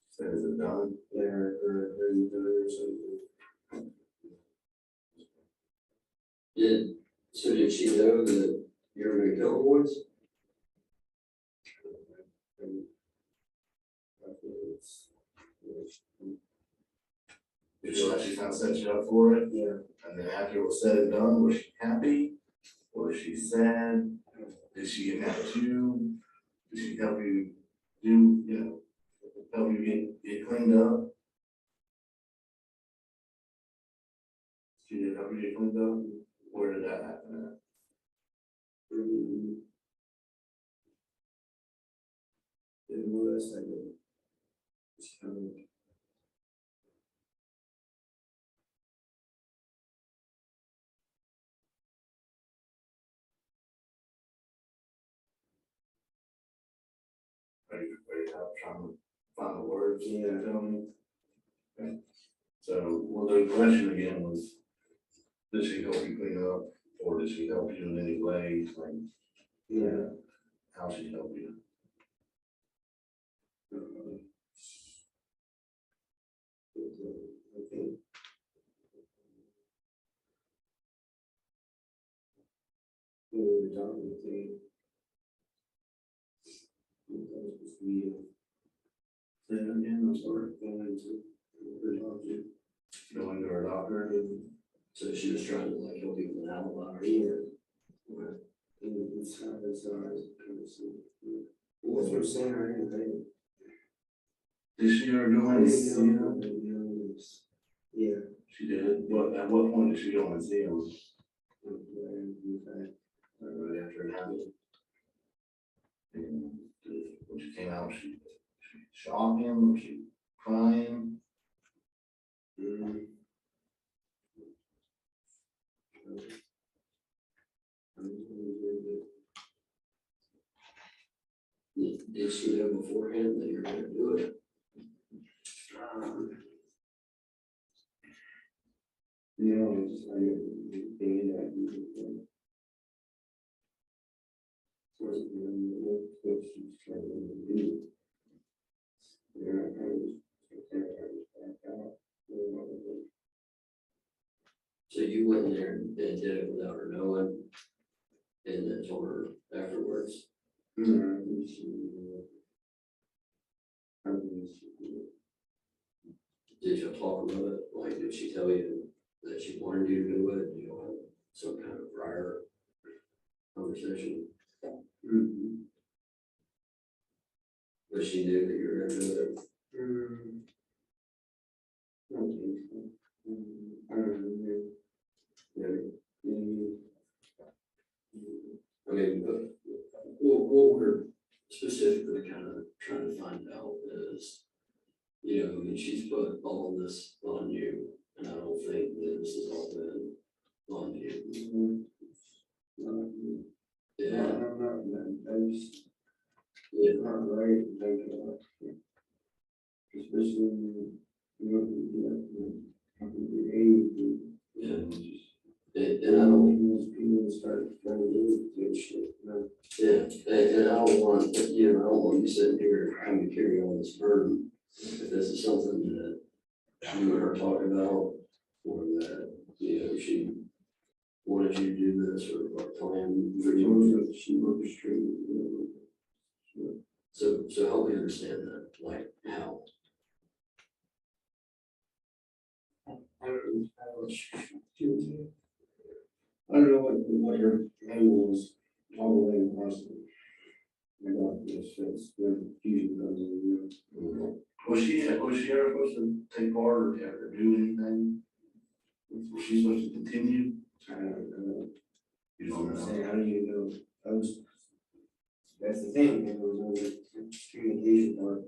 Said, is it done? Yeah, or you done or something. Did she know that you were gonna kill the boys? Did she let you kind of set you up for it? Yeah. And then after it was said and done, was she happy? Was she sad? Did she get mad at you? Did she help you help you get cleaned up? She did help you get cleaned up? Where did that happen at? It was, I did. Are you trying to find the words? Yeah. Tell me. Okay. So, well, the question again was, did she help you clean up, or did she help you in any way? Like, yeah, how she help you? Okay. Say it again, I'm sorry, going to her doctor, and So she was trying to like help you with an alibi or something. What's her saying or anything? Did she ever go in and see him? Yeah. She did. At what point did she go in and see him? Right after it happened. And when she came out, she shot him, was she crying? Did she know beforehand that you were gonna do it? So you went in there and did it without her knowing, and then told her afterwards? Did you talk about it? Like, did she tell you that she wanted you to do it? You know, have some kind of prior conversation? But she knew that you were gonna do it. I mean, but what we're specifically kind of trying to find out is, you know, I mean, she's put all of this on you, and I don't think that this has all been on you. Yeah. Yeah. Not right, like, especially, Yeah. And I don't, people start trying to do shit, you know? yeah, and I don't want, you know, I don't want you sitting here having to carry on this burden. If this is something that you and her talked about, or that, you know, she wanted you to do this or plan for you. She works straight, So help me understand that, like how. I don't know what your angle was all the way across the. I got this, it's the fusion of the. Was she ever supposed to take part or do anything? Was she supposed to continue? I don't know. You don't I'm know. saying, how do you know? That's the thing, there was no communication part.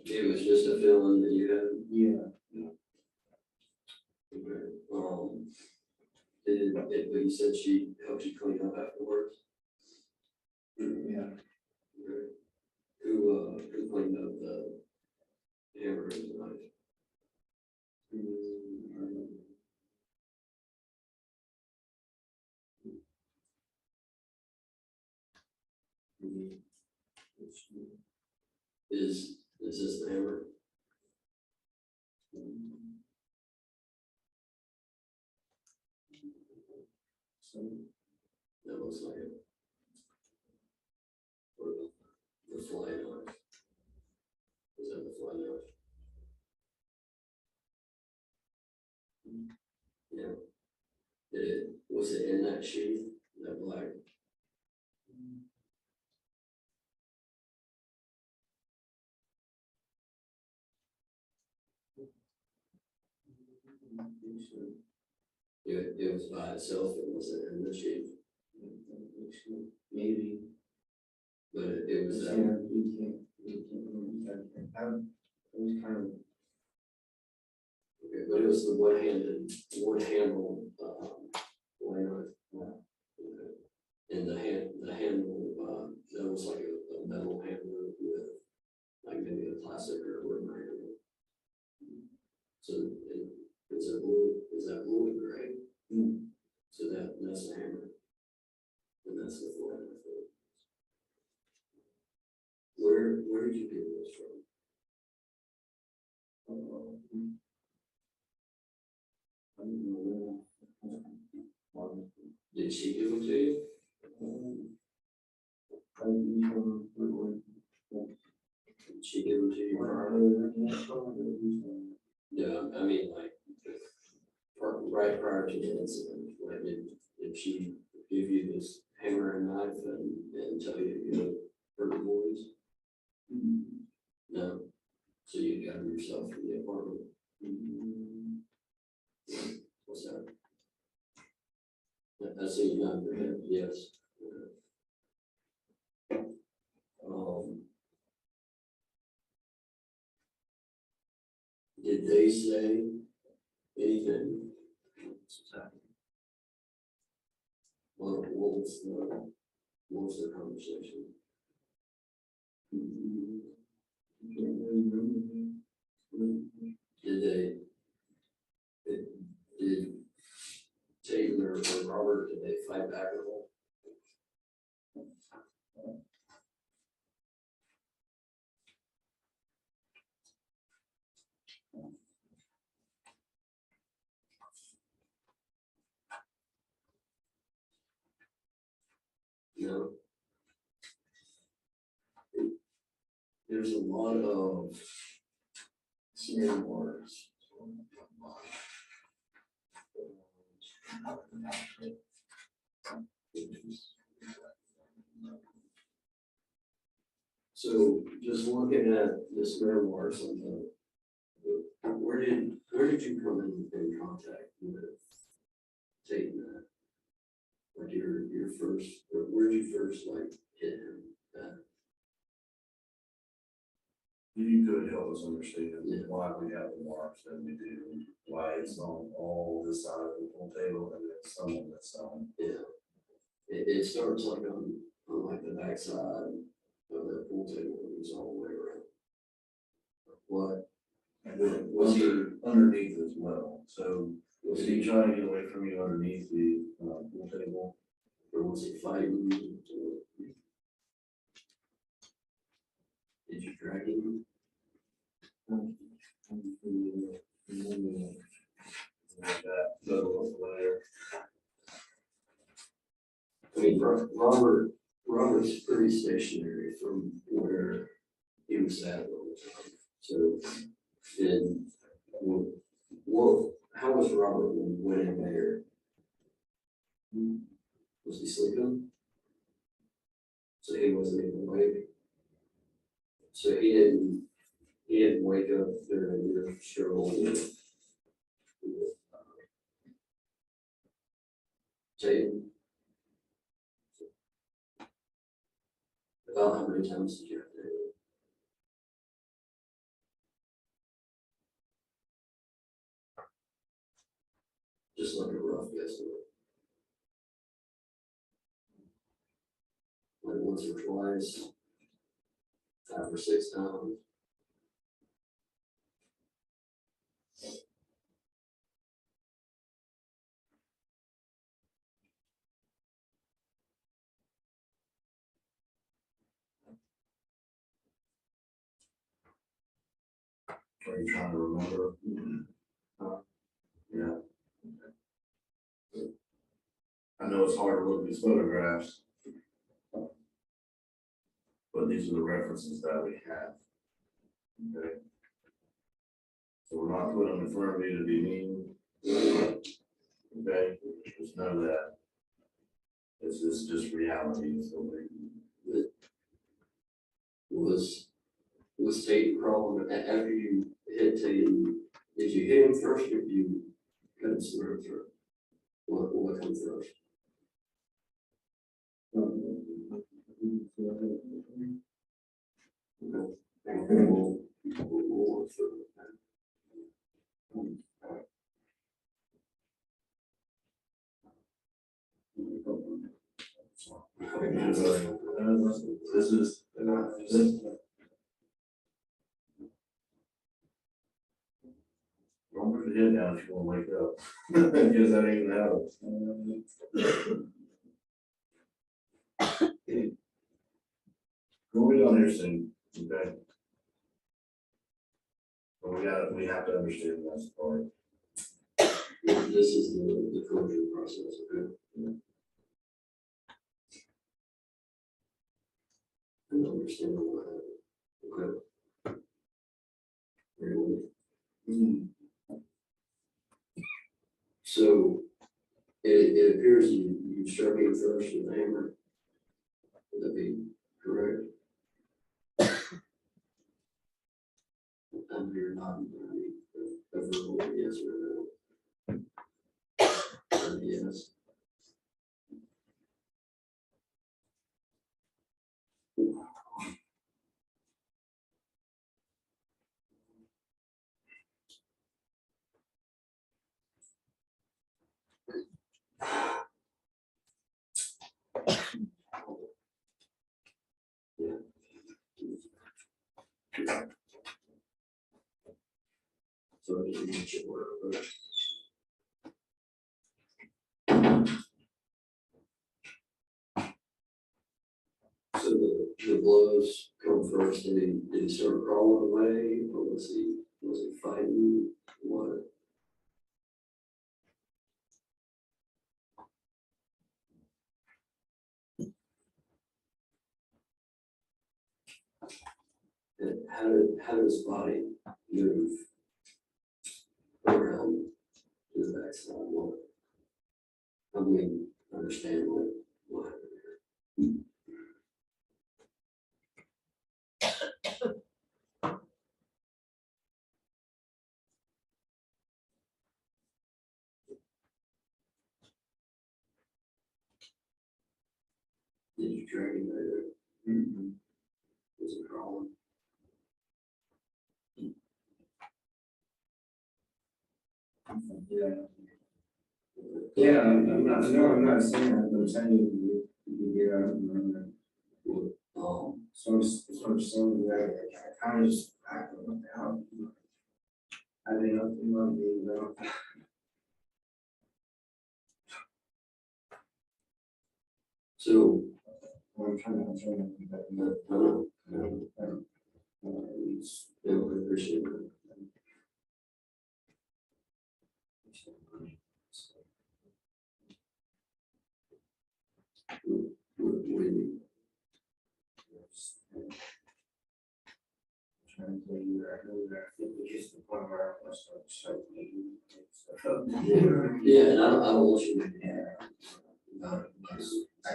It was just a feeling that you had. Yeah. Okay. But you said she helped you clean up afterwards? Yeah. Okay. Who cleaned up the hammer and the knife? Is this the hammer? That looks like it. Or the fly knife. Is that the fly knife? Yeah. Was it in that sheath, that black? It was by itself, it wasn't in the sheath. Maybe. But it was that. It was kind of. Okay, but it was the one handle, why not? Okay. And the handle, that was like a metal handle with, like maybe a plastic or a rubber handle. So is that blue and gray? So that's the hammer. And that's the fly knife. Where did you get this from? Did she give them to you? Did she give them to you? Yeah, I mean, like, right prior to the incident, like, did she give you this hammer and knife and tell you, you know, hurt the boys? No. So you got them yourself from the apartment? What's that? I see you nod your head, yes. Did they say anything? What was the conversation? Did Payton or Robert, did they fight back at all? No. There's a lot of smear marks. So just looking at this memoir, something, where did you come in contact with Payton at? Like your first, where did you first like hit him at? You could help us understand why we have the marks that we do, why it's on all this side of the pool table and then some on this side. Yeah. It starts like on like the backside of that pool table, and it's all the way around. What? And then Was he, underneath as well, so was is he he, trying to get away from you underneath the pool table? or was he fighting? Did you drag him? That middle of there. I mean, Robert's pretty stationary from where he was at all the time. So, how was Robert when you went in there? Was he sleeping? So he wasn't even awake? So he didn't wake up during your stroll with Payton? About how many times did you have to do it? Just like a rough guesstimate. Like once or twice, 5 or 6 times. Are you trying to remember? Yeah. I know it's hard to look at these photographs. But these are the references that we have. Okay. So we're not putting them in front of you to be mean. Okay, just know that. This is just reality. So Was Payton crawling after you hit Payton? Did you hit him first or did you cut his throat? What comes first? We'll work through it. This is. Don't put your head down if you want to wake up. Because that ain't gonna happen. We'll be down here soon, okay? But we have to understand that's part. This is the closure process, okay? And understand what happened, okay? Very well. So it appears you struck him first with a hammer. Would that be correct? And you're not a verbal yes or no? Yes. So I didn't get your word, but so the blows come first, did he start crawling away, or was he fighting? What? And how did his body move around to the backside? What? I mean, understand what happened here. Did you drag him there? Was it crawling? Yeah. Yeah, I'm not, no, I'm not saying that, but I'm saying you can get out and run that. So it's something that I kind of just, I don't know how. I didn't know, you know, you know. So. I'm trying to. Yeah, I appreciate it. What do you mean? Trying to tell you that I know that I think it gets to the point where I start making stuff. Yeah, and I don't want you to. Because I,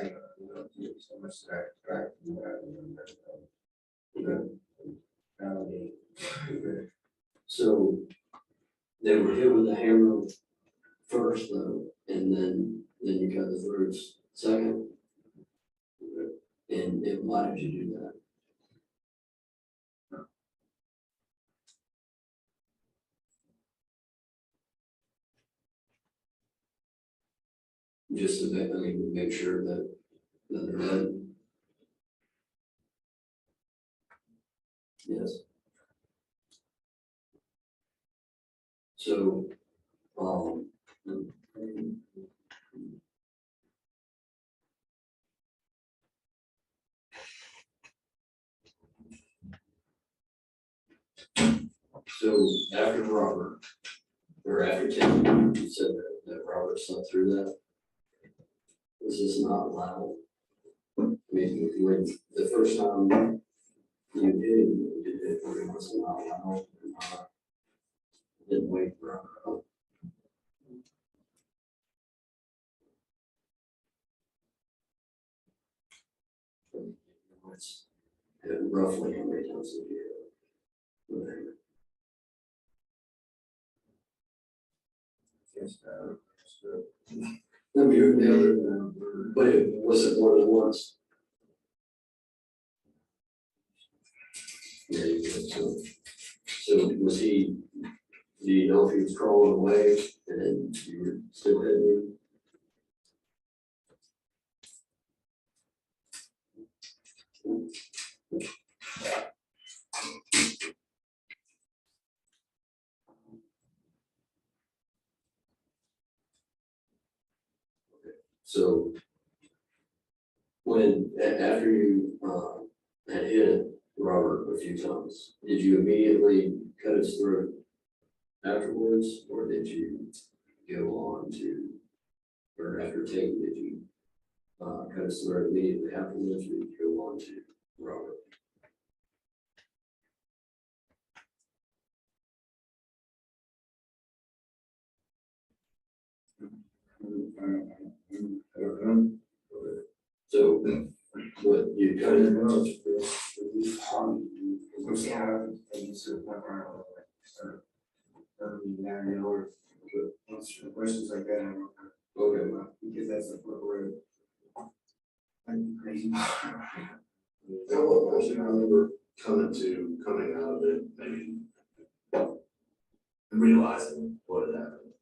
do so much that I track, validate. So they were hit with a hammer first though, and then you cut the throats second. And why did you do that? Just to make, make sure that they're dead. Yes. So, so after Robert, or after Tim, you said that Robert slept through that. Was this not loud? I mean, when the first time you did it, it was not loud. Didn't wake Robert up. It's roughly how many times a year? But it wasn't more than once. Yeah, so was he, do you know if he was crawling away and you were still hitting him? So when, after you had hit Robert a few times, did you immediately cut his throat afterwards, or did you go on to, or after Tate, did you cut his throat immediately afterwards, or did you go on to Robert? So, what you cut his throat? Questions like that, okay, because that's the part where I'm crazy. Now, what was you remember coming out of it, maybe and realizing what had happened?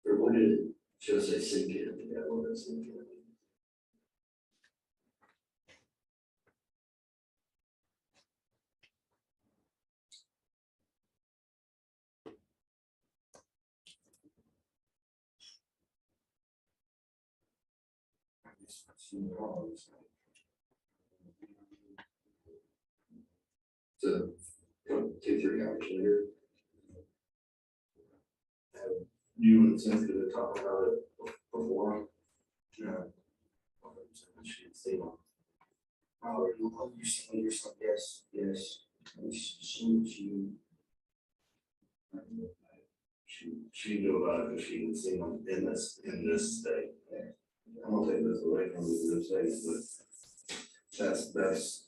Or when did it, should I say, sink in? Yeah, when did it sink in? So, 2-3 hours later. You and Cynthia to talk about it before? Yeah. Oh, you see, you're so, yes, yes. She knew about it because she had seen him in this state. I don't take this away from the state, but that's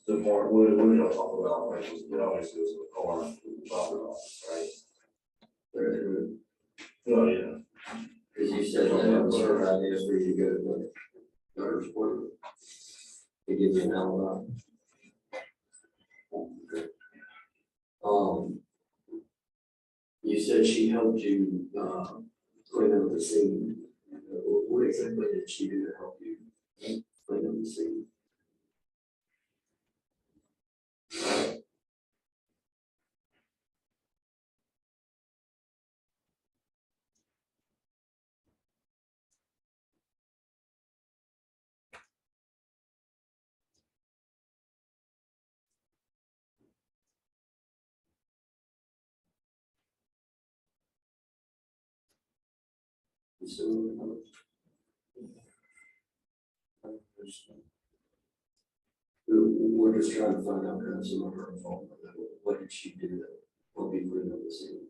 the part, what we don't talk about, like, it always goes in the car, we talk about, right? Oh, yeah. Because you said that it was her idea for you to go to work. daughter's appointment. They give you an alibi. Okay. You said she helped you, clean up the scene. What exactly did she do to help you clean up the scene? So, we're just trying to find out kind of some of her involvement. What did she do that helped you clean up the scene?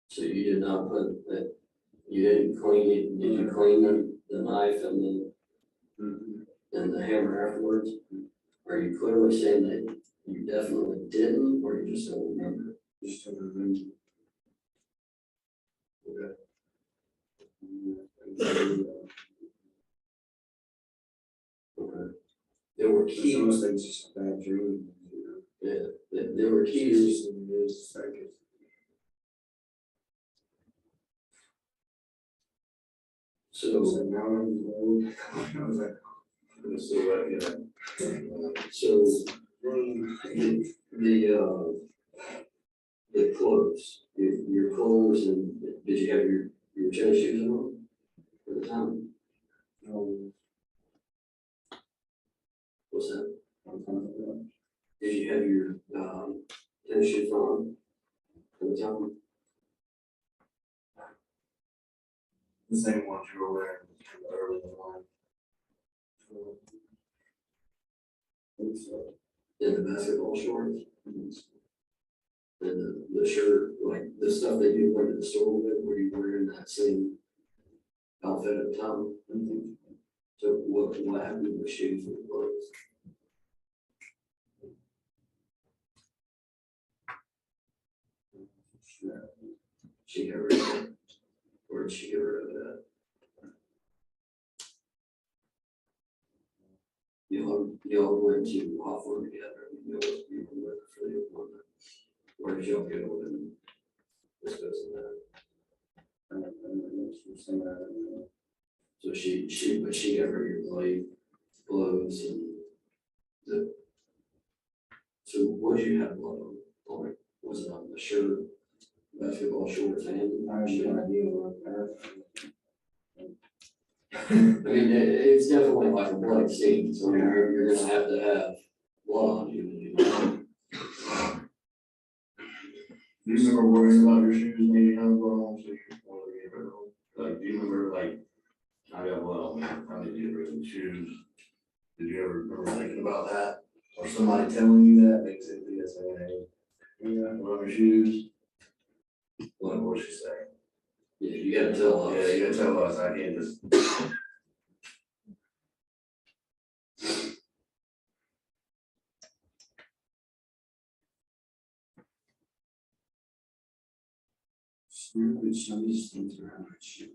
So you did not put that, you didn't clean it, did you clean the knife and the hammer afterwards? Are you clearly saying that you definitely didn't, or you just don't remember? Just don't remember. Okay. Okay. There were keys. Things just a bad dream. Yeah, there were keys. So now I'm so the clothes, your clothes, and did you have your tennis shoes on at the time? No. What's that? Did you have your tennis shoes on at the time? The same ones you were wearing early in life. And the basketball shorts? And the shirt, like the stuff that you went to the store with, were you wearing that same outfit at the time? So what happened to the shoes and the clothes? She got rid of it. Where did she get rid of that? Y'all went to Hawthorne together. You were with for the appointment. Where did y'all go and discuss that? So she got rid of your blade, clothes, and the. So what did you have on it? Was it on the shirt, basketball shorts, and? I have no idea what that. I mean, it's definitely like a blood stain, so you're gonna have blood on you. Do you remember worrying about your shoes maybe how long, so you want to get rid of them? Like, do you remember, like, I got blood on me, I need to get rid of the shoes? Did you ever remember thinking about that? Or somebody telling you that, basically, that's saying, hey, you got blood on your shoes? What was she saying? Yeah, you gotta tell us. Yeah, you gotta tell us, I can't just. With some of these things around my shoe,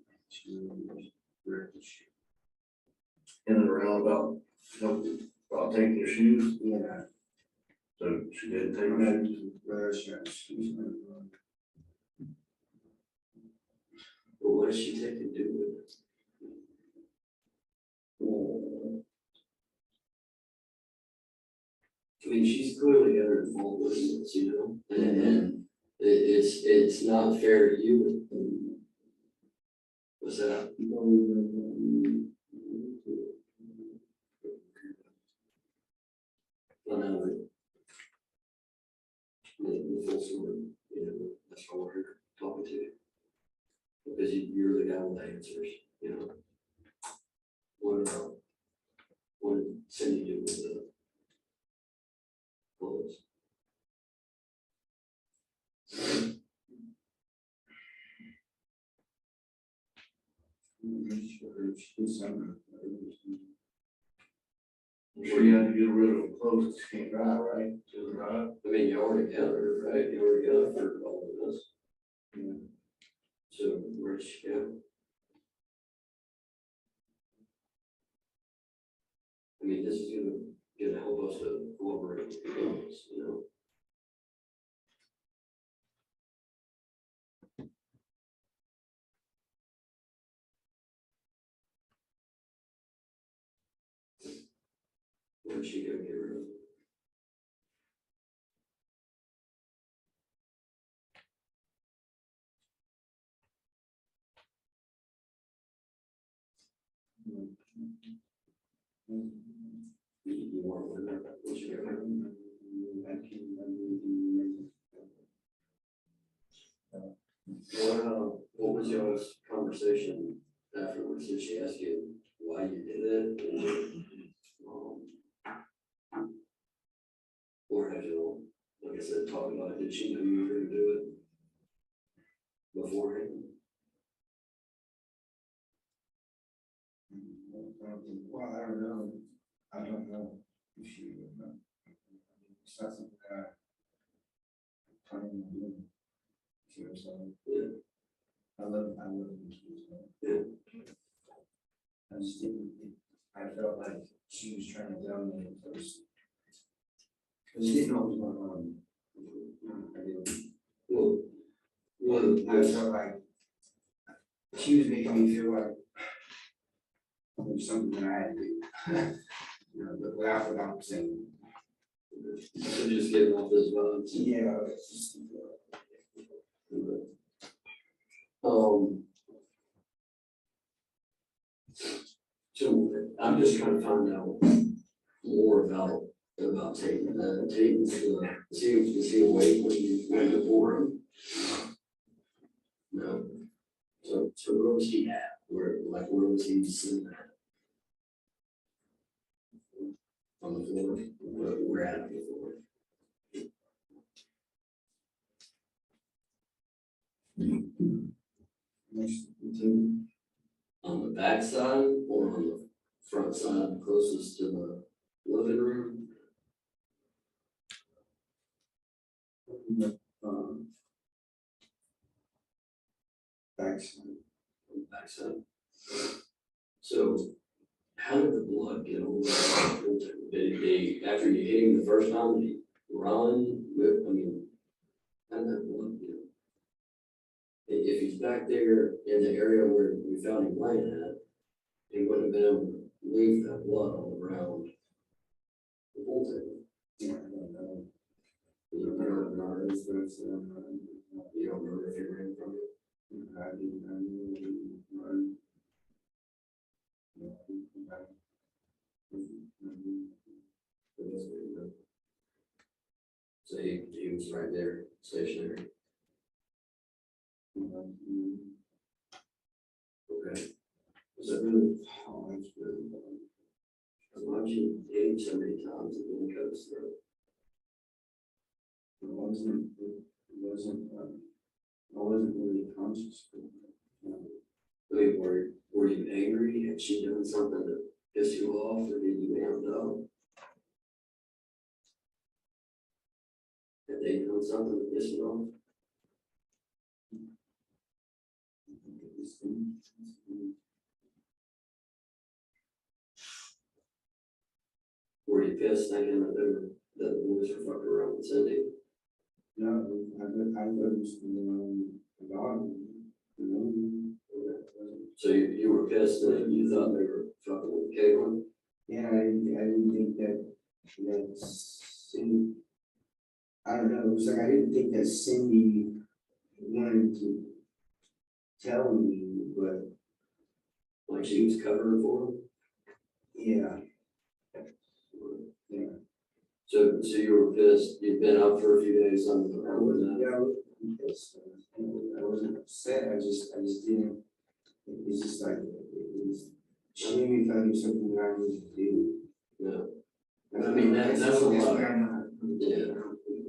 in and around about taking your shoes? Yeah. So she didn't take your shoes? But what does she take and do with it? I mean, she's clearly got her involved with this, you know, and it's not fair to you. What's that? I know the full story, you know, that's why we're here talking to you. Because you're the guy with the answers, you know. What Cindy do with the bullets? Sure, you have to get rid of the clothes, you can't drive, right? To the drive. I mean, you already got her, right? You already got her for all of this. Yeah. So where'd she go? I mean, this is gonna help us to cooperate with the guns, you know? Where'd she go get rid of? You weren't with her, where'd she go? What was y'all's conversation afterwards? Did she ask you why you did it? Or had you, like I said, talk about it? Did she know you were gonna do it beforehand? Well, I don't know. I don't know if she would know. It's not something that I plan on doing. So, Yeah. I love this. Yeah. I just didn't, I felt like she was trying to tell me it was. I just didn't know what was going on. I didn't. Well, I felt like she was making me feel like it was something that I had to do. You know, but without saying. so just getting off those vibes. Yeah. It's just, So I'm just trying to find out more about Payton. Payton's is he awake when you went before him? No. So where was he at? Where was he sitting at? On the floor? We're at the floor. On the back side or on the front side, closest to the living room? Backside. Backside. So how did the blood get over? Did he, after you hit him the first time, did he run? I mean, how did that blood get? If he's back there in the area where we found him laying at, he wouldn't have been able to leave that blood all around the whole thing. Yeah, I don't know. You don't remember if he ran from it? I didn't run. So he was right there, stationary. Okay. So That's really bad. why did you hit him so many times and then cut his throat? I wasn't really conscious. I mean, were you angry? Had she done something that pissed you off, or did you amped up? Had they done something that pissed you off? Were you pissed thinking that that the boys were fucking around with Cindy? No, I was the dog. So you were pissed that you thought they were fucking with Caitlin? Yeah, I didn't think that Cindy, I don't know, it was like I didn't think that Cindy wanted to tell me, but. Like she was covering for him? Yeah. Yeah. So you were pissed, you'd been up for a few days on the road with that? I wasn't upset, I just didn't, it was just like, she made me feel like it was something that I needed to do. Yeah. I mean, that's a lot. Yeah,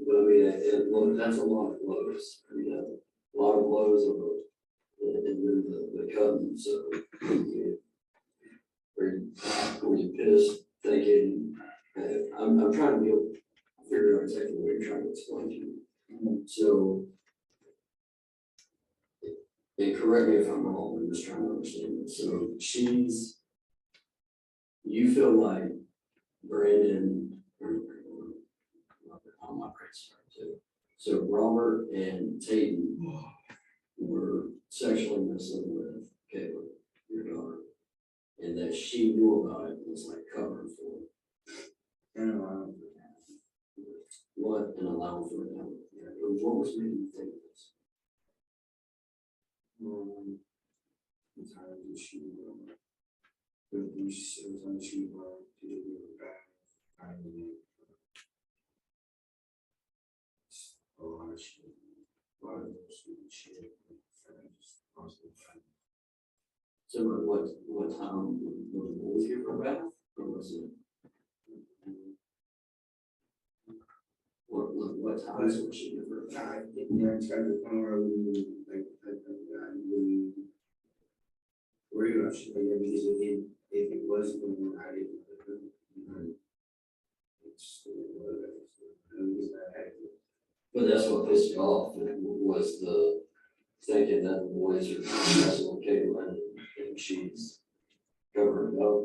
but I mean, look, that's a lot of blows, you know, a lot of blows of and then the cutting, so. Were you pissed thinking, I'm trying to be able to figure out exactly what you're trying to explain to me. So. And correct me if I'm wrong, I'm just trying to understand this. So you feel like Brandon, I'm not great start too. So Robert and Payton were sexually messing with Caitlin, your daughter, and that she knew about it and was like covering for it. And allowing for that. What and allowing for it? What was making you think of this? Sometimes the shoe, but you it was on the shoe bar, to do the back, I mean, a lot of shit, a lot of those shit, so what time was the boys here for a bath, or was it? What time was she here for a bath? Yeah, it's got the point where we like we worry about shit like that because if it was going I didn't it's but that's what pissed you off was the thinking that the boys are messing with Caitlin and she's covering it up.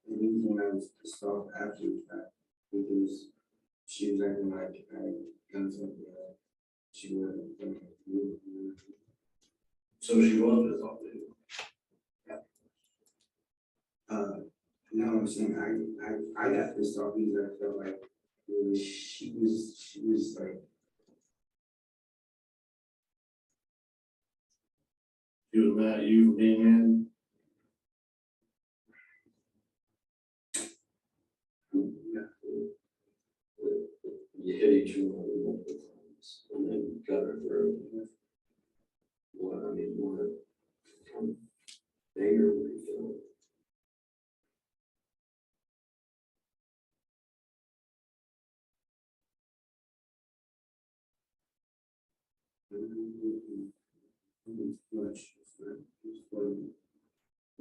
And when I was pissed off after that because she was acting like I done something that she wasn't. So she was pissed off too. No, I'm saying I got pissed off because I felt like she was like. She was mad at you for being in. You hit each one multiple times and then cut her through. What I mean, what kind of anger were you feeling?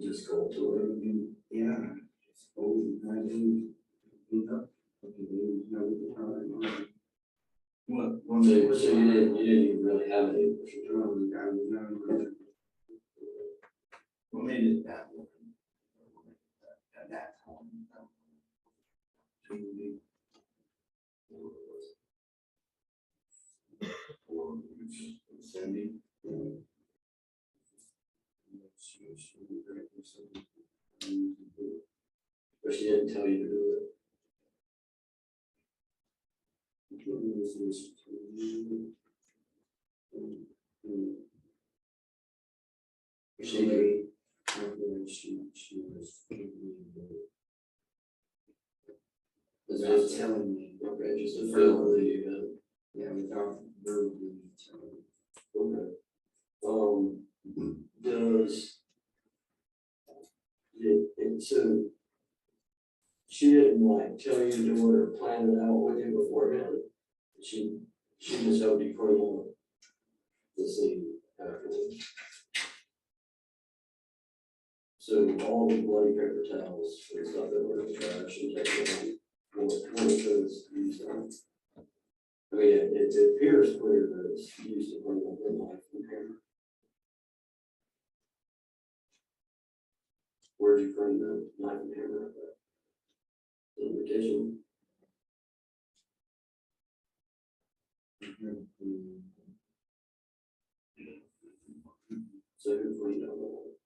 Just go to it. Yeah. Just go and beat up. What? So you didn't even really have any. What made it that one? At that time. Cindy. But she didn't tell you to do it. She was just telling me. Okay, just a feel that you had. Yeah, without verbally telling. Okay. So she didn't like tell you to do it or plan it out with you beforehand. She just helped you clean up the scene afterwards. So all the bloody paper towels and stuff that were in the trash and taken out, what of those used on? I mean, it appears clear that it's used to clean up the knife and hammer. Where'd you clean the knife and hammer up at? In the kitchen? So who cleaned up all that?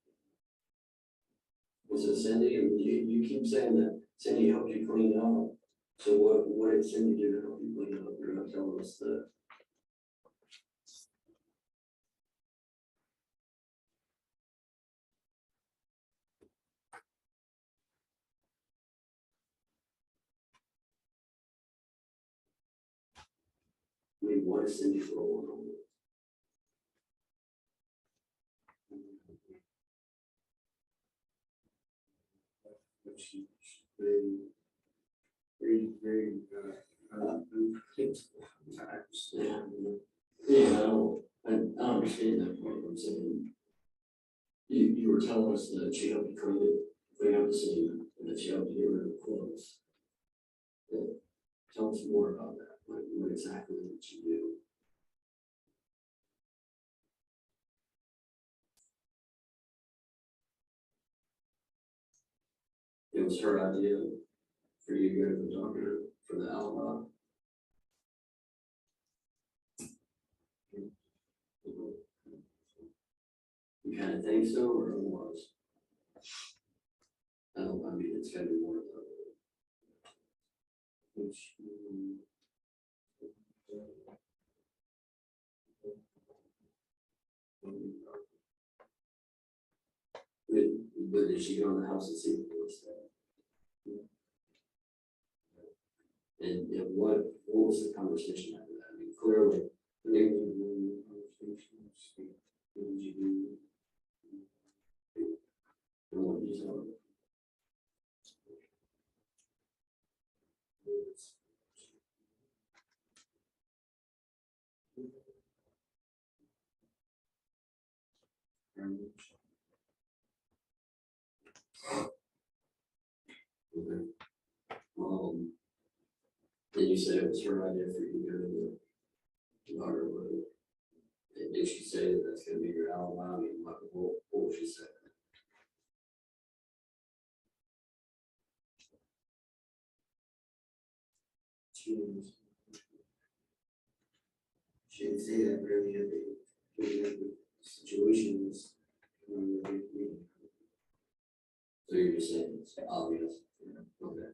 Was it Cindy? And you keep saying that Cindy helped you clean it up. So what did Cindy do to help you clean it up? You're not telling us that. I mean, what is Cindy's role on it? very, unpredictable. I understand. Yeah, I understand that point. I'm saying, you were telling us that she helped you clean up the scene, and that she helped you get rid of the clothes. Yeah. Tell us more about that. Like, what exactly did you do? It was her idea for you to go to the doctor for the alibi. You kind of think so, or otherwise? I mean, it's gotta be more of but did she go in the house and see the police there? And what was the conversation after that? I mean, clearly, what did you do? And what did you tell her? Okay. Did you say it was her idea for you to go to the daughter with it? And did she say that that's gonna be your alibi? I mean, what was she say? She didn't say that really at the situations. So you're just saying it's obvious. Okay.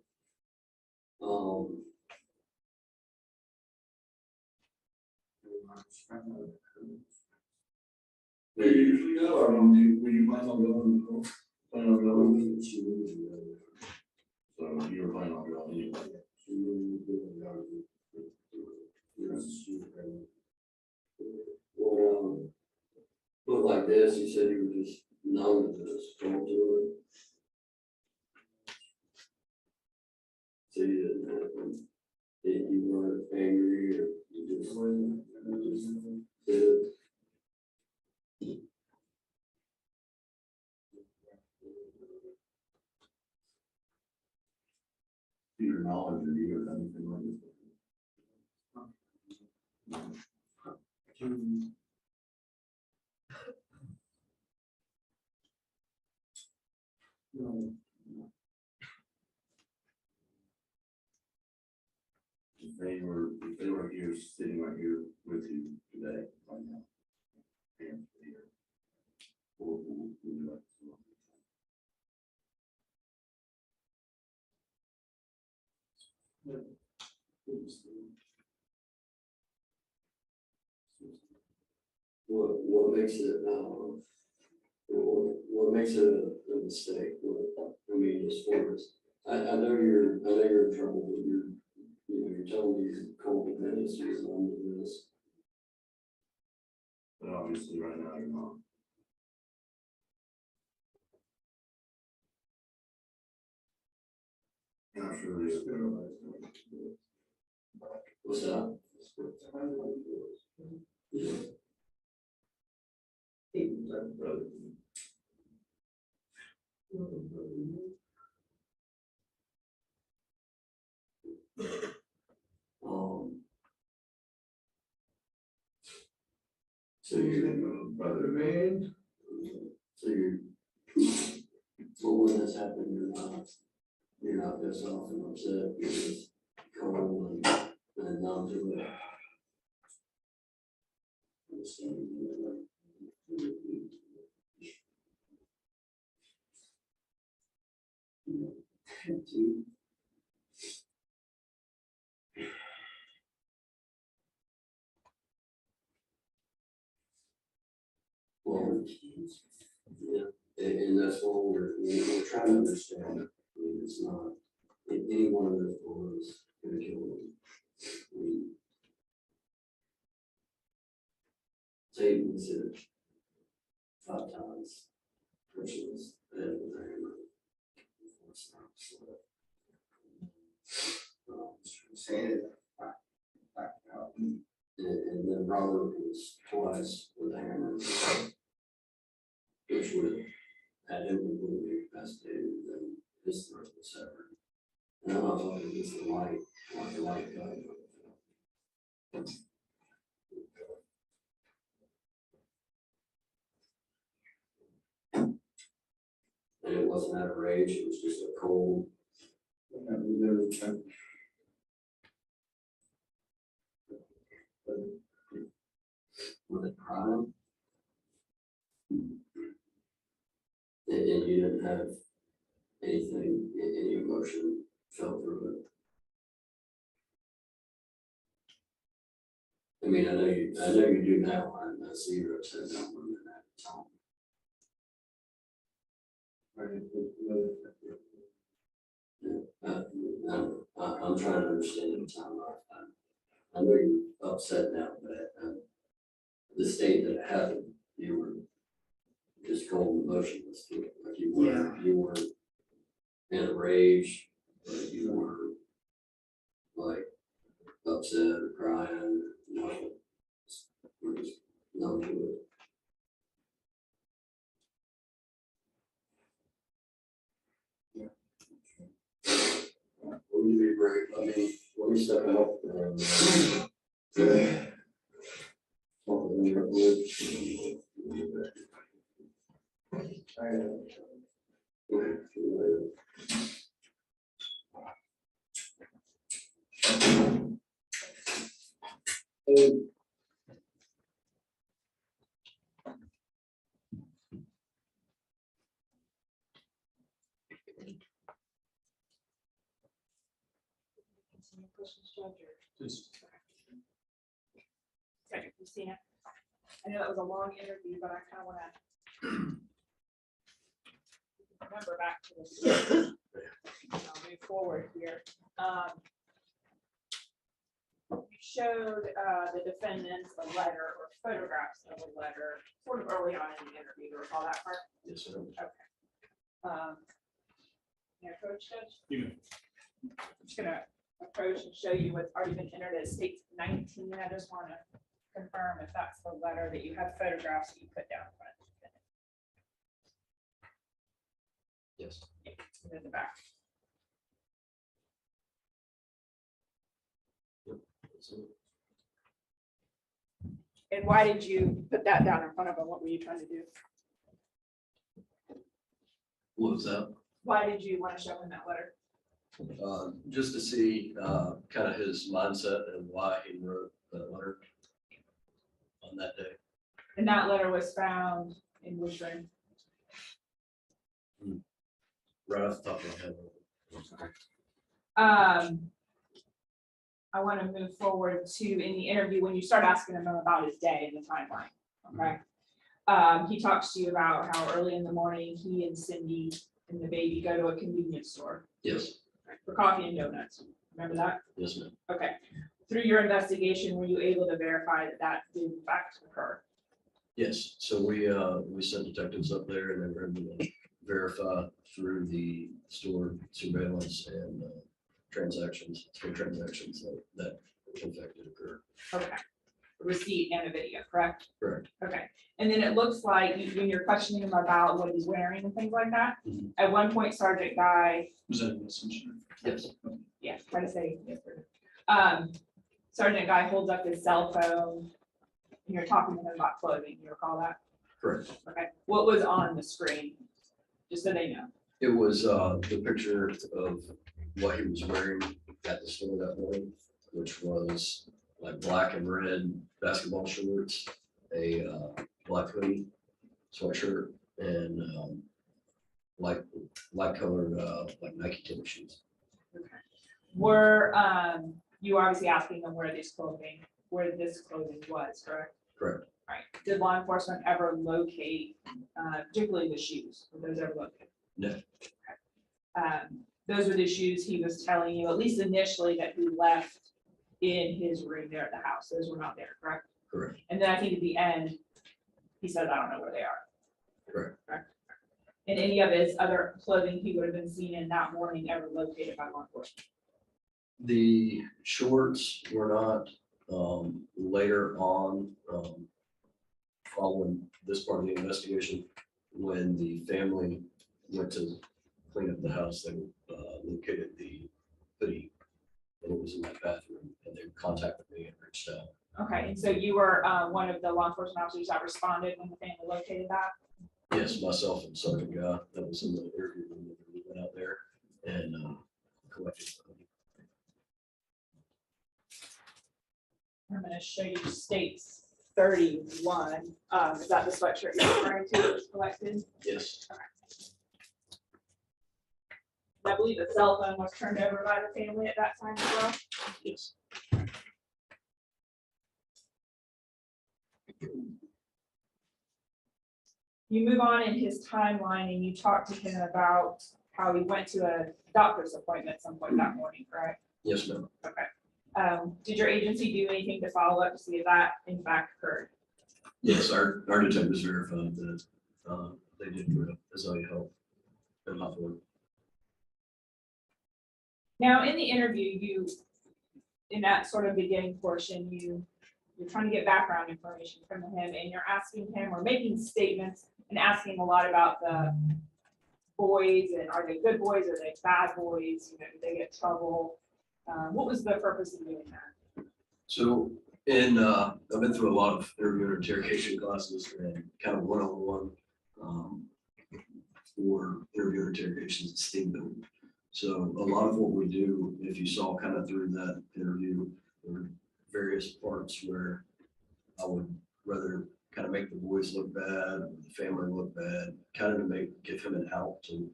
Do you usually go, or will you plan on going? Plan on going? So you were planning on going anyway. Well, look like this, you said you were just numb to this, going to it. So you didn't have, you weren't angry, or you just did it. To your knowledge, or you or anything like this. If they were here, sitting right here with you today, right now. And here. What would you like to do? What makes it, what makes it a mistake? I mean, as far as, I know you're in trouble, but you're telling me you're cold minutes, you're under this. But obviously, right now, you're not. And I'm sure it's good. What's that? Yeah. So you're brother man. So but when this happened, you're not pissed off and upset. You're just cold and numb to it. Well, yeah, and that's what we're trying to understand. I mean, it's not, any one of those bullets gonna kill them. I mean, Payton said 5 times, pushes the head with a hammer. Before it stops. handed back out. And then Robert was twice with a hammer. Which would have him completely incapacitated, then his throat was severed. And I'm not talking just the light, like the light gun. And it wasn't out of rage, it was just a cold. With it crying. And you didn't have anything, any emotion felt through it. I mean, I know you do now, I see you're upset about women at the time. I'm trying to understand the time. I know you're upset now, but the state that it happened, you were just cold and motionless to it. Like you weren't in a rage, but you were like upset or crying, nothing. We're just numb to it. Will you be brave? Let me step up and talk to you. Second, Christina. I know that was a long interview, but I kind of want to remember back to this. I'll move forward here. You showed the defendants a letter or photographs of a letter sort of early on in the interview. Do you recall that part? Yes, sir. Okay. Yeah, Coach Judge? You know. I'm just gonna approach and show you what's already been entered as state 19. I just want to confirm if that's the letter that you have photographs that you put down in front of the Yes. defendant. In the back. And why did you put that down in front of them? What were you trying to do? What was that? Why did you want to show him that letter? Just to see kind of his mindset and why he wrote that letter on that day. And that letter was found in which room? Right off the top of my head. I want to move forward to in the interview when you start asking him about his day and the timeline. Okay. He talks to you about how early in the morning he and Cindy and the baby go to a convenience store. Yes. For coffee and donuts. Remember that? Yes, ma'am. Okay. Through your investigation, were you able to verify that that did in fact occur? Yes. So we sent detectives up there and they were able to verify through the store surveillance and transactions, three transactions that in fact did occur. Okay. A receipt and a video, correct? Correct. Okay. And then it looks like when you're questioning him about what he's wearing and things like that, at one point Sergeant Guy. Was that a messenger? Yes. Yeah, try to say. Sergeant Guy holds up his cell phone and you're talking to him about clothing. You recall that? Correct. Okay. What was on the screen? Just so they know. It was the picture of what he was wearing at the store that morning, which was like black and red basketball shorts, a black hoodie, sweatshirt, and light colored like Nike tennis shoes. Okay. Were you were obviously asking them where this clothing was, correct? Correct. Right. Did law enforcement ever locate, particularly the shoes? Were those ever located? No. Okay. Those were the shoes he was telling you, at least initially, that he left in his room there at the house. Those were not there, correct? Correct. And then I think at the end, he said, I don't know where they are. Correct. And any of his other clothing he would have been seen in that morning ever located by law enforcement? The shorts were not, later on, following this part of the investigation, when the family went to clean up the house, they located the hoodie, and it was in that bathroom, and they contacted me and reached out. Okay, and so you were one of the law enforcement officers that responded when the family located that? Yes, myself and Sergeant Guy, that was in the interview room, we went out there and collected the hoodie. I'm gonna show you states 31. Is that the sweatshirt you're referring to that was collected? Yes, I believe the cell phone was turned over by the family at that time as well. yes. You move on in his timeline and you talk to him about how he went to a doctor's appointment at some point that morning, correct? Yes, ma'am. Okay. Did your agency do anything to follow up to see if that in fact occurred? Yes, our detectives verified that they did as I helped in my work. Now, in the interview, in that sort of beginning portion, you're trying to get background information from him and you're asking him or making statements and asking a lot about the boys and are they good boys, are they bad boys, do they get in trouble? What was the purpose of doing that? So I've been through a lot of interview and interrogation classes and kind of one-on-one for interview and interrogations at Steamboat. So a lot of what we do, if you saw kind of through that interview, there were various parts where I would rather kind of make the boys look bad, or the family look bad, kind of to give him an out to,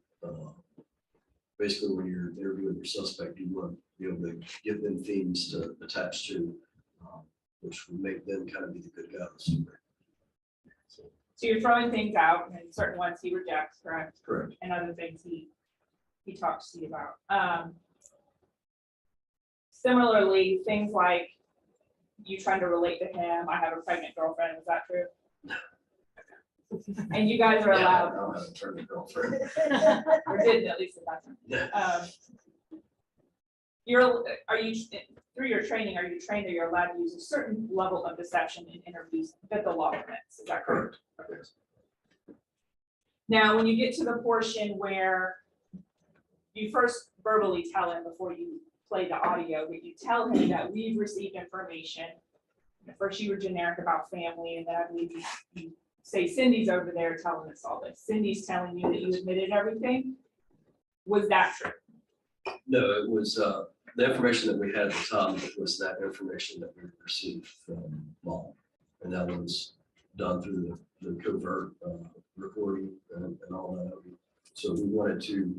basically when you're interviewing your suspect, you want to be able to give them themes to attach to, which would make them kind of be the good guy of the story. So you're throwing things out and certain ones he rejects, correct? Correct. And other things he talks to you about. Similarly, things like you trying to relate to him, I have a pregnant girlfriend, is that true? And you guys are Yeah, allowed, I don't have a pregnant girlfriend. or didn't at least at that time. Yeah. Through your training, are you trained that you're allowed to use a certain level of deception in interviews that the law permits? Is that correct? Correct. Now, when you get to the portion where you first verbally tell him before you play the audio, but you tell him that we've received information. At first you were generic about family, and then I believe you say Cindy's over there telling us all this. Cindy's telling you that you admitted everything. Was that true? No, it was the information that we had at the time was that information that we received from Mom. And that was done through the covert recording and all that. So we wanted to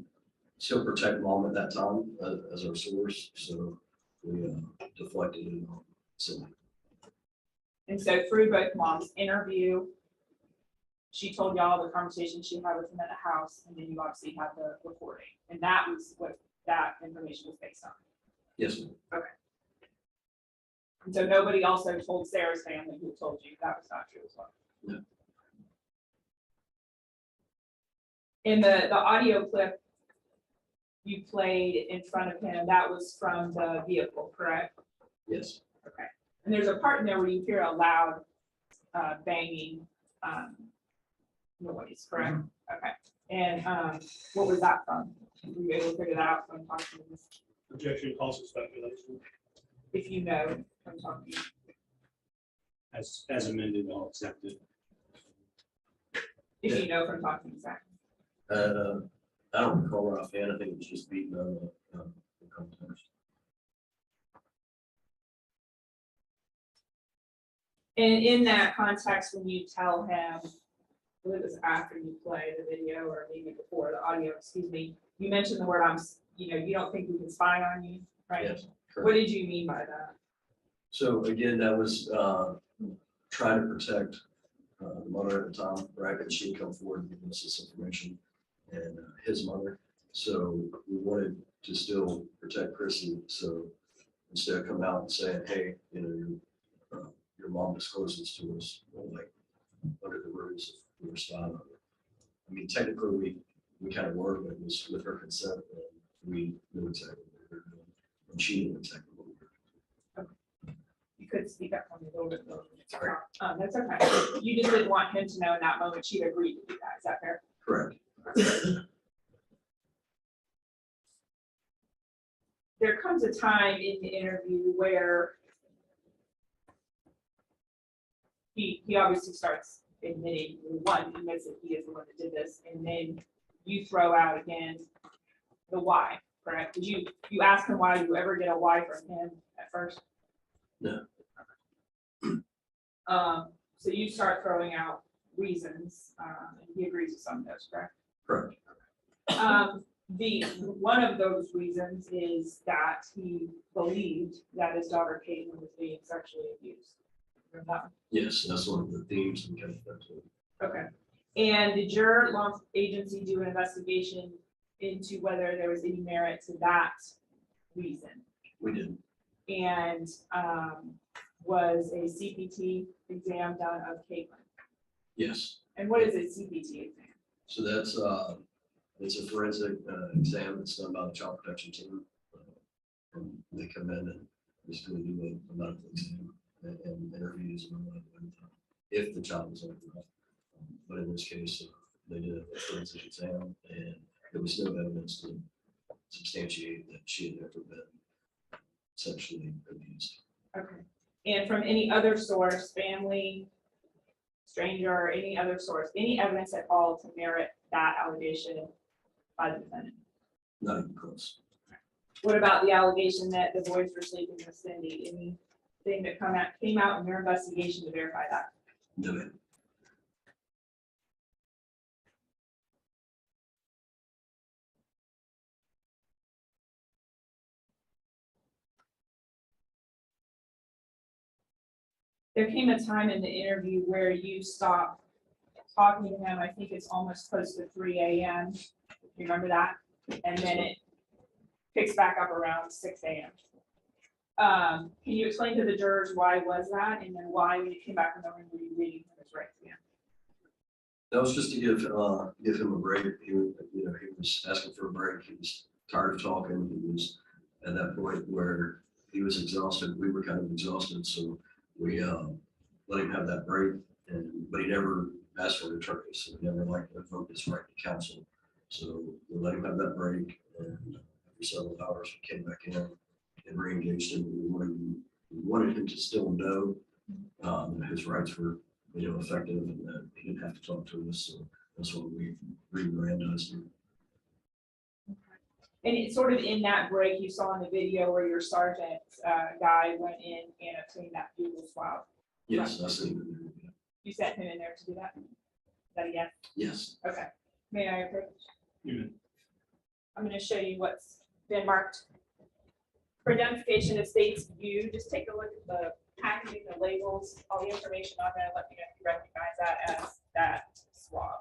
still protect Mom at that time as our source. So we deflected it on Cindy. And so through both Mom's interview, she told y'all the conversation she had with him at the house, and then you obviously had the recording. And that was what that information was based on. Yes, ma'am. Okay. And so nobody also told Sarah's family who told you that was not true as well. No. In the audio clip you played in front of him, that was from the vehicle, correct? Yes. Okay. And there's a part in there where you hear a loud banging noise, correct? Okay. And what was that from? Were you able to figure that out from talking to this? Objection calls for speculation. If you know from talking. As amended, I'll accept it. If you know from talking to Zach. I don't recall right offhand. I think it was just beating on the context. And in that context, when you tell him, I believe it was after you play the video or maybe before the audio, excuse me, you mentioned the word you don't think we can spy on you, right? Yes, What correct. did you mean by that? So again, that was trying to protect the mother at the time, right? And she come forward and give us this information and his mother. So we wanted to still protect Chrissy. So instead of coming out and saying, hey, your mom discloses to us, like under the rules if we were spying on her. I mean, technically we kind of were, but it was with her consent and we knew exactly what we were doing. She knew exactly what we were. You could speak up on the door. That's okay. You just didn't want him to know in that moment she agreed to do that. Is that fair? Correct. There comes a time in the interview where he obviously starts admitting, one, he admits that he is the one that did this, and then you throw out again the why, correct? Did you ask him why? Did you ever get a why from him at first? No. So you start throwing out reasons, and he agrees with some of those, correct? Correct. One of those reasons is that he believed that his daughter Payton was being sexually abused. Remember that one? Yes, that's one of the themes we kept that to. Okay. And did your law agency do an investigation into whether there was any merit to that reason? We did. And was a CPT exam done of Caitlin? Yes. And what is a CPT exam? So that's, it's a forensic exam that's done by the child protection team. And they come in and basically do a medical exam and interviews and all that. If the child was over. But in this case, they did a forensic exam and there was no evidence to substantiate that she had ever been sexually abused. Okay. And from any other source, family, stranger, or any other source, any evidence at all to merit that allegation by the defendant? Not even close. What about the allegation that the boys were sleeping with Cindy? Anything that came out in your investigation to verify that? No. There came a time in the interview where you stopped talking to him. I think it's almost close to 3 a.m. You remember that? And then it picks back up around 6 a.m. Can you explain to the jurors why was that? And then why, when you came back in the room, were you reading him his rights again? That was just to give him a break. He was asking for a break. He was tired of talking. He was at that point where he was exhausted. We were kind of exhausted. So we let him have that break, but he never asked for an attorney, so he never liked to invoke his right to counsel. So we let him have that break, and after several hours, we came back in and re-engaged him. We wanted him to still know that his rights were, effective, and that he didn't have to talk to us. So that's what we re-Mirandized him. And it's sort of in that break you saw in the video where your sergeant guy went in and obtained that bugle swab. Yes, I see him. You sent him in there to do that? Is that a yes? Yes. Okay. May I approach? You may. I'm going to show you what's been marked. For identification of states view, just take a look at the packaging, the labels, all the information on there. Let me know if you recognize that as that swab.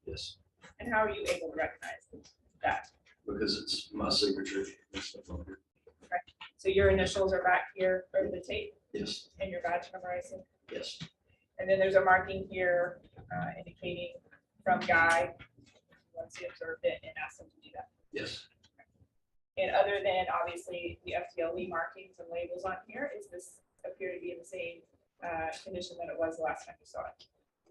Yes. And how are you able to recognize that? Because it's my signature and stuff on here. Okay. So your initials are back here over the tape? Yes. And your badge number, I assume? Yes. And then there's a marking here indicating from Guy, once he observed it and asked him to do that. Yes. And other than obviously the FTLE markings and labels on here, is this appear to be in the same condition that it was the last time you saw it?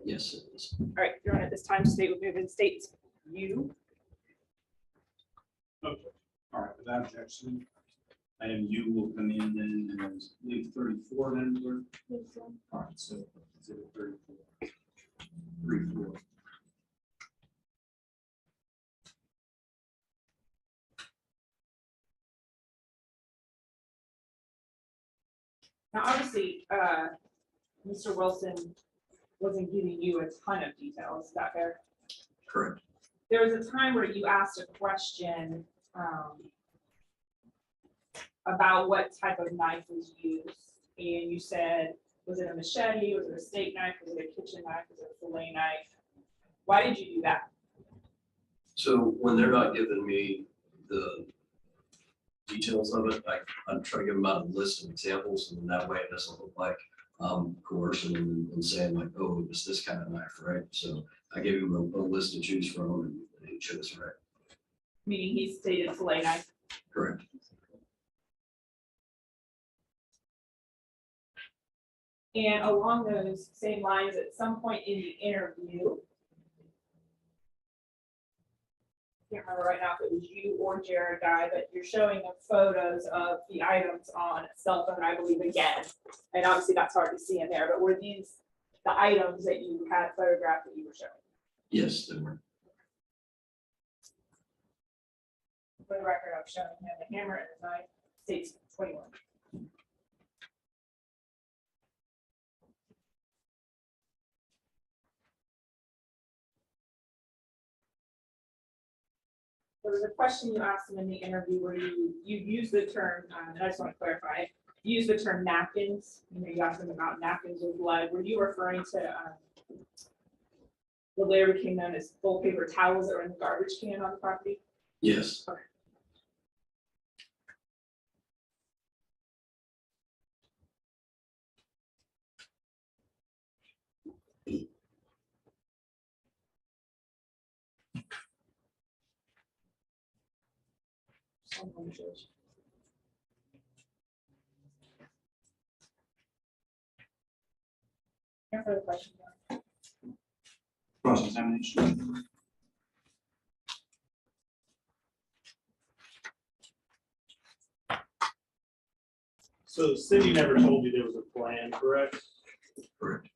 Yes, it is. All right, Your Honor, at this time, state will move in states you. Okay, all right, without objection, item U will come in then, and I believe 34 then, Clerk? All right, so 34. 34. Now, obviously, Mr. Wilson wasn't giving you a ton of details, is that fair? Correct. There was a time where you asked a question about what type of knife was used, and you said, was it a machete, was it a steak knife, was it a kitchen knife, was it a fillet knife? Why did you do that? So when they're not giving me the details of it, I'm trying to give them out a list of examples, and that way it doesn't look like coercion and saying like, oh, it was this kind of knife, right? So I gave him a list to choose from, and he chose right. Meaning he stated fillet knife. Correct. And along those same lines, at some point in the interview, can't remember right now if it was you or Jared Guy, but you're showing them photos of the items on a cell phone, I believe, again. And obviously that's hard to see in there, but were these the items that you had photographed that you were showing? Yes, they were. For the record, I'm showing him the hammer and the knife, states 21. There was a question you asked him in the interview where you used the term, and I just want to clarify, you used the term napkins. You asked him about napkins with blood. Were you referring to what later became known as full paper towels that were in the garbage can on the property? Yes. Okay. Someone shows. No further questions. Cross examination. So Cindy never told you there was a plan, correct? Correct.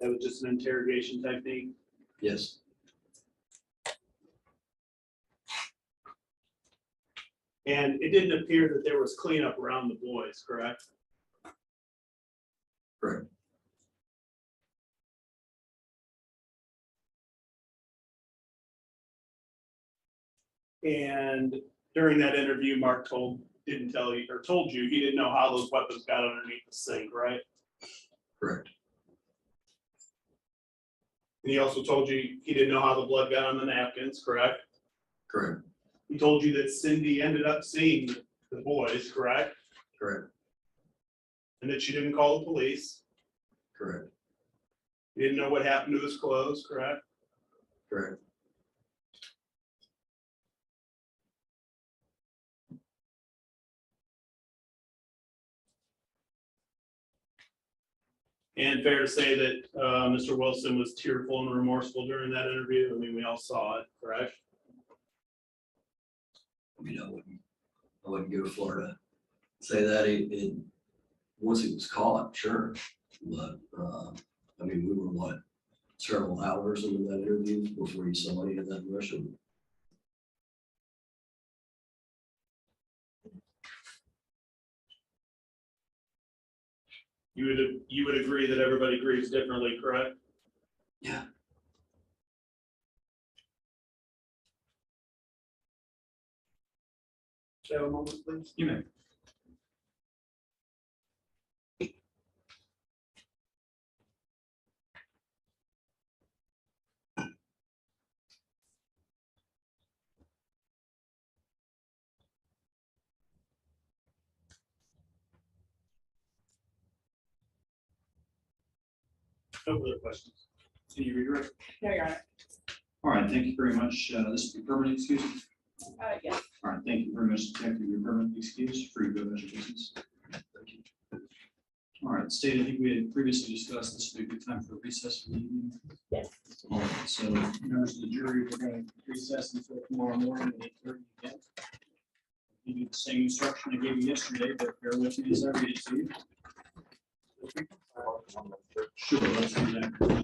That was just an interrogation technique? Yes. And it didn't appear that there was cleanup around the boys, correct? Correct. And during that interview, Mark didn't tell you, or told you, he didn't know how those weapons got underneath the sink, right? Correct. And he also told you he didn't know how the blood got on the napkins, correct? Correct. He told you that Cindy ended up seeing the boys, correct? Correct. And that she didn't call the police. Correct. You didn't know what happened to his clothes, correct? Correct. And fair to say that Mr. Wilson was tearful and remorseful during that interview. I mean, we all saw it, correct? I mean, I wouldn't go far to say that once it was caught, sure. But, I mean, we were what, several hours into that interview before you saw any of that Russian. You would agree that everybody grieves differently, correct? Yeah. Show a moment, please. You may. No further questions. Can you redirect? No, Your Honor. All right, thank you very much. This is the permanent excuse. Yes. All right, thank you very much, Detective. Your permanent excuse for your good business. Thank you. All right, State, I think we had previously discussed this would be a good time for recess for the evening. Yes. All right, so members of the jury, we're going to recess until tomorrow morning at 8:30 again. Give you the same instruction I gave you yesterday, but bear with me as I read it to you. Sure, let's do that.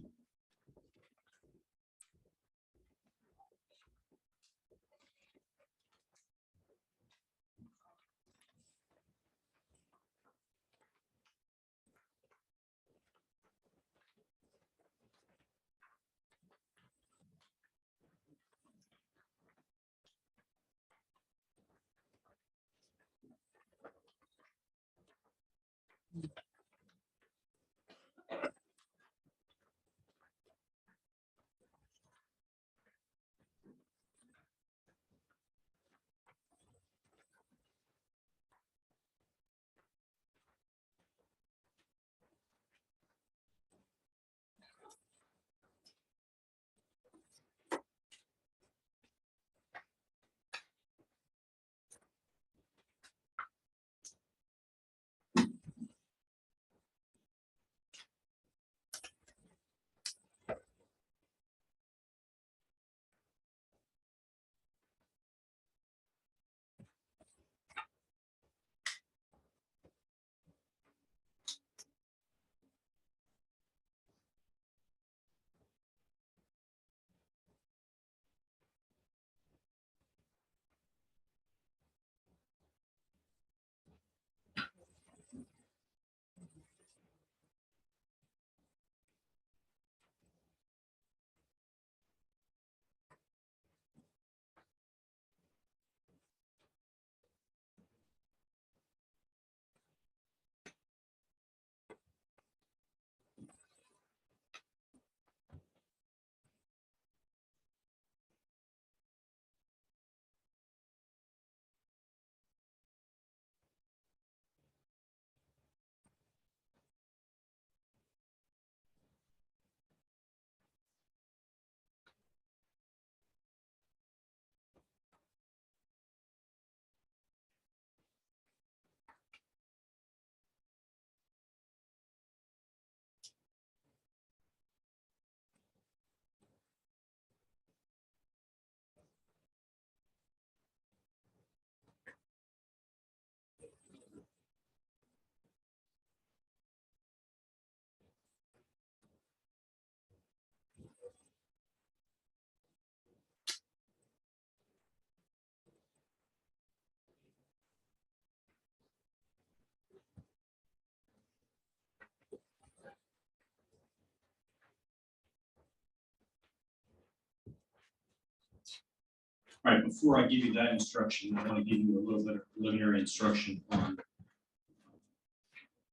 All right, before I give you that instruction, I want to give you a little bit of preliminary instruction on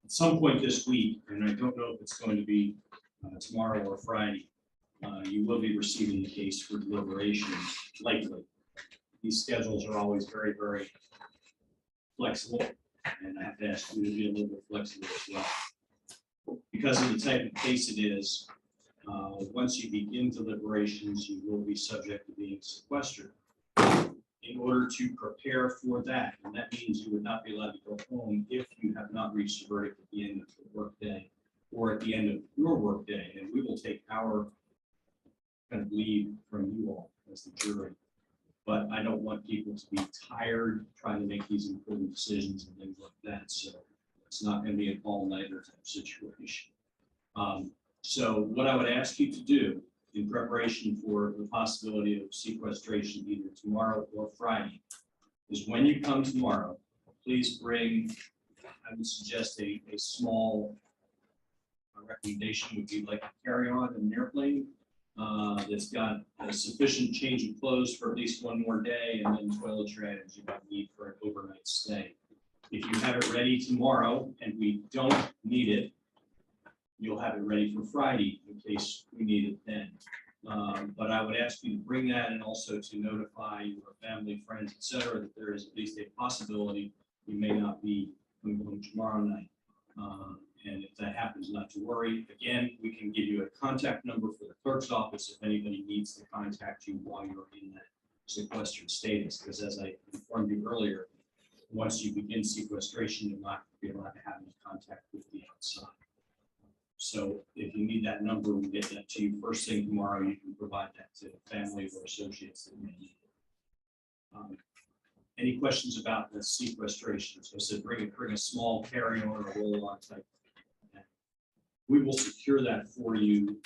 at some point this week, and I don't know if it's going to be tomorrow or Friday, you will be receiving the case for deliberation likely. These schedules are always very, very flexible, and I have to ask you to be a little bit flexible as well. Because of the type of case it is, once you begin deliberations, you will be subject to being sequestered. In order to prepare for that, and that means you would not be allowed to go home if you have not reached a verdict at the end of the workday or at the end of your workday, and we will take our kind of lead from you all as the jury. But I don't want people to be tired trying to make these important decisions and things like that. So it's not going to be an all-nighter type situation. So what I would ask you to do in preparation for the possibility of sequestration either tomorrow or Friday is when you come tomorrow, please bring, I would suggest a small recommendation would be like a carry-on in an airplane that's got a sufficient change of clothes for at least one more day, and then toiletry items you might need for an overnight stay. If you have it ready tomorrow and we don't need it, you'll have it ready for Friday in case we need it then. But I would ask you to bring that and also to notify your family, friends, etc., that there is at least a possibility you may not be coming home tomorrow night. And if that happens, not to worry. Again, we can give you a contact number for the clerk's office if anybody needs to contact you while you're in that sequestered status. Because as I informed you earlier, once you begin sequestration, you'll not be allowed to have any contact with the outside. So if you need that number, we'll get that to you first thing tomorrow. You can provide that to family or associates that may need it. Any questions about the sequestration? So I said, bring a small carry-on or roll-on type. We will secure that for you.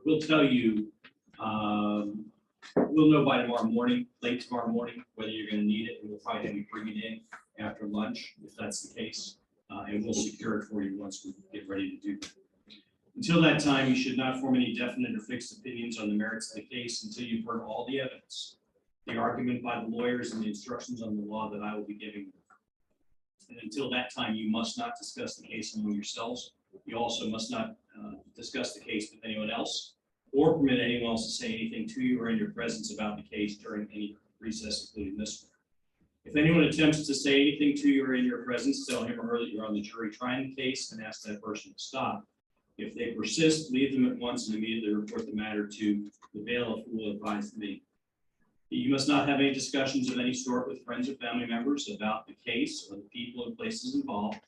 We'll tell you, we'll know by tomorrow morning, late tomorrow morning, whether you're going to need it, and we'll probably have you bring it in after lunch, if that's the case. And we'll secure it for you once we get ready to do that. Until that time, you should not form any definite or fixed opinions on the merits of the case until you've heard all the evidence, the argument by the lawyers, and the instructions on the law that I will be giving you. And until that time, you must not discuss the case among yourselves. You also must not discuss the case with anyone else or permit anyone else to say anything to you or in your presence about the case during any recess, including this one. If anyone attempts to say anything to you or in your presence, tell him or her that you're on the jury trying the case and ask that person to stop. If they persist, leave them at once and immediately report the matter to the bailiff, who will advise me. You must not have any discussions of any sort with friends or family members about the case or the people and places involved.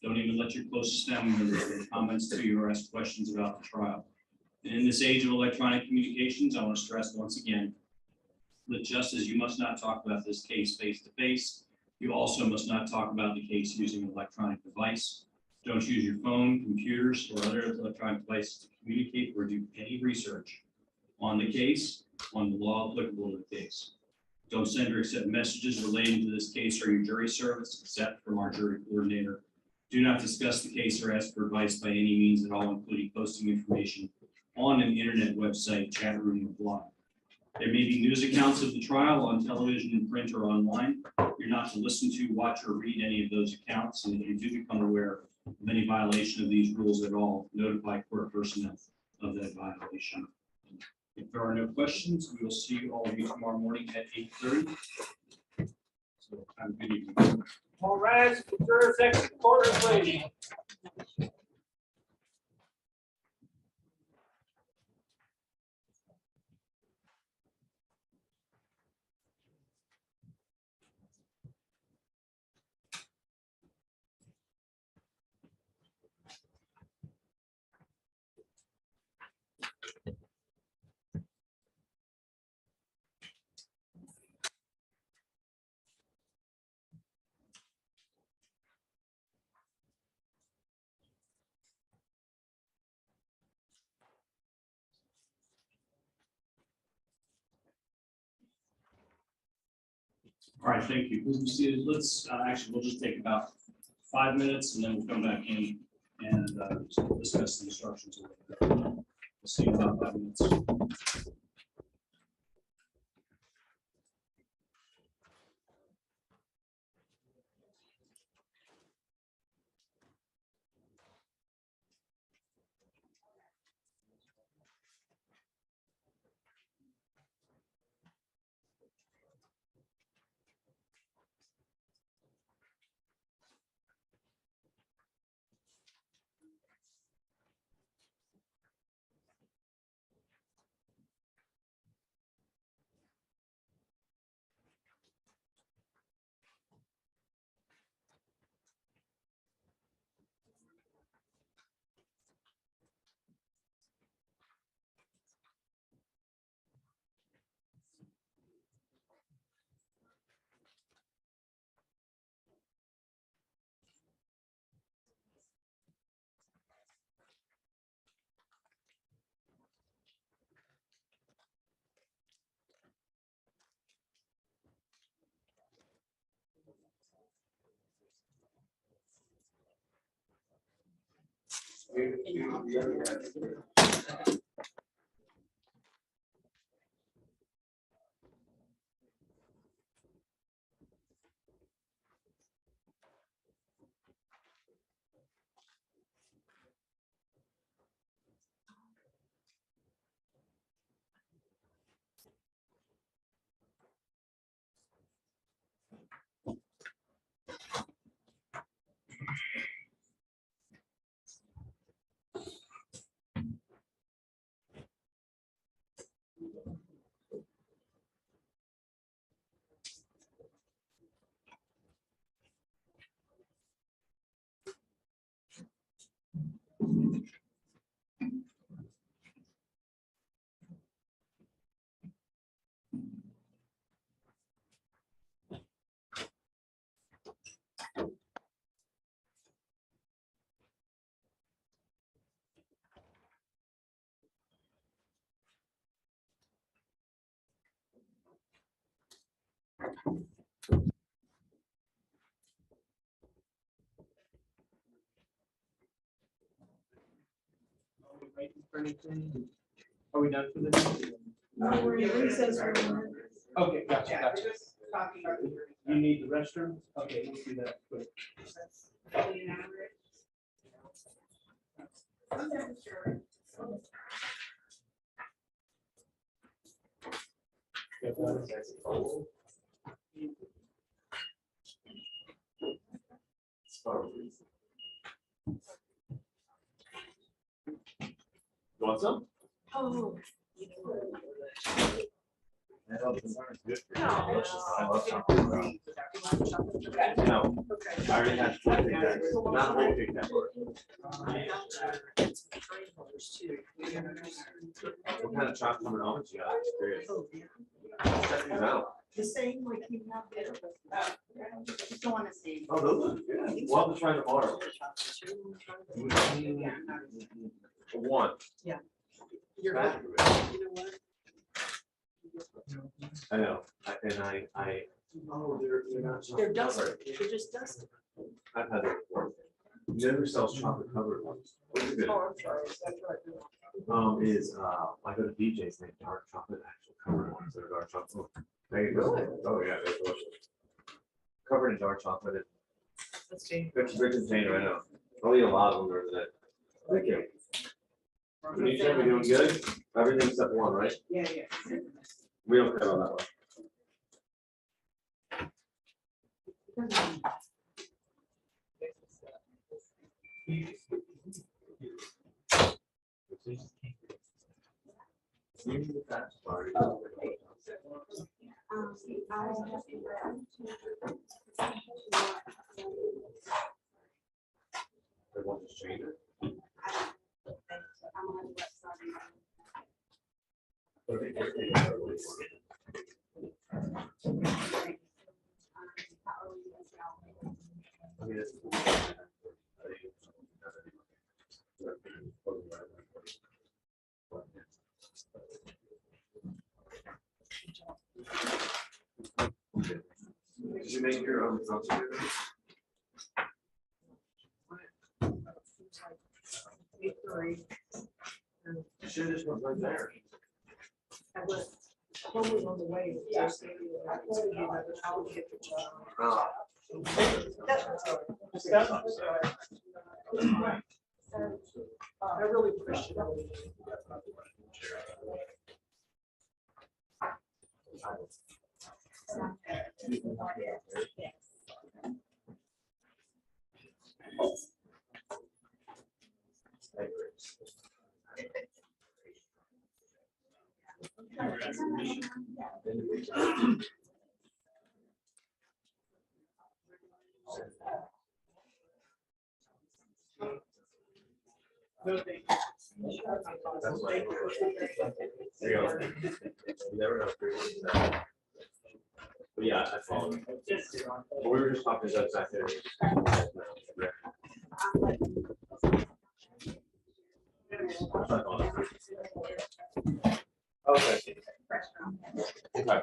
Don't even let your closest family members make comments to you or ask questions about the trial. And in this age of electronic communications, I want to stress once again that just as you must not talk about this case face to face, you also must not talk about the case using an electronic device. Don't use your phone, computers, or other electronic devices to communicate or do any research on the case, on the law applicable to the case. Don't send or accept messages relating to this case or your jury service, except from our jury coordinator. Do not discuss the case or ask for advice by any means at all, including posting information on an internet website, chat room, or blog. There may be news accounts of the trial on television, in print, or online. You're not to listen to, watch, or read any of those accounts, and if you do become aware of any violation of these rules at all, notify court personnel of that violation. If there are no questions, we will see you all tomorrow morning at 8:30. So have a good evening. All rise, jurors exit court, please. All right, thank you. Let's actually, we'll just take about 5 minutes and then we'll come back in and discuss the instructions. We'll see you in about 5 minutes. Are we done for the day? We're in recess for a minute. Okay, gotcha. You need the restroom? Okay, we'll do that quick. You want some? Oh. I love chocolate. No, I already had four Big Macs, not a whole Big Mac. What kind of chocolate and almonds you got? Curious. Check these out. The same like you have there. Just don't want to see. Oh, those are good. We'll have to try tomorrow. One. Yeah. You're right. You know what? I know, oh, they're not. They're chocolate dusted, covered. they're just dusted. I've had it before. Never sells chocolate covered ones. What's good? Oh, I'm sorry, that's right. Is, I go to DJ's, they have dark chocolate, actual covered ones, that are dark chocolate. There you go. Oh, yeah, they're delicious. Covered in dark chocolate. Let's see. It's a big container, I know. I'll eat a lot of them during the day. Thank you. What do you think? We're doing good? Everything except one, right? Yeah, yeah. We don't care about that one. They want to change it. I mean, it's- Did you make your own content? Should have just went right there. I was totally on the way. Just maybe I will get the job. Oh. I really appreciate it. That's why. There you go. You never know. But yeah, I follow. We were just talking about exactly. Okay. Okay.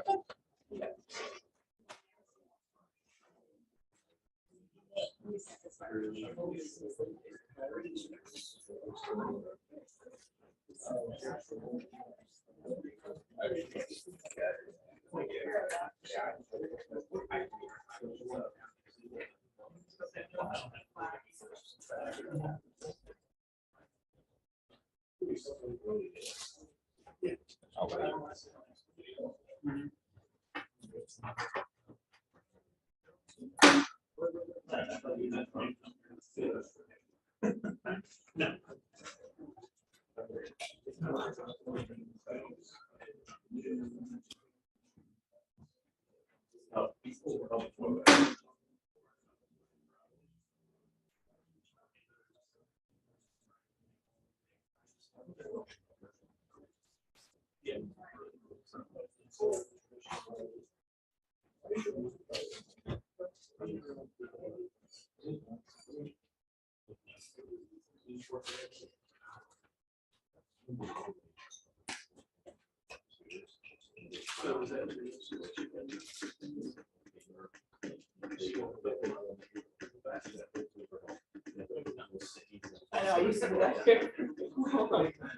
I know, I used to do that here.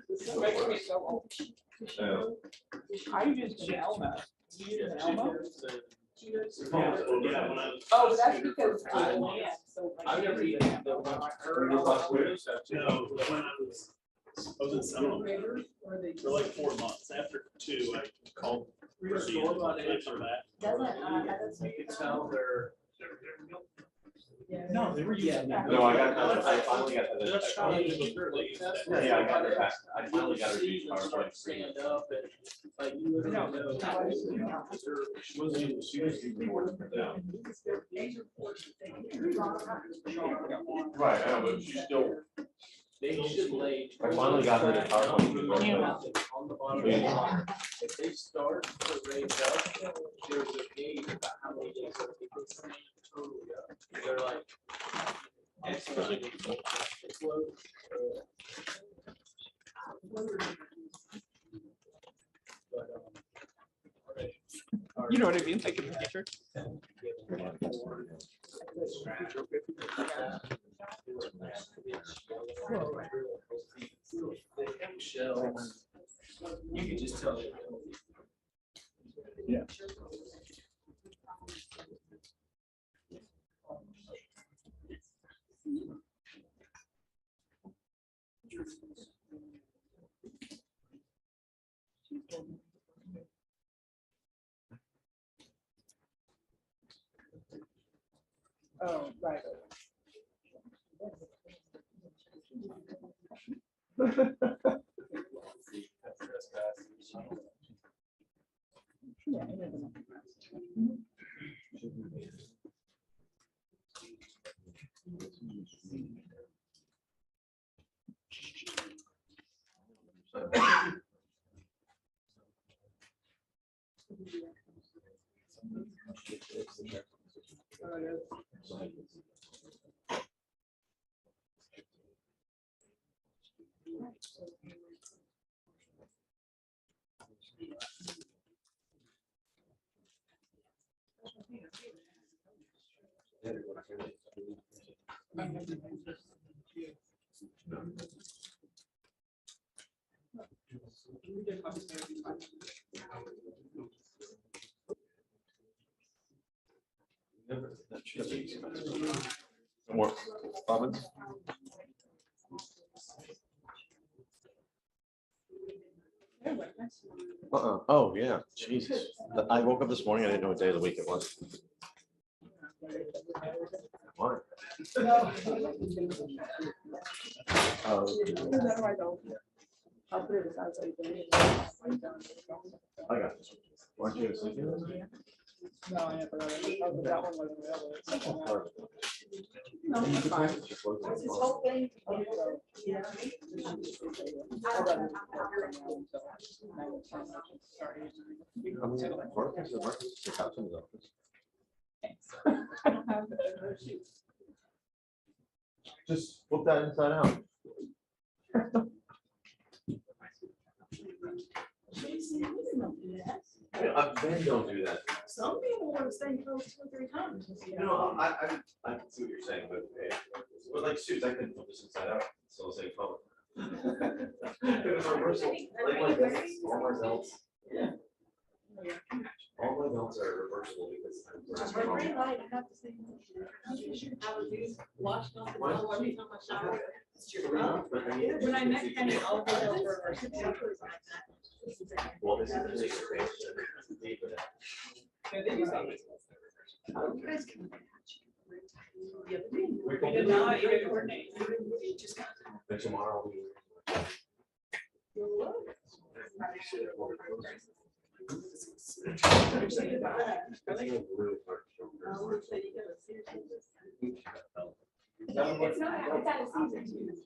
This makes me so old. I used an Elmo. You use an Elmo? Oh, but that's because I'm old man, so. I've never eaten the one I heard. No, when I was in seminal for like 4 months. After 2, I called. You can tell they're. No, they were using that. No, I finally got to the. Yeah, I got it back. I finally got her used car. Stand up and like you would know. She was Right, I know, but she's still. They should lay. I finally got her to PowerPoint. Yeah. On the bottom. If they start to raise up, there's a gauge about how many days of people totally up. They're like. You know what I mean, like in the picture. Shells. You can just tell. Yeah. Oh, right. More comments? Oh, yeah, Jesus. I woke up this morning, I didn't know what day of the week it was. Why? I'll put it aside so you can. I got this. Weren't you sleeping? No, I never. That one wasn't available. No, that's fine. This whole thing. Just flip that inside out. Men don't do that. Some people want to stay close 2 or 3 times. I can see what you're saying, but with like suits, I couldn't put this inside out, so I'll say color. It was reversal, like my belts, all my belts. Yeah. All my belts are reversible because I'm. Just red, green light, I have to say. Washed off the towel every time I shower. But I mean, When I met Kenny, all the way over. well, this is the bigger page, it's deeper than- You guys can. We We did not even coordinate. But tomorrow we. It's not, it's out of season.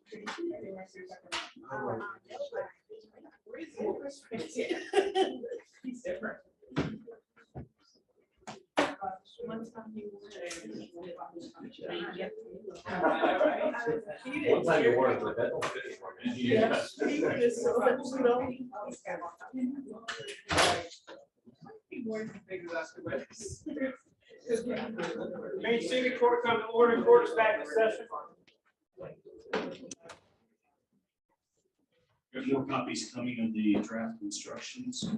He's different. One time he was. One time you wore it, but that don't fit anymore, man. Yeah, he was so, you know. Main City Court come to order, court is back in session. Got more copies coming of the draft instructions.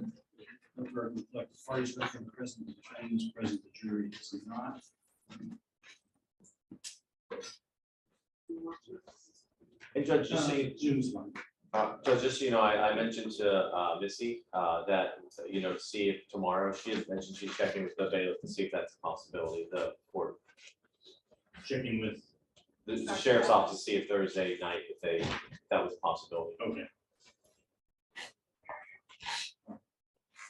Reflect the parties record present, the defendant is present, the jury is not. And Judge, just so you, Zoom's fine. Judge, just so you know, I mentioned to Missy that, you know, to see if tomorrow, she has mentioned she's checking with the bailiff to see if that's a possibility, the court. Checking with, The sheriff's office to see if Thursday night, if that was a possibility. okay.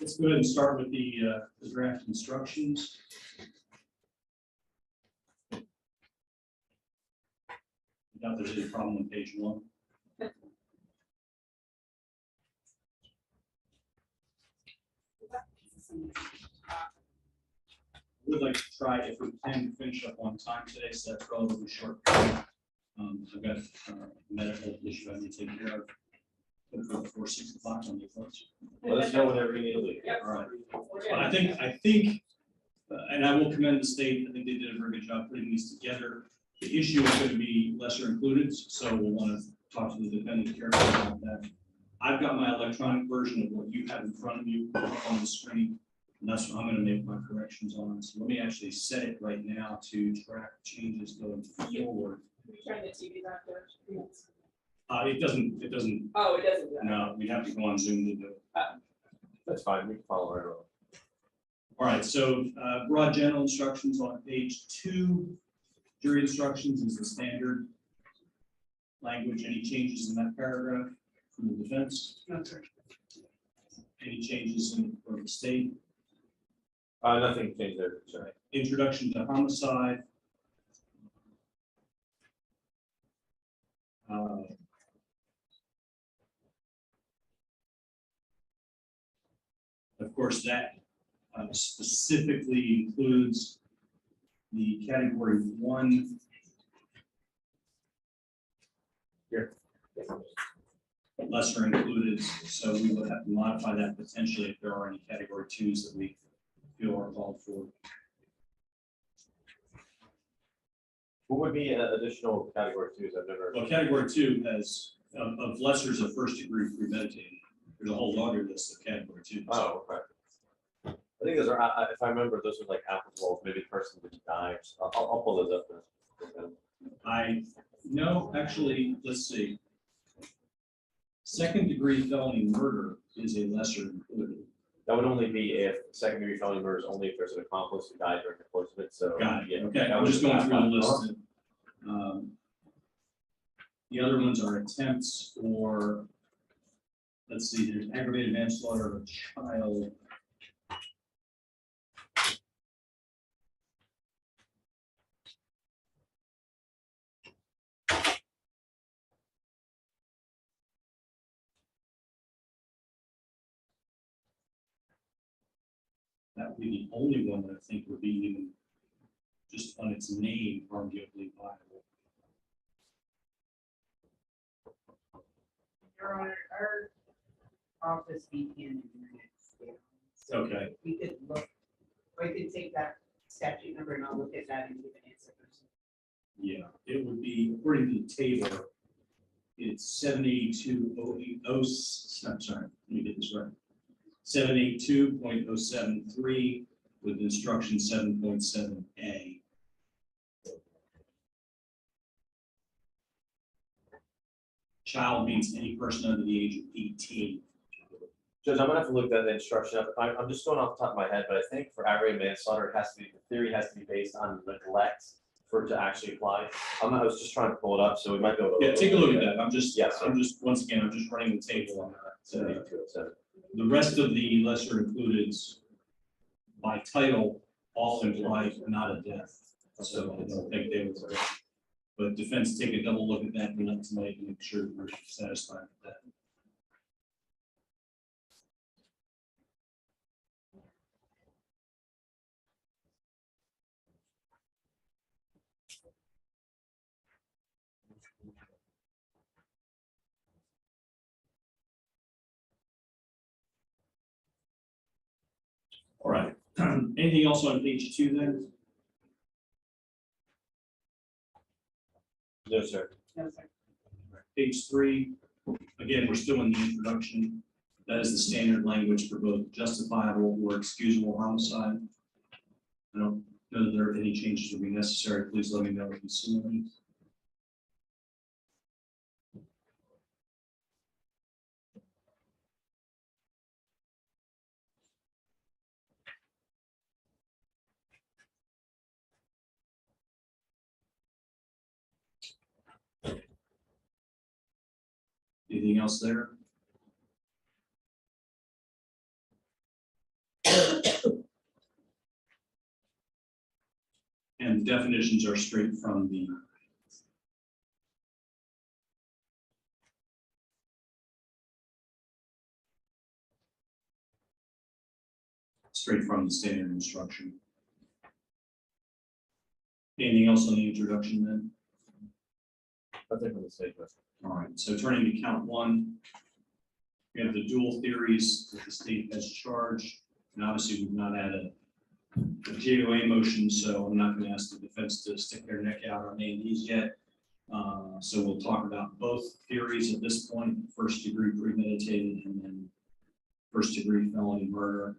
Let's go ahead and start with the draft instructions. Not that there's any problem on page 1. Would like to try, if we can, finish up on time today, so that's relatively short. I've got a medical issue I need to take care of. Before 6 o'clock on the approach. Let us know whenever you need to leave. All right. Well, I think, and I will commend the state, I think they did a very good job putting these together. The issue is going to be lesser included, so we'll want to talk to the defendant carefully about that. I've got my electronic version of what you have in front of you on the screen, and that's what I'm going to make my corrections on. So let me actually set it right now to track changes going forward. Turn the TV back there. It doesn't, Oh, it doesn't. no, we have to go on Zoom to do it. That's fine, we can follow right along. All right, so broad general instructions on page 2. Jury instructions is the standard language. Any changes in that paragraph from the defense? No, sir. Any changes in from the state? Nothing changed there, sorry. Introduction to homicide. Of course, that specifically includes the category 1. Here. Lesser included, so we will have to modify that potentially if there are any category 2s that we feel are called for. What would be additional category 2s? I've never. Well, category 2 has of lessers of first degree premeditated. There's a whole laundry list of category 2s. Oh, okay. I think those are, if I remember, those are like applicable, maybe the person didn't die. I'll pull those up then. No, actually, let's see. Second degree felony murder is a lesser included. That would only be if second degree felony murder is only if there's an accomplice who died during the course of it, so. Got it. Yeah. Okay, I'm just going through the list. The other ones are attempts or, let's see, there's aggravated manslaughter of a child. That would be the only one that I think would be even just on its name arguably viable. Your Honor, our office began in the United States. Okay, We could look, or you could take that statute number and I'll look at that and give an answer. yeah, it would be, according to the table, it's 782.080, I'm sorry, let me get this right. 782.073 with instruction 7.7A. Child means any person under the age of 18. Judge, I'm gonna have to look that instruction up. I'm just going off the top of my head, but I think for aggravated manslaughter, it has to be, the theory has to be based on neglect for it to actually apply. I was just trying to pull it up, so we might be able to. Yeah, take a look at that. I'm just, Yes, sir. once again, I'm just running the table on that. 7207. The rest of the lesser included by title all imply not a death. So I don't think they were. But defense, take a double look at that tonight to make sure that we're satisfied with that. All right. Anything else on page 2 then? No, sir. Page 3, again, we're still in the introduction. That is the standard language for both justifiable or excusable homicide. I don't know that there are any changes that will be necessary. Please let me know if you see any. Anything else there? And definitions are straight from the standard instruction. Anything else on the introduction then? Nothing from the state. All right, so turning to count 1, we have the dual theories that the state has charged, and obviously we've not had a JOA motion, so I'm not going to ask the defense to stick their neck out on any of these yet. So we'll talk about both theories at this point: first-degree premeditated and then first-degree felony murder.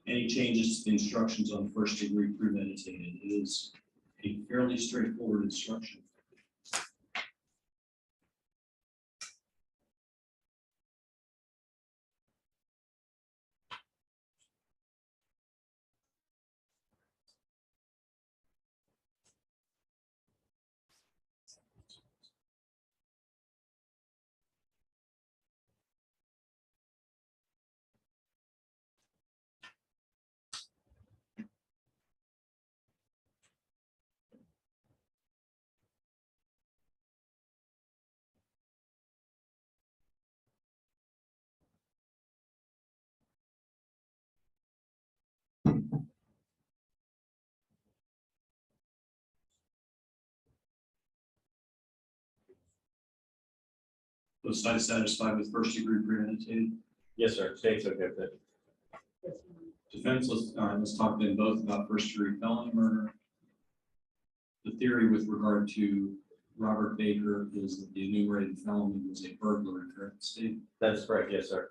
Any changes to the instructions on first-degree premeditated? It is a fairly straightforward instruction. Both sides satisfied with first-degree premeditated? Yes, sir. State's okay with it. Defense, let's talk then both about first-degree felony murder. The theory with regard to Robert Baker is that the enumerated felony was a burglary, correct, Steve? That is correct. Yes, sir.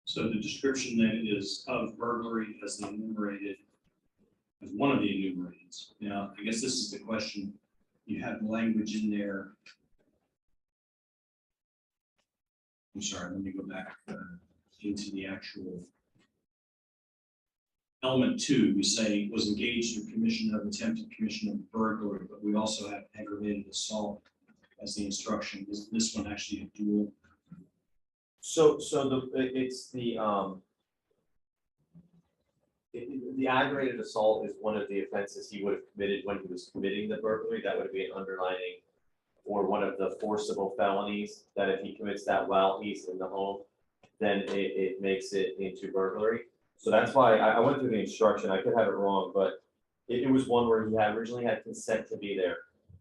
So the description then is of burglary as the enumerated, as one of the enumerateds. Now, I guess this is the question. You have language in there. I'm sorry, let me go back into the actual element 2. We say was engaged in commission of attempted commission of burglary, but we also have aggravated assault as the instruction. Is this one actually a dual? So it's the The aggravated assault is one of the offenses he would have committed when he was committing the burglary. That would be an underlining or one of the forcible felonies that if he commits that while he's in the home, then it makes it into burglary. So that's why I went through the instruction. I could have it wrong, but it was one where he had originally had consent to be there.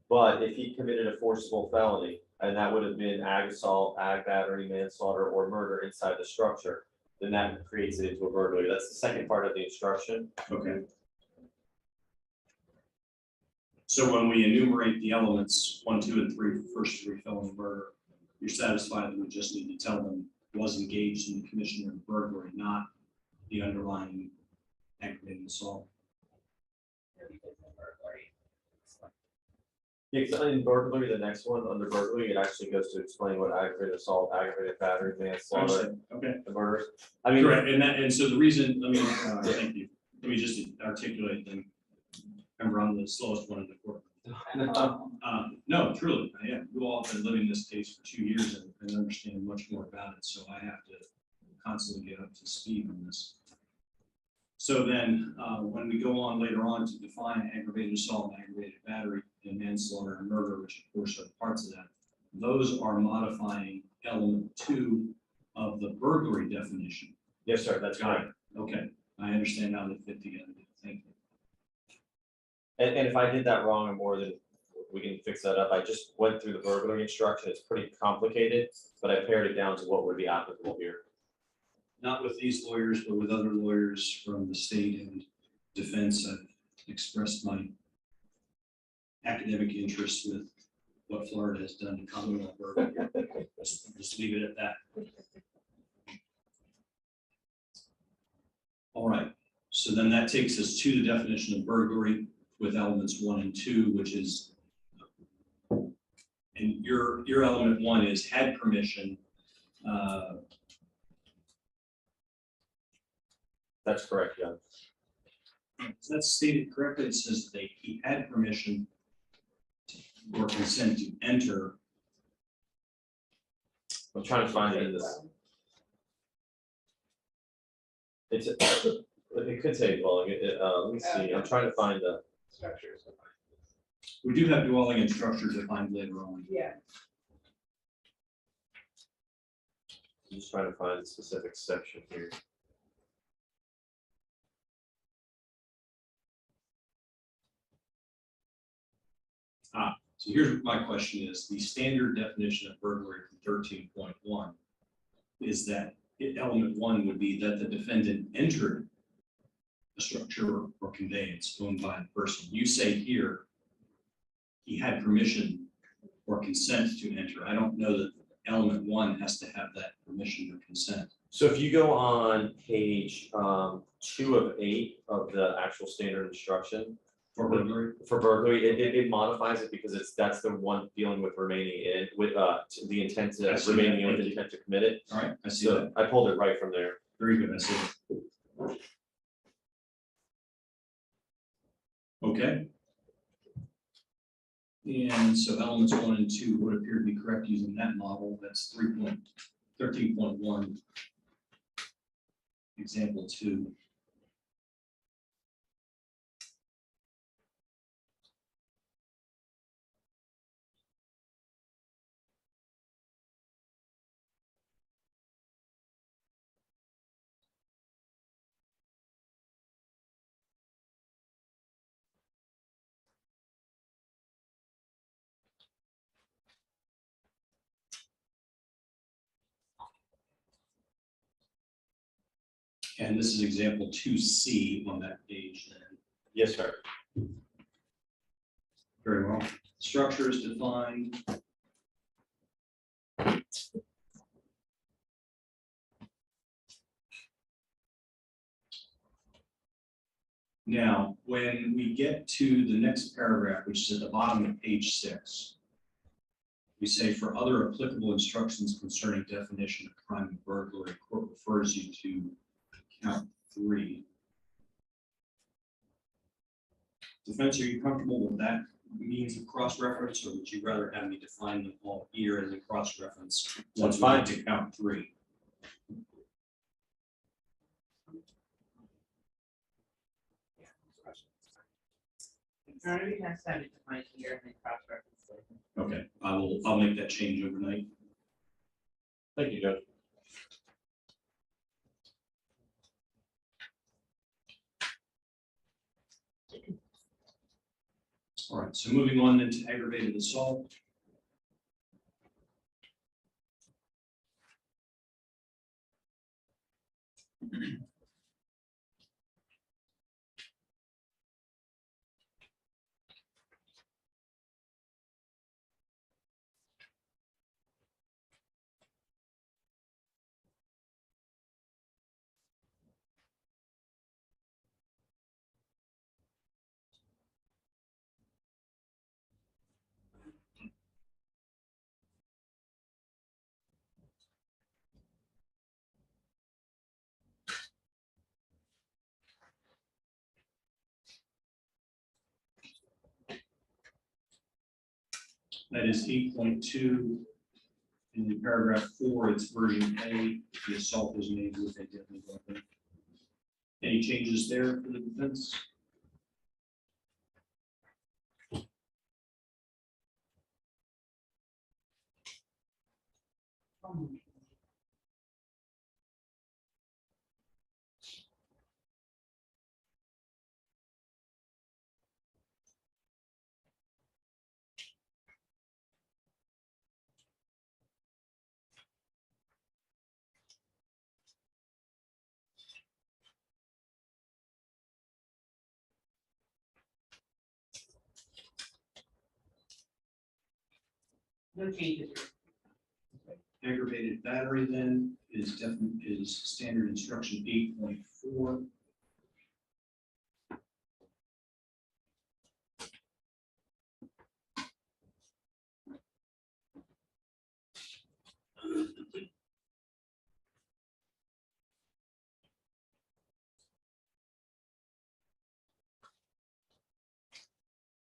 But if he committed a forcible felony, and that would have been ag assault, ag battery, manslaughter, or murder inside the structure, then that creates it into a burglary. That's the second part of the instruction. Okay. So when we enumerate the elements, 1, 2, and 3, for first degree felony murder, you're satisfied that we just need to tell them was engaged in the commission of burglary, not the underlying aggravated assault. Yeah, because in burglary, the next one, under burglary, it actually goes to explain what aggravated assault, aggravated battery, manslaughter, Okay. and murders. I mean, Correct, and so the reason, thank you, let me just articulate them. Remember, I'm the slowest one in the court. No, truly, I am. You all have been living this case for 2 years and understand much more about it, so I have to constantly get up to speed on this. So then, when we go on later on to define aggravated assault, and aggravated battery, and manslaughter and murder, which of course are parts of that, those are modifying element 2 of the burglary definition. yes, sir, that's right. Okay, I understand how they fit together. Thank you. And if I did that wrong or more than, we can fix that up. I just went through the burglary instruction. It's pretty complicated, but I pared it down to what would be applicable here. Not with these lawyers, but with other lawyers from the state and defense. I've expressed my academic interest with what Florida has done to Commonwealth burglary. Just leave it at that. All right, so then that takes us to the definition of burglary with elements 1 and 2, which is, and your element 1 is had permission. That's correct, yeah. Is that stated correctly? It says that he had permission or consent to enter. I'm trying to find it in this. It could say dwelling. Let me see. I'm trying to find the Structures. We do have dwelling and structure defined later on. Yeah. I'm just trying to find the specific section here. So here's my question is, the standard definition of burglary from 13.1 is that element 1 would be that the defendant entered a structure or conveyance owned by the person. You say here, he had permission or consent to enter. I don't know that element 1 has to have that permission or consent. So if you go on page 2 of 8 of the actual standard instruction For burglary? for burglary, it modifies it because that's the one dealing with remaining in with the intent to I see remaining that. in with the intent to commit it. All right, I see So that. I pulled it right from there. Very good, I see it. Okay. And so elements 1 and 2 would appear to be correct using that model. That's 13.1. Example 2. And this is example 2C on that page then. Yes, sir. Very well. Structure is defined. Now, when we get to the next paragraph, which is at the bottom of page 6, we say for other applicable instructions concerning definition of crime of burglary, court refers you to count 3. Defense, are you comfortable with that means of cross-reference, or would you rather have me define them all here as a cross-reference? Once we get to count 3. Saturday has to have it defined here and then cross-reference later. Okay, I'll make that change overnight. Thank you, Judge. All right, so moving on then to aggravated assault. That is 8.2. In the paragraph 4, it's version A, the assault was made with a deadly weapon. Any changes there for the defense? No changes. Aggravated battery then is standard instruction 8.4.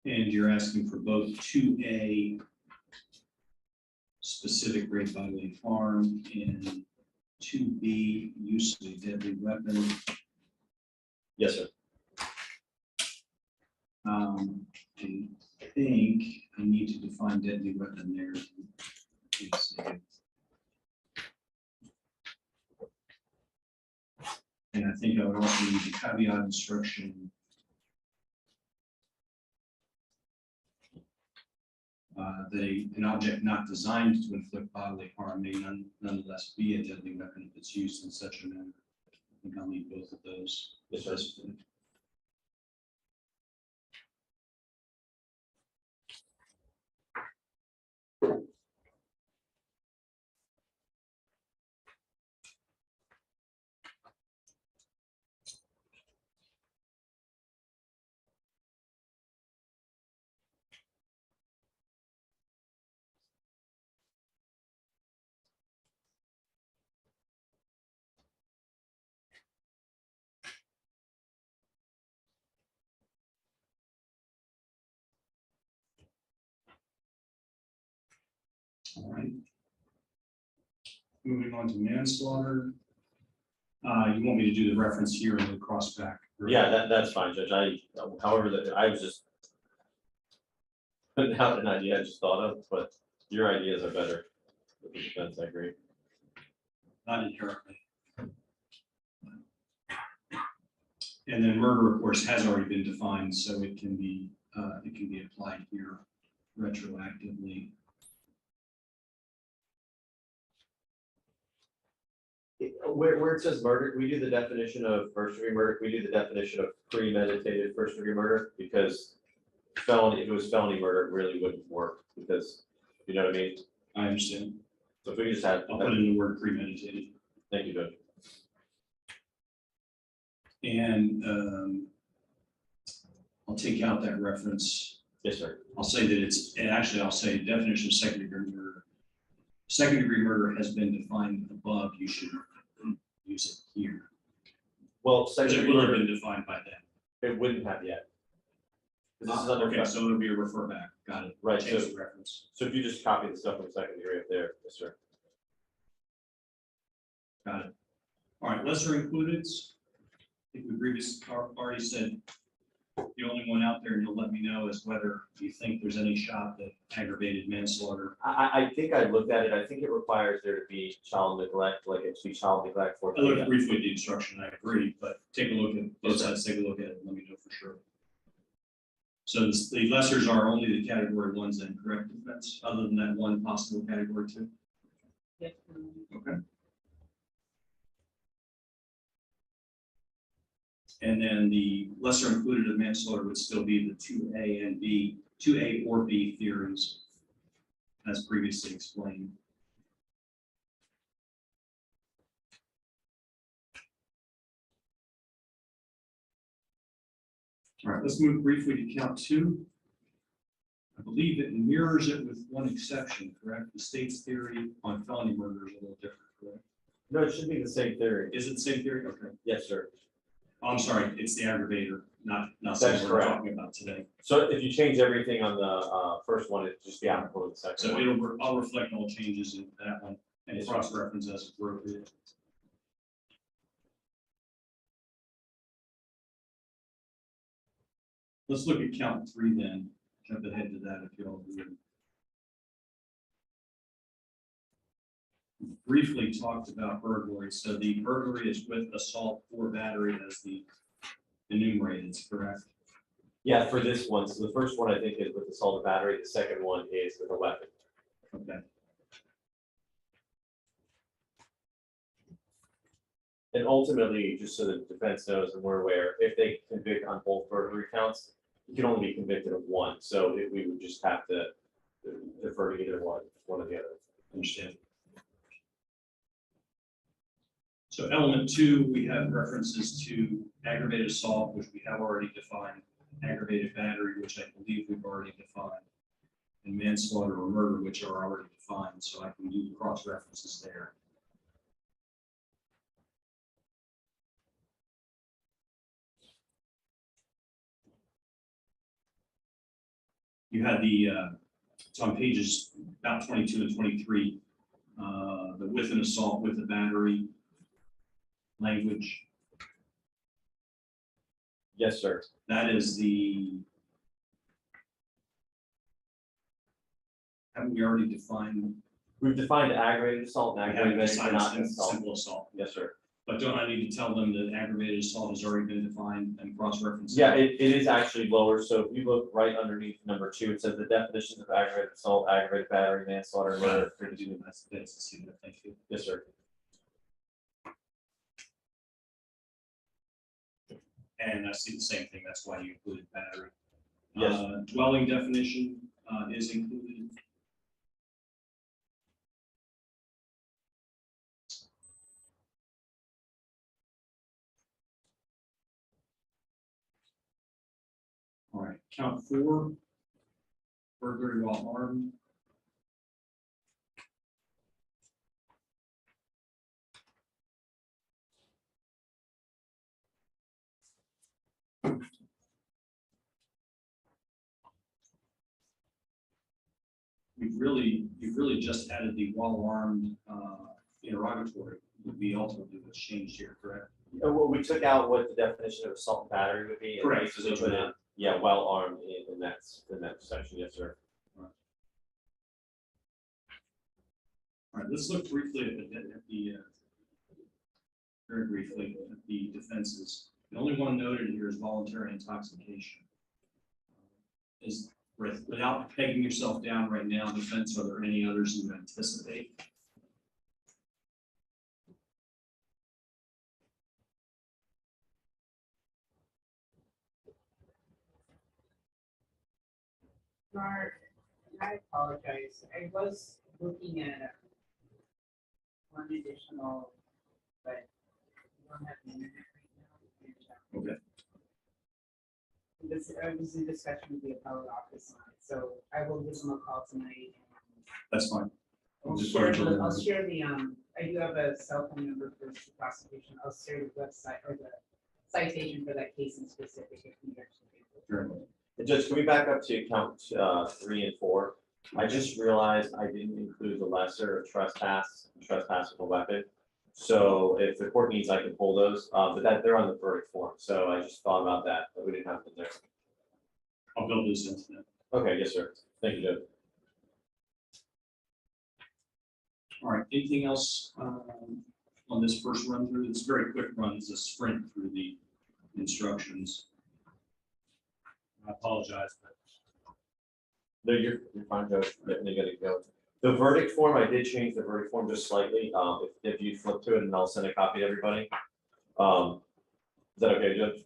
And you're asking for both 2A, specific great bodily harm, and 2B, use of a deadly weapon. Yes, sir. I think I need to define deadly weapon there. Let's see. And I think I would also need the caveat instruction. That an object not designed to inflict bodily harm may nonetheless be a deadly weapon if it's used in such a manner. I think I'll need both of those. Yes, sir. All right. Moving on to manslaughter. You want me to do the reference here and then cross back? Yeah, that's fine, Judge. However, I was just putting out an idea I just thought of, but your ideas are better with the defense, I agree. Not inherently. And then murder, of course, has already been defined, so it can be applied here retroactively. Where it says murder, we do the definition of first degree murder, we do the definition of premeditated first degree murder, because felony, if it was felony murder, it really wouldn't work, because, you know what I mean? I understand. So if we just had. I'll put in the word premeditated. Thank you, Judge. And I'll take out that reference. Yes, sir. I'll say that I'll say definition of second degree murder. Second degree murder has been defined above. You should use it here. Well, Because second it degree will have murder, been defined by then. it wouldn't have yet. This is under. Okay, so it'll be a refer back. Got it. Right, Change so- the reference. So if you just copy the stuff from second degree up there, yes, sir. Got it. All right, lesser included. I think we previously already said the only one out there, and you'll let me know, is whether you think there's any shot that aggravated manslaughter. I think I looked at it. I think it requires there to be child neglect, like it should be child neglect for. I looked briefly at the instruction, I agree, but take a look at both sides, take a look at it, and let me know for sure. So the lessers are only the category ones then, correct, defense, other than that one possible category two? Yes. Okay. And then the lesser included of manslaughter would still be the 2A and B, 2A or B theories, as previously explained. All right, let's move briefly to count two. I believe it mirrors it with one exception, correct? The state's theory on felony murder is a little different, correct? No, it should be the same theory. Is it the same theory? Okay. Yes, sir. Oh, I'm sorry, it's the aggravator, not That's something we're correct. talking about today. So if you change everything on the first one, it'd just be applicable to the second So one. I'll reflect all changes in that one and cross-reference as appropriate. Let's look at count three then, jump ahead to that if you all agree. We briefly talked about burglary, so the burglary is with assault or battery as the enumerated, correct? Yeah, for this one. So the first one I think is with assault or battery. The second one is with a weapon. Okay. And ultimately, just so the defense knows and we're aware, if they convict on both burglary counts, you can only be convicted of one. So we would just have to defer to either one or the other. Understand. So element two, we have references to aggravated assault, which we have already defined, aggravated battery, which I believe we've already defined, and manslaughter or murder, which are already defined, so I can do cross references there. You had the, it's on pages about 22 and 23, the with an assault with a battery language. Yes, sir. That is the, haven't we already defined? We've defined aggravated assault and We aggravated haven't battery, defined not assault. simple assault. Yes, sir. But don't I need to tell them that aggravated assault has already been defined and cross-referenced? Yeah, it is actually lower. So if you look right underneath number 2, it says the definitions of aggravated assault, aggravated battery, manslaughter, and murder. That's see that. Thank you. Yes, sir. And I see the same thing. That's why you included battery. Yes. Dwelling definition is included. All right, count 4, burglary while armed. You've really just added the while armed interrogatory would be ultimately what's changed here, correct? Well, we took out what the definition of assault and battery would be. And Correct. basically put in, yeah, while armed in that section. Yes, sir. All right, let's look briefly at the very briefly at the defenses. The only one noted here is voluntary intoxication. Is without pegging yourself down right now, defense, are there any others you anticipate? Mark, I apologize. I was looking at one additional, but I don't have the internet right now. Okay. This was a discussion with the appellate office on it, so I will give them a call tonight. That's fine. I'll Just share wanted to the, remember. I'll share the, I do have a cell phone number for the prosecution. I'll share the website or the citation for that case in specific if you actually. Very well. And Judge, can we back up to count 3 and 4? I just realized I didn't include the lesser of trespass with a weapon. So if the court needs, I can pull those, but that, they're on the verdict form, so I just thought about that, but we didn't have them there. I'll build this into that. Okay, yes, sir. Thank you, Judge. All right, anything else on this first run through? It's a very quick run, it's a sprint through the instructions. I apologize, but No, you're fine, Judge. They gotta go. The verdict form, I did change the verdict form just slightly. If you flip to it, and I'll send a copy to everybody. Is that okay, Judge?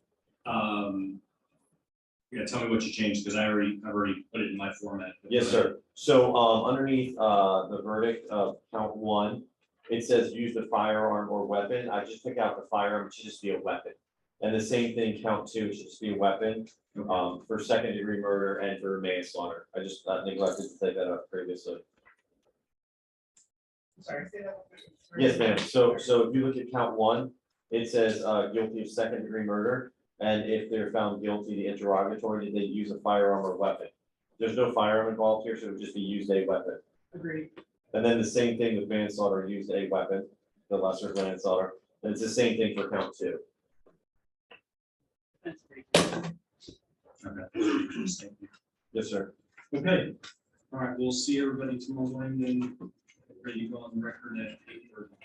yeah, tell me what you changed, because I've already put it in my format. Yes, sir. So, underneath, the verdict of count 1, it says use the firearm or weapon. I just took out the firearm, it should just be a weapon. And the same thing, count 2, it should just be a weapon, for second-degree murder and for manslaughter. I just neglected to take that out previously. Sorry, say that. Yes, ma'am. So if you look at count 1, it says, guilty of second-degree murder. And if they're found guilty, the interrogatory, did they use a firearm or weapon? There's no firearm involved here, so it would just be used a weapon. Agreed. And then the same thing with manslaughter, used a weapon, the lesser manslaughter. And it's the same thing for count 2. That's pretty good. Okay. Thank you. Yes, sir. Okay, all right, we'll see everybody tomorrow morning, then ready to go on the record at 8:30.